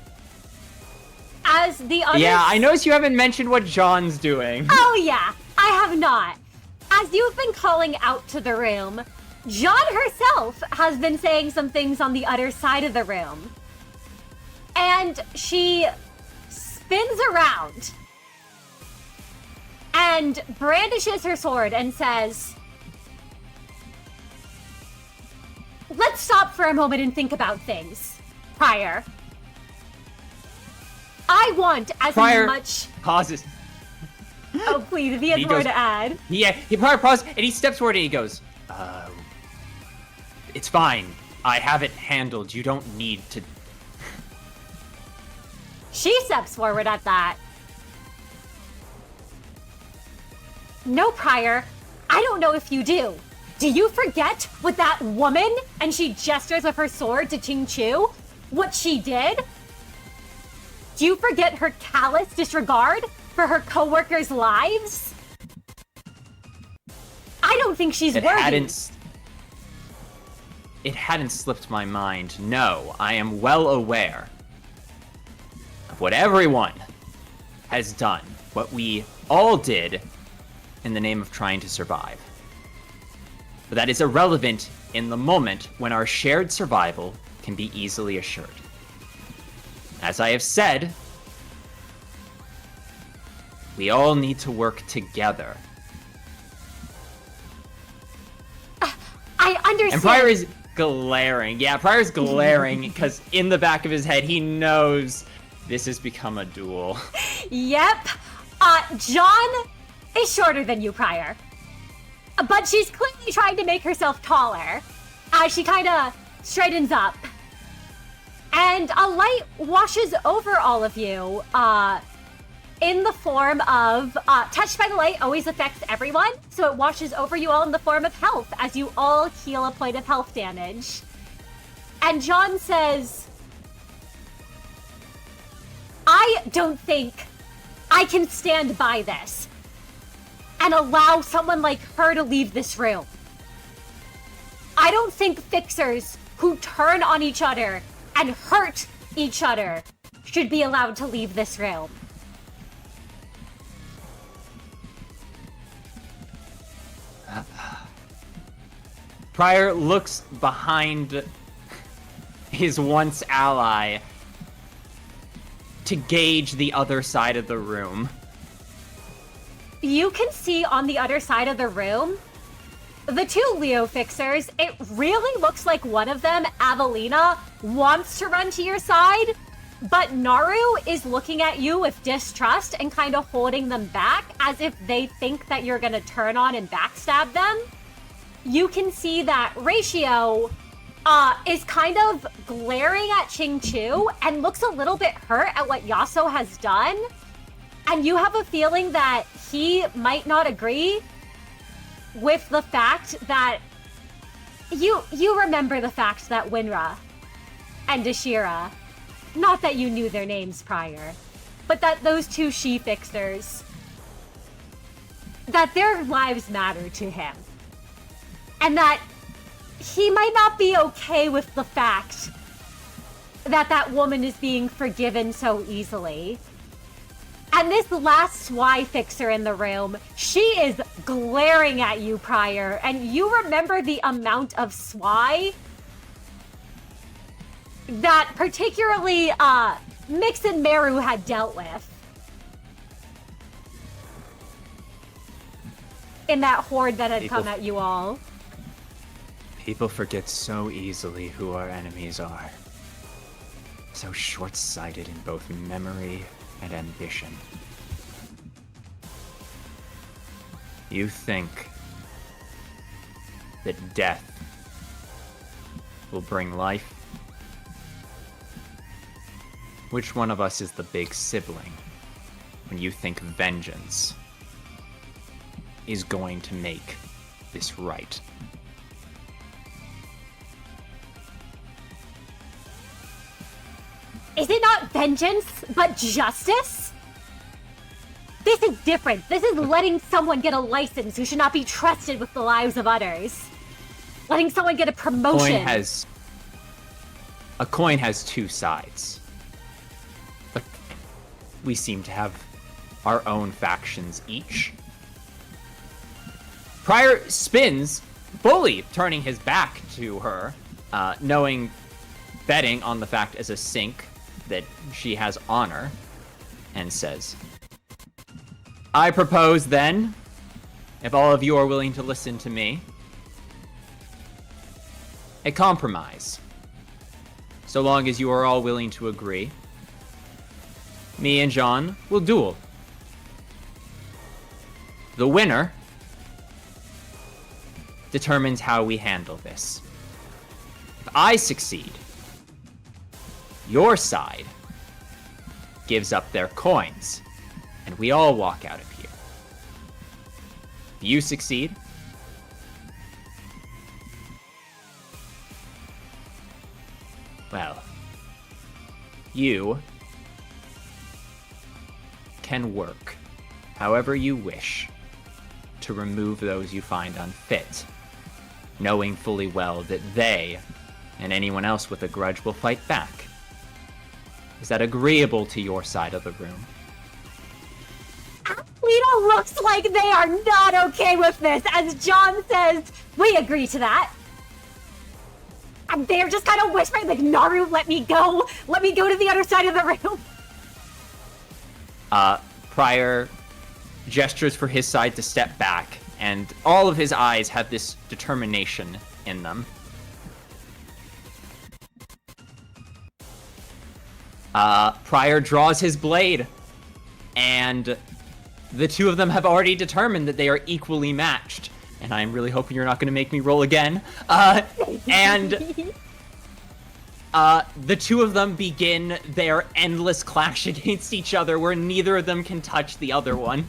As the others... Yeah, I notice you haven't mentioned what Jeanne's doing. Oh yeah, I have not. As you've been calling out to the room, Jeanne herself has been saying some things on the other side of the room. And she spins around and brandishes her sword and says, let's stop for a moment and think about things, Prior. I want as Prior much... pauses. Oh, please, if he has more to add. Yeah, he Prior pauses, and he steps forward and he goes, it's fine. I have it handled. You don't need to... She steps forward at that. No, Prior. I don't know if you do. Do you forget what that woman, and she gestures with her sword to Qingqiu, what she did? Do you forget her callous disregard for her co-workers' lives? I don't think she's worthy. It hadn't slipped my mind. No, I am well aware of what everyone has done, what we all did in the name of trying to survive. But that is irrelevant in the moment when our shared survival can be easily assured. As I have said, we all need to work together. I understand. And Prior is glaring. Yeah, Prior's glaring because in the back of his head, he knows this has become a duel. Yep. Jeanne is shorter than you, Prior. But she's clearly trying to make herself taller as she kind of straightens up. And a light washes over all of you, in the form of, touched by the light always affects everyone, so it washes over you all in the form of health, as you all heal a point of health damage. And Jeanne says, I don't think I can stand by this and allow someone like her to leave this room. I don't think fixers who turn on each other and hurt each other should be allowed to leave this room. Prior looks behind his once ally to gauge the other side of the room. You can see on the other side of the room, the two Leo fixers, it really looks like one of them, Avelina, wants to run to your side, but Naru is looking at you with distrust and kind of holding them back as if they think that you're going to turn on and backstab them. You can see that Ratio is kind of glaring at Qiong too and looks a little bit hurt at what Yaso has done. And you have a feeling that he might not agree with the fact that you remember the fact that Winra and Ashira, not that you knew their names prior, but that those two she-fixers, that their lives matter to him. And that he might not be okay with the fact that that woman is being forgiven so easily. And this last Y fixer in the room, she is glaring at you, Prior, and you remember the amount of SWY that particularly Miix and Merru had dealt with in that horde that had come at you all. People forget so easily who our enemies are. So short-sighted in both memory and ambition. You think that death will bring life? Which one of us is the big sibling when you think vengeance is going to make this right? Is it not vengeance, but justice? This is different. This is letting someone get a license who should not be trusted with the lives of others. Letting someone get a promotion. A coin has two sides. But we seem to have our own factions each. Prior spins, fully turning his back to her, betting on the fact as a sink that she has honor, and says, I propose then, if all of you are willing to listen to me, a compromise. So long as you are all willing to agree, me and Jeanne will duel. The winner determines how we handle this. If I succeed, your side gives up their coins, and we all walk out of here. If you succeed, well, you can work however you wish to remove those you find unfit, knowing fully well that they and anyone else with a grudge will fight back. Is that agreeable to your side of the room? Avelina looks like they are not okay with this, as Jeanne says, we agree to that. And they're just kind of whispering, like, Naru, let me go to the other side of the room. Prior gestures for his side to step back, and all of his eyes have this determination in them. Prior draws his blade, and the two of them have already determined that they are equally matched. And I'm really hoping you're not going to make me roll again. And The two of them begin their endless clash against each other where neither of them can touch the other one.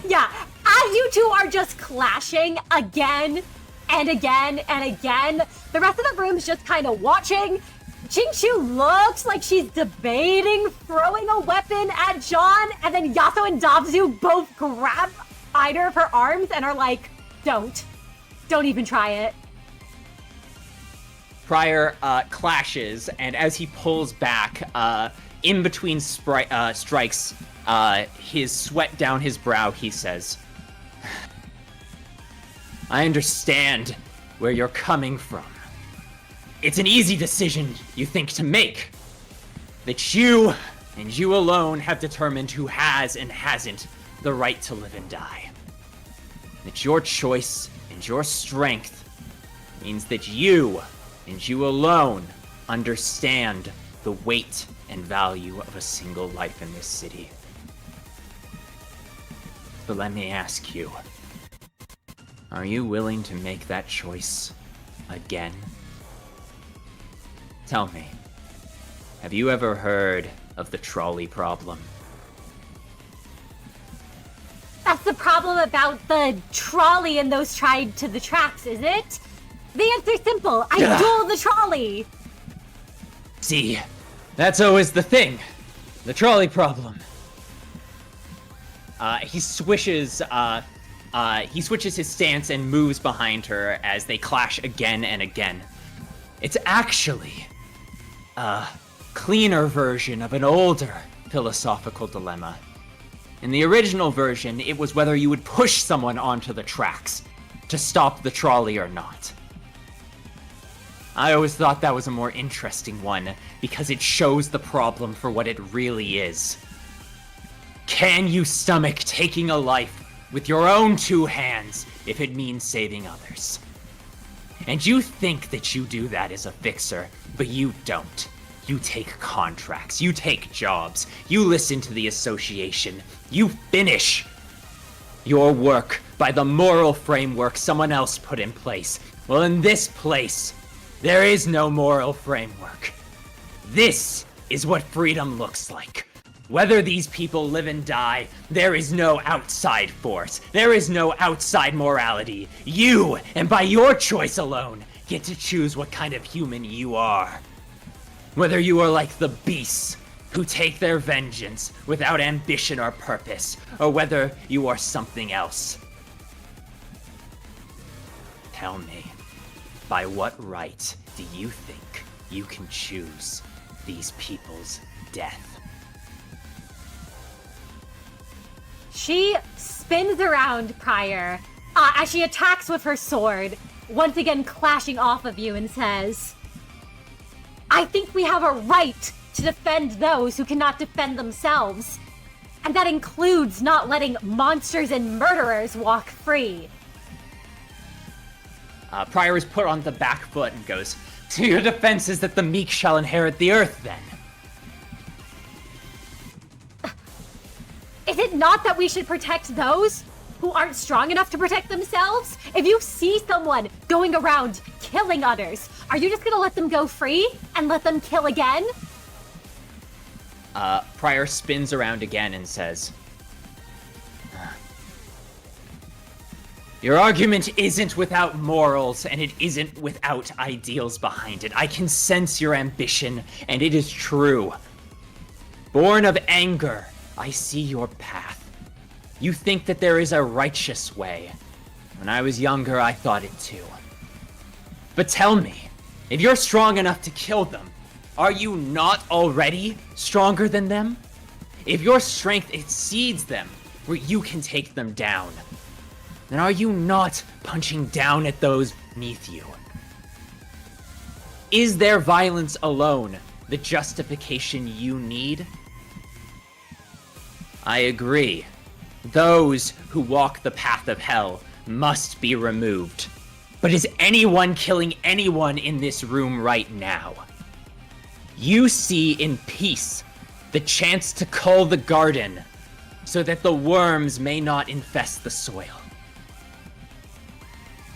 Yeah, as you two are just clashing again and again and again, the rest of the room's just kind of watching. Jingchu looks like she's debating throwing a weapon at Jeanne, and then Yato and Dabzu both grab either of her arms and are like, don't even try it. Prior clashes, and as he pulls back, in between strikes, his sweat down his brow, he says, I understand where you're coming from. It's an easy decision, you think, to make. That you, and you alone, have determined who has and hasn't the right to live and die. That your choice and your strength means that you, and you alone, understand the weight and value of a single life in this city. But let me ask you, are you willing to make that choice again? Tell me, have you ever heard of the trolley problem? That's the problem about the trolley and those tied to the tracks, is it? The answer's simple. I duel the trolley. See, that's always the thing. The trolley problem. He switches his stance and moves behind her as they clash again and again. It's actually a cleaner version of an older philosophical dilemma. In the original version, it was whether you would push someone onto the tracks to stop the trolley or not. I always thought that was a more interesting one because it shows the problem for what it really is. Can you stomach taking a life with your own two hands if it means saving others? And you think that you do that as a fixer, but you don't. You take contracts, you take jobs, you listen to the association, you finish your work by the moral framework someone else put in place. Well, in this place, there is no moral framework. This is what freedom looks like. Whether these people live and die, there is no outside force. There is no outside morality. You, and by your choice alone, get to choose what kind of human you are. Whether you are like the beasts who take their vengeance without ambition or purpose, or whether you are something else. Tell me, by what right do you think you can choose these people's death? She spins around Prior as she attacks with her sword, once again clashing off of you, and says, I think we have a right to defend those who cannot defend themselves. And that includes not letting monsters and murderers walk free. Prior is put on the back foot and goes, to your defense is that the meek shall inherit the earth, then. Is it not that we should protect those who aren't strong enough to protect themselves? If you see someone going around killing others, are you just gonna let them go free and let them kill again? Prior spins around again and says, your argument isn't without morals, and it isn't without ideals behind it. I can sense your ambition, and it is true. Born of anger, I see your path. You think that there is a righteous way. When I was younger, I thought it too. But tell me, if you're strong enough to kill them, are you not already stronger than them? If your strength exceeds them, where you can take them down, then are you not punching down at those beneath you? Is their violence alone the justification you need? I agree. Those who walk the path of hell must be removed. But is anyone killing anyone in this room right now? You see in peace the chance to cull the garden so that the worms may not infest the soil.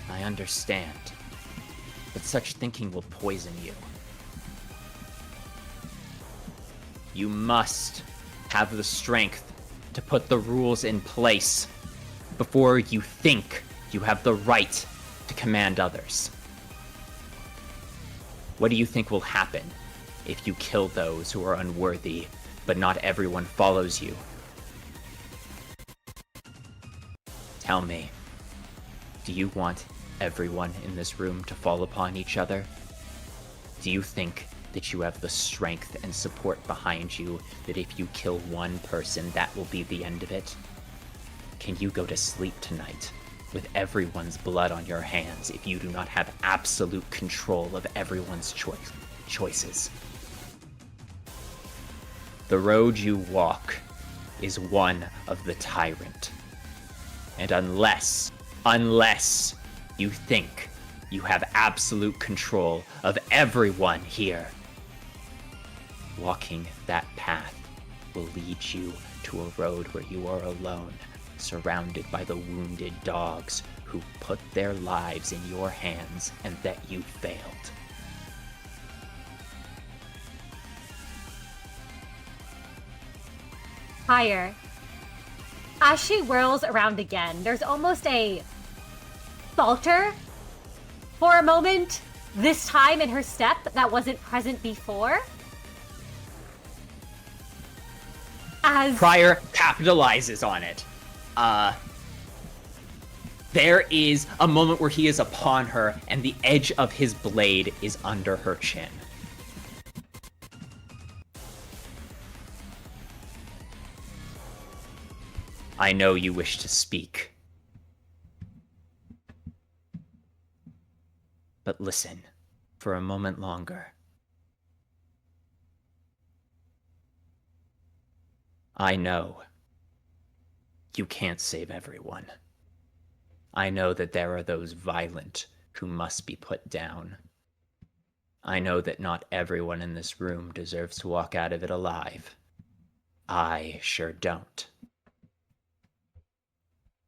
I understand, but such thinking will poison you. You must have the strength to put the rules in place before you think you have the right to command others. What do you think will happen if you kill those who are unworthy, but not everyone follows you? Tell me, do you want everyone in this room to fall upon each other? Do you think that you have the strength and support behind you that if you kill one person, that will be the end of it? Can you go to sleep tonight with everyone's blood on your hands if you do not have absolute control of everyone's choices? The road you walk is one of the tyrant. And unless you think you have absolute control of everyone here, walking that path will lead you to a road where you are alone, surrounded by the wounded dogs who put their lives in your hands and that you failed. Higher. As she whirls around again, there's almost a falter for a moment, this time in her step that wasn't present before. As Prior capitalizes on it. There is a moment where he is upon her, and the edge of his blade is under her chin. I know you wish to speak. But listen for a moment longer. I know you can't save everyone. I know that there are those violent who must be put down. I know that not everyone in this room deserves to walk out of it alive. I sure don't.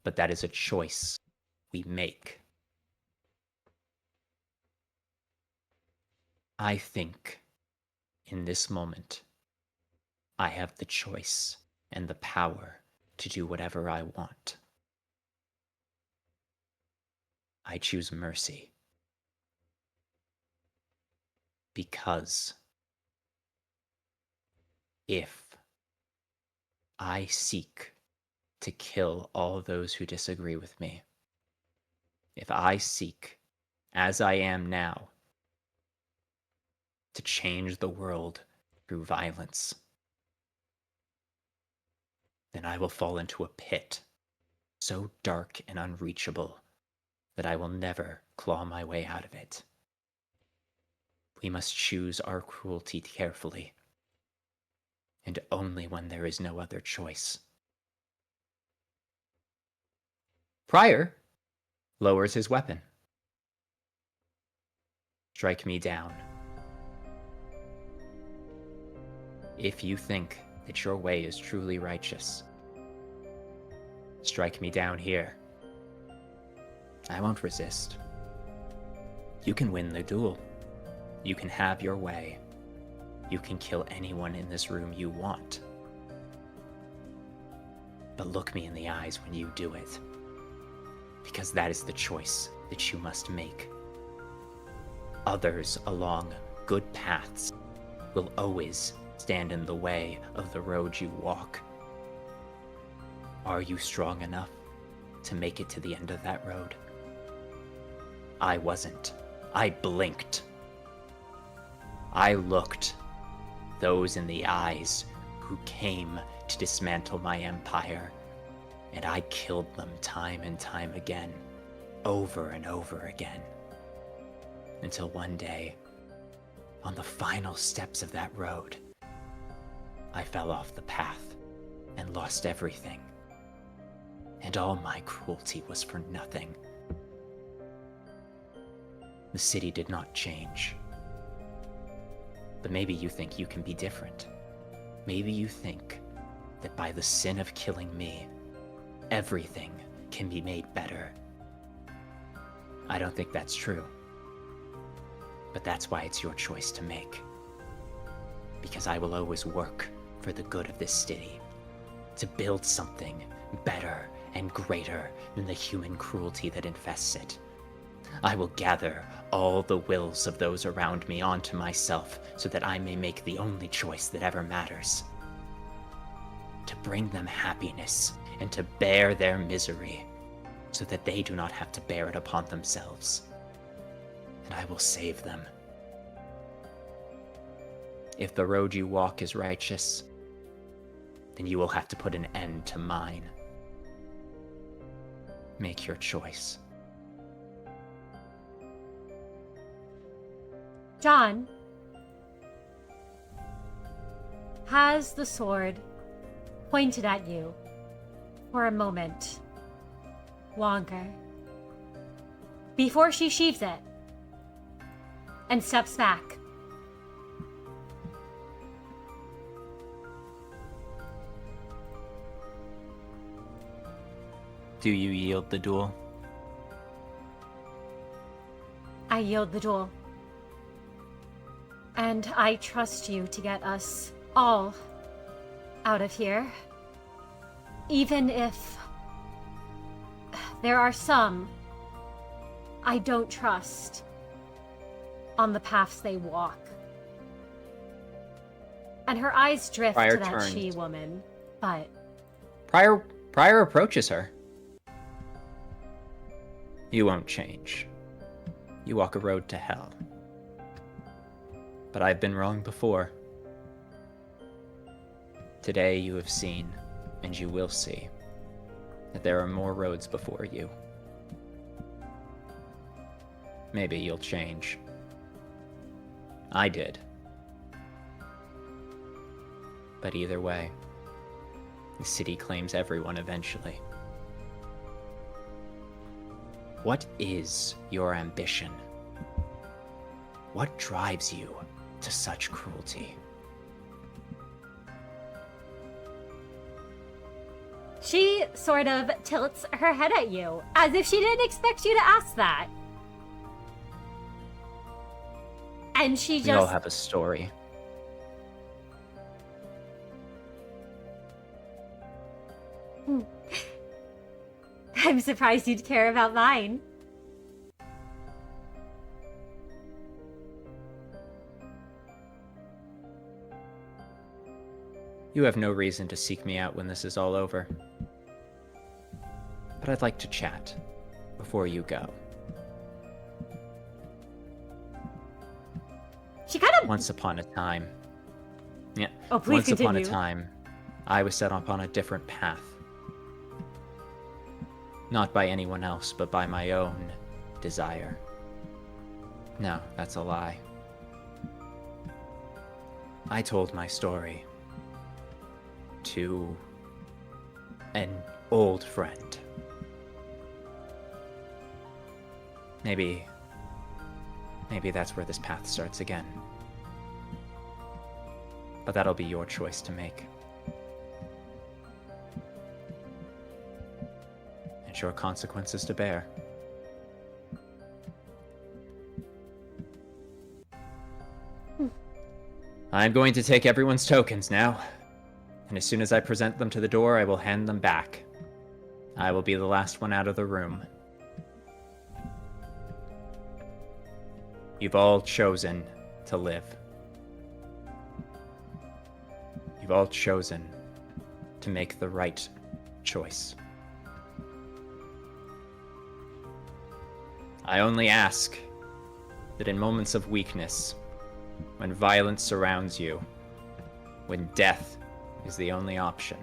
But that is a choice we make. I think, in this moment, I have the choice and the power to do whatever I want. I choose mercy. Because if I seek to kill all those who disagree with me, if I seek, as I am now, to change the world through violence, then I will fall into a pit so dark and unreachable that I will never claw my way out of it. We must choose our cruelty carefully, and only when there is no other choice. Prior lowers his weapon. Strike me down. If you think that your way is truly righteous, strike me down here. I won't resist. You can win the duel. You can have your way. You can kill anyone in this room you want. But look me in the eyes when you do it, because that is the choice that you must make. Others along good paths will always stand in the way of the road you walk. Are you strong enough to make it to the end of that road? I wasn't. I blinked. I looked those in the eyes who came to dismantle my empire, and I killed them time and time again, over and over again, until one day, on the final steps of that road, I fell off the path and lost everything. And all my cruelty was for nothing. The city did not change. But maybe you think you can be different. Maybe you think that by the sin of killing me, everything can be made better. I don't think that's true. But that's why it's your choice to make. Because I will always work for the good of this city, to build something better and greater than the human cruelty that infests it. I will gather all the wills of those around me onto myself so that I may make the only choice that ever matters. To bring them happiness and to bear their misery so that they do not have to bear it upon themselves. And I will save them. If the road you walk is righteous, then you will have to put an end to mine. Make your choice. John has the sword pointed at you for a moment longer before she sheaves it and steps back. Do you yield the duel? I yield the duel. And I trust you to get us all out of here. Even if there are some I don't trust on the paths they walk. And her eyes drift Prior to that turns. she-woman, but Prior approaches her. You won't change. You walk a road to hell. But I've been wrong before. Today you have seen, and you will see, that there are more roads before you. Maybe you'll change. I did. But either way, the city claims everyone eventually. What is your ambition? What drives you to such cruelty? she sort of tilts her head at you, as if she didn't expect you to ask that. And she We all just... have a story. I'm surprised you'd care about mine. You have no reason to seek me out when this is all over. But I'd like to chat before you go. She kind of... Once upon a time. Yeah. Oh, please Once upon a continue. time, I was set upon a different path. Not by anyone else, but by my own desire. No, that's a lie. I told my story to an old friend. Maybe that's where this path starts again. But that'll be your choice to make. And your consequences to bear. I'm going to take everyone's tokens now. And as soon as I present them to the door, I will hand them back. I will be the last one out of the room. You've all chosen to live. You've all chosen to make the right choice. I only ask that in moments of weakness, when violence surrounds you, when death is the only option,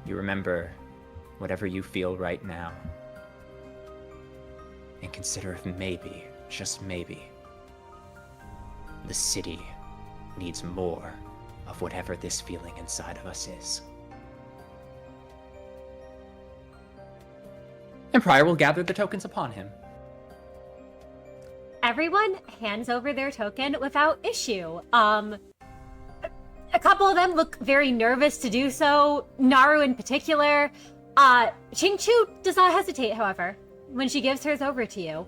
you remember whatever you feel right now, and consider if maybe, just maybe, the city needs more of whatever this feeling inside of us is. And Prior will gather the tokens upon him. Everyone hands over their token without issue. A couple of them look very nervous to do so, Naru in particular. Chingchu does not hesitate, however, when she gives hers over to you.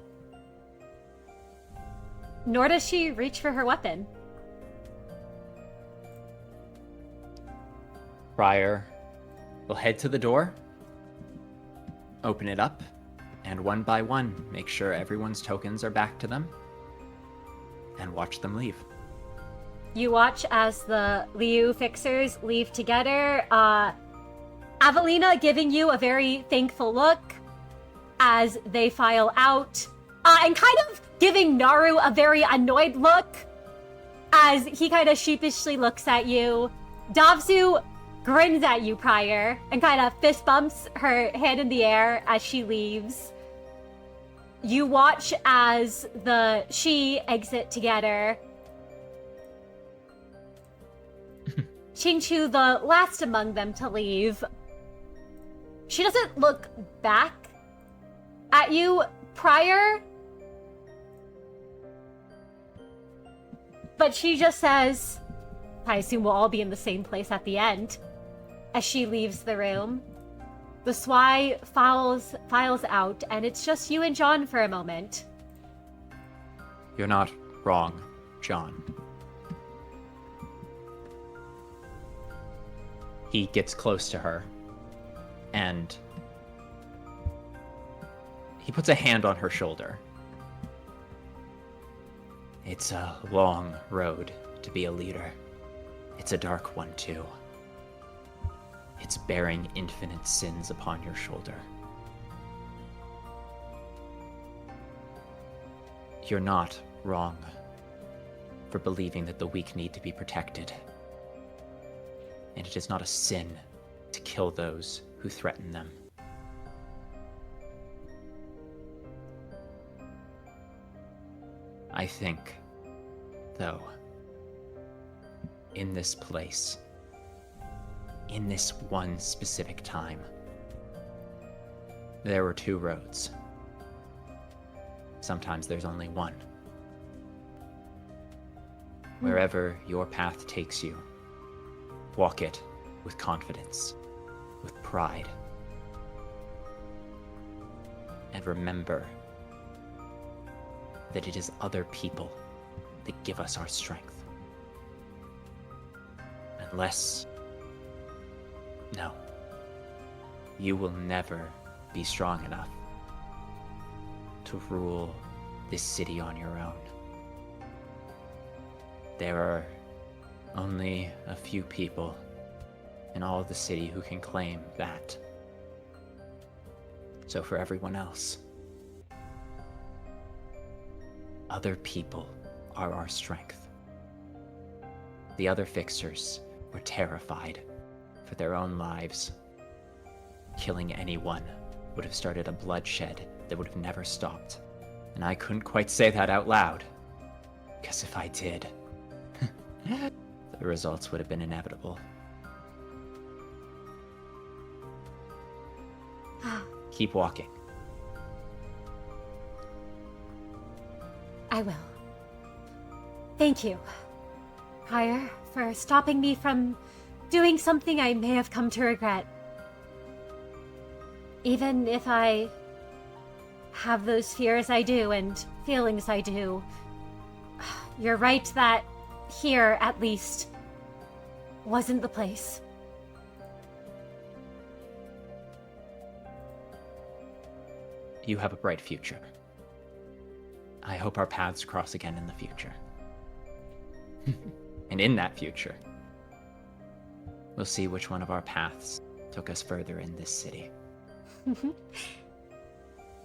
Nor does she reach for her weapon. Prior will head to the door, open it up, and one by one, make sure everyone's tokens are back to them, and watch them leave. You watch as the Liu fixers leave together. Avelina giving you a very thankful look as they file out, and kind of giving Naru a very annoyed look as he kind of sheepishly looks at you. Davzu grins at you, Prior, and kind of fist bumps her head in the air as she leaves. You watch as the she exit together. Qingchu, the last among them to leave. She doesn't look back at you, Prior, but she just says, I assume we'll all be in the same place at the end, as she leaves the room. The SWI files out, and it's just you and John for a moment. You're not wrong, John. He gets close to her, and he puts a hand on her shoulder. It's a long road to be a leader. It's a dark one, too. It's bearing infinite sins upon your shoulder. You're not wrong for believing that the weak need to be protected. And it is not a sin to kill those who threaten them. I think, though, in this place, in this one specific time, there were two roads. Sometimes there's only one. Wherever your path takes you, walk it with confidence, with pride. And remember that it is other people that give us our strength. No, you will never be strong enough to rule this city on your own. There are only a few people in all of the city who can claim that. So for everyone else, other people are our strength. The other fixers were terrified for their own lives. Killing anyone would have started a bloodshed that would have never stopped. And I couldn't quite say that out loud, because if I did, the results would have been inevitable. Keep walking. I will. Thank you, Prior, for stopping me from doing something I may have come to regret. Even if I have those fears I do and feelings I do, you're right that here, at least, wasn't the place. You have a bright future. I hope our paths cross again in the future. And in that future, we'll see which one of our paths took us further in this city.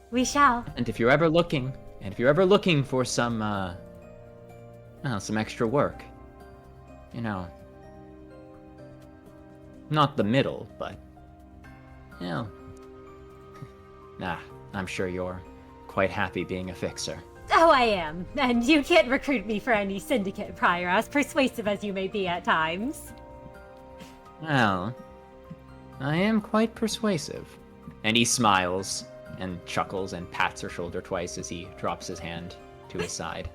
We shall. And if you're ever looking for some extra work, not the middle, but, I'm sure you're quite happy being a fixer. Oh, I am. And you can't recruit me for any syndicate, Prior, as persuasive as you may be at times. Well, I am quite persuasive. And he smiles and chuckles and pats her shoulder twice as he drops his hand to his side.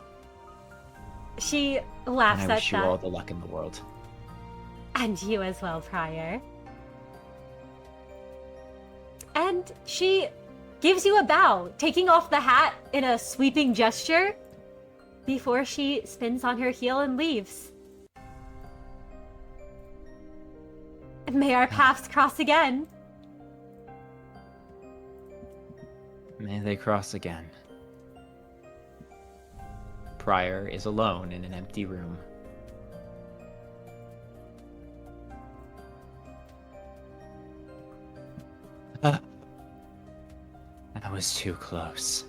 She laughs and I at wish that. you all the luck in the world. And you as well, Prior. And she gives you a bow, taking off the hat in a sweeping gesture before she spins on her heel and leaves. May our paths cross again. May they cross again. Prior is alone in an empty room. That was too close.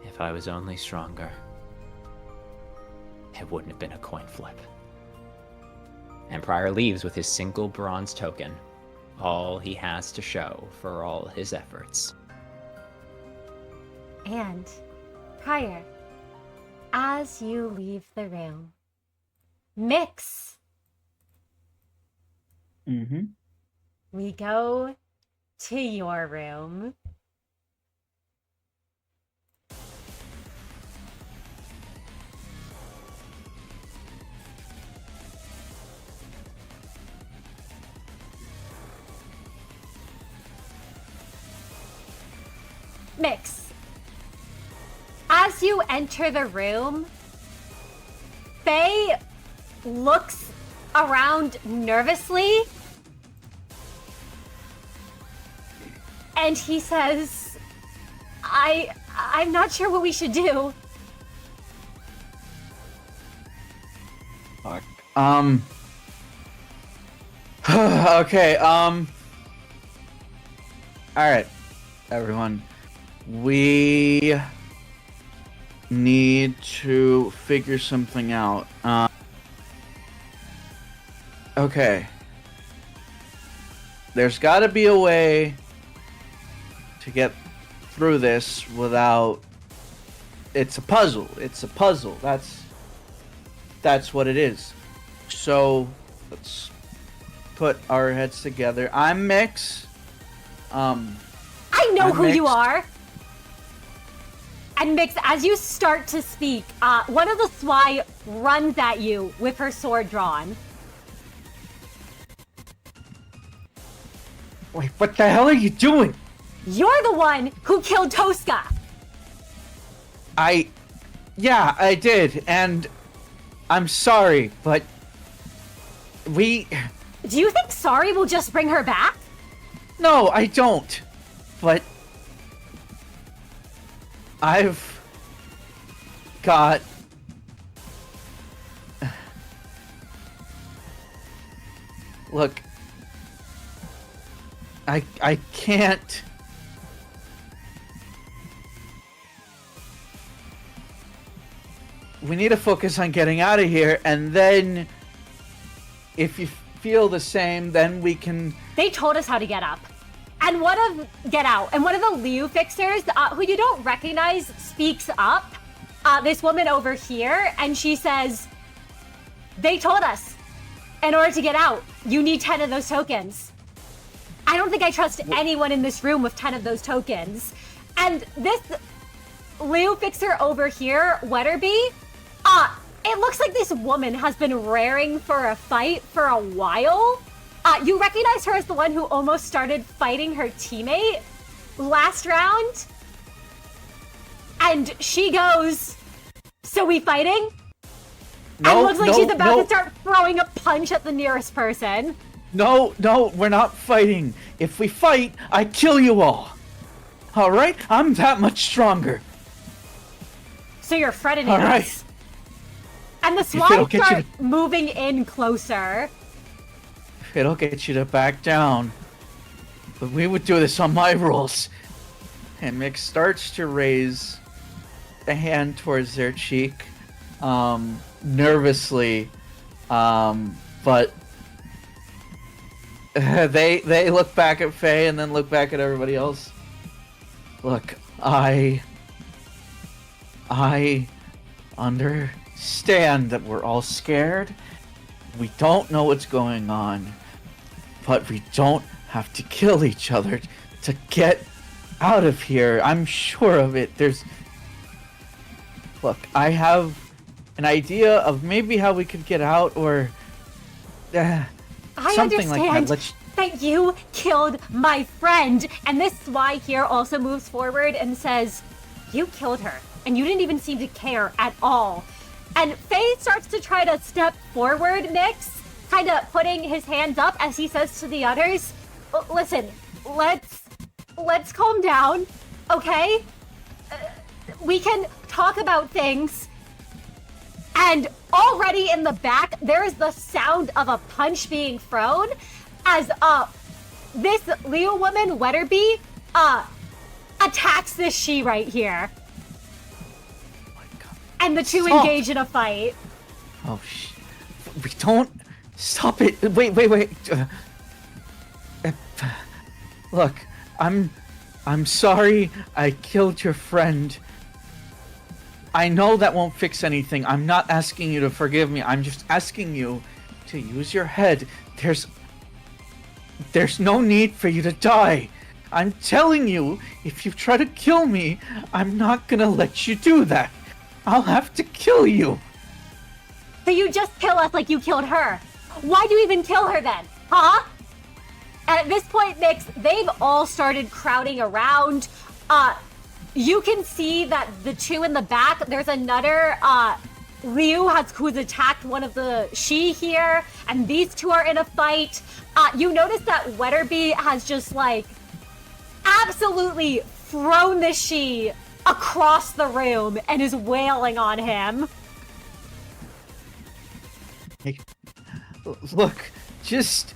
If I was only stronger, it wouldn't have been a coin flip. And Prior leaves with his single bronze token, all he has to show for all his efforts. And, Prior, as you leave the room, Miix, we go to your room. Miix, as you enter the room, Faye looks around nervously, and he says, I'm not sure what we should do. Fuck. Okay, alright, everyone. We need to figure something out. Okay. There's gotta be a way to get through this without... It's a puzzle. It's a puzzle. That's what it is. So, let's put our heads together. I'm Miix. I know I'm who you Miix. are. And Miix, as you start to speak, one of the Swy runs at you with her sword drawn. Wait, what the hell are you doing? You're the one who killed Tosca. Yeah, I did, and I'm sorry, but Do you think sorry will just bring her back? No, I don't. But I've got... Look, I can't... We need to focus on getting out of here, and then if you feel the same, then we can... They told us how to get up. And one of the Liu fixers, who you don't recognize, speaks up. This woman over here, and she says, they told us, in order to get out, you need 10 of those tokens. I don't think I trust anyone in this room with 10 of those tokens. And this Liu fixer over here, Wetterby, it looks like this woman has been raring for a fight for a while. You recognize her as the one who almost started fighting her teammate last round? And she goes, so we fighting? No, and looks like no, she's about no. to start throwing a punch at the nearest person. No, we're not fighting. If we fight, I kill you all. Alright? I'm that much stronger. So you're threatening All right. us. And the it'll swine get you start moving in closer. It'll get you to back down. But we would do this on my rules. And Mick starts to raise a hand towards their cheek, nervously, but they look back at Faye and then look back at everybody else. Look, I understand that we're all scared. We don't know what's going on, but we don't have to kill each other to get out of here. I'm sure of it. Look, I have an idea of maybe how we could get out, or I something like that. understand that you killed my friend. And this Swy here also moves forward and says, you killed her, and you didn't even seem to care at all. And Faye starts to try to step forward, Miix, kind of putting his hands up as he says to the others, listen, let's calm down, okay? We can talk about things. And already in the back, there is the sound of a punch being thrown as this Leo woman, Wetterby, attacks this she right here. Oh my God. And the two engage in a fight. Oh, we don't... Stop it! Wait. Look, I'm sorry I killed your friend. I know that won't fix anything. I'm not asking you to forgive me. I'm just asking you to use your head. There's no need for you to die. I'm telling you, if you try to kill me, I'm not gonna let you do that. I'll have to kill you. So you just kill us like you killed her. Why'd you even kill her then? Huh? And at this point, Miix, they've all started crowding around. You can see that the two in the back, there's another, Liu who's attacked one of the she here, and these two are in a fight. You notice that Wetterby has just, like, absolutely thrown the she across the room and is wailing on him. Hey, look, just...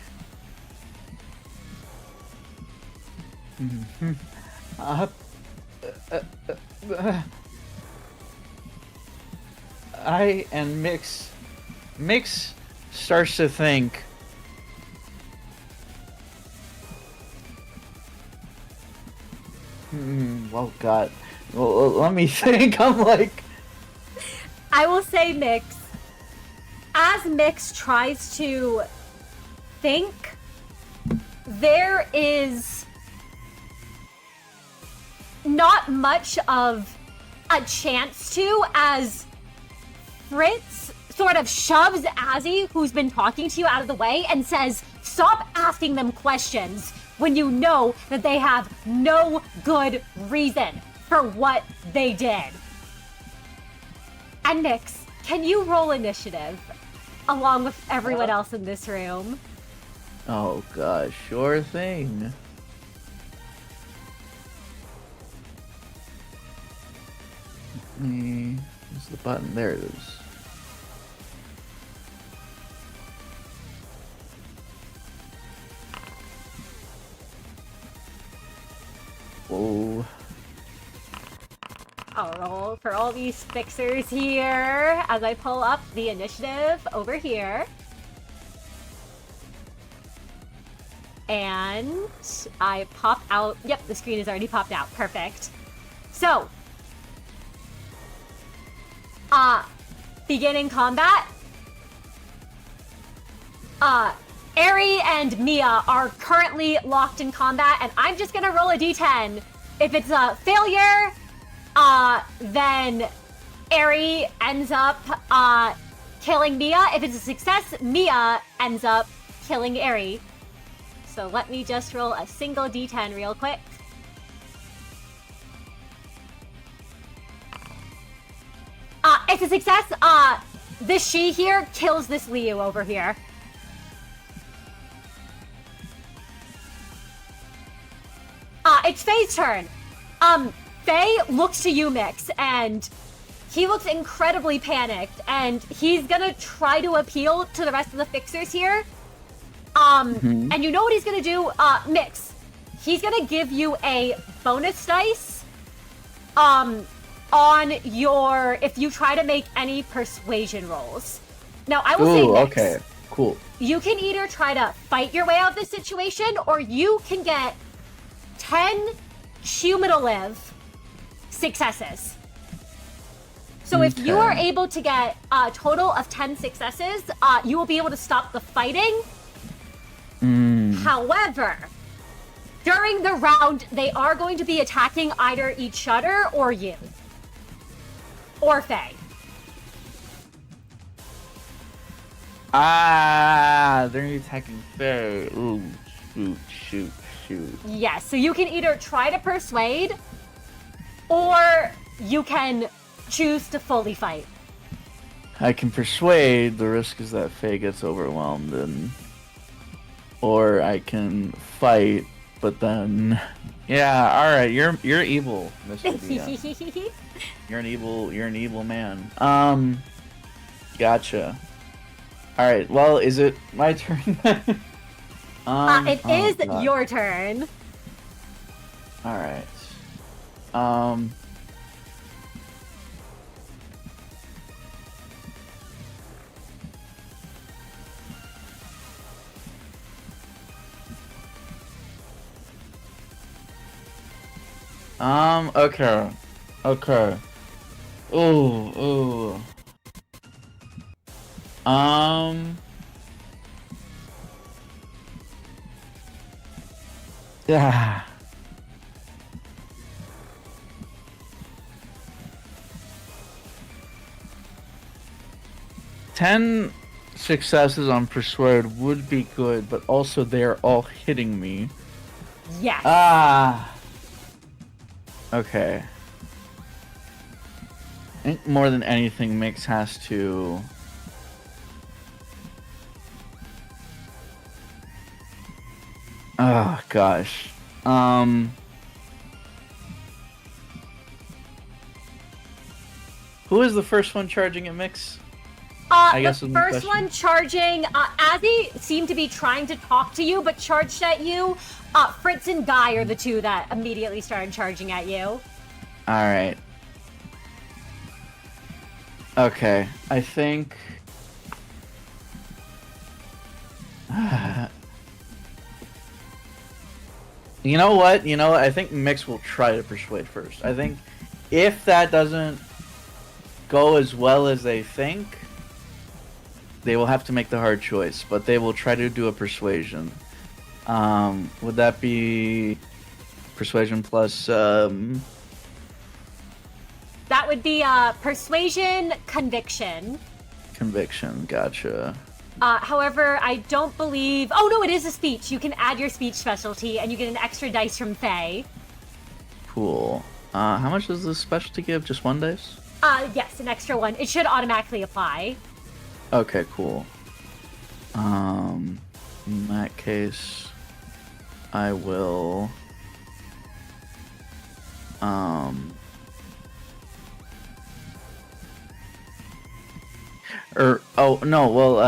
Miix starts to think, oh God, well, let me think. I'm like, I will say, Miix, as Miix tries to think, there is not much of a chance to, as Fritz sort of shoves Azzy, who's been talking to you, out of the way and says, stop asking them questions when you know that they have no good reason for what they did. And Miix, can you roll initiative along with everyone else in this room? oh gosh, sure thing. Where's the button? There it is. Whoa. I'll roll for all these fixers here as I pull up the initiative over here. And I pop out. Yep, the screen is already popped out. Perfect. So, beginning combat. Eri and Mia are currently locked in combat, and I'm just gonna roll a d10. If it's a failure, then Eri ends up killing Mia. If it's a success, Mia ends up killing Eri. So let me just roll a single d10 real quick. It's a success. This she here kills this Liu over here. It's Faye's turn. Faye looks to you, Miix, and he looks incredibly panicked, and he's gonna try to appeal to the rest of the fixers here. And you know what he's gonna do? Miix, he's gonna give you a bonus dice, on your, if you try to make any persuasion rolls. Now, I will say, Miix, okay, cool. you can either try to fight your way out of this situation, or you can get 10 cumulative successes. So if you are able to get a total of 10 successes, you will be able to stop the fighting. However, during the round, they are going to be attacking either each other or you. Or Faye. They're attacking Faye. Ooh, shoot. Yes, so you can either try to persuade, or you can choose to fully fight. I can persuade. The risk is that Faye gets overwhelmed, and or I can fight. But then, yeah, all right. You're evil, Mr. DM. You're an evil man. Gotcha. All right. Well, is it my turn? It is God. your turn. All right. Okay. Okay. Ooh. Yeah. Ten successes on persuade would be good, but also they are all hitting me. Yes. Okay. I think more than anything, Miix has to... Oh, gosh. Who is the first one charging at Miix? The first one charging, Azzy seemed to be trying to talk to you, but charged at you. Fritz and Guy are the two that immediately started charging at you. Alright. Okay, I think... You know what? I think Miix will try to persuade first. I think if that doesn't go as well as they think, they will have to make the hard choice, but they will try to do a persuasion. Would that be persuasion plus... That would be persuasion, conviction. Conviction, gotcha. However, I don't believe... Oh, no, it is a speech. You can add your speech specialty, and you get an extra dice from Faye. Cool. How much does this specialty give? Just 1 dice? Yes, an extra one. It should automatically apply. Okay, cool. In that case, I will...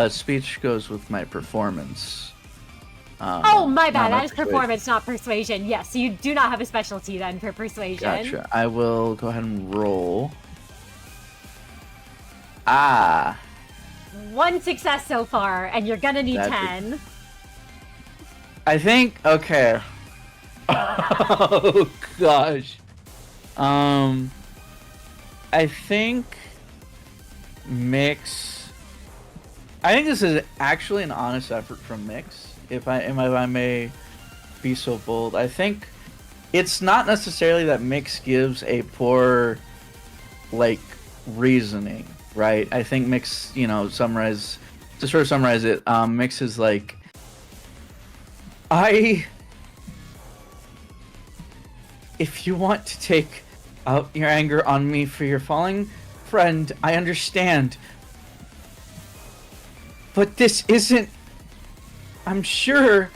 speech goes with my performance. Oh, my bad. That is persuasion. performance, not persuasion. Yes, so you do not have a specialty then for persuasion. Gotcha. I will go ahead and roll. One success so far, and you're gonna need That's 10. I think, okay. Oh, gosh. I think Miix... I think this is actually an honest effort from Miix, if I may be so bold. I think it's not necessarily that Miix gives a poor, reasoning, right? I think Miix, to sort of summarize it, Miix is like, if you want to take out your anger on me for your falling friend, I understand. But this isn't... I'm sure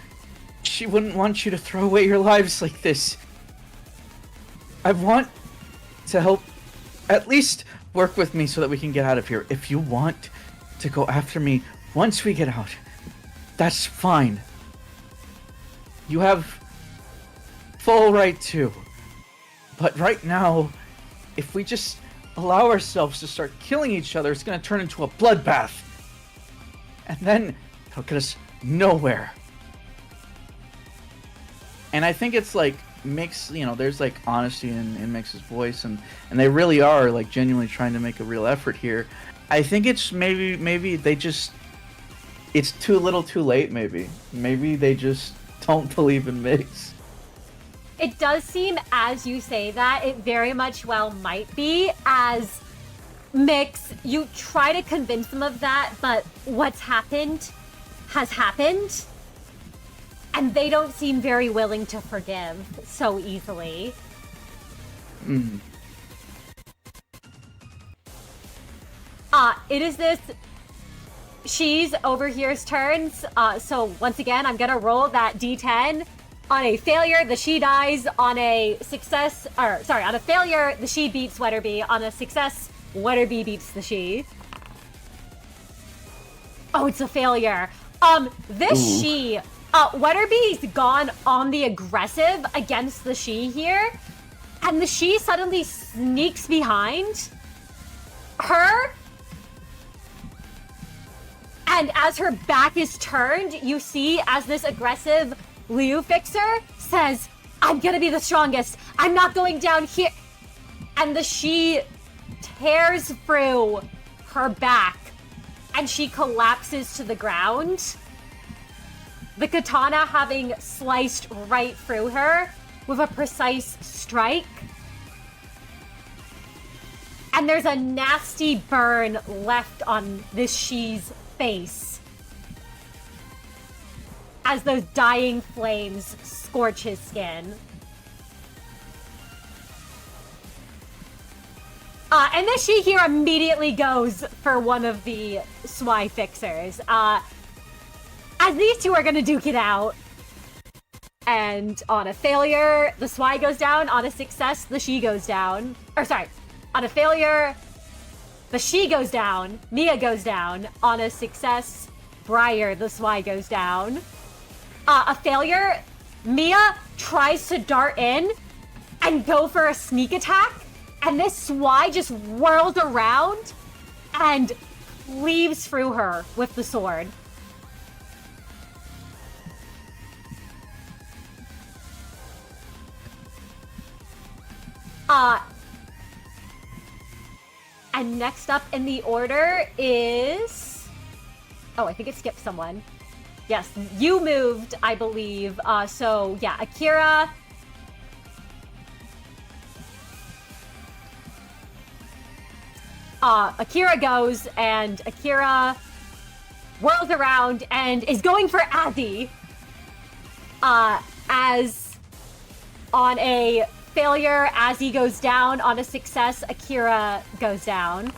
she wouldn't want you to throw away your lives like this. I want to help at least work with me so that we can get out of here. If you want to go after me once we get out, that's fine. You have full right to. But right now, if we just allow ourselves to start killing each other, it's going to turn into a bloodbath. And then it'll get us nowhere. And I think it's Miix, there's honesty in Miix's voice, and they really are genuinely trying to make a real effort here. I think it's maybe they just, it's too little too late, maybe. Maybe they just don't believe in Miix. It does seem, as you say that, it very much well might be, as Miix, you try to convince them of that, but what's happened has happened, and they don't seem very willing to forgive so easily. It is this she's over here's turns. So once again, I'm gonna roll that d10. On a failure, the she dies. On a success, on a failure, the she beats Wetterbee. On a success, Wetterbee beats the she. Oh, it's a failure. This she, Wetterbee's gone on the aggressive against the she here, and the she suddenly sneaks behind her. And as her back is turned, you see as this aggressive Liu fixer says, I'm gonna be the strongest. I'm not going down here. And the she tears through her back and she collapses to the ground. The katana having sliced right through her with a precise strike. And there's a nasty burn left on this she's face as those dying flames scorch his skin. And this she here immediately goes for one of the Swy fixers. As these two are gonna duke it out. And on a failure, the Swy goes down. On a success, the she goes down. On a failure, the she goes down. Mia goes down. On a success, Briar, the Swy goes down. A failure, Mia tries to dart in and go for a sneak attack, and this Swy just whirls around and cleaves through her with the sword. And next up in the order is... Oh, I think it skipped someone. Yes, you moved, I believe. So, yeah, Akira. Akira goes, and Akira whirls around and is going for Azzy. As on a failure, Azzy goes down. On a success, Akira goes down.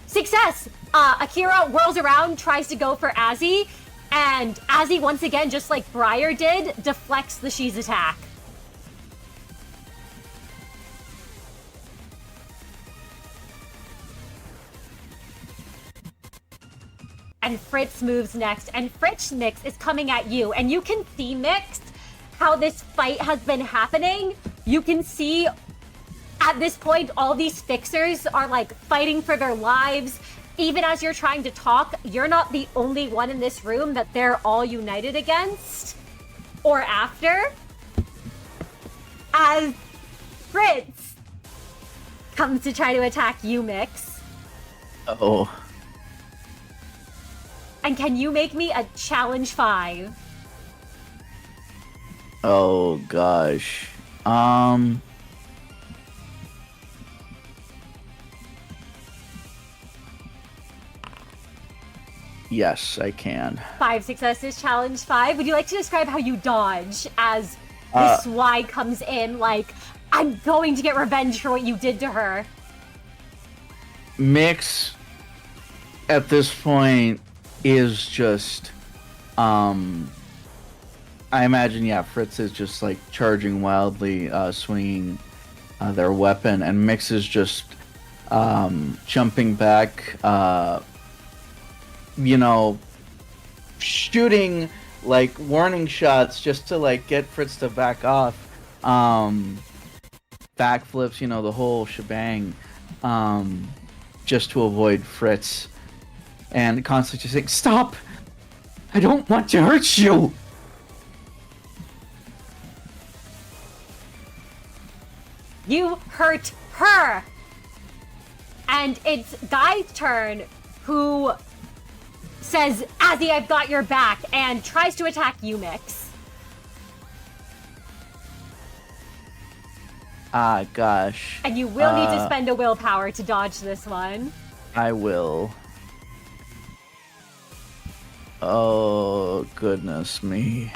Success! Akira whirls around, tries to go for Azzy. And Azzy, once again, just like Briar did, deflects the she's attack. And Fritz moves next. And Fritz Miix is coming at you. And you can see, Miix, how this fight has been happening. You can see at this point, all these fixers are like fighting for their lives. Even as you're trying to talk, you're not the only one in this room that they're all united against. Or after. As Fritz comes to try to attack you, Miix. Oh. And can you make me a challenge 5? Oh gosh. Yes, I can. 5 successes, challenge 5. Would you like to describe how you dodge as this Swy comes in like, I'm going to get revenge for what you did to her? Miix, at this point, is just, I imagine, yeah, Fritz is just like charging wildly, swinging their weapon, and Miix is just jumping back, you know, shooting like warning shots just to like get Fritz to back off, backflips, you know, the whole shebang, just to avoid Fritz, and constantly just saying, "Stop! I don't want to hurt you." You hurt her! And it's Guy's turn, who says, Azzy, I've got your back, and tries to attack you, Miix. Ah, gosh. And you will need to spend a willpower to dodge this one. I will. Oh, goodness me.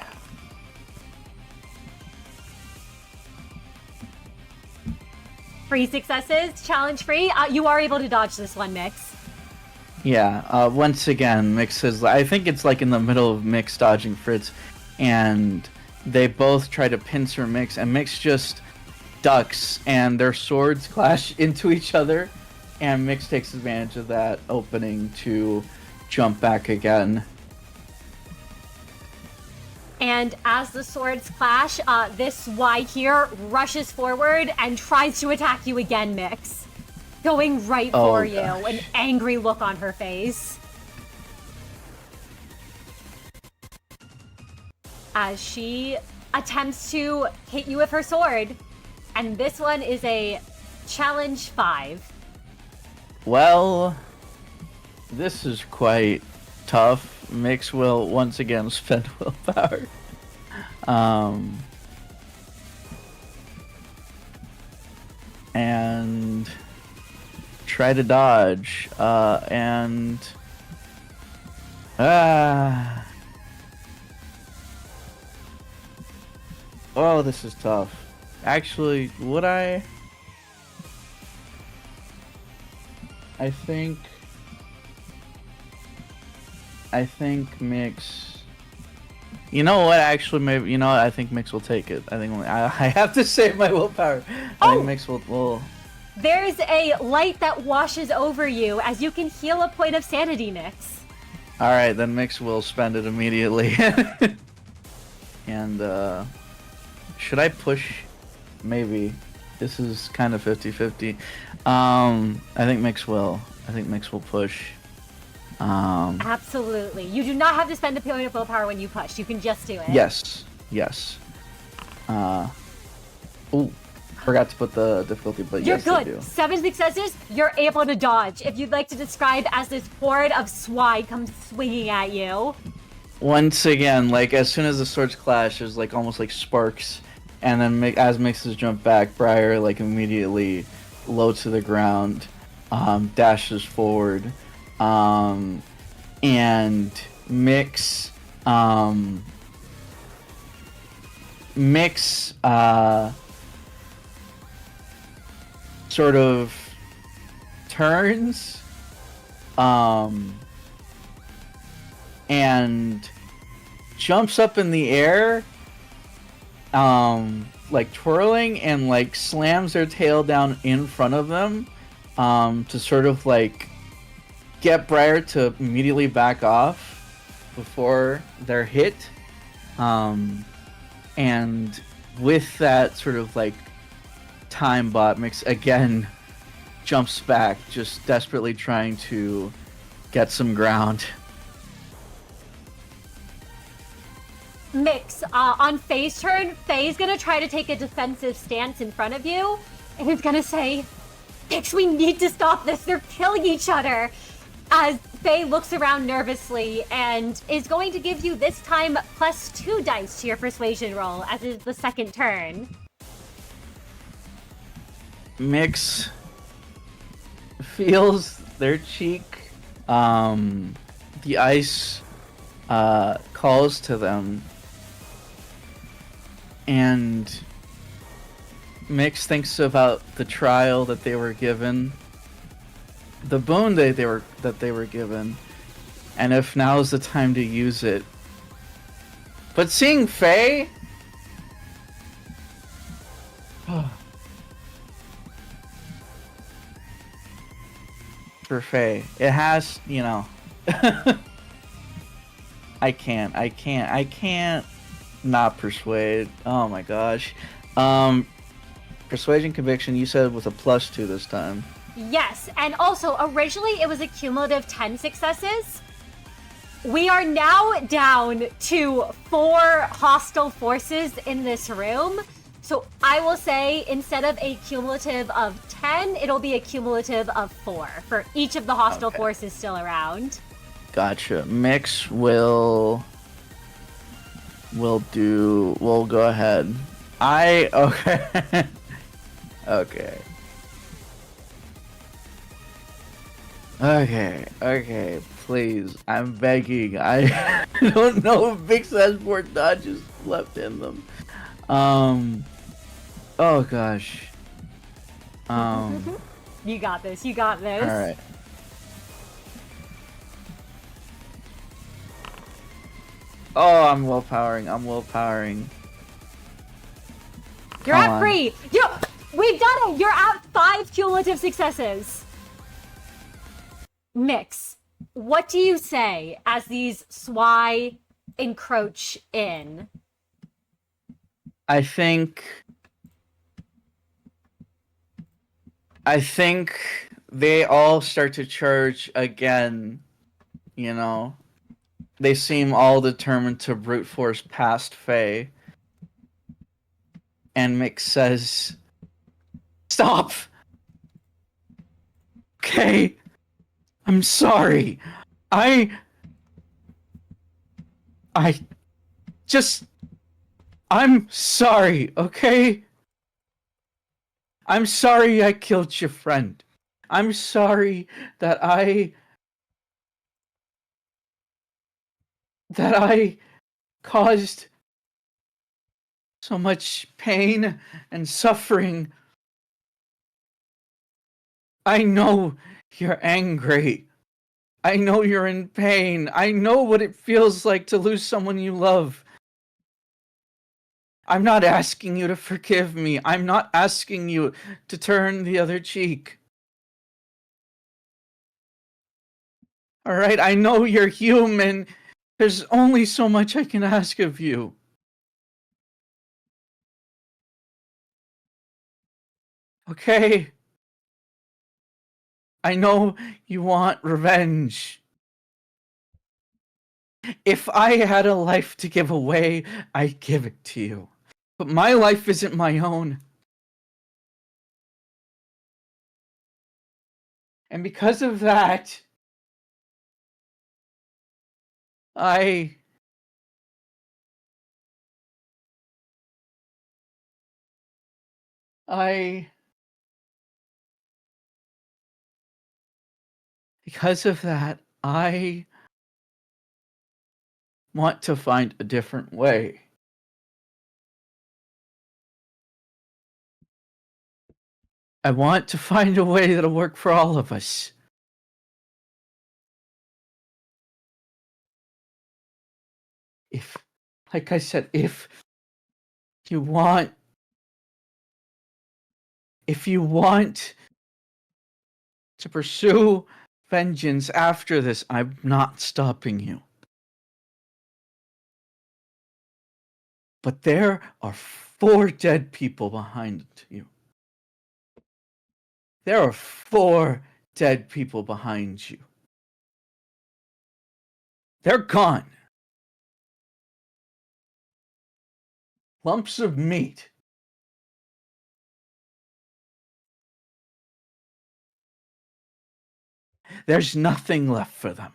Free successes, challenge free. You are able to dodge this one, Miix. Yeah, once again, Miix is, I think it's like in the middle of Miix dodging Fritz, and they both try to pincer Miix, and Miix just ducks, and their swords clash into each other, and Miix takes advantage of that opening to jump back again. And as the swords clash, this Y here rushes forward and tries to attack you again, Miix. Going right for you, an angry look on her face. As she attempts to hit you with her sword. And this one is a challenge 5. Well, this is quite tough. Miix will once again spend willpower. And try to dodge. Oh, this is tough. Actually, would I think Miix. You know what? Actually, maybe I think Miix will take it. I have to save my willpower. I think Miix will. There's a light that washes over you as you can heal a point of sanity, Miix. All right, then Miix will spend it immediately. And should I push? Maybe. This is kind of 50-50. I think Miix will. I think Miix will push. Absolutely. You do not have to spend a point of willpower when you push. You can just do it. Yes. Ooh, forgot to put the difficulty, but You're yes, good. I do. 7 successes, you're able to dodge. If you'd like to describe as this horde of swine comes swinging at you. Once again, like as soon as the swords clash, there's like almost like sparks, and then as Miix's jump back, Briar like immediately low to the ground, dashes forward, and Miix sort of turns, and jumps up in the air, like twirling, and like slams their tail down in front of them, to sort of like get Briar to immediately back off before they're hit. And with that sort of like time bot, Miix again jumps back, just desperately trying to get some ground. Miix, on Faye's turn, Faye's gonna try to take a defensive stance in front of you, and is gonna say, Miix, we need to stop this, they're killing each other! As Faye looks around nervously and is going to give you this time +2 dice to your persuasion roll, as is the second turn. Miix feels their cheek, the ice calls to them, and Miix thinks about the trial that they were given, the boon that they were given, and if now is the time to use it. But seeing Faye, for Faye, it has, I can't not persuade. Oh my gosh. Persuasion conviction, you said with a +2 this time. Yes, and also originally it was a cumulative 10 successes. We are now down to 4 hostile forces in this room. So I will say instead of a cumulative of 10, it'll be a cumulative of 4 for each of the hostile forces still around. Gotcha. Miix will go ahead. Okay. Okay, please. I'm begging. I don't know if Miix has more dodges left in them. Oh gosh. You got this. Alright. Oh, I'm willpowering. You're Come at on. 3. We've done it. You're at 5 cumulative successes. Miix, what do you say as these Swy encroach in? I think they all start to charge again, you know. They seem all determined to brute force past Faye. And Mick says, "Stop! Okay, I'm sorry. I'm sorry, okay? I'm sorry I killed your friend. I'm sorry that I caused so much pain and suffering. I know you're angry. I know you're in pain. I know what it feels like to lose someone you love. I'm not asking you to forgive me. I'm not asking you to turn the other cheek. All right, I know you're human. There's only so much I can ask of you. Okay? I know you want revenge. If I had a life to give away, I'd give it to you. But my life isn't my own. And because of that, because of that, I want to find a different way. I want to find a way that'll work for all of us. If, like I said, if you want to pursue vengeance after this, I'm not stopping you. But there are 4 dead people behind you. There are 4 dead people behind you. They're gone. Lumps of meat. There's nothing left for them.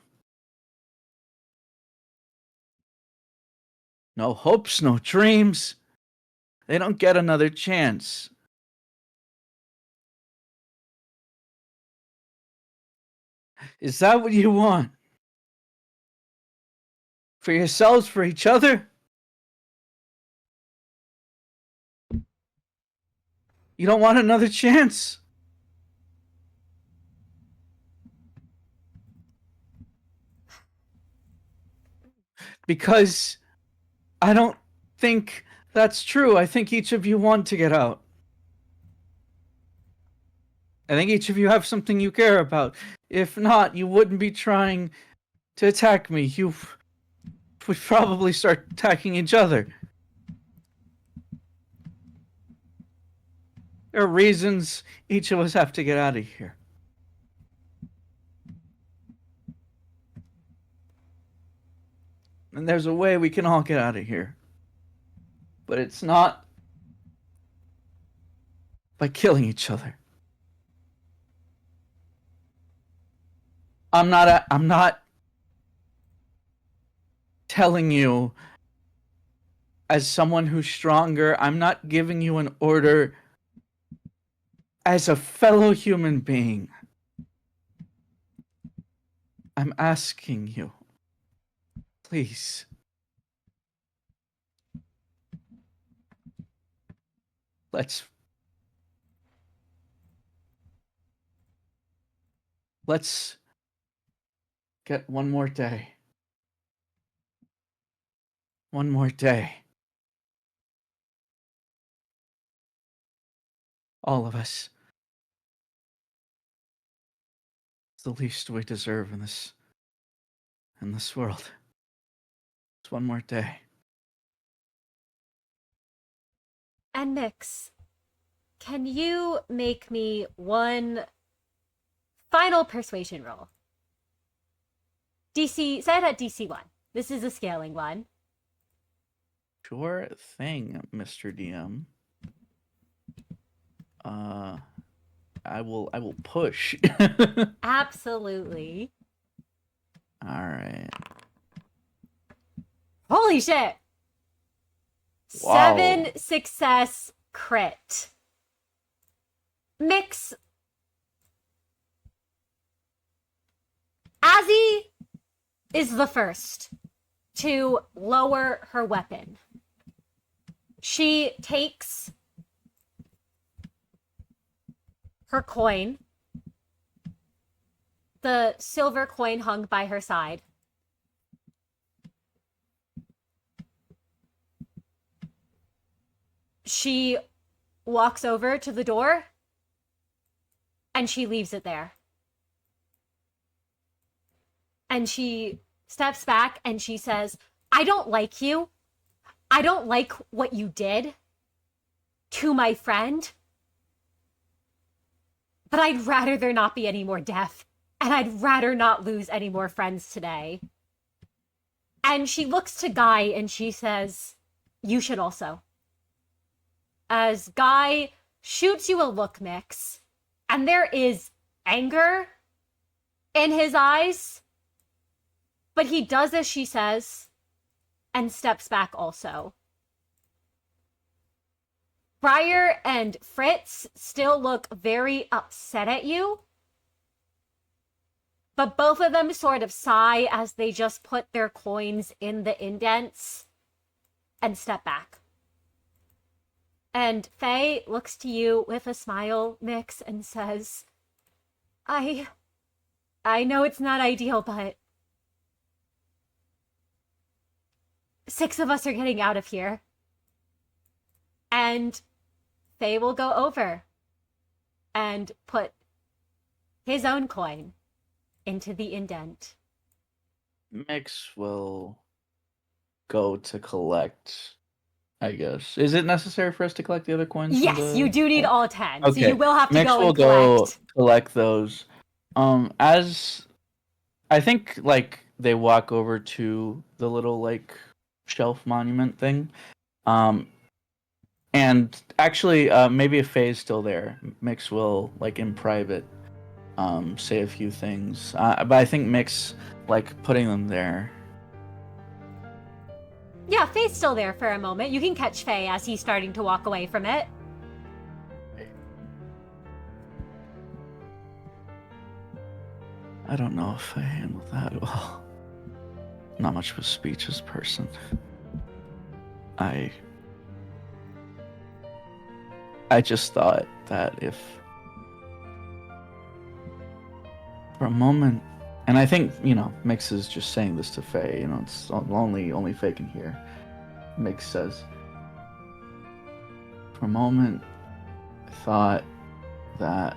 No hopes, no dreams. They don't get another chance. Is that what you want? For yourselves, for each other? You don't want another chance? Because I don't think that's true. I think each of you want to get out. I think each of you have something you care about. If not, you wouldn't be trying to attack me. You would probably start attacking each other. There are reasons each of us have to get out of here. And there's a way we can all get out of here. But it's not by killing each other. I'm not telling you as someone who's stronger. I'm not giving you an order as a fellow human being. I'm asking you, please. Let's get one more day. One more day. All of us. It's the least we deserve in this world. It's one more day. And Miix, can you make me one final persuasion roll? DC, set at DC 1. This is a scaling one. Sure thing, Mr. DM. I will push. Absolutely. All right. Holy shit! Wow. 7 success crit. Miix. Azzy is the first to lower her weapon. She takes her coin, the silver coin hung by her side. She walks over to the door and she leaves it there. And she steps back and she says, I don't like you. I don't like what you did to my friend. But I'd rather there not be any more death. And I'd rather not lose any more friends today. And she looks to Guy and she says, you should also. As Guy shoots you a look, Miix, and there is anger in his eyes, but he does as she says and steps back also. Briar and Fritz still look very upset at you, but both of them sort of sigh as they just put their coins in the indents and step back. And Faye looks to you with a smile, Miix, and says, I know it's not ideal, but 6 of us are getting out of here. And Faye will go over and put his own coin into the indent. Miix will go to collect, I guess. Is it necessary for us to collect the other coins? Yes, you do need all 10, Okay. so you will have to Miix go will and go collect. collect those. As I think, like, they walk over to the little, like, shelf monument thing. And actually, maybe if Faye's still there, Miix will, like, in private, say a few things. But I think Miix, like, putting them there. Yeah, Faye's still there for a moment. You can catch Faye as he's starting to walk away from it. I don't know if I handled that well. I'm not much of a speeches person. I just thought that if for a moment, and I think, Miix is just saying this to Faye, it's only Faye can hear. Miix says, for a moment, I thought that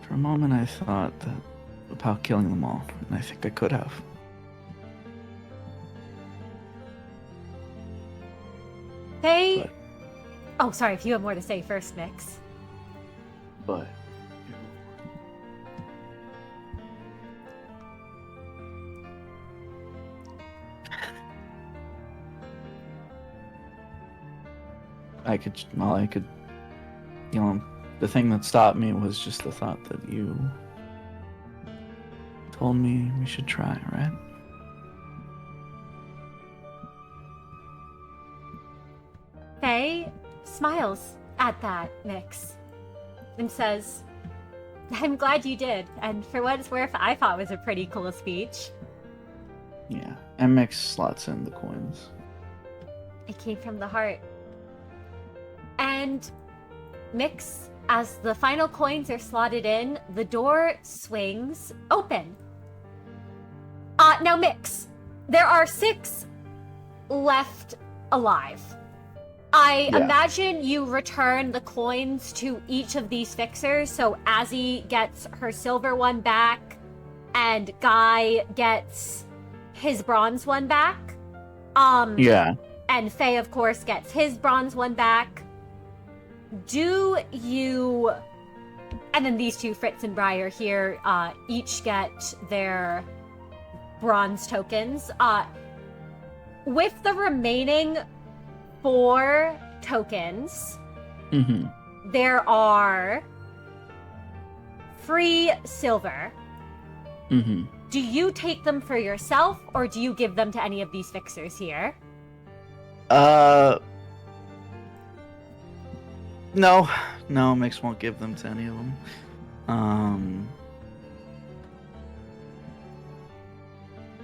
for a moment I thought that about killing them all, and I think I could have. Faye... But- Oh, sorry, if you have more to say first, Miix. But I could, the thing that stopped me was just the thought that you told me we should try, right? Faye smiles at that, Miix, and says, I'm glad you did, and for what it's worth, I thought it was a pretty cool speech. Yeah, and Miix slots in the coins. It came from the heart. And Miix, as the final coins are slotted in, the door swings open. Now Miix, there are 6 left alive. I imagine you return the coins to each of these fixers, so Azzy gets her silver one back, and Guy gets his bronze one back. Yeah. And Faye, of course, gets his bronze one back. Do you... And then these two, Fritz and Briar here, each get their bronze tokens. With the remaining 4 tokens, there are free silver. Do you take them for yourself, or do you give them to any of these fixers here? No, Miix won't give them to any of them.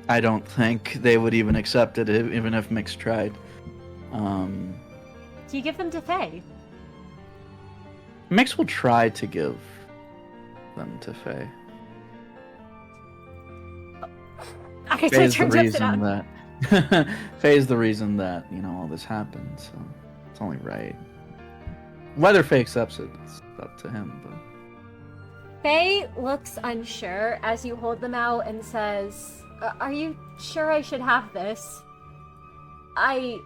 I don't think they would even accept it, even if Miix tried. Do you give them to Faye? Miix will try to give them to Faye. Okay, so Faye's it turns upside down. Faye's the reason that, all this happened, so it's only right. Whether Faye accepts it, it's up to him, but... Faye looks unsure as you hold them out and says, are you sure I should have this? I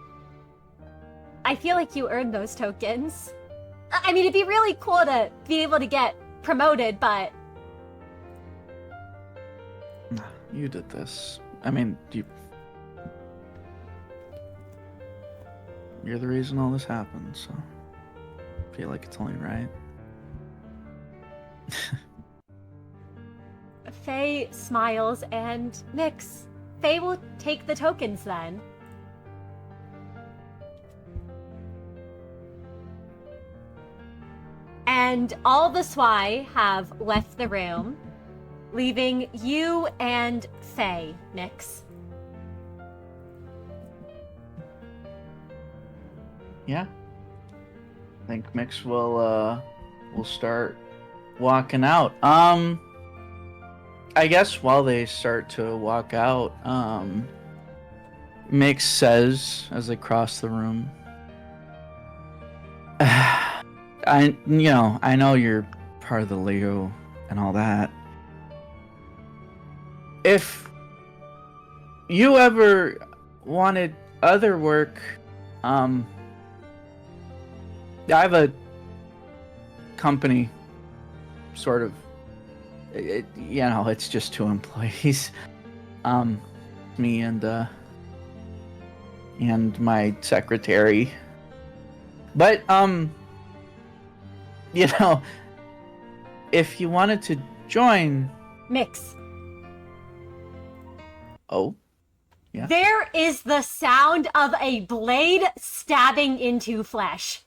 feel like you earned those tokens. I mean, it'd be really cool to be able to get promoted, but... You did this. I mean, you're the reason all this happened, so... I feel like it's only right. Faye smiles and Miix. Faye will take the tokens then. And all the Swai have left the room, leaving you and Faye, Miix. Yeah. I think Miix will start walking out. I guess while they start to walk out, Miix says as they cross the room, I know you're part of the Leo and all that. If you ever wanted other work, I have a company, sort of. It's just 2 employees. Me and my secretary. But if you wanted to join, Miix. Oh, yeah. There is the sound of a blade stabbing into flesh.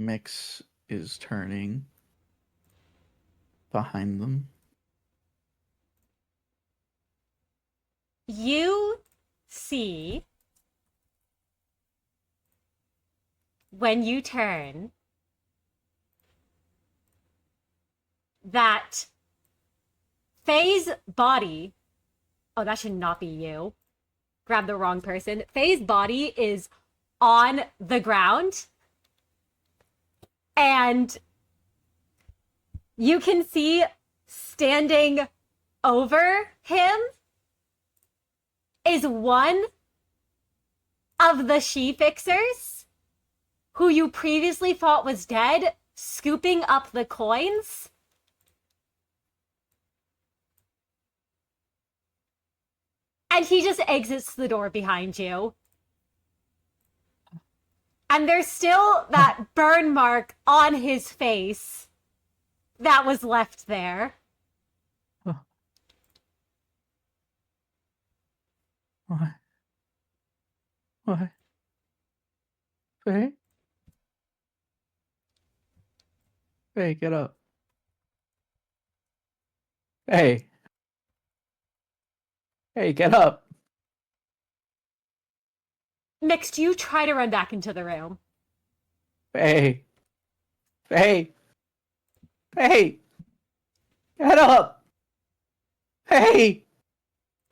Miix is turning behind them. You see, when you turn, that Faye's body... Oh, that should not be you. Grab the wrong person. Faye's body is on the ground. And you can see standing over him is one of the she-fixers who you previously thought was dead, scooping up the coins. And he just exits the door behind you. And there's still that burn mark on his face that was left there. Why? Faye? Faye, get up. Hey. Hey, get up. Mixed, you try to run back into the room. Faye. Faye. Faye. Get up. Faye.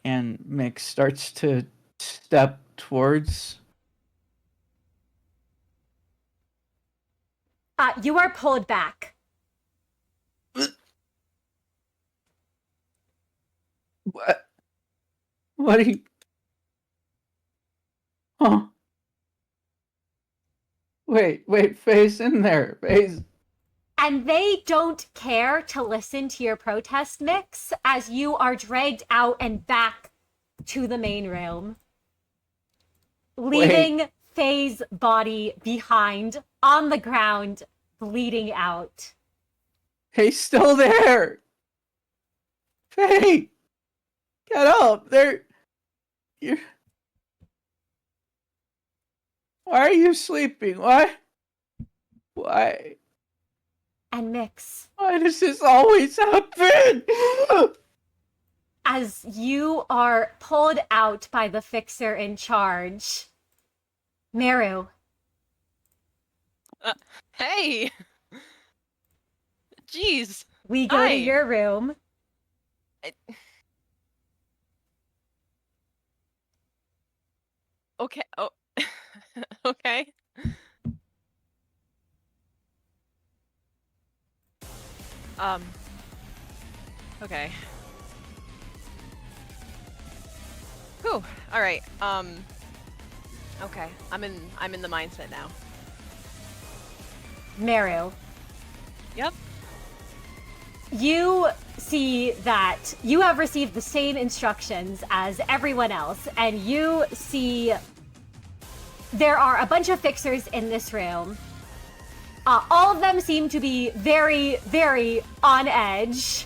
And Mick starts to step towards. You are pulled back. What? What are you? Huh? Wait, Faye's in there. Faye's. And they don't care to listen to your protest, Mix, as you are dragged out and back to the main room, leaving Faye's body behind on the ground, bleeding out. He's still there. Faye, get up. You're. Why are you sleeping? Why? And Mix, Why does this always happen? as you are pulled out by the fixer in charge, Merru. Hey! Jeez. We go to your room. Okay. Oh. Okay. Okay. Whew. All right. Okay. I'm in the mindset now. Merru. Yep. You see that you have received the same instructions as everyone else, and you see there are a bunch of fixers in this room. All of them seem to be very, very on edge.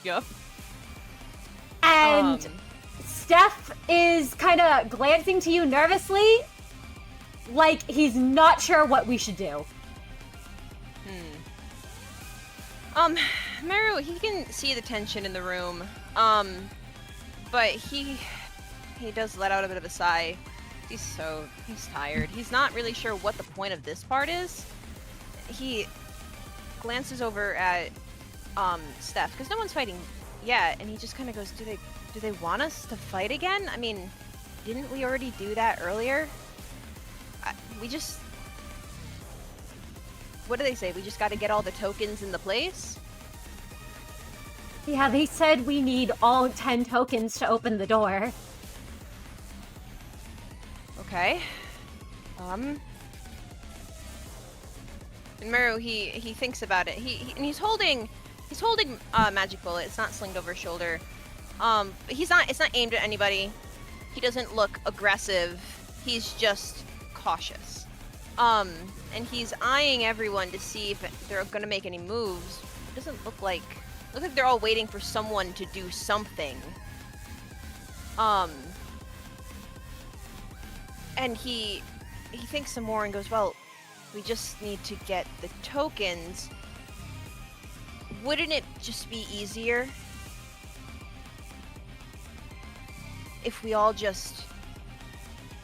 Yep. And Steph is kind of glancing to you nervously, like he's not sure what we should do. Merru, he can see the tension in the room. But he does let out a bit of a sigh. He's tired. He's not really sure what the point of this part is. He glances over at Steph, because no one's fighting yet, and he just kind of goes, do they want us to fight again? I mean, didn't we already do that earlier? What do they say? We just got to get all the tokens in the place? Yeah, they said we need all 10 tokens to open the door. Okay. And Merru, he thinks about it. He's holding a magic bullet. It's not slinged over his shoulder. But it's not aimed at anybody. He doesn't look aggressive. He's just cautious. And he's eyeing everyone to see if they're gonna make any moves. It doesn't look like they're all waiting for someone to do something. And he thinks some more and goes, well, we just need to get the tokens. Wouldn't it just be easier if we all just,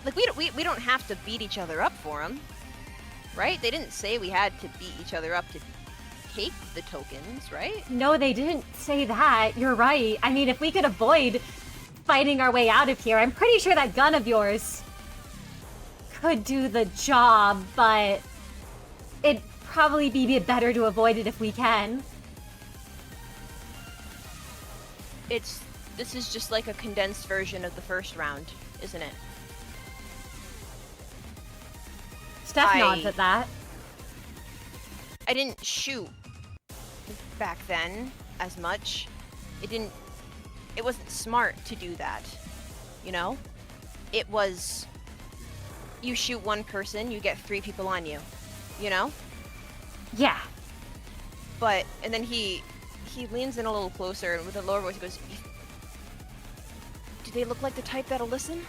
like, we don't have to beat each other up for them, right? They didn't say we had to beat each other up to take the tokens, right? No, they didn't say that. You're right. I mean, if we could avoid fighting our way out of here, I'm pretty sure that gun of yours could do the job, but it'd probably be better to avoid it if we can. This is just like a condensed version of the first round, isn't it? Steph nods at that. I didn't shoot back then as much. It wasn't smart to do that, you know? It was, you shoot one person, you get 3 people on you, you know? Yeah. And then he leans in a little closer, and with a lower voice he goes, do they look like the type that'll listen?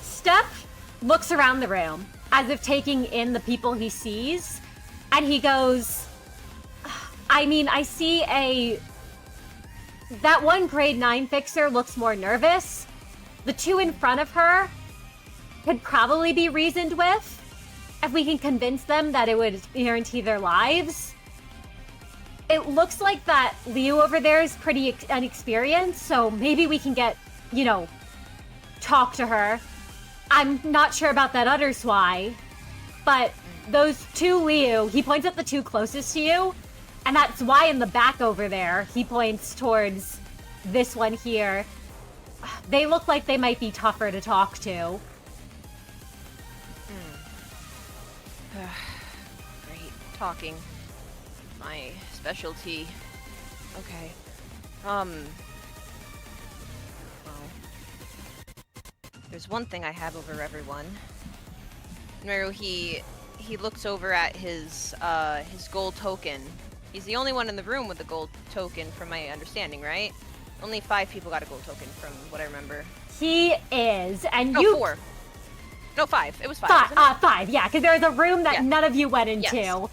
Steph looks around the room as if taking in the people he sees, and he goes, I mean, I see that one grade 9 fixer looks more nervous. The two in front of her could probably be reasoned with if we can convince them that it would guarantee their lives. It looks like that Liu over there is pretty inexperienced, so maybe we can get, talk to her. I'm not sure about that other Swai, but those two Liu, he points at the two closest to you, and that's why in the back over there, he points towards this one here. They look like they might be tougher to talk to. Great. Talking. My specialty. Okay. Well, there's one thing I have over everyone. Merru, he looks over at his gold token. He's the only one in the room with the gold token, from my understanding, right? Only 5 people got a gold token, from what I remember. He is, and No, you... 4. No, 5. It was 5. Five, yeah, because there's a room that none of you went into. Yes.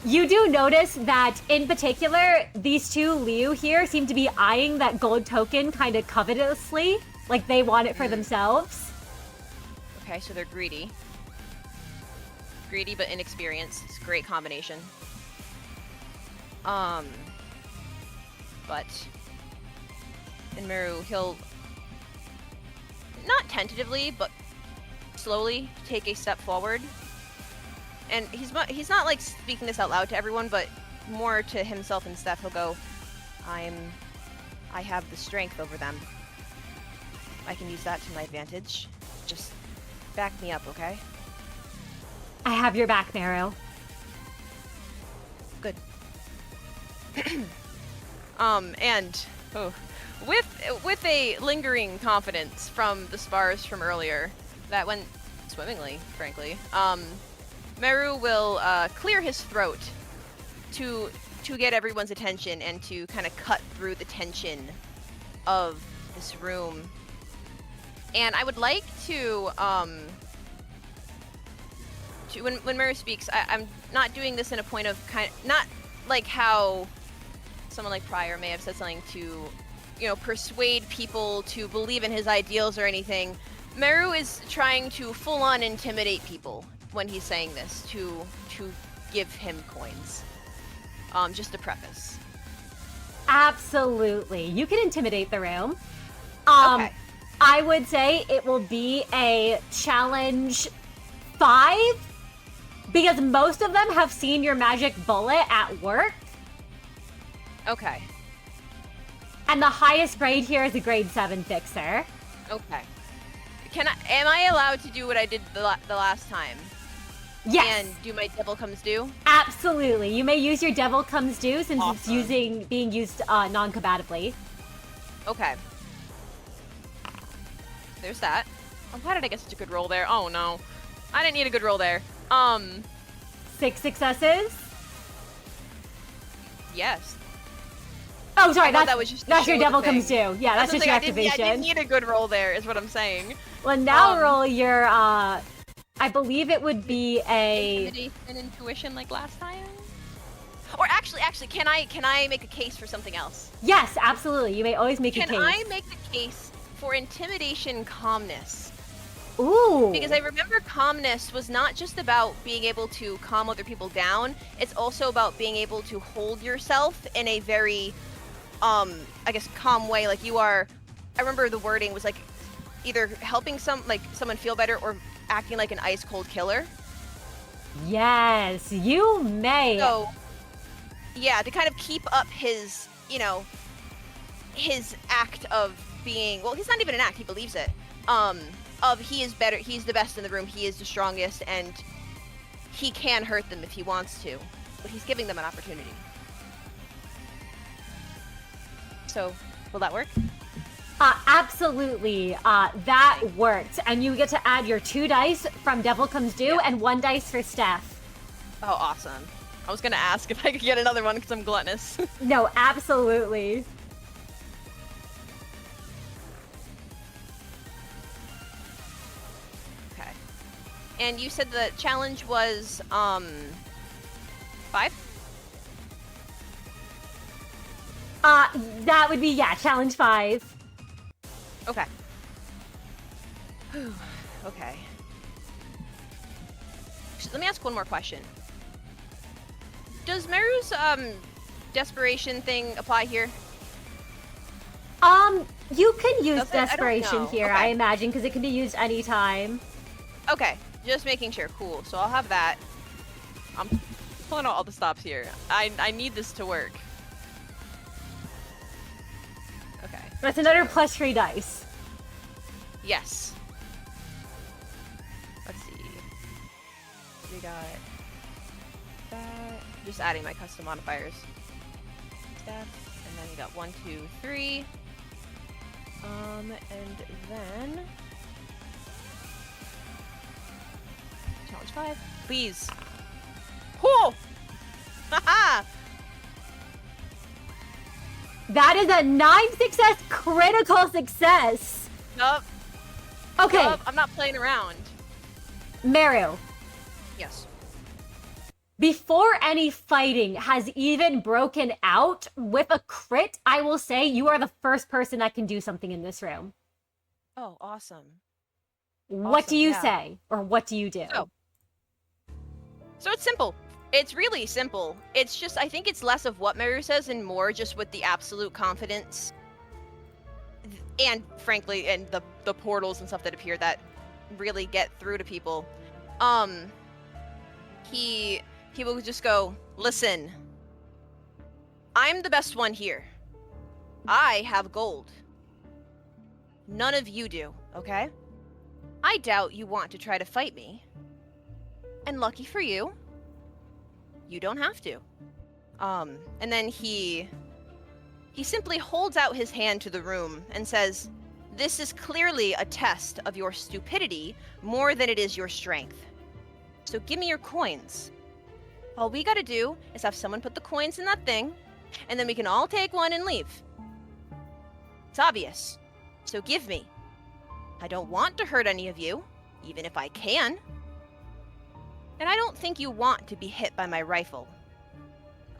You do notice that, in particular, these two Liu here seem to be eyeing that gold token kind of covetously, like they want it for themselves. Okay, so they're greedy. Greedy but inexperienced. It's a great combination. But in Merru, he'll not tentatively, but slowly take a step forward. And he's not like speaking this out loud to everyone, but more to himself and Steph. He'll go, I have the strength over them. I can use that to my advantage. Just back me up, okay? I have your back, Merru. Good. With a lingering confidence from the spars from earlier that went swimmingly, frankly, Merru will clear his throat to get everyone's attention and to kind of cut through the tension of this room. And I would like to when Merru speaks, I'm not doing this in a point of not like how someone like Pryor may have said something to, persuade people to believe in his ideals or anything. Merru is trying to full-on intimidate people when he's saying this, to give him coins. Just a preface. Absolutely. You can intimidate the room. Okay. I would say it will be a challenge 5, because most of them have seen your magic bullet at work. Okay. And the highest grade here is a grade 7 fixer. Okay. Am I allowed to do what I did the last time? Yes. And do my devil comes due? Absolutely. You may use your devil comes due since Awesome. it's being used non-combatively. Okay. There's that. Oh, why did I get such a good roll there? Oh no. I didn't need a good roll there. 6 successes. Yes. Oh, sorry. That was just to that's your show the devil thing. comes due. Yeah, that's just your activation. I didn't need a good roll there, is what I'm saying. Well, now roll your, I believe it would be a... Intimidation, intuition like last time? Or actually, can I make a case for something else? Yes, absolutely. You may always make a case. Can I make the case for intimidation calmness? Ooh. Because I remember calmness was not just about being able to calm other people down, it's also about being able to hold yourself in a very, I guess, calm way. Like you are, I remember the wording was like either helping someone feel better or acting like an ice cold killer. Yes, you may. So, yeah, to kind of keep up his, his act of being, well, he's not even an act, he believes it. Of he is better, he's the best in the room, he is the strongest, and he can hurt them if he wants to, but he's giving them an opportunity. So, will that work? Absolutely. That worked. And you get to add your 2 dice from Devil Comes Due and 1 dice for Steph. Oh, awesome. I was gonna ask if I could get another one because I'm gluttonous. No, absolutely. Okay. And you said the challenge was, 5? That would be, challenge 5. Okay. Okay. Let me ask one more question. Does Merru's desperation thing apply here? You can use Does it? I don't desperation know. here, Okay. I imagine, because it can be used anytime. Okay, just making sure. Cool. So I'll have that. I'm pulling out all the stops here. I need this to work. Okay. That's another +3 dice. Yes. Let's see. We got that. Just adding my custom modifiers. Steph, and then we got 1, 2, 3. And then challenge 5, please. Whoa! Haha! That is a 9 success critical success. Nope. Okay, Nope, I'm not playing around. Merru. Yes. Before any fighting has even broken out with a crit, I will say you are the first person that can do something in this room. Oh, awesome. What do you yeah. say? Or what do you do? So it's simple. It's really simple. It's just, I think it's less of what Merru says and more just with the absolute confidence. And frankly, and the portals and stuff that appear that really get through to people. He will just go, listen, I'm the best one here. I have gold. None of you do, okay? I doubt you want to try to fight me. And lucky for you, you don't have to. And then he simply holds out his hand to the room and says, this is clearly a test of your stupidity more than it is your strength. So give me your coins. All we gotta do is have someone put the coins in that thing, and then we can all take one and leave. It's obvious. So give me. I don't want to hurt any of you, even if I can. And I don't think you want to be hit by my rifle.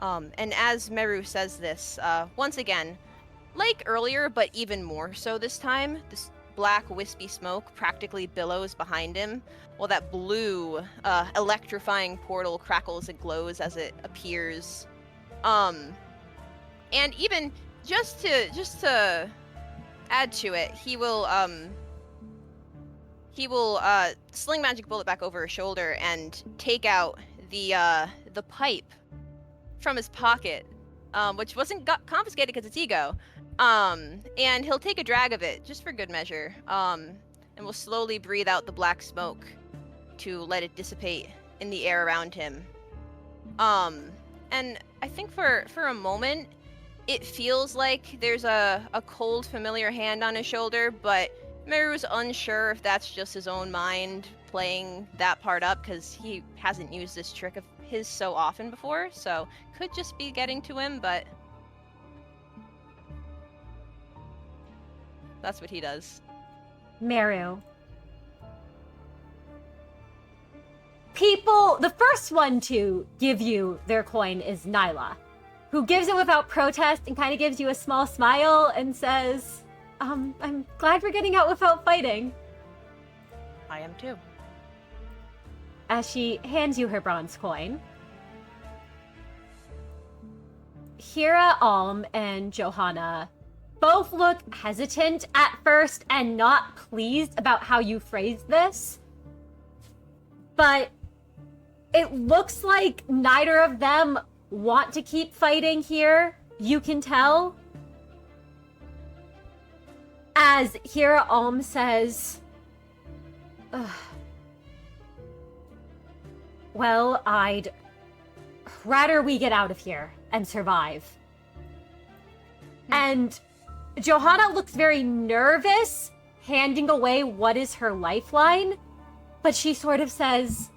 And as Merru says this, once again, like earlier, but even more so this time, this black wispy smoke practically billows behind him, while that blue, electrifying portal crackles and glows as it appears. And even just to add to it, he will sling magic bullet back over his shoulder and take out the pipe from his pocket, which wasn't confiscated because it's ego. And he'll take a drag of it just for good measure, and will slowly breathe out the black smoke to let it dissipate in the air around him. And I think for a moment, it feels like there's a cold, familiar hand on his shoulder, but Merru's unsure if that's just his own mind playing that part up, because he hasn't used this trick of his so often before, so could just be getting to him, but that's what he does. Merru. The first one to give you their coin is Nyla, who gives it without protest and kind of gives you a small smile and says, I'm glad we're getting out without fighting. I am too. As she hands you her bronze coin. Hira, and Johanna both look hesitant at first and not pleased about how you phrased this. But it looks like neither of them want to keep fighting here. You can tell. As Hira says, ugh. Well, I'd rather we get out of here and survive. And Johanna looks very nervous, handing away what is her lifeline, but she sort of says,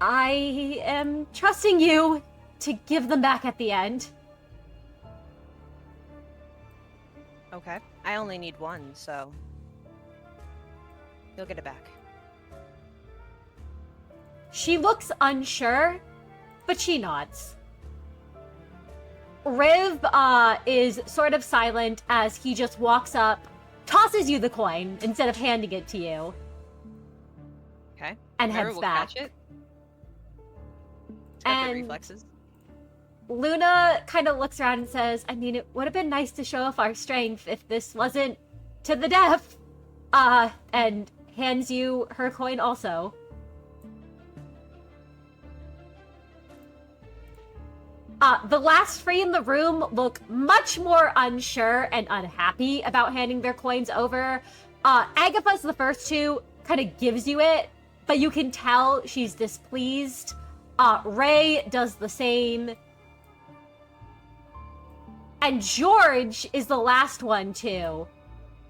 I am trusting you to give them back at the end. Okay. I only need one, so you'll get it back. She looks unsure, but she nods. Riv is sort of silent as he just walks up, tosses you the coin instead of handing it to you. Okay. And Merru heads will back. catch it. It's got good And reflexes. Luna kind of looks around and says, I mean, it would have been nice to show off our strength if this wasn't to the death. And hands you her coin also. The last three in the room look much more unsure and unhappy about handing their coins over. Agatha's the first two, kind of gives you it, but you can tell she's displeased. Ray does the same. And George is the last one, too,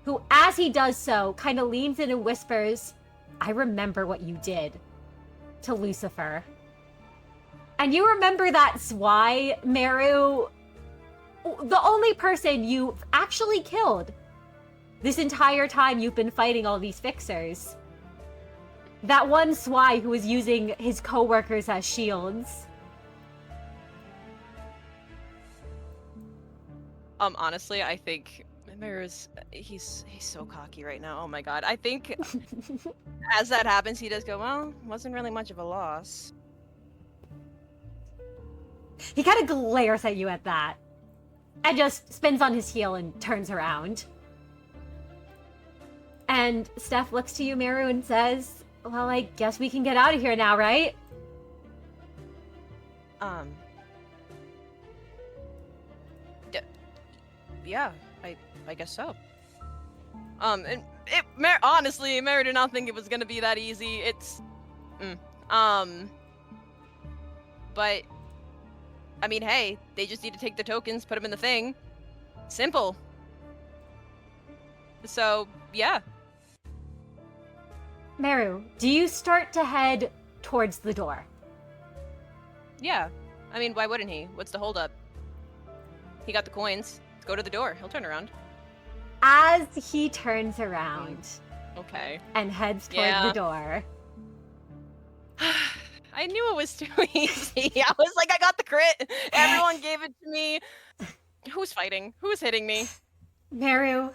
who, as he does so, kind of leans in and whispers, I remember what you did to Lucifer. And you remember that's why, Merru, the only person you've actually killed this entire time you've been fighting all these fixers. That one Swai who was using his co-workers as shields. Honestly, I think Merru's he's so cocky right now. Oh my god. I think as that happens, he does go, well, wasn't really much of a loss. He kind of glares at you at that. And just spins on his heel and turns around. And Steph looks to you, Merru, and says, well, I guess we can get out of here now, right? Yeah, I guess so. And honestly, Merru did not think it was gonna be that easy. It's, but, I mean, hey, they just need to take the tokens, put them in the thing. Simple. So, yeah. Merru, do you start to head towards the door? Yeah. I mean, why wouldn't he? What's the holdup? He got the coins. Let's go to the door. He'll turn around. As he turns around Okay. and heads toward the door. I knew it was too easy. I was like, I got the crit. Everyone gave it to me. Who's fighting? Who's hitting me? Meru,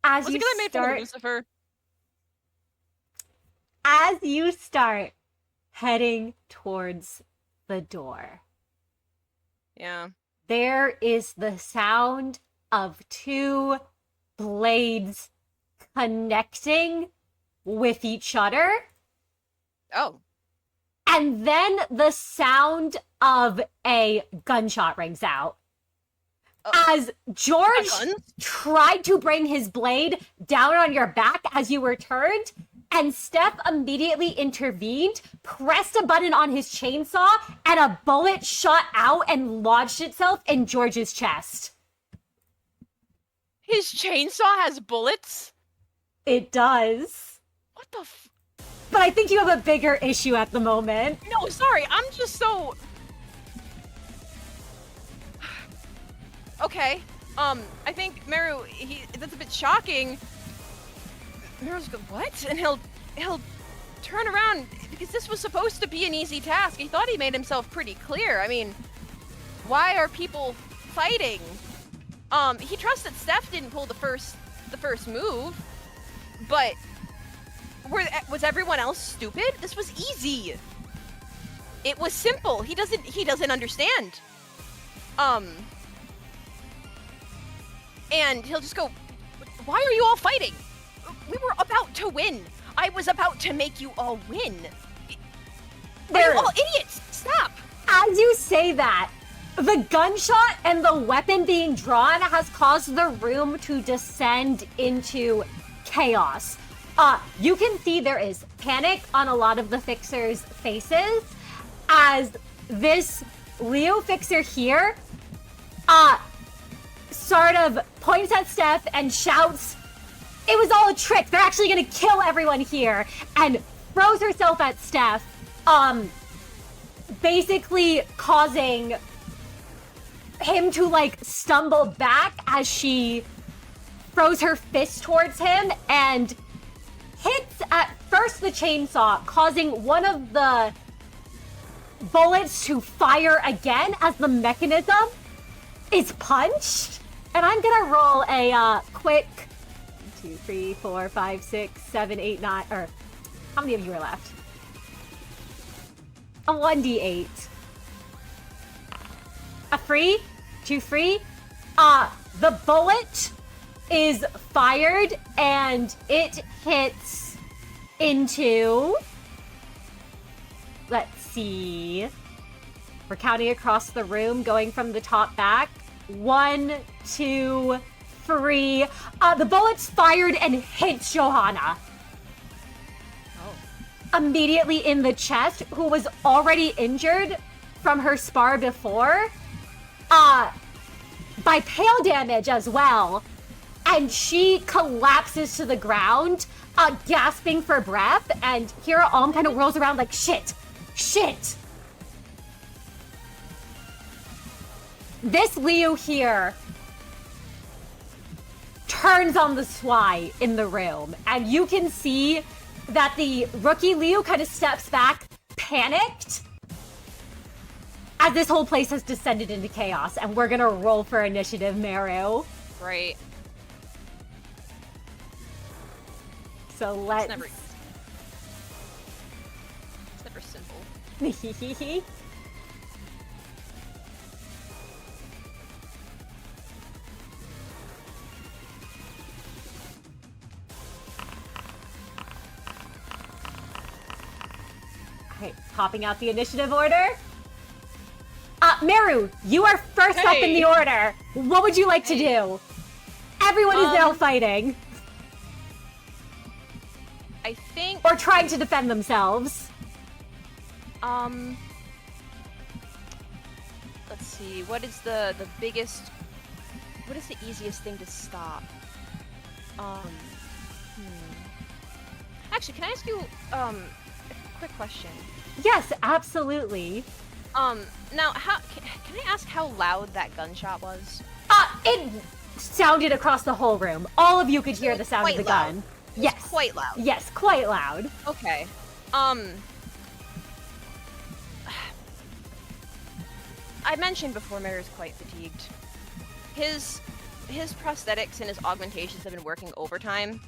as Was you it because I made fun of Lucifer? as you start heading towards the door, Yeah. there is the sound of two blades connecting with each other, Oh. and then the sound of a gunshot rings out. As George Guns? tried to bring his blade down on your back as you were turned, and Steph immediately intervened, pressed a button on his chainsaw, and a bullet shot out and lodged itself in George's chest. His chainsaw has bullets? It does. What the But I think you have a bigger issue at the moment. No, sorry. I'm just so... Okay. I think Merru, that's a bit shocking. Meru's go, what? And he'll turn around, because this was supposed to be an easy task. He thought he made himself pretty clear. I mean, why are people fighting? He trusts that Steph didn't pull the first move, but was everyone else stupid? This was easy. It was simple. He doesn't understand. And he'll just go, why are you all fighting? We were about to win. I was about to make you all win. Are you all idiots? Stop. As you say that, the gunshot and the weapon being drawn has caused the room to descend into chaos. You can see there is panic on a lot of the fixers' faces as this Leo fixer here sort of points at Steph and shouts, it was all a trick, they're actually gonna kill everyone here, and throws herself at Steph, basically causing him to like stumble back as she throws her fist towards him and hits at first the chainsaw, causing one of the bullets to fire again as the mechanism is punched, and I'm gonna roll a quick 1, 2, 3, 4, 5, 6, 7, 8, 9, or how many of you are left? A 1d8. A free? 2 free? The bullet is fired and it hits into... Let's see. We're counting across the room, going from the top back. 1, 2, 3. The bullet's fired and hits Johanna. Immediately in the chest, who was already injured from her spar before. By pale damage as well. And she collapses to the ground, gasping for breath, and Hira kind of whirls around like, shit! This Liu here turns on the Swai in the room, and you can see that the rookie Liu kind of steps back, panicked, as this whole place has descended into chaos, and we're gonna roll for initiative, Merru. Right. So let's... It's never simple. Alright, popping out the initiative order. Merru, you are first up in the order. What would you like to do? Everyone is now fighting. I think... Or trying to defend themselves. Let's see, what is the biggest... What is the easiest thing to stop? Actually, can I ask you, a quick question? Yes, absolutely. Now, can I ask how loud that gunshot was? It sounded across the whole room. All of you could hear the sound of the gun. It was Yes. quite loud. Yes, quite loud. Okay. I mentioned before Merru's quite fatigued. His prosthetics and his augmentations have been working overtime.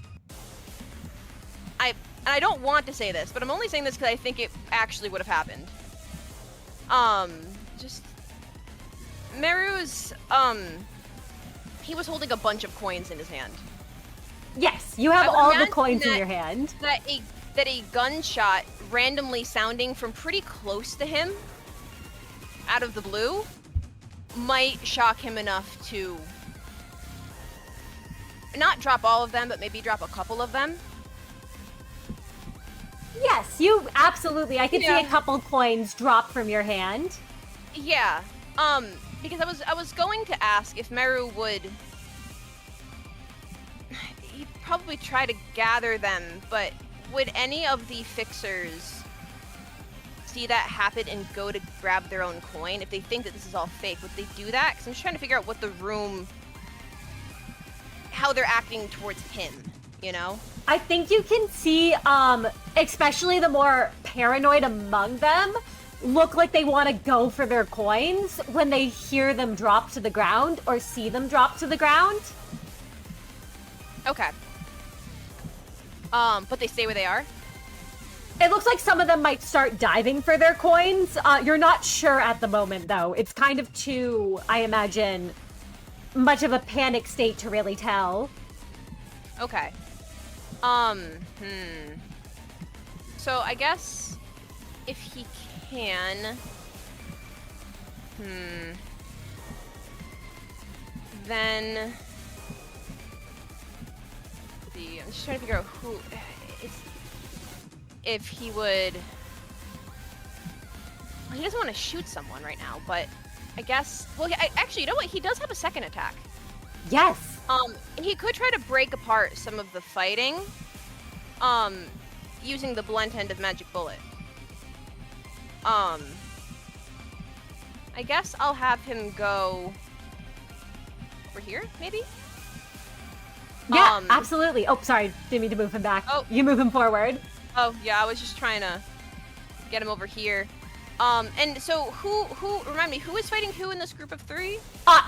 I don't want to say this, but I'm only saying this because I think it actually would have happened. Just... Merru's, he was holding a bunch of coins in his hand. Yes, you have all the coins in your hand. That a gunshot randomly sounding from pretty close to him, out of the blue, might shock him enough to not drop all of them, but maybe drop a couple of them. Yes, you absolutely. I could see a couple coins drop from your hand. Yeah. Because I was going to ask if Merru would... He'd probably try to gather them, but would any of the fixers see that happen and go to grab their own coin? If they think that this is all fake, would they do that? Because I'm just trying to figure out what the room... how they're acting towards him, you know? I think you can see, especially the more paranoid among them, look like they want to go for their coins when they hear them drop to the ground or see them drop to the ground. Okay. But they stay where they are? It looks like some of them might start diving for their coins. You're not sure at the moment, though. It's kind of too, I imagine, much of a panic state to really tell. Okay. So I guess if he can, then I'm just trying to figure out who if he would. Well, he doesn't want to shoot someone right now, but I guess. Well, actually, you know what? He does have a second attack. Yes. He could try to break apart some of the fighting, using the blunt end of Magic Bullet. I guess I'll have him go over here, maybe? Yeah, absolutely. Oh, sorry. Didn't mean to move him back. Oh. You move him forward. Oh, yeah, I was just trying to get him over here. And so who remind me, who is fighting who in this group of 3?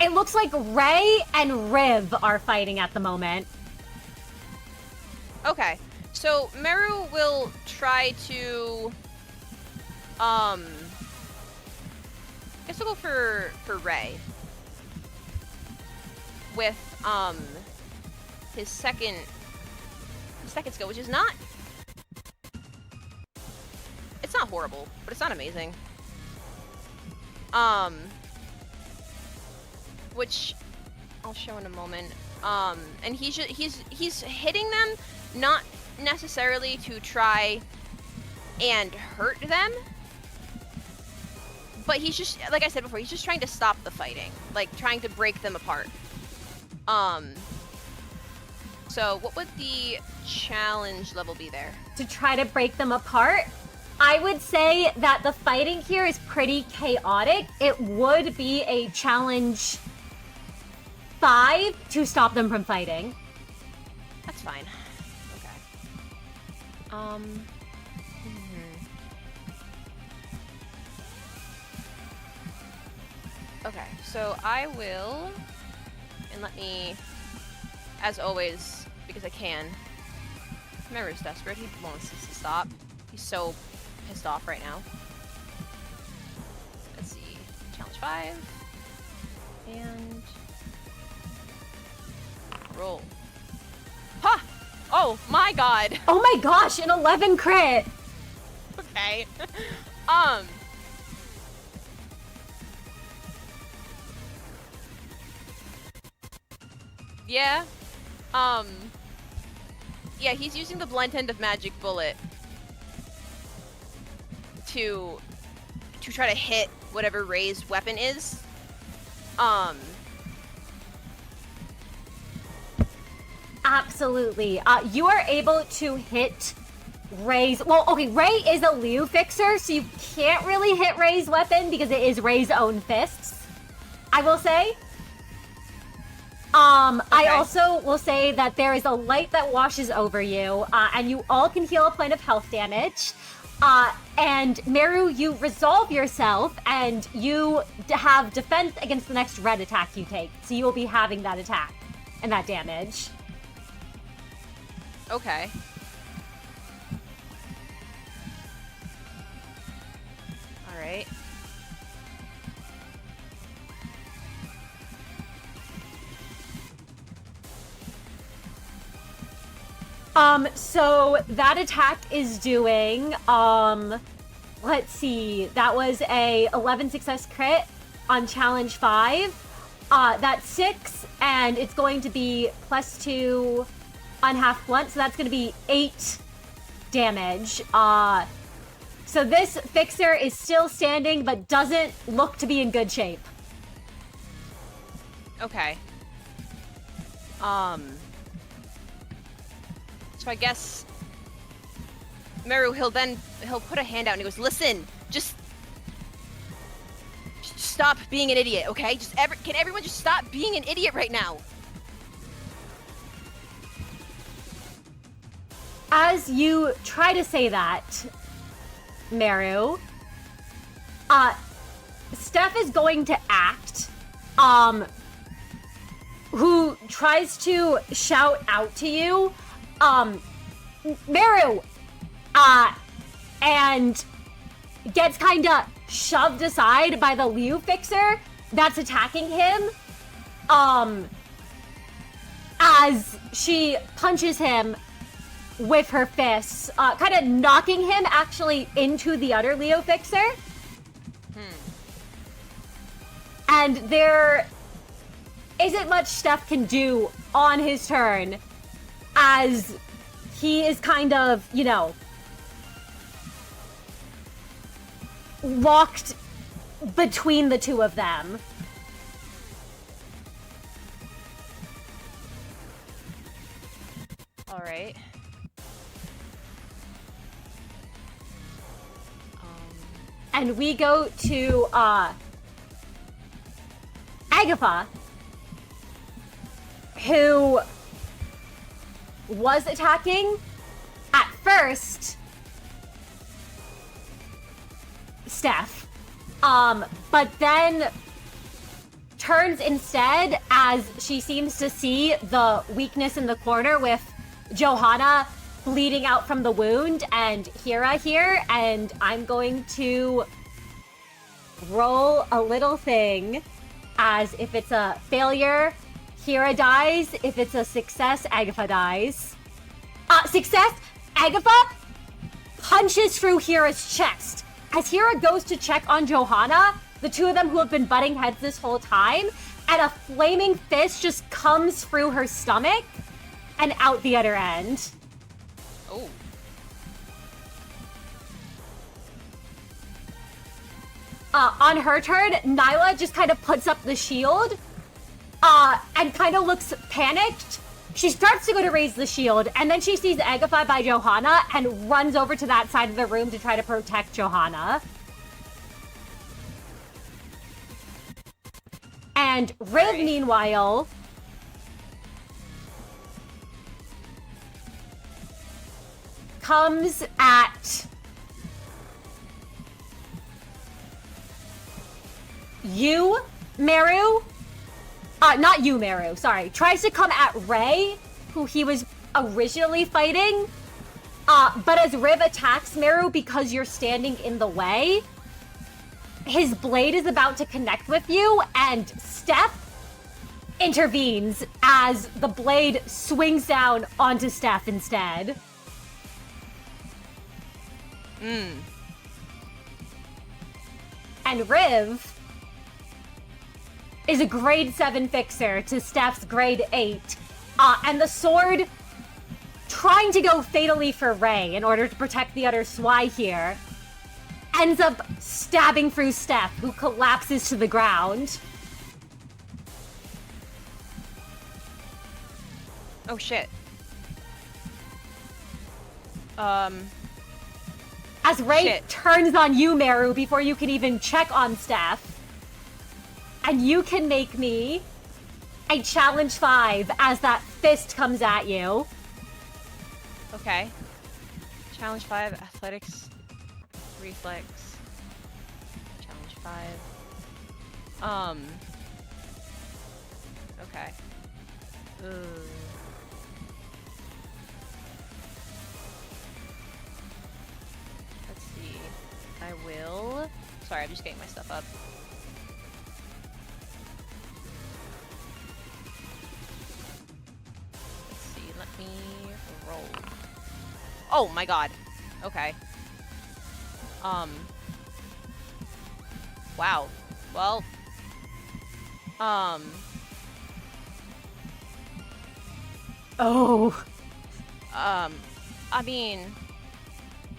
It looks like Ray and Riv are fighting at the moment. Okay. So Merru will try to I guess we'll go for Ray. With his second skill, which is not, it's not horrible, but it's not amazing. Which I'll show in a moment. And he's hitting them, not necessarily to try and hurt them, but he's just, like I said before, he's just trying to stop the fighting, like trying to break them apart. So what would the challenge level be there? To try to break them apart, I would say that the fighting here is pretty chaotic. It would be a challenge 5 to stop them from fighting. That's fine. Okay. Okay, so I will, and let me, as always, because I can. Merru's desperate. He wants us to stop. He's so pissed off right now. Let's see. Challenge 5. And roll. Ha! Oh my god! Oh my gosh, an 11 crit! Okay. Yeah. Yeah, he's using the blunt end of magic bullet to try to hit whatever Ray's weapon is. Absolutely. You are able to hit Ray's... Well, okay, Ray is a Liu fixer, so you can't really hit Ray's weapon because it is Ray's own fists, I will say. I also will say that there is a light that washes over you, and you all can heal a point of health damage. And Merru, you resolve yourself, and you have defense against the next red attack you take. So you will be having that attack and that damage. Okay. All right. So that attack is doing, let's see, that was a 11 success crit on challenge 5. That's 6, and it's going to be +2 on half blunt, so that's going to be 8 damage. So this fixer is still standing, but doesn't look to be in good shape. Okay. So I guess Merru, he'll put a hand out and he goes, "Listen, just stop being an idiot, okay? Can everyone just stop being an idiot right now?" As you try to say that, Merru, Steph is going to act, who tries to shout out to you, Merru, and gets kinda shoved aside by the Liu fixer that's attacking him, as she punches him with her fists, kind of knocking him actually into the other Leo fixer. And there isn't much Steph can do on his turn, as he is kind of, you know, locked between the two of them. All right. And we go to Agatha, who was attacking. At first, Steph. But then turns instead as she seems to see the weakness in the corner with Johanna bleeding out from the wound and Hira here, and I'm going to roll a little thing as if it's a failure, Hira dies. If it's a success, Agatha dies. Success, Agatha punches through Hira's chest. As Hira goes to check on Johanna, the two of them who have been butting heads this whole time, and a flaming fist just comes through her stomach and out the other end. Oh. On her turn, Nyla just kind of puts up the shield and kind of looks panicked. She starts to go to raise the shield, and then she sees Agatha by Johanna and runs over to that side of the room to try to protect Johanna. And Riv, meanwhile, comes at you, Merru. Not you, Merru, sorry. Tries to come at Ray, who he was originally fighting. But as Riv attacks Merru because you're standing in the way, his blade is about to connect with you, and Steph intervenes as the blade swings down onto Steph instead. And Riv is a grade 7 fixer to Steph's grade 8. And the sword, trying to go fatally for Ray in order to protect the other Swy here, ends up stabbing through Steph, who collapses to the ground. Oh shit. As Ray Shit. turns on you, Merru, before you can even check on Steph. And you can make me a challenge 5 as that fist comes at you. Okay. Challenge 5, athletics, reflex. Challenge 5. Okay. Let's see. I will. Sorry, I'm just getting my stuff up. Let's see. Let me roll. Oh my god. Okay. Wow. Well. Oh. I mean,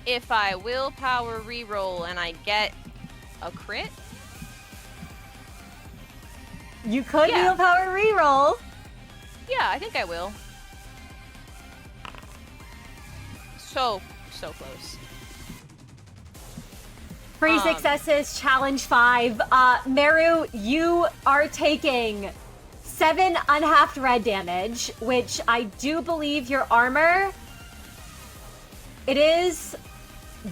if I willpower reroll and I get a crit, You could Yeah. willpower reroll. yeah, I think I will. So close. 3 successes, challenge 5. Merru, you are taking 7 unhalved red damage, which I do believe your armor, it is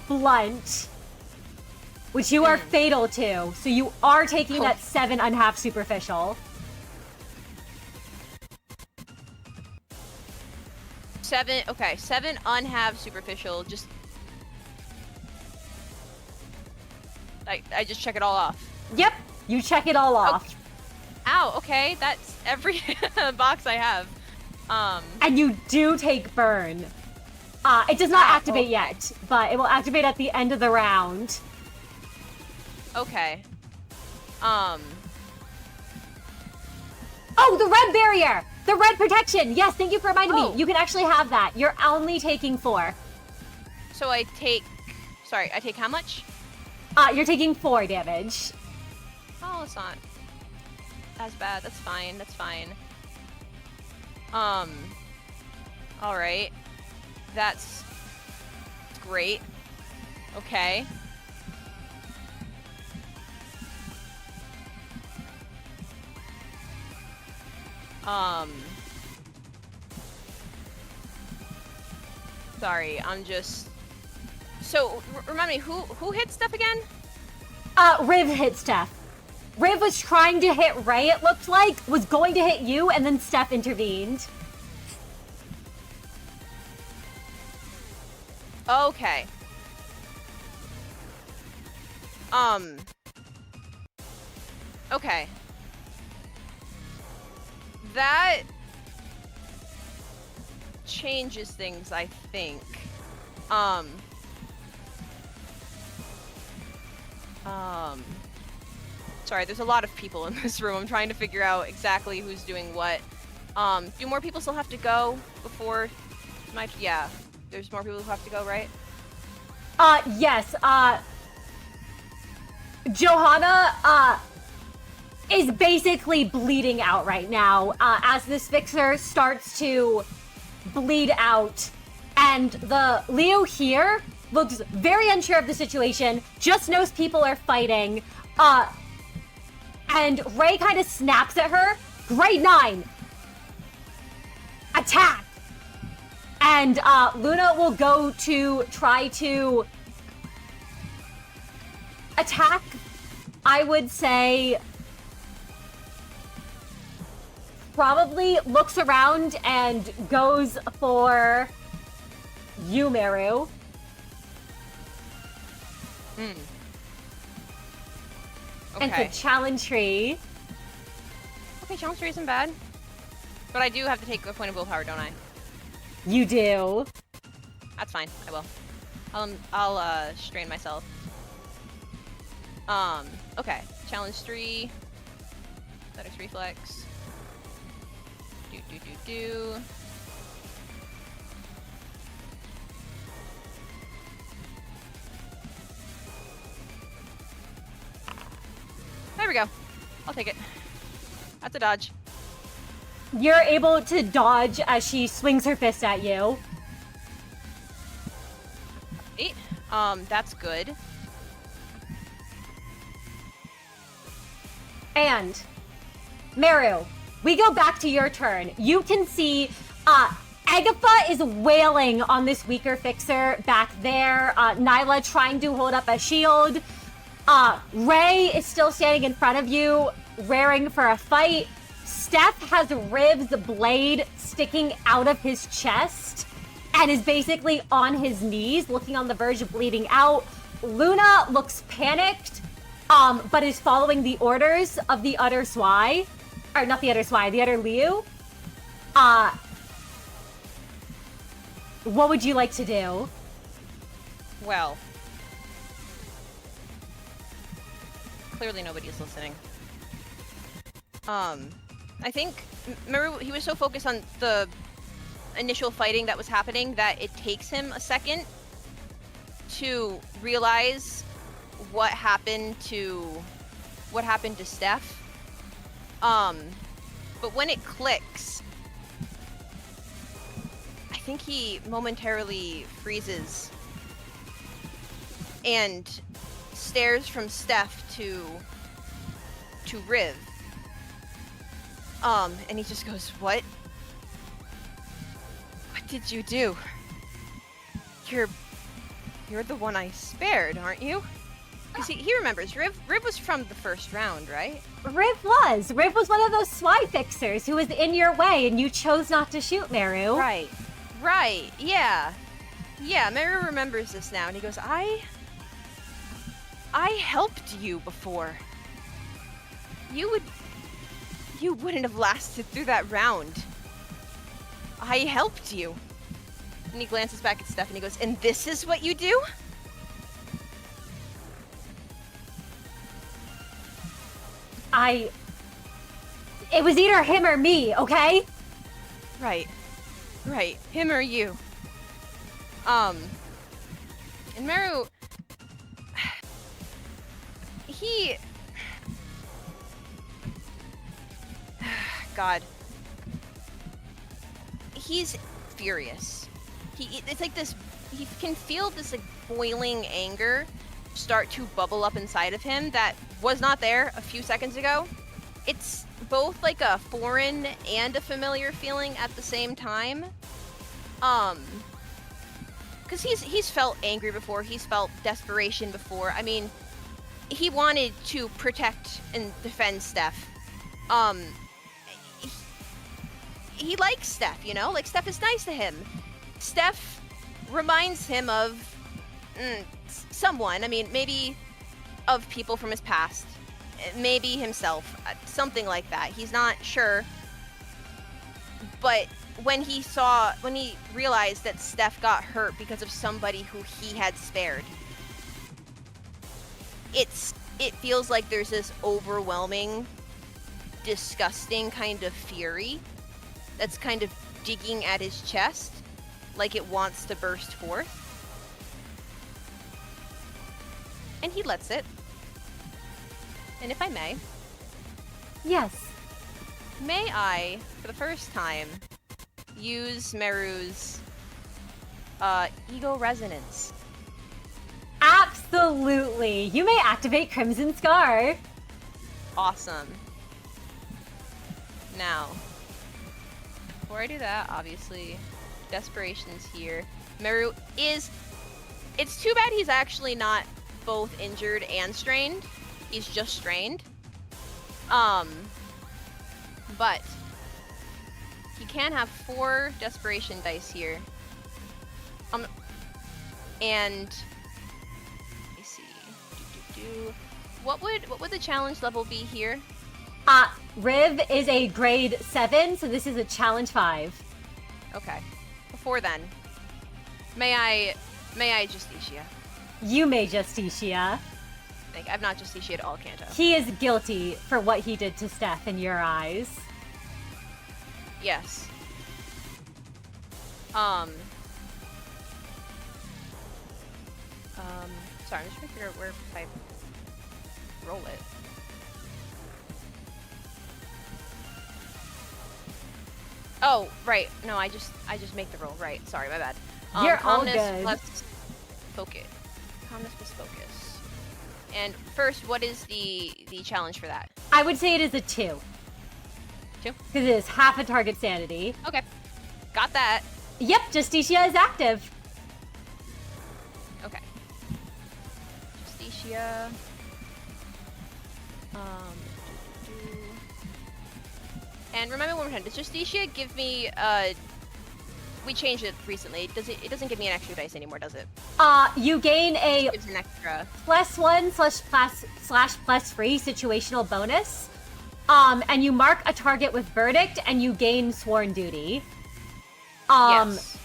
blunt, which you are fatal to. So you are taking that 7 unhalved superficial. 7, okay, 7 unhalved superficial, just... I just check it all off. Yep, you check it all off. Okay. Ow, okay, that's every box I have. And you do take burn. It does not activate yet, but it will activate at the end of the round. Okay. Oh, the red barrier! The red protection! Yes, thank you for reminding me. You can actually have that. You're only taking 4. So I take... Sorry, I take how much? You're taking 4 damage. Oh, it's not as bad. That's fine. That's fine. Alright. That's great. Okay. Sorry, I'm just... So, remind me, who hit stuff again? Riv hit Steph. Riv was trying to hit Ray, it looked like, was going to hit you, and then Steph intervened. Okay. Okay. That changes things, I think. Sorry, there's a lot of people in this room. I'm trying to figure out exactly who's doing what. Do more people still have to go before my... Yeah, there's more people who have to go, right? Yes, Johanna, is basically bleeding out right now, as this fixer starts to bleed out, and the Leo here looks very unsure of the situation, just knows people are fighting, and Ray kind of snaps at her. Grade 9! Attack! And, Luna will go to try to attack, I would say, probably looks around and goes for you, Merru. Okay. And to challenge tree. Okay, challenge tree isn't bad. But I do have to take a point of willpower, don't I? You do. That's fine, I will. I'll strain myself. Okay. Challenge 3. Athletics reflex. Do. There we go. I'll take it. That's a dodge. You're able to dodge as she swings her fist at you. Eight. That's good. And Merru, we go back to your turn. You can see Agatha is wailing on this weaker fixer back there. Nyla trying to hold up a shield. Ray is still standing in front of you, raring for a fight. Steph has Riv's blade sticking out of his chest and is basically on his knees, looking on the verge of bleeding out. Luna looks panicked, but is following the orders of the other Swai. Or not the other Swai, the other Liu. What would you like to do? Well. Clearly nobody is listening. I think Merru, he was so focused on the initial fighting that was happening that it takes him a second to realize what happened to Steph. But when it clicks, I think he momentarily freezes and stares from Steph to Riv. And he just goes, What did you do? You're the one I spared, aren't you? Because he remembers, Riv was from the first round, right? Riv was one of those Swai fixers who was in your way and you chose not to shoot Merru. Right, yeah. Yeah, Merru remembers this now, and he goes, I helped you before. You wouldn't have lasted through that round. I helped you. And he glances back at Steph and he goes, and this is what you do? It was either him or me, okay? Right. Him or you. And Merru, God. He's furious. It's like this, he can feel this like boiling anger start to bubble up inside of him that was not there a few seconds ago. It's both like a foreign and a familiar feeling at the same time. Because he's felt angry before, he's felt desperation before. I mean, he wanted to protect and defend Steph. He likes Steph, you know? Like, Steph is nice to him. Steph reminds him of someone. I mean, maybe of people from his past. Maybe himself. Something like that. He's not sure. But when he realized that Steph got hurt because of somebody who he had spared, it feels like there's this overwhelming, disgusting kind of fury that's kind of digging at his chest, like it wants to burst forth. And he lets it. And if I may, Yes. may I, for the first time, use Merru's ego resonance? Absolutely. You may activate Crimson Scar. Awesome. Now, before I do that, obviously, desperation's here. Merru is... It's too bad he's actually not both injured and strained. He's just strained. But he can have 4 desperation dice here. And let me see. What would the challenge level be here? Riv is a grade 7, so this is a challenge 5. Okay. Before then, may I Justitia? You may Justitia. Like, I'm not Justitia at all, Kanto. He is guilty for what he did to Steph in your eyes. Yes. Sorry, I'm just trying to figure out where I roll it. Oh, right. No, I just make the roll. Right. Sorry, my bad. You're all calmness good. plus focus. Calmness plus focus. And first, what is the challenge for that? I would say it is a 2. 2? Because it is half a target sanity. Okay. Got that. Yep, Justitia is active. Okay. Justitia. And remind me one more time, does Justitia give me, we changed it recently. It doesn't give me an extra dice anymore, does it? You gain a It gives an extra. +1/+3 situational bonus. And you mark a target with verdict and you gain sworn duty. Yes.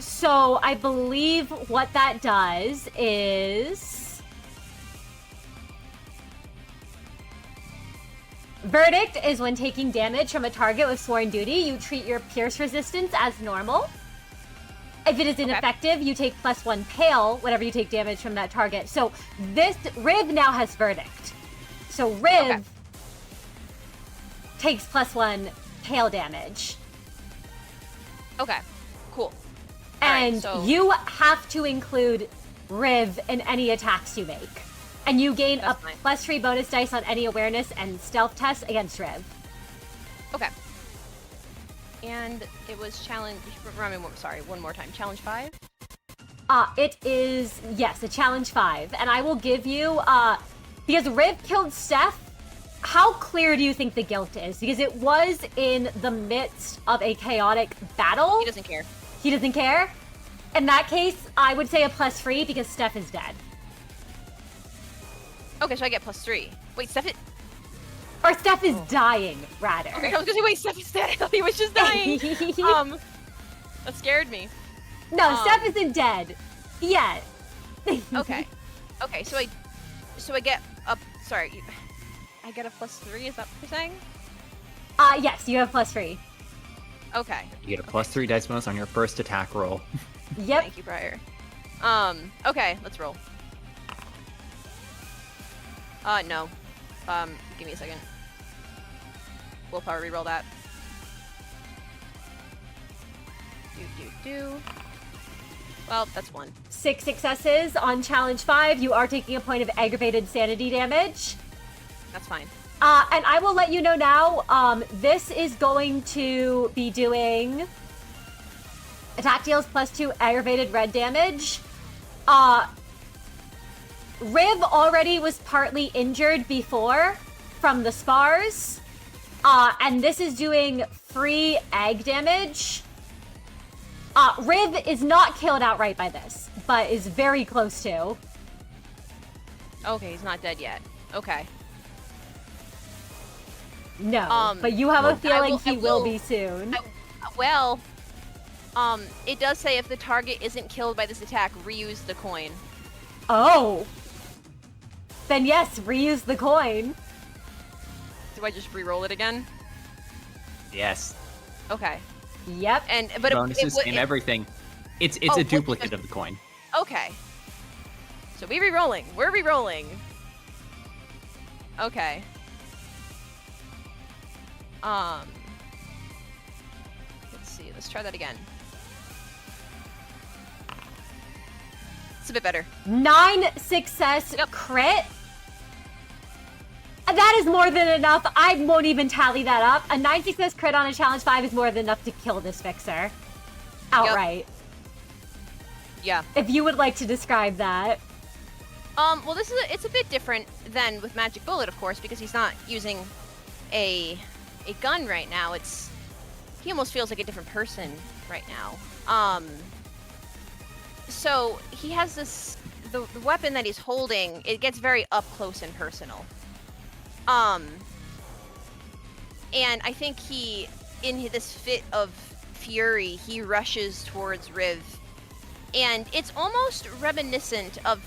So I believe what that does is... Verdict is when taking damage from a target with sworn duty, you treat your pierce resistance as normal. If it is ineffective, you take +1 pale whenever you take damage from that target. So this Riv now has verdict. So Riv takes +1 pale damage. Okay. Cool. And Alright, so you have to include Riv in any attacks you make. And you gain a That's fine. +3 bonus dice on any awareness and stealth tests against Riv. Okay. And it was challenge. Remind me, one more time. Challenge 5. It is, yes, a challenge 5. And I will give you, because Riv killed Steph, how clear do you think the guilt is? Because it was in the midst of a chaotic battle. He doesn't care. He doesn't care? In that case, I would say a +3 because Steph is dead. Okay, so I get +3. Wait, Steph is... Or Steph is dying, rather. Okay, I was gonna say, wait, Steph is dead. I thought he was just dying. That scared me. No, Steph isn't dead. Yet. Okay. Okay, so I get a... Sorry. I get a +3, is that what you're saying? Yes, you have +3. Okay. You get a +3 dice bonus on your first attack roll. Yep. Thank you, Briar. Okay, let's roll. No. Give me a second. We'll probably reroll that. Well, that's 1. 6 successes on challenge 5. You are taking a point of aggravated sanity damage. That's fine. And I will let you know now, this is going to be doing attack deals +2 aggravated red damage. Riv already was partly injured before from the spars. And this is doing free egg damage. Riv is not killed outright by this, but is very close to. Okay, he's not dead yet. Okay. No, but you have a feeling he will be soon. It does say if the target isn't killed by this attack, reuse the coin. Oh. Then yes, reuse the coin. Do I just re-roll it again? Yes. Okay. Yep. But bonuses in everything. It's a duplicate of the coin. Okay. So we're re-rolling. We're re-rolling. Okay. Let's see. Let's try that again. It's a bit better. 9 success crit. That is more than enough. I won't even tally that up. A 9 success crit on a challenge 5 is more than enough to kill this fixer. Outright. Yeah. If you would like to describe that. Well, it's a bit different than with Magic Bullet, of course, because he's not using a gun right now. He almost feels like a different person right now. So he has the weapon that he's holding, it gets very up close and personal. And I think in this fit of fury, he rushes towards Riv. And it's almost reminiscent of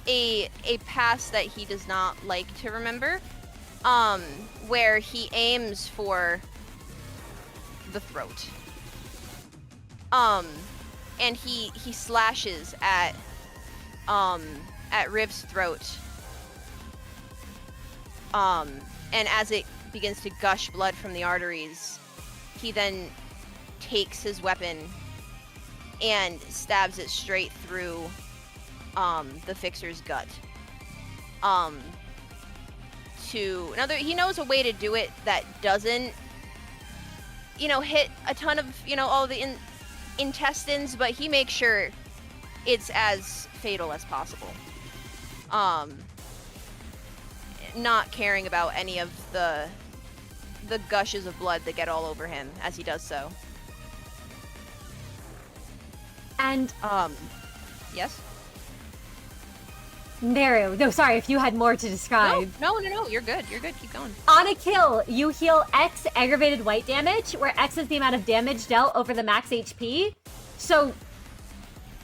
a past that he does not like to remember, where he aims for the throat. And he slashes at Riv's throat. And as it begins to gush blood from the arteries, he then takes his weapon and stabs it straight through the fixer's gut. He knows a way to do it that doesn't, hit a ton of, all the intestines, but he makes sure it's as fatal as possible. Not caring about any of the gushes of blood that get all over him as he does so. And yes? Merru. No, sorry, if you had more to describe. No, you're good. Keep going. On a kill, you heal X aggravated white damage, where X is the amount of damage dealt over the max HP. So,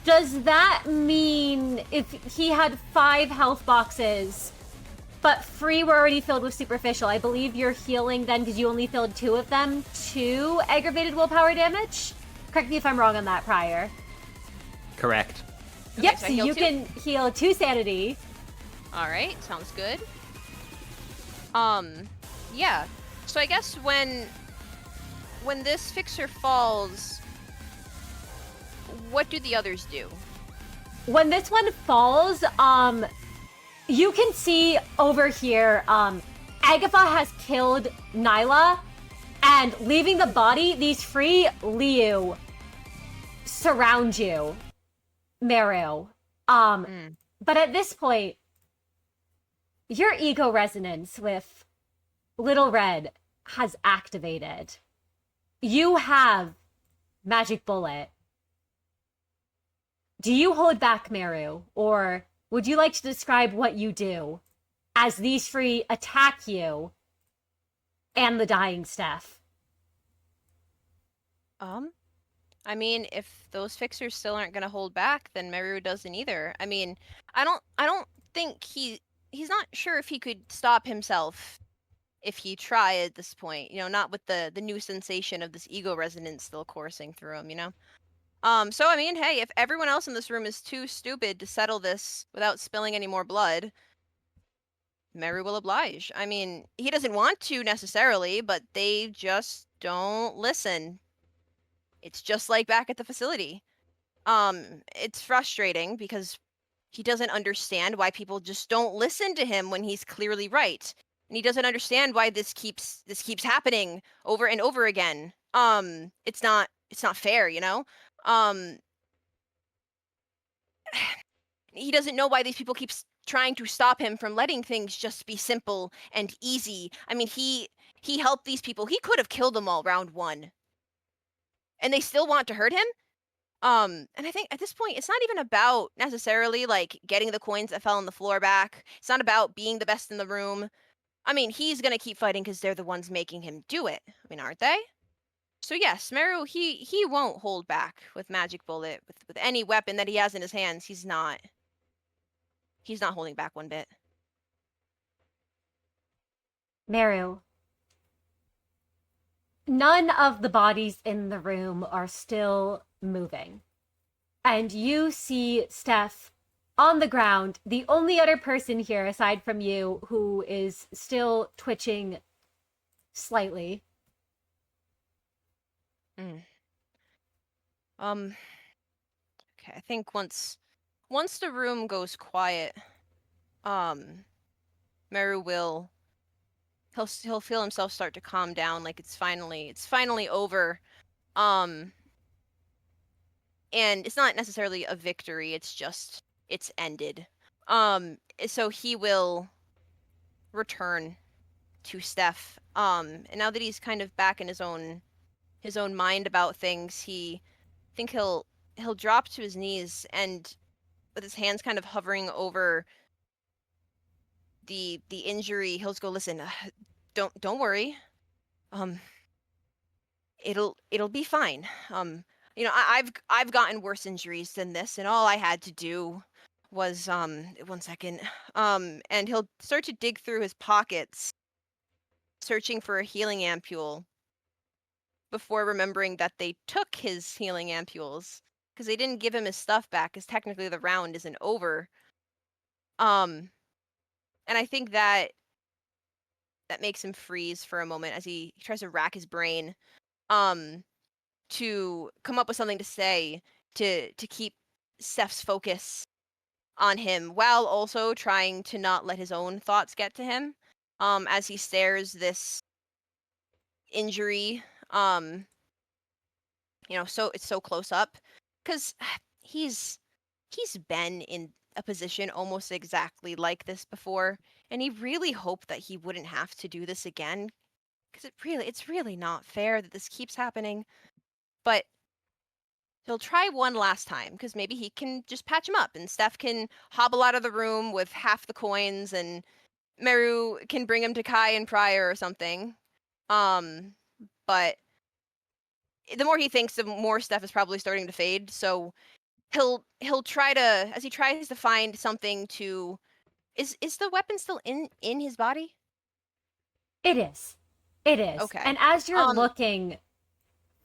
does that mean if he had 5 health boxes, but 3 were already filled with superficial, I believe you're healing then because you only filled 2 of them, 2 aggravated willpower damage? Correct me if I'm wrong on that prior. Correct. Yep, Okay, so you can heal 2 sanity. Alright, sounds good. Yeah. So I guess when this fixer falls, what do the others do? When this one falls, you can see over here, Agatha has killed Nyla, and leaving the body, these free Liu surround you, Merru. But at this point, your ego resonance with Little Red has activated. You have Magic Bullet. Do you hold back, Merru, or would you like to describe what you do as these three attack you and the dying Steph? I mean, if those fixers still aren't gonna hold back, then Merru doesn't either. I mean, I don't think he's not sure if he could stop himself if he tried at this point. Not with the new sensation of this ego resonance still coursing through him. So I mean, hey, if everyone else in this room is too stupid to settle this without spilling any more blood, Merru will oblige. I mean, he doesn't want to necessarily, but they just don't listen. It's just like back at the facility. It's frustrating because he doesn't understand why people just don't listen to him when he's clearly right. And he doesn't understand why this keeps happening over and over again. It's not fair, he doesn't know why these people keep trying to stop him from letting things just be simple and easy. I mean, he helped these people. He could have killed them all round 1. And they still want to hurt him? And I think at this point, it's not even about necessarily, like, getting the coins that fell on the floor back. It's not about being the best in the room. I mean, he's gonna keep fighting because they're the ones making him do it. I mean, aren't they? So yes, Merru, he won't hold back with Magic Bullet, with any weapon that he has in his hands. He's not holding back one bit. Merru, none of the bodies in the room are still moving. And you see Steph on the ground, the only other person here aside from you who is still twitching slightly. Okay, I think once the room goes quiet, Merru will he'll feel himself start to calm down, like it's finally over. And it's not necessarily a victory, it's ended. So he will return to Steph. And now that he's kind of back in his own mind about things, I think he'll drop to his knees, and with his hands kind of hovering over the injury, he'll just go, listen, don't worry. It'll be fine. I've gotten worse injuries than this, and all I had to do was 1 second. And he'll start to dig through his pockets, searching for a healing ampule, before remembering that they took his healing ampules because they didn't give him his stuff back, because technically the round isn't over. And I think that makes him freeze for a moment as he tries to rack his brain to come up with something to say to keep Steph's focus on him, while also trying to not let his own thoughts get to him as he stares this injury, so it's so close up, because he's been in a position almost exactly like this before, and he really hoped that he wouldn't have to do this again, because it's really not fair that this keeps happening. But he'll try one last time, because maybe he can just patch him up, and Steph can hobble out of the room with half the coins, and Merru can bring him to Kai and Pryor or something. But the more he thinks, the more Steph is probably starting to fade. So he'll try to, as he tries to find something to. Is the weapon still in his body? It is. It is. Okay. And as you're looking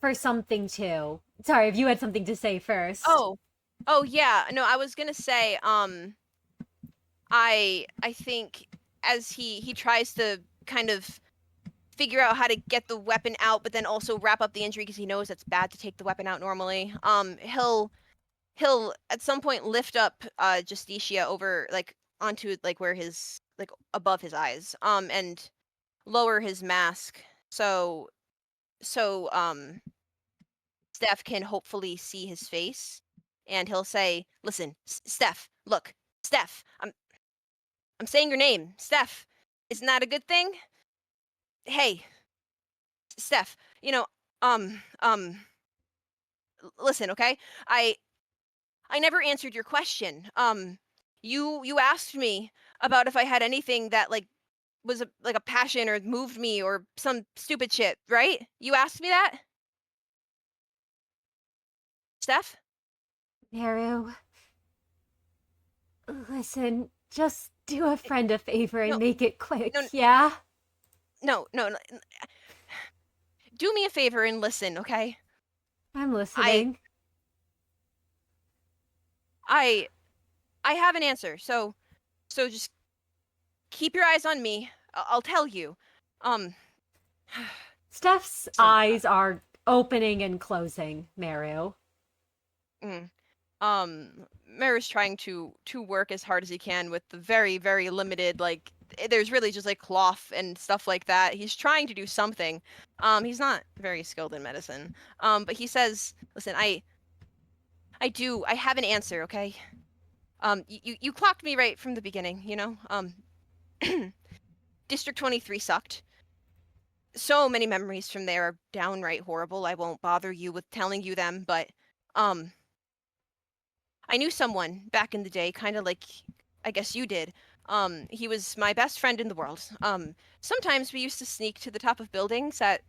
for something to... Sorry, if you had something to say first. Oh yeah. No, I was gonna say, I think as he tries to kind of figure out how to get the weapon out, but then also wrap up the injury, because he knows it's bad to take the weapon out normally. He'll at some point lift up Justicia over, like, onto, like, where his, like, above his eyes, and lower his mask, so Steph can hopefully see his face, and he'll say, listen, Steph, look, Steph, I'm saying your name, Steph. Isn't that a good thing? Hey, Steph, listen, okay? I never answered your question. You asked me about if I had anything that, like, was like a passion or moved me or some stupid shit, right? You asked me that? Steph? Merru, listen, just do a friend a favor and No, make it quick, no, yeah? No. Do me a favor and listen, okay? I'm listening. I have an answer, so just keep your eyes on me. I'll tell you. Steph's eyes are opening and closing, Merru. Merru's trying to work as hard as he can with the very, very limited, like, there's really just, like, cloth and stuff like that. He's trying to do something. He's not very skilled in medicine. But he says, listen, I have an answer, okay? You clocked me right from the beginning, you know? District 23 sucked. So many memories from there are downright horrible. I won't bother you with telling you them, but, I knew someone back in the day, kind of like I guess you did. He was my best friend in the world. Sometimes we used to sneak to the top of buildings at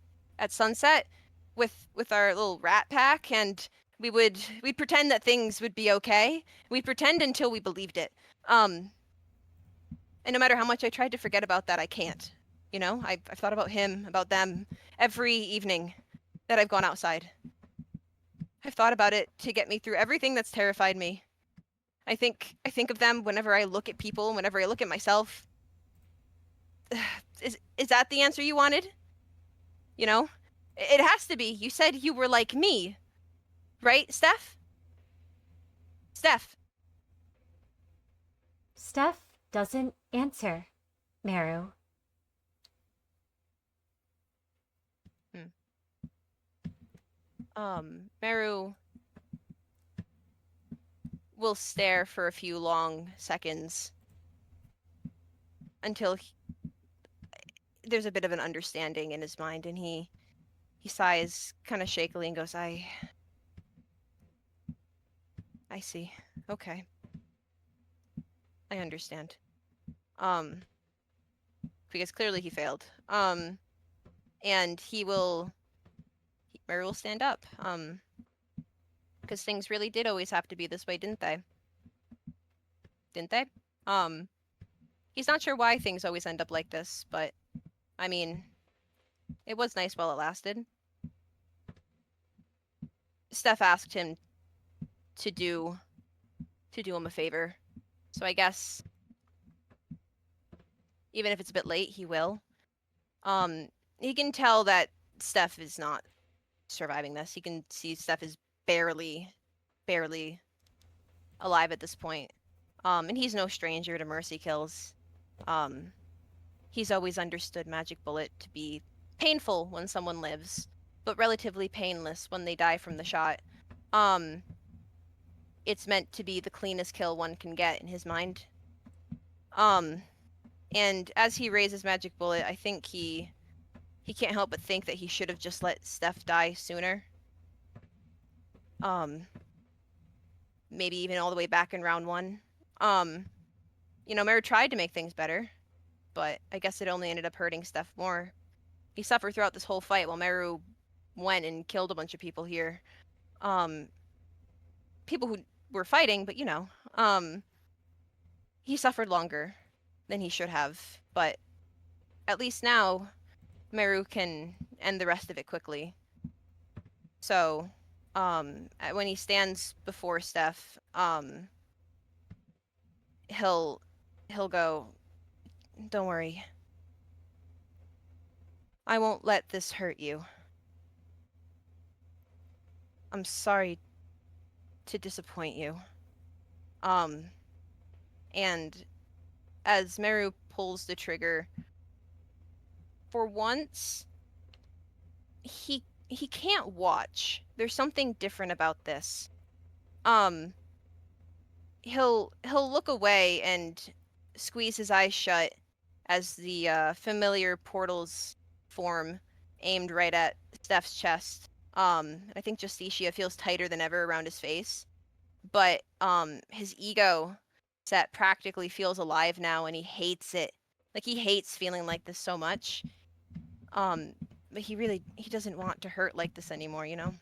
sunset with our little rat pack, and we'd pretend that things would be okay. We'd pretend until we believed it. And no matter how much I tried to forget about that, I can't. You know, I've thought about him, about them, every evening that I've gone outside. I've thought about it to get me through everything that's terrified me. I think of them whenever I look at people, whenever I look at myself. Is that the answer you wanted? You know? It has to be. You said you were like me. Right, Steph? Steph. Steph doesn't answer, Merru. Merru will stare for a few long seconds until there's a bit of an understanding in his mind, and he sighs kind of shakily and goes, I see. Okay. I understand. Because clearly he failed. And Merru will stand up. Because things really did always have to be this way, didn't they? Didn't they? He's not sure why things always end up like this, but, I mean, it was nice while it lasted. Steph asked him to do him a favor, so I guess, even if it's a bit late, he will. He can tell that Steph is not surviving this. He can see Steph is barely alive at this point. And he's no stranger to mercy kills. He's always understood Magic Bullet to be painful when someone lives, but relatively painless when they die from the shot. It's meant to be the cleanest kill one can get in his mind. And as he raises Magic Bullet, I think he can't help but think that he should have just let Steph die sooner. Maybe even all the way back in round 1. You know, Merru tried to make things better, but I guess it only ended up hurting Steph more. He suffered throughout this whole fight while Merru went and killed a bunch of people here. People who were fighting, but you know, he suffered longer than he should have, but at least now Merru can end the rest of it quickly. So, when he stands before Steph, he'll go, don't worry. I won't let this hurt you. I'm sorry to disappoint you. And as Merru pulls the trigger, for once, he can't watch. There's something different about this. He'll look away and squeeze his eyes shut as the familiar portals form, aimed right at Steph's chest. I think Justicia feels tighter than ever around his face, but his ego set practically feels alive now, and he hates it. Like, he hates feeling like this so much. But he doesn't want to hurt like this anymore, you know?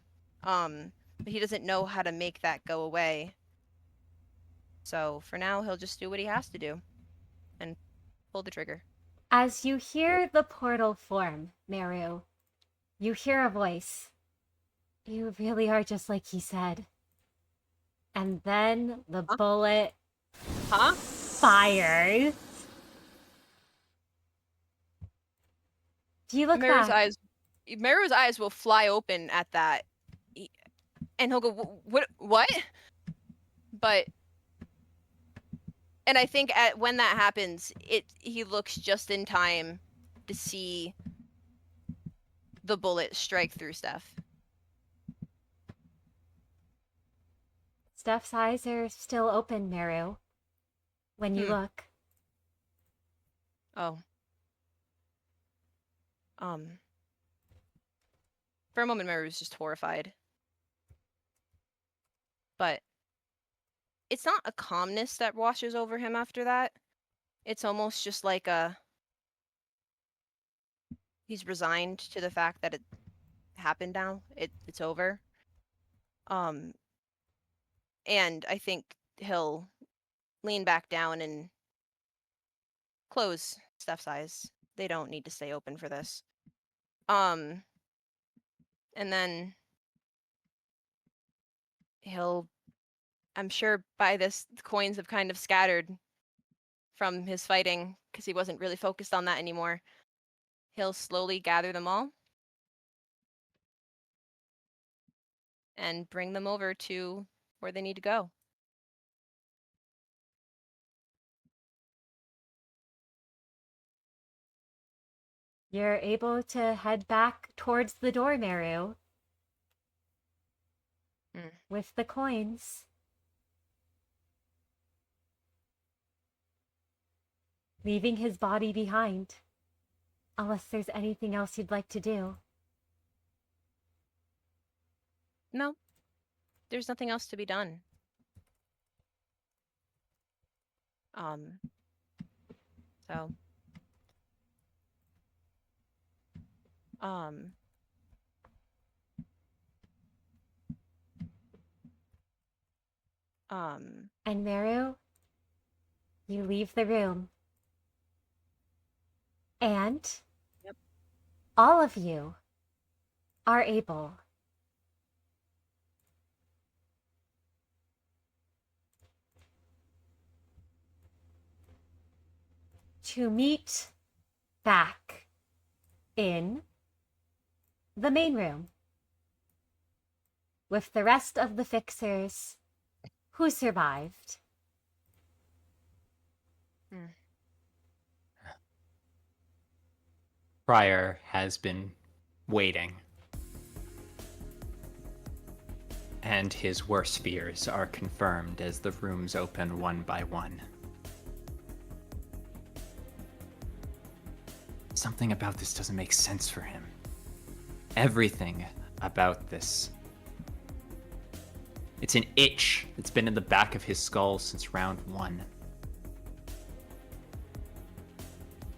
But he doesn't know how to make that go away. So for now, he'll just do what he has to do and pull the trigger. As you hear the portal form, Merru, you hear a voice. You really are just like he said. And then the bullet fires. Do you look back? Merru's eyes will fly open at that, and he'll go, what? But, and I think when that happens, he looks just in time to see the bullet strike through Steph. Steph's eyes are still open, Merru. When you look. Oh. For a moment, Mary was just horrified. But it's not a calmness that washes over him after that. It's almost just like he's resigned to the fact that it happened now. It's over. And I think he'll lean back down and close Steph's eyes. They don't need to stay open for this. And then I'm sure by this, the coins have kind of scattered from his fighting because he wasn't really focused on that anymore. He'll slowly gather them all and bring them over to where they need to go. You're able to head back towards the door, Merru. With the coins. Leaving his body behind. Unless there's anything else you'd like to do. No, there's nothing else to be done. So. And Merru, you leave the room. And all of you are able to meet back in the main room with the rest of the fixers who survived. Prior has been waiting, and his worst fears are confirmed as the rooms open one by one. Something about this doesn't make sense for him. Everything about this. It's an itch that's been in the back of his skull since round 1.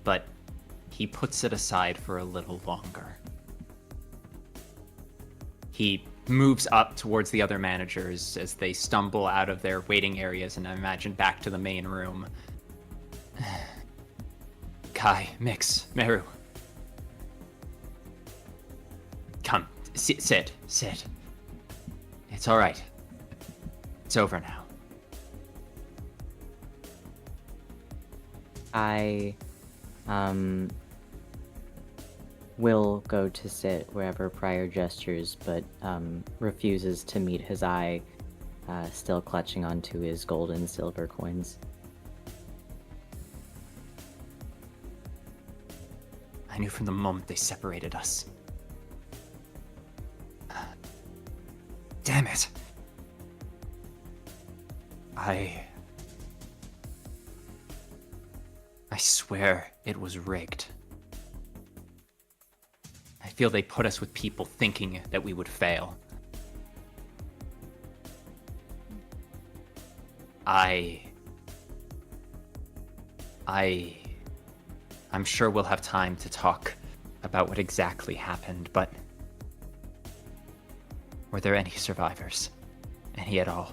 But he puts it aside for a little longer. He moves up towards the other managers as they stumble out of their waiting areas and I imagine back to the main room. Kai, Miix, Merru. Come, sit. It's all right. It's over now. I will go to sit wherever Prior gestures, but refuses to meet his eye, still clutching onto his gold and silver coins. I knew from the moment they separated us. Damn it. I swear it was rigged. I feel they put us with people thinking that we would fail. I'm sure we'll have time to talk about what exactly happened, but were there any survivors? Any at all?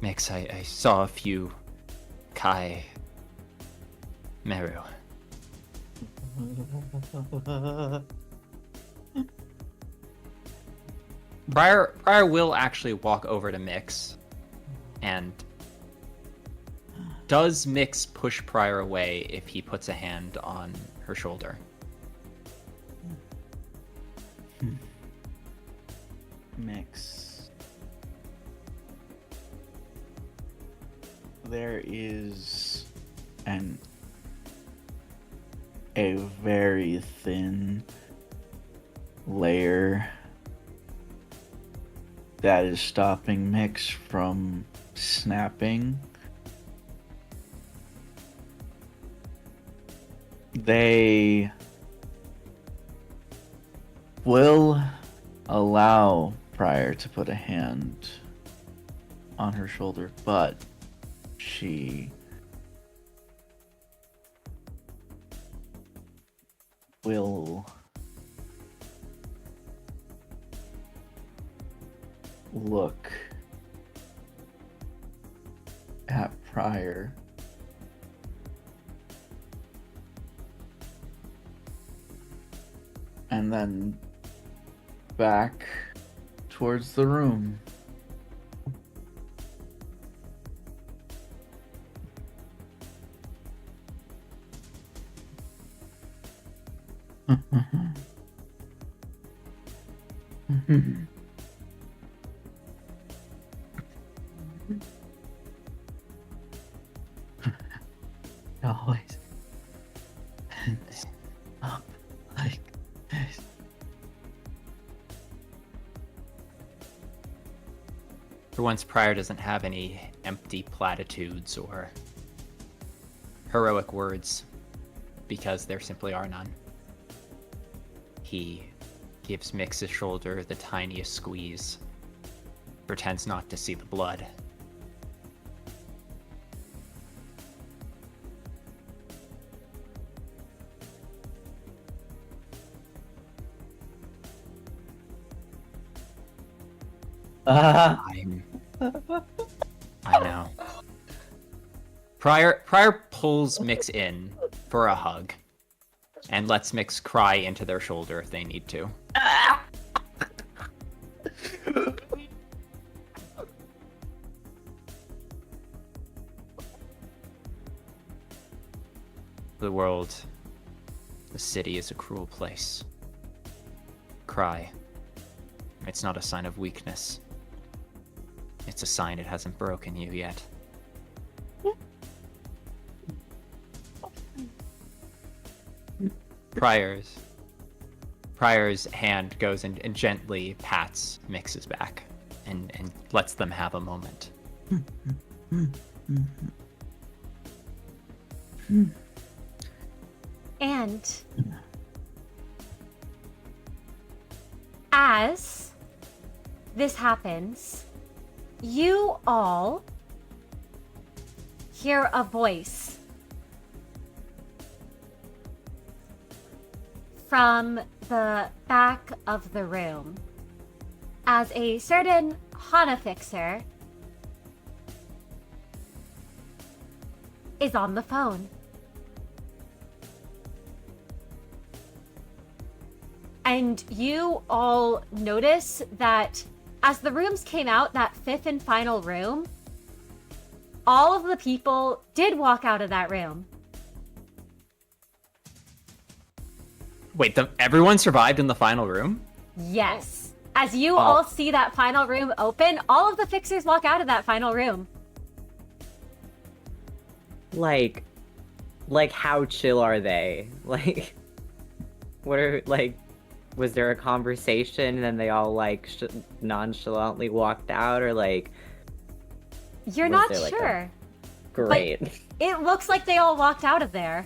Miix, I saw a few. Kai, Merru. Briar will actually walk over to Miix, and does Miix push Prior away if he puts a hand on her shoulder? Miix. There is a very thin layer that is stopping Miix from snapping. They will allow Pryor to put a hand on her shoulder, but she will look at Pryor and then back towards the room. Always up like this. For once, Pryor doesn't have any empty platitudes or heroic words, because there simply are none. He gives Miix's shoulder the tiniest squeeze, pretends not to see the blood. I know. Pryor pulls Miix in for a hug and lets Miix cry into their shoulder if they need to. The world, the city is a cruel place. Cry. It's not a sign of weakness. It's a sign it hasn't broken you yet. Pryor's hand goes and gently pats Miix's back and lets them have a moment. And as this happens, you all hear a voice from the back of the room as a certain Hana fixer is on the phone. And you all notice that as the rooms came out, that fifth and final room, all of the people did walk out of that room. Wait, everyone survived in the final room? Yes. As you all see that final room open, all of the fixers walk out of that final room. Like how chill are they? Like, what are, like, was there a conversation and then they all, like, nonchalantly walked out, or, like... You're not sure. Great. But it looks like they all walked out of there.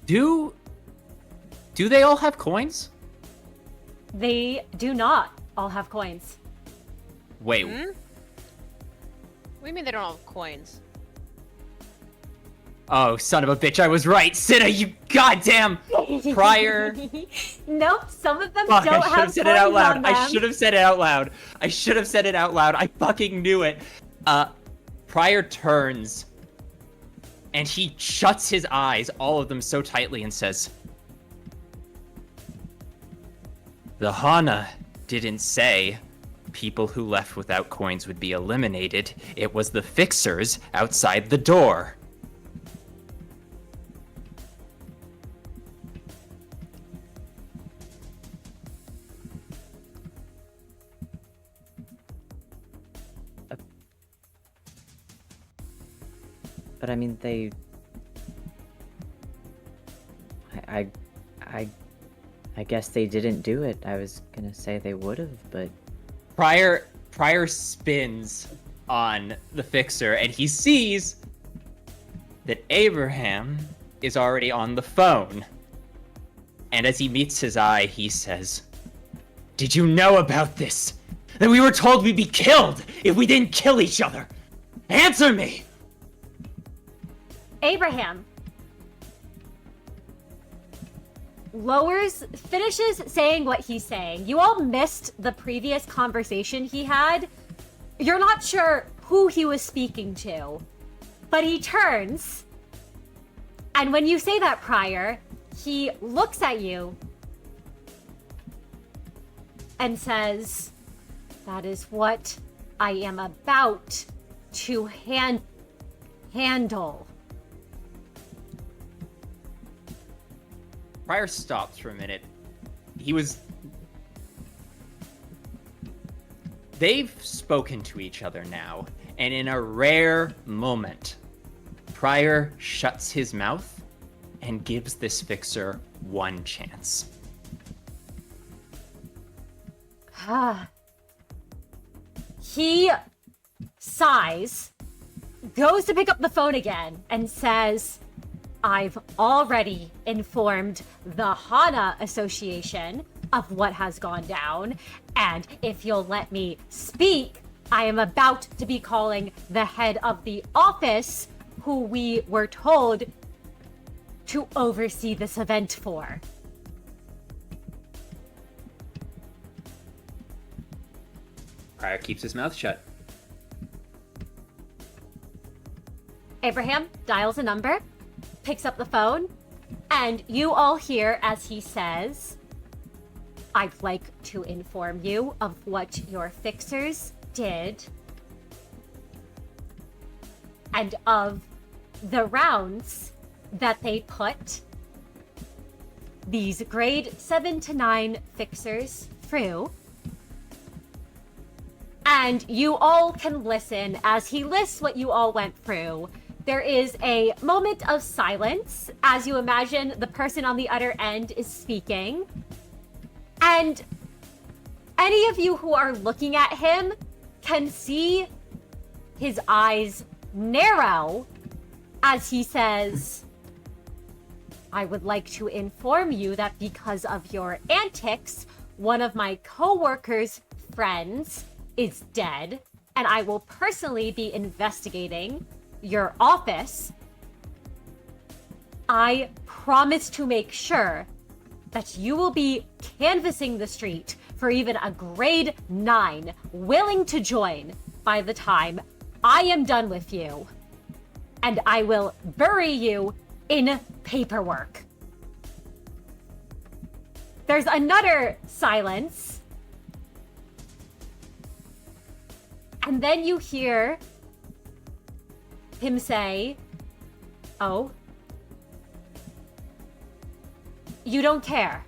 Do they all have coins? They do not all have coins. Wait. What do you mean they don't have coins? Oh, son of a bitch, I was right. Cinna, you goddamn Pryor. Nope, some of them Fuck, don't I should have have said it out coins loud. on I them. should have said it out loud. I should have said it out loud. I fucking knew it. Pryor turns and he shuts his eyes, all of them so tightly, and says, "The Hana didn't say people who left without coins would be eliminated. It was the fixers outside the door." But I mean, I guess they didn't do it. I was gonna say they would have, but Prior spins on the fixer, and he sees that Abraham is already on the phone. And as he meets his eye, he says, "Did you know about this? That we were told we'd be killed if we didn't kill each other? Answer me!" Abraham finishes saying what he's saying. You all missed the previous conversation he had. You're not sure who he was speaking to, but he turns, and when you say that, Prior, he looks at you and says, "That is what I am about to handle." Prior stops for a minute. They've spoken to each other now, and in a rare moment, Prior shuts his mouth and gives this fixer one chance. He sighs, goes to pick up the phone again, and says, "I've already informed the Hana Association of what has gone down, and if you'll let me speak, I am about to be calling the head of the office, who we were told to oversee this event for." Prior keeps his mouth shut. Abraham dials a number, picks up the phone, and you all hear as he says, "I'd like to inform you of what your fixers did and of the rounds that they put these grade 7 to 9 fixers through." And you all can listen as he lists what you all went through. There is a moment of silence as you imagine the person on the other end is speaking. And any of you who are looking at him can see his eyes narrow as he says, "I would like to inform you that because of your antics, one of my co-workers' friends is dead, and I will personally be investigating your office. I promise to make sure that you will be canvassing the street for even a grade 9 willing to join by the time I am done with you. And I will bury you in paperwork." There's another silence. And then you hear him say, "Oh, you don't care?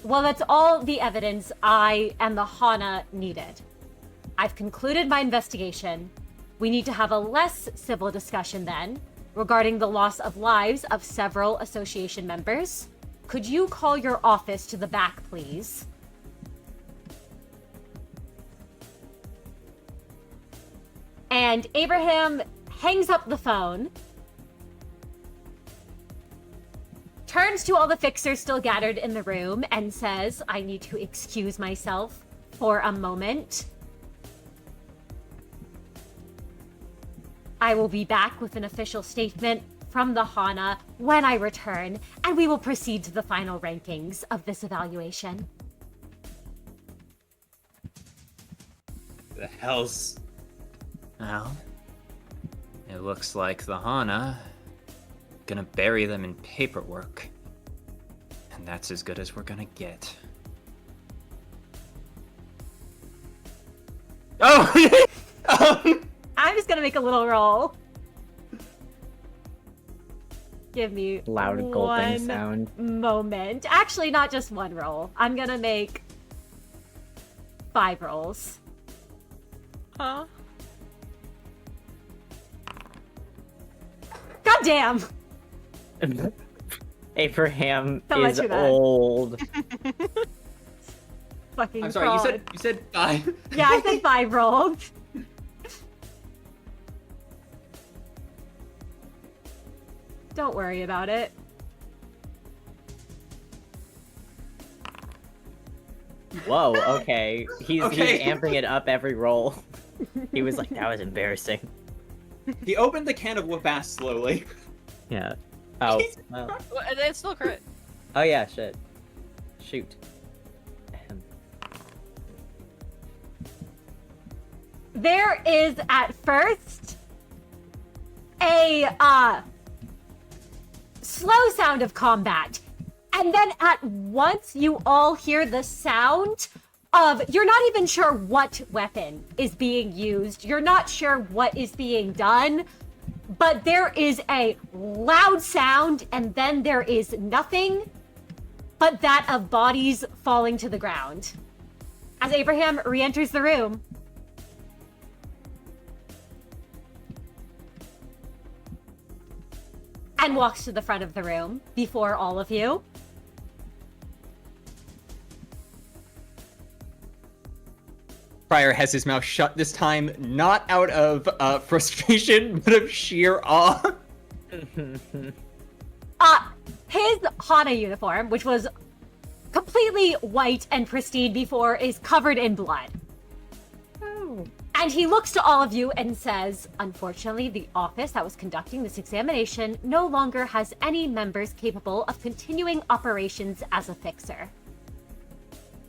Well, that's all the evidence I and the Hana needed. I've concluded my investigation. We need to have a less civil discussion then regarding the loss of lives of several association members. Could you call your office to the back, please?" And Abraham hangs up the phone, turns to all the fixers still gathered in the room, and says, "I need to excuse myself for a moment. I will be back with an official statement from the Hana when I return, and we will proceed to the final rankings of this evaluation." The hell's... Well, it looks like the Hana gonna bury them in paperwork. And that's as good as we're gonna get. Oh! I'm just gonna make a little roll. Give me loud one gulping sound. moment. Actually, not just one roll. I'm gonna make 5 rolls. Huh? God damn! Abraham Don't is mention that. old. Fucking I'm sorry, fraud. you said 5. Yeah, I said 5 rolled. Don't worry about it. Whoa, okay. He's Okay. amping it up every roll. He was like, that was embarrassing. He opened the can of whoop ass slowly. Yeah. Oh. Well. Well, it's still crit. Oh yeah, shit. Shoot. Ahem. There is at first a slow sound of combat. And then at once you all hear the sound of, you're not even sure what weapon is being used. You're not sure what is being done. But there is a loud sound, and then there is nothing but that of bodies falling to the ground. As Abraham re-enters the room, and walks to the front of the room before all of you. Friar has his mouth shut this time, not out of frustration, but of sheer awe. His Hana uniform, which was completely white and pristine before, is covered in blood. And he looks to all of you and says, unfortunately, the office that was conducting this examination no longer has any members capable of continuing operations as a fixer.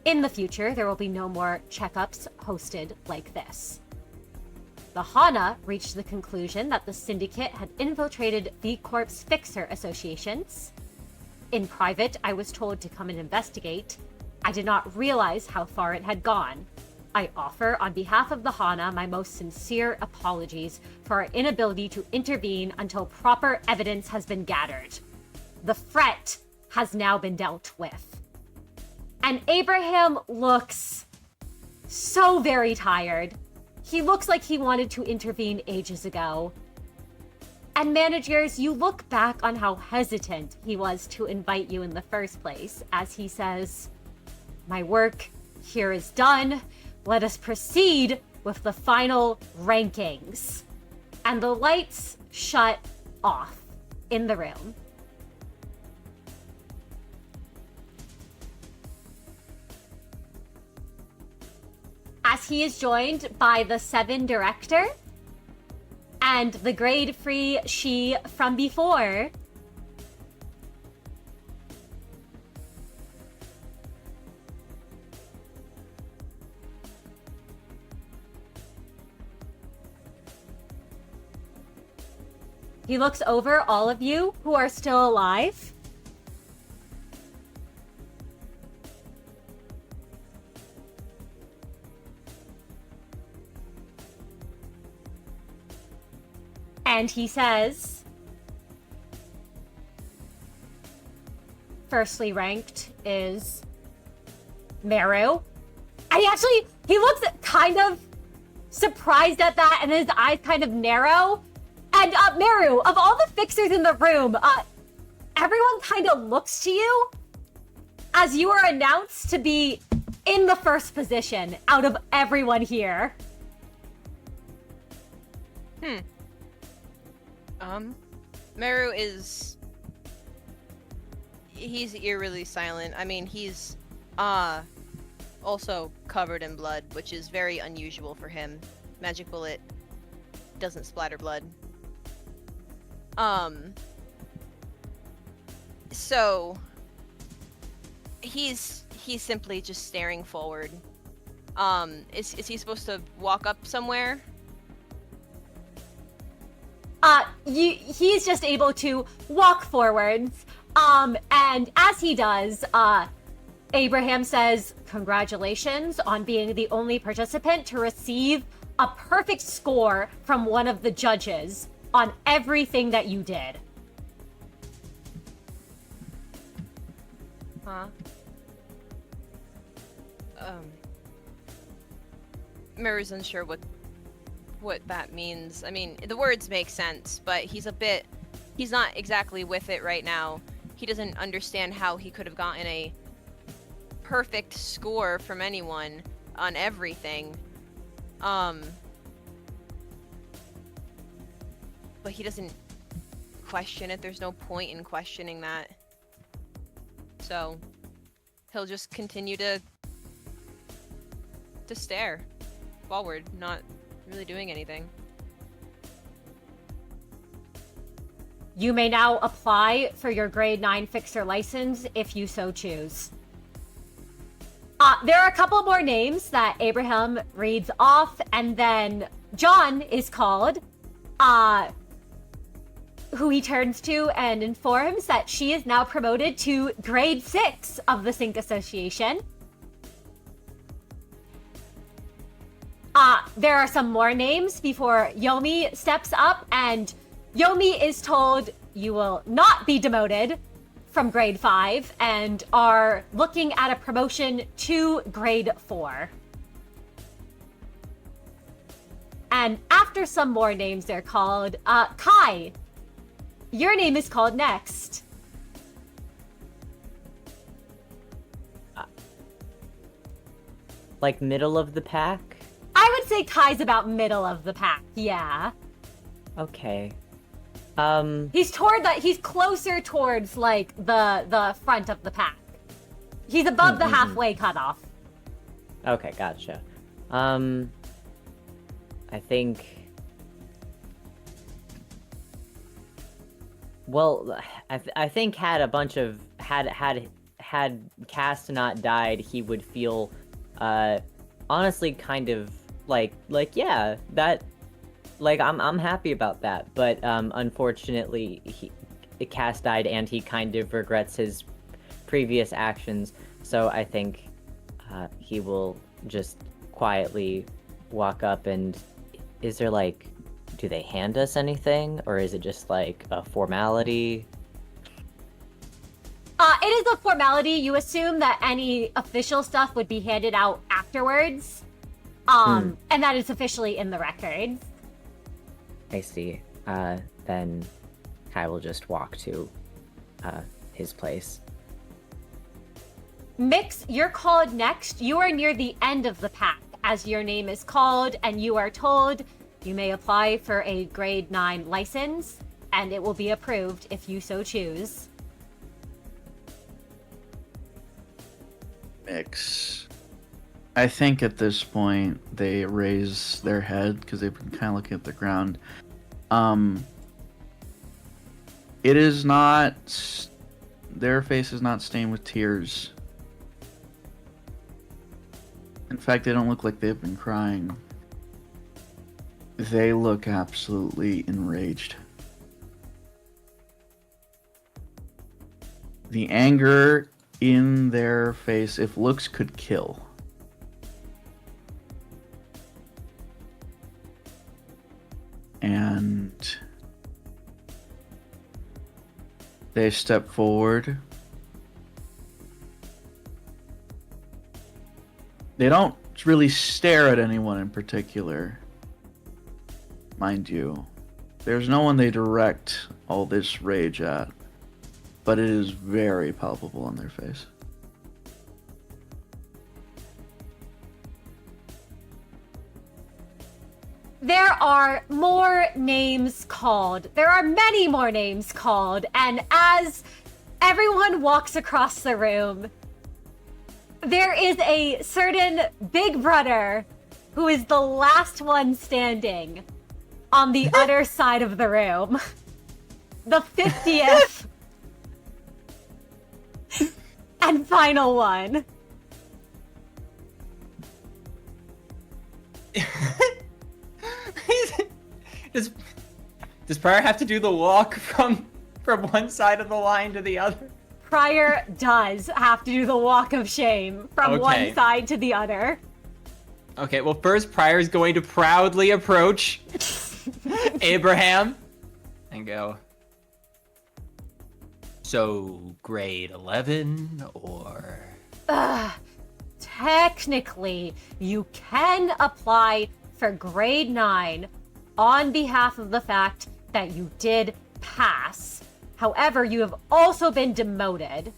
In the future, there will be no more checkups hosted like this. The Hana reached the conclusion that the syndicate had infiltrated V Corp's fixer associations. In private, I was told to come and investigate. I did not realize how far it had gone. I offer, on behalf of the Hana, my most sincere apologies for our inability to intervene until proper evidence has been gathered. The threat has now been dealt with. And Abraham looks so very tired. He looks like he wanted to intervene ages ago. And managers, you look back on how hesitant he was to invite you in the first place, as he says, "My work here is done. Let us proceed with the final rankings." And the lights shut off in the room. As he is joined by the 7 director and the grade-free she from before. He looks over all of you who are still alive. And he says, firstly ranked is Merru. And he looks kind of surprised at that, and his eyes kind of narrow. And Merru, of all the fixers in the room, everyone kind of looks to you as you are announced to be in the first position out of everyone here. Merru he's eerily silent. I mean, he's also covered in blood, which is very unusual for him. Magic bullet doesn't splatter blood. So he's simply just staring forward. Is he supposed to walk up somewhere? He's just able to walk forwards. And as he does, Abraham says, "Congratulations on being the only participant to receive a perfect score from one of the judges on everything that you did." Merru's unsure what that means. I mean, the words make sense, but he's not exactly with it right now. he doesn't understand how he could have gotten a perfect score from anyone on everything. But he doesn't question it. There's no point in questioning that. So he'll just continue to stare forward, not really doing anything. You may now apply for your grade 9 fixer license if you so choose. There are a couple more names that Abraham reads off, and then John is called, who he turns to and informs that she is now promoted to grade 6 of the Sync Association. There are some more names before Yomi steps up, and Yomi is told you will not be demoted from grade 5 and are looking at a promotion to grade 4. And after some more names they're called, Kai, your name is called next. Like middle of the pack? I would say Kai's about middle of the pack, yeah. Okay. He's closer towards like the front of the pack. He's above the halfway cutoff. Okay, gotcha. I think. Well, I think had Cast not died, he would feel, honestly, kind of like yeah, that. Like, I'm happy about that, but unfortunately, Cass died and he kind of regrets his previous actions, so I think he will just quietly walk up and... Is there, like... Do they hand us anything, or is it just, like, a formality? It is a formality. You assume that any official stuff would be handed out afterwards, and that is officially in the records. I see. Then Kai will just walk to his place. Miix, you're called next. You are near the end of the pack as your name is called, and you are told you may apply for a grade 9 license, and it will be approved if you so choose. Miix. I think at this point they raise their head because they've been kind of looking at the ground. It is not... Their face is not stained with tears. In fact, they don't look like they've been crying. They look absolutely enraged. The anger in their face, if looks could kill. And they step forward. They don't really stare at anyone in particular, mind you. There's no one they direct all this rage at, but it is very palpable on their face. There are more names called. There are many more names called, and as everyone walks across the room, there is a certain big brother who is the last one standing on the other side of the room. The 50th and final one. Does Pryor have to do the walk from one side of the line to the other? Pryor does have to do the walk of shame from one side to the other. Okay, well first Pryor's going to proudly approach Abraham and go, so grade 11 or... Technically, you can apply for grade 9 on behalf of the fact that you did pass. However, you have also been demoted.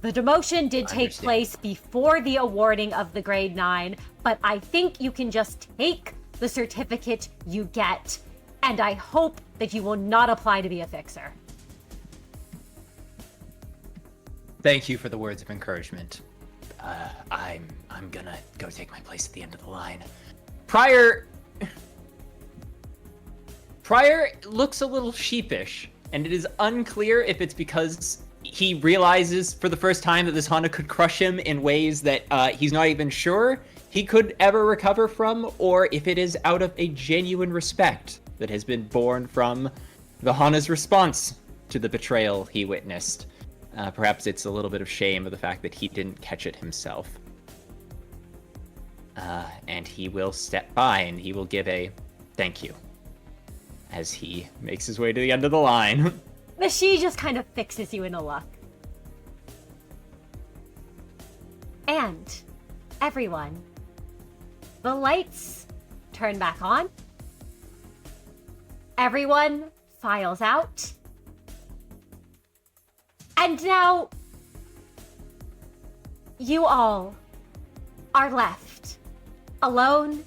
The demotion did take place before the awarding of the grade 9, but I think you can just take the certificate you get, and I hope that you will not apply to be a fixer. Thank you for the words of encouragement. I'm gonna go take my place at the end of the line. Prior looks a little sheepish, and it is unclear if it's because he realizes for the first time that this Honda could crush him in ways that he's not even sure he could ever recover from, or if it is out of a genuine respect that has been born from the Hana's response to the betrayal he witnessed. Perhaps it's a little bit of shame of the fact that he didn't catch it himself. And he will step by and he will give a thank you as he makes his way to the end of the line. She just kind of fixes you into luck. And, everyone, the lights turn back on. Everyone files out. And now, you all are left alone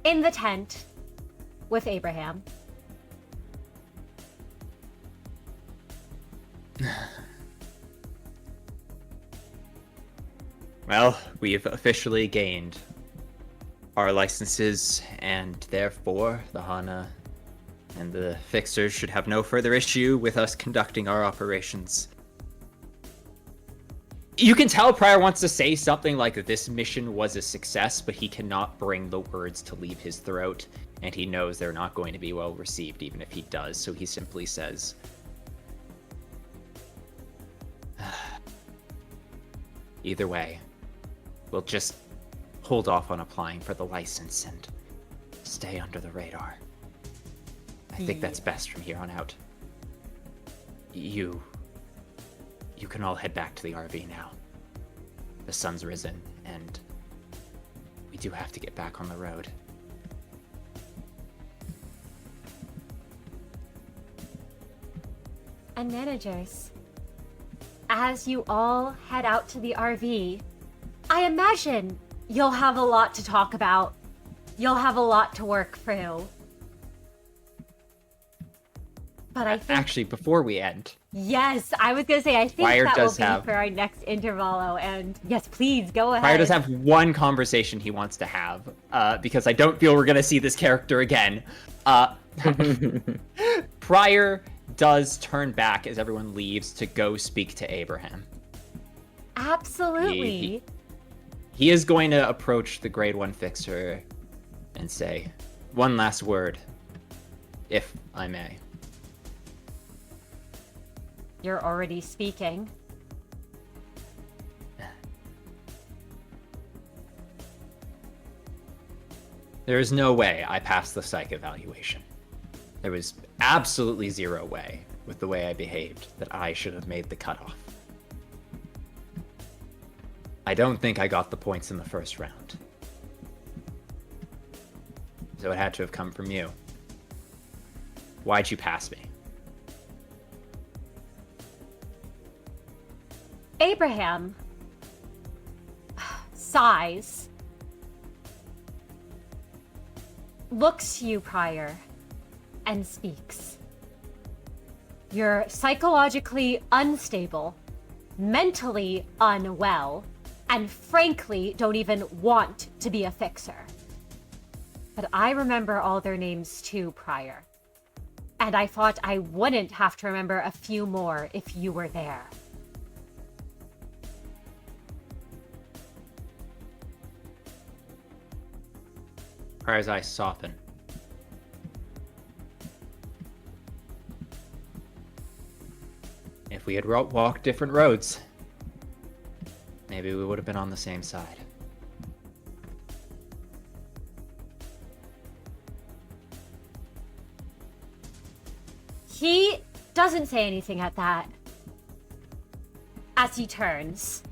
in the tent with Abraham. Well, we've officially gained our licenses, and therefore the Hana and the Fixers should have no further issue with us conducting our operations. You can tell Pryor wants to say something like this mission was a success, but he cannot bring the words to leave his throat, and he knows they're not going to be well received even if he does, so he simply says, either way, we'll just hold off on applying for the license and stay under the radar. I think that's best from here on out. You can all head back to the RV now. The sun's risen, and we do have to get back on the road. And managers, as you all head out to the RV, I imagine you'll have a lot to talk about. You'll have a lot to work through. But I think... Actually, before we end... Yes, I was going to say, I think Pryor that will does be have... for our next intervalo. And yes, please, go ahead. Pryor does have one conversation he wants to have, because I don't feel we're going to see this character again. Pryor does turn back as everyone leaves to go speak to Abraham. Absolutely. He is going to approach the grade 1 fixer and say, one last word, if I may. You're already speaking. There is no way I passed the psych evaluation. There was absolutely zero way, with the way I behaved, that I should have made the cutoff. I don't think I got the points in the first round. So it had to have come from you. Why'd you pass me? Abraham sighs, looks to you, Pryor, and speaks. You're psychologically unstable, mentally unwell, and frankly don't even want to be a fixer. But I remember all their names too, Pryor. And I thought I wouldn't have to remember a few more if you were there. Pryor's eyes soften. If we had walked different roads, maybe we would have been on the same side. He doesn't say anything at that as he turns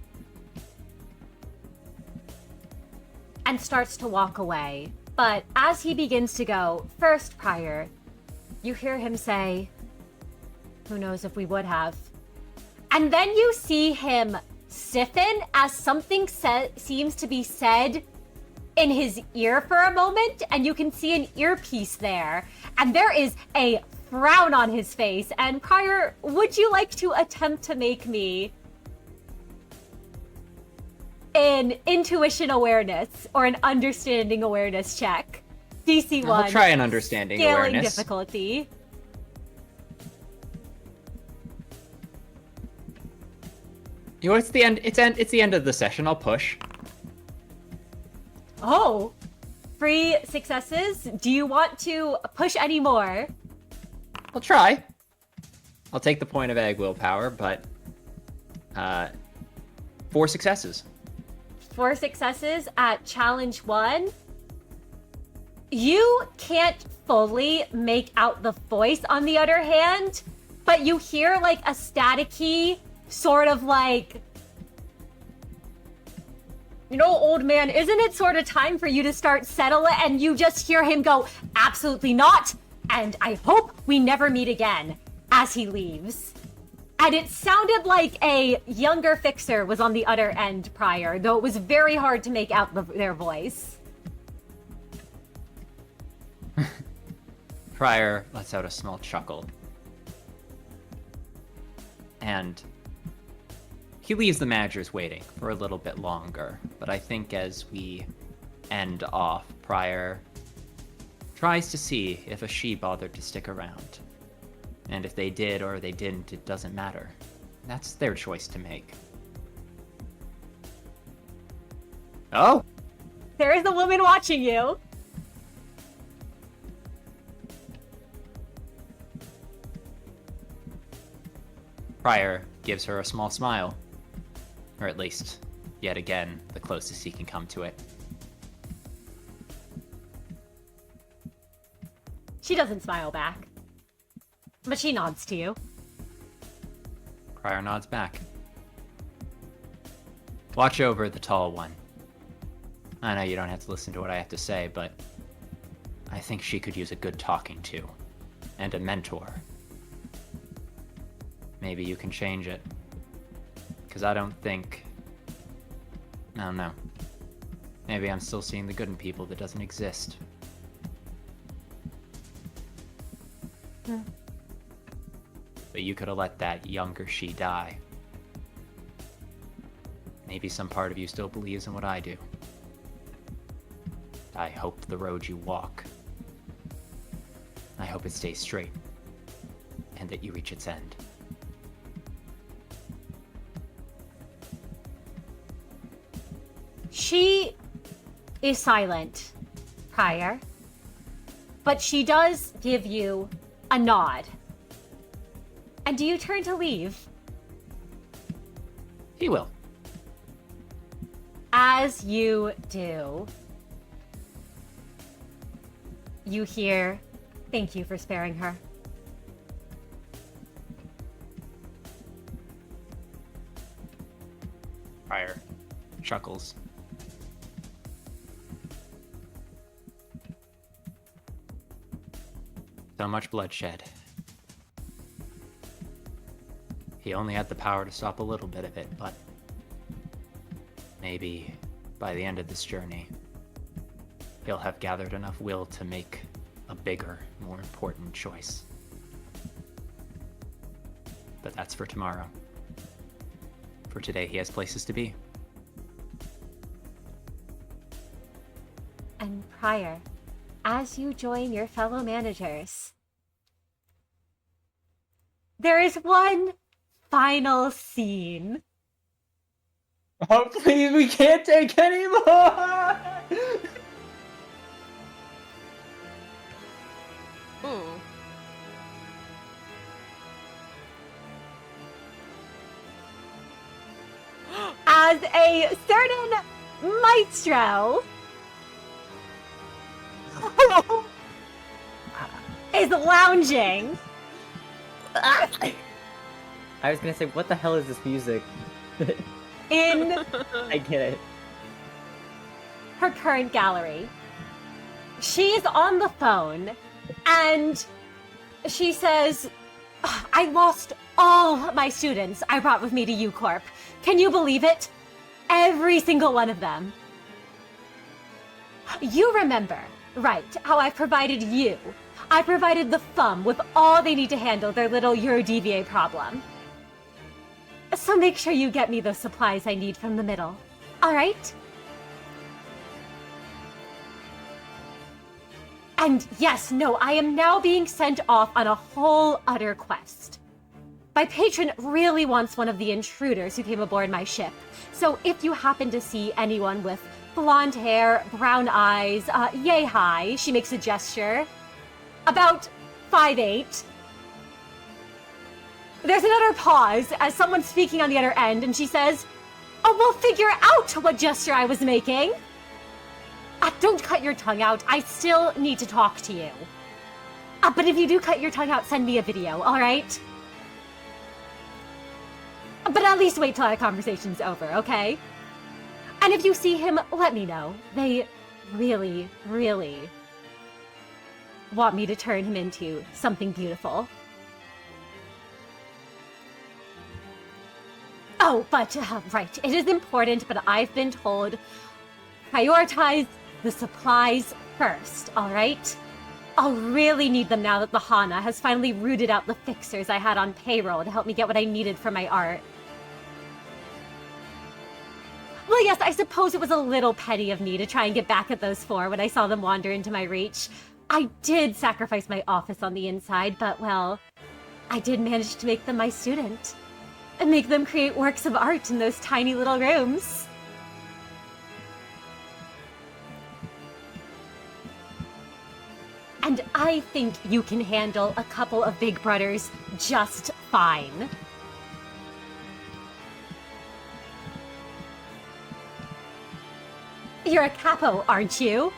and starts to walk away. But as he begins to go, first, Pryor, you hear him say, Who knows if we would have. And then you see him stiffen as something seems to be said in his ear for a moment, and you can see an earpiece there. And there is a frown on his face. And Prior, would you like to attempt to make me an intuition awareness or an understanding awareness check? DC 1. I'll try an understanding scaling awareness. difficulty. You know, it's the end. It's the end of the session. I'll push. Oh, 3 successes. Do you want to push any more? I'll try. I'll take the point of egg willpower, but 4 successes. 4 successes at challenge 1. You can't fully make out the voice on the other hand, but you hear like a staticky sort of like, you know, old man, isn't it sort of time for you to start settling? And you just hear him go, absolutely not. And I hope we never meet again, as he leaves. And it sounded like a younger fixer was on the other end prior, though it was very hard to make out their voice. Prior lets out a small chuckle. And he leaves the managers waiting for a little bit longer. But I think as we end off, Prior tries to see if a she bothered to stick around. And if they did or they didn't, it doesn't matter. That's their choice to make. Oh! There is a woman watching you. Prior gives her a small smile. Or at least, yet again, the closest he can come to it. She doesn't smile back, but she nods to you. Prior nods back. Watch over the tall one. I know you don't have to listen to what I have to say, but I think she could use a good talking to. And a mentor. Maybe you can change it. Because I don't know. Maybe I'm still seeing the good in people that doesn't exist. But you could have let that younger she die. Maybe some part of you still believes in what I do. I hope the road you walk, I hope it stays straight, and that you reach its end. She is silent, Prior, but she does give you a nod. And do you turn to leave? He will. As you do, you hear, "Thank you for sparing her." Prior chuckles. So much bloodshed. He only had the power to stop a little bit of it, but maybe by the end of this journey, he'll have gathered enough will to make a bigger, more important choice. But that's for tomorrow. For today, he has places to be. And Prior, as you join your fellow managers, there is one final scene. Oh, please, we can't take any more! Ooh. As a certain Maestro is lounging I was gonna say, what the hell is this music? in I get it. her current gallery. She is on the phone and she says, I lost all my students I brought with me to U Corp. Can you believe it? Every single one of them. You remember, right, how I provided you. I provided the FUM with all they need to handle their little Eurodevier problem. So make sure you get me those supplies I need from the middle. All right? And yes, no, I am now being sent off on a whole other quest. My patron really wants one of the intruders who came aboard my ship. So if you happen to see anyone with blonde hair, brown eyes, yay high, she makes a gesture, about 5'8". There's another pause as someone's speaking on the other end, and she says, "Oh, we'll figure out what gesture I was making." Don't cut your tongue out. I still need to talk to you. But if you do cut your tongue out, send me a video, all right? But at least wait till our conversation's over, okay? And if you see him, let me know. They really, really want me to turn him into something beautiful. Oh, but, right, it is important, but I've been told, prioritize the supplies first, alright? I'll really need them now that the Hana has finally rooted out the fixers I had on payroll to help me get what I needed for my art. Well, yes, I suppose it was a little petty of me to try and get back at those four when I saw them wander into my reach. I did sacrifice my office on the inside, but, well, I did manage to make them my student. And make them create works of art in those tiny little rooms. And I think you can handle a couple of big brothers just fine. You're a capo, aren't you?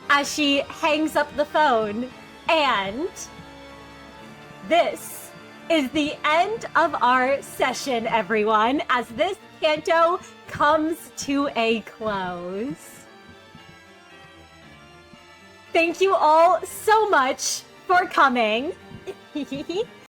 As she hangs up the phone. And this is the end of our session, everyone, as this canto comes to a close. Thank you all so much for coming.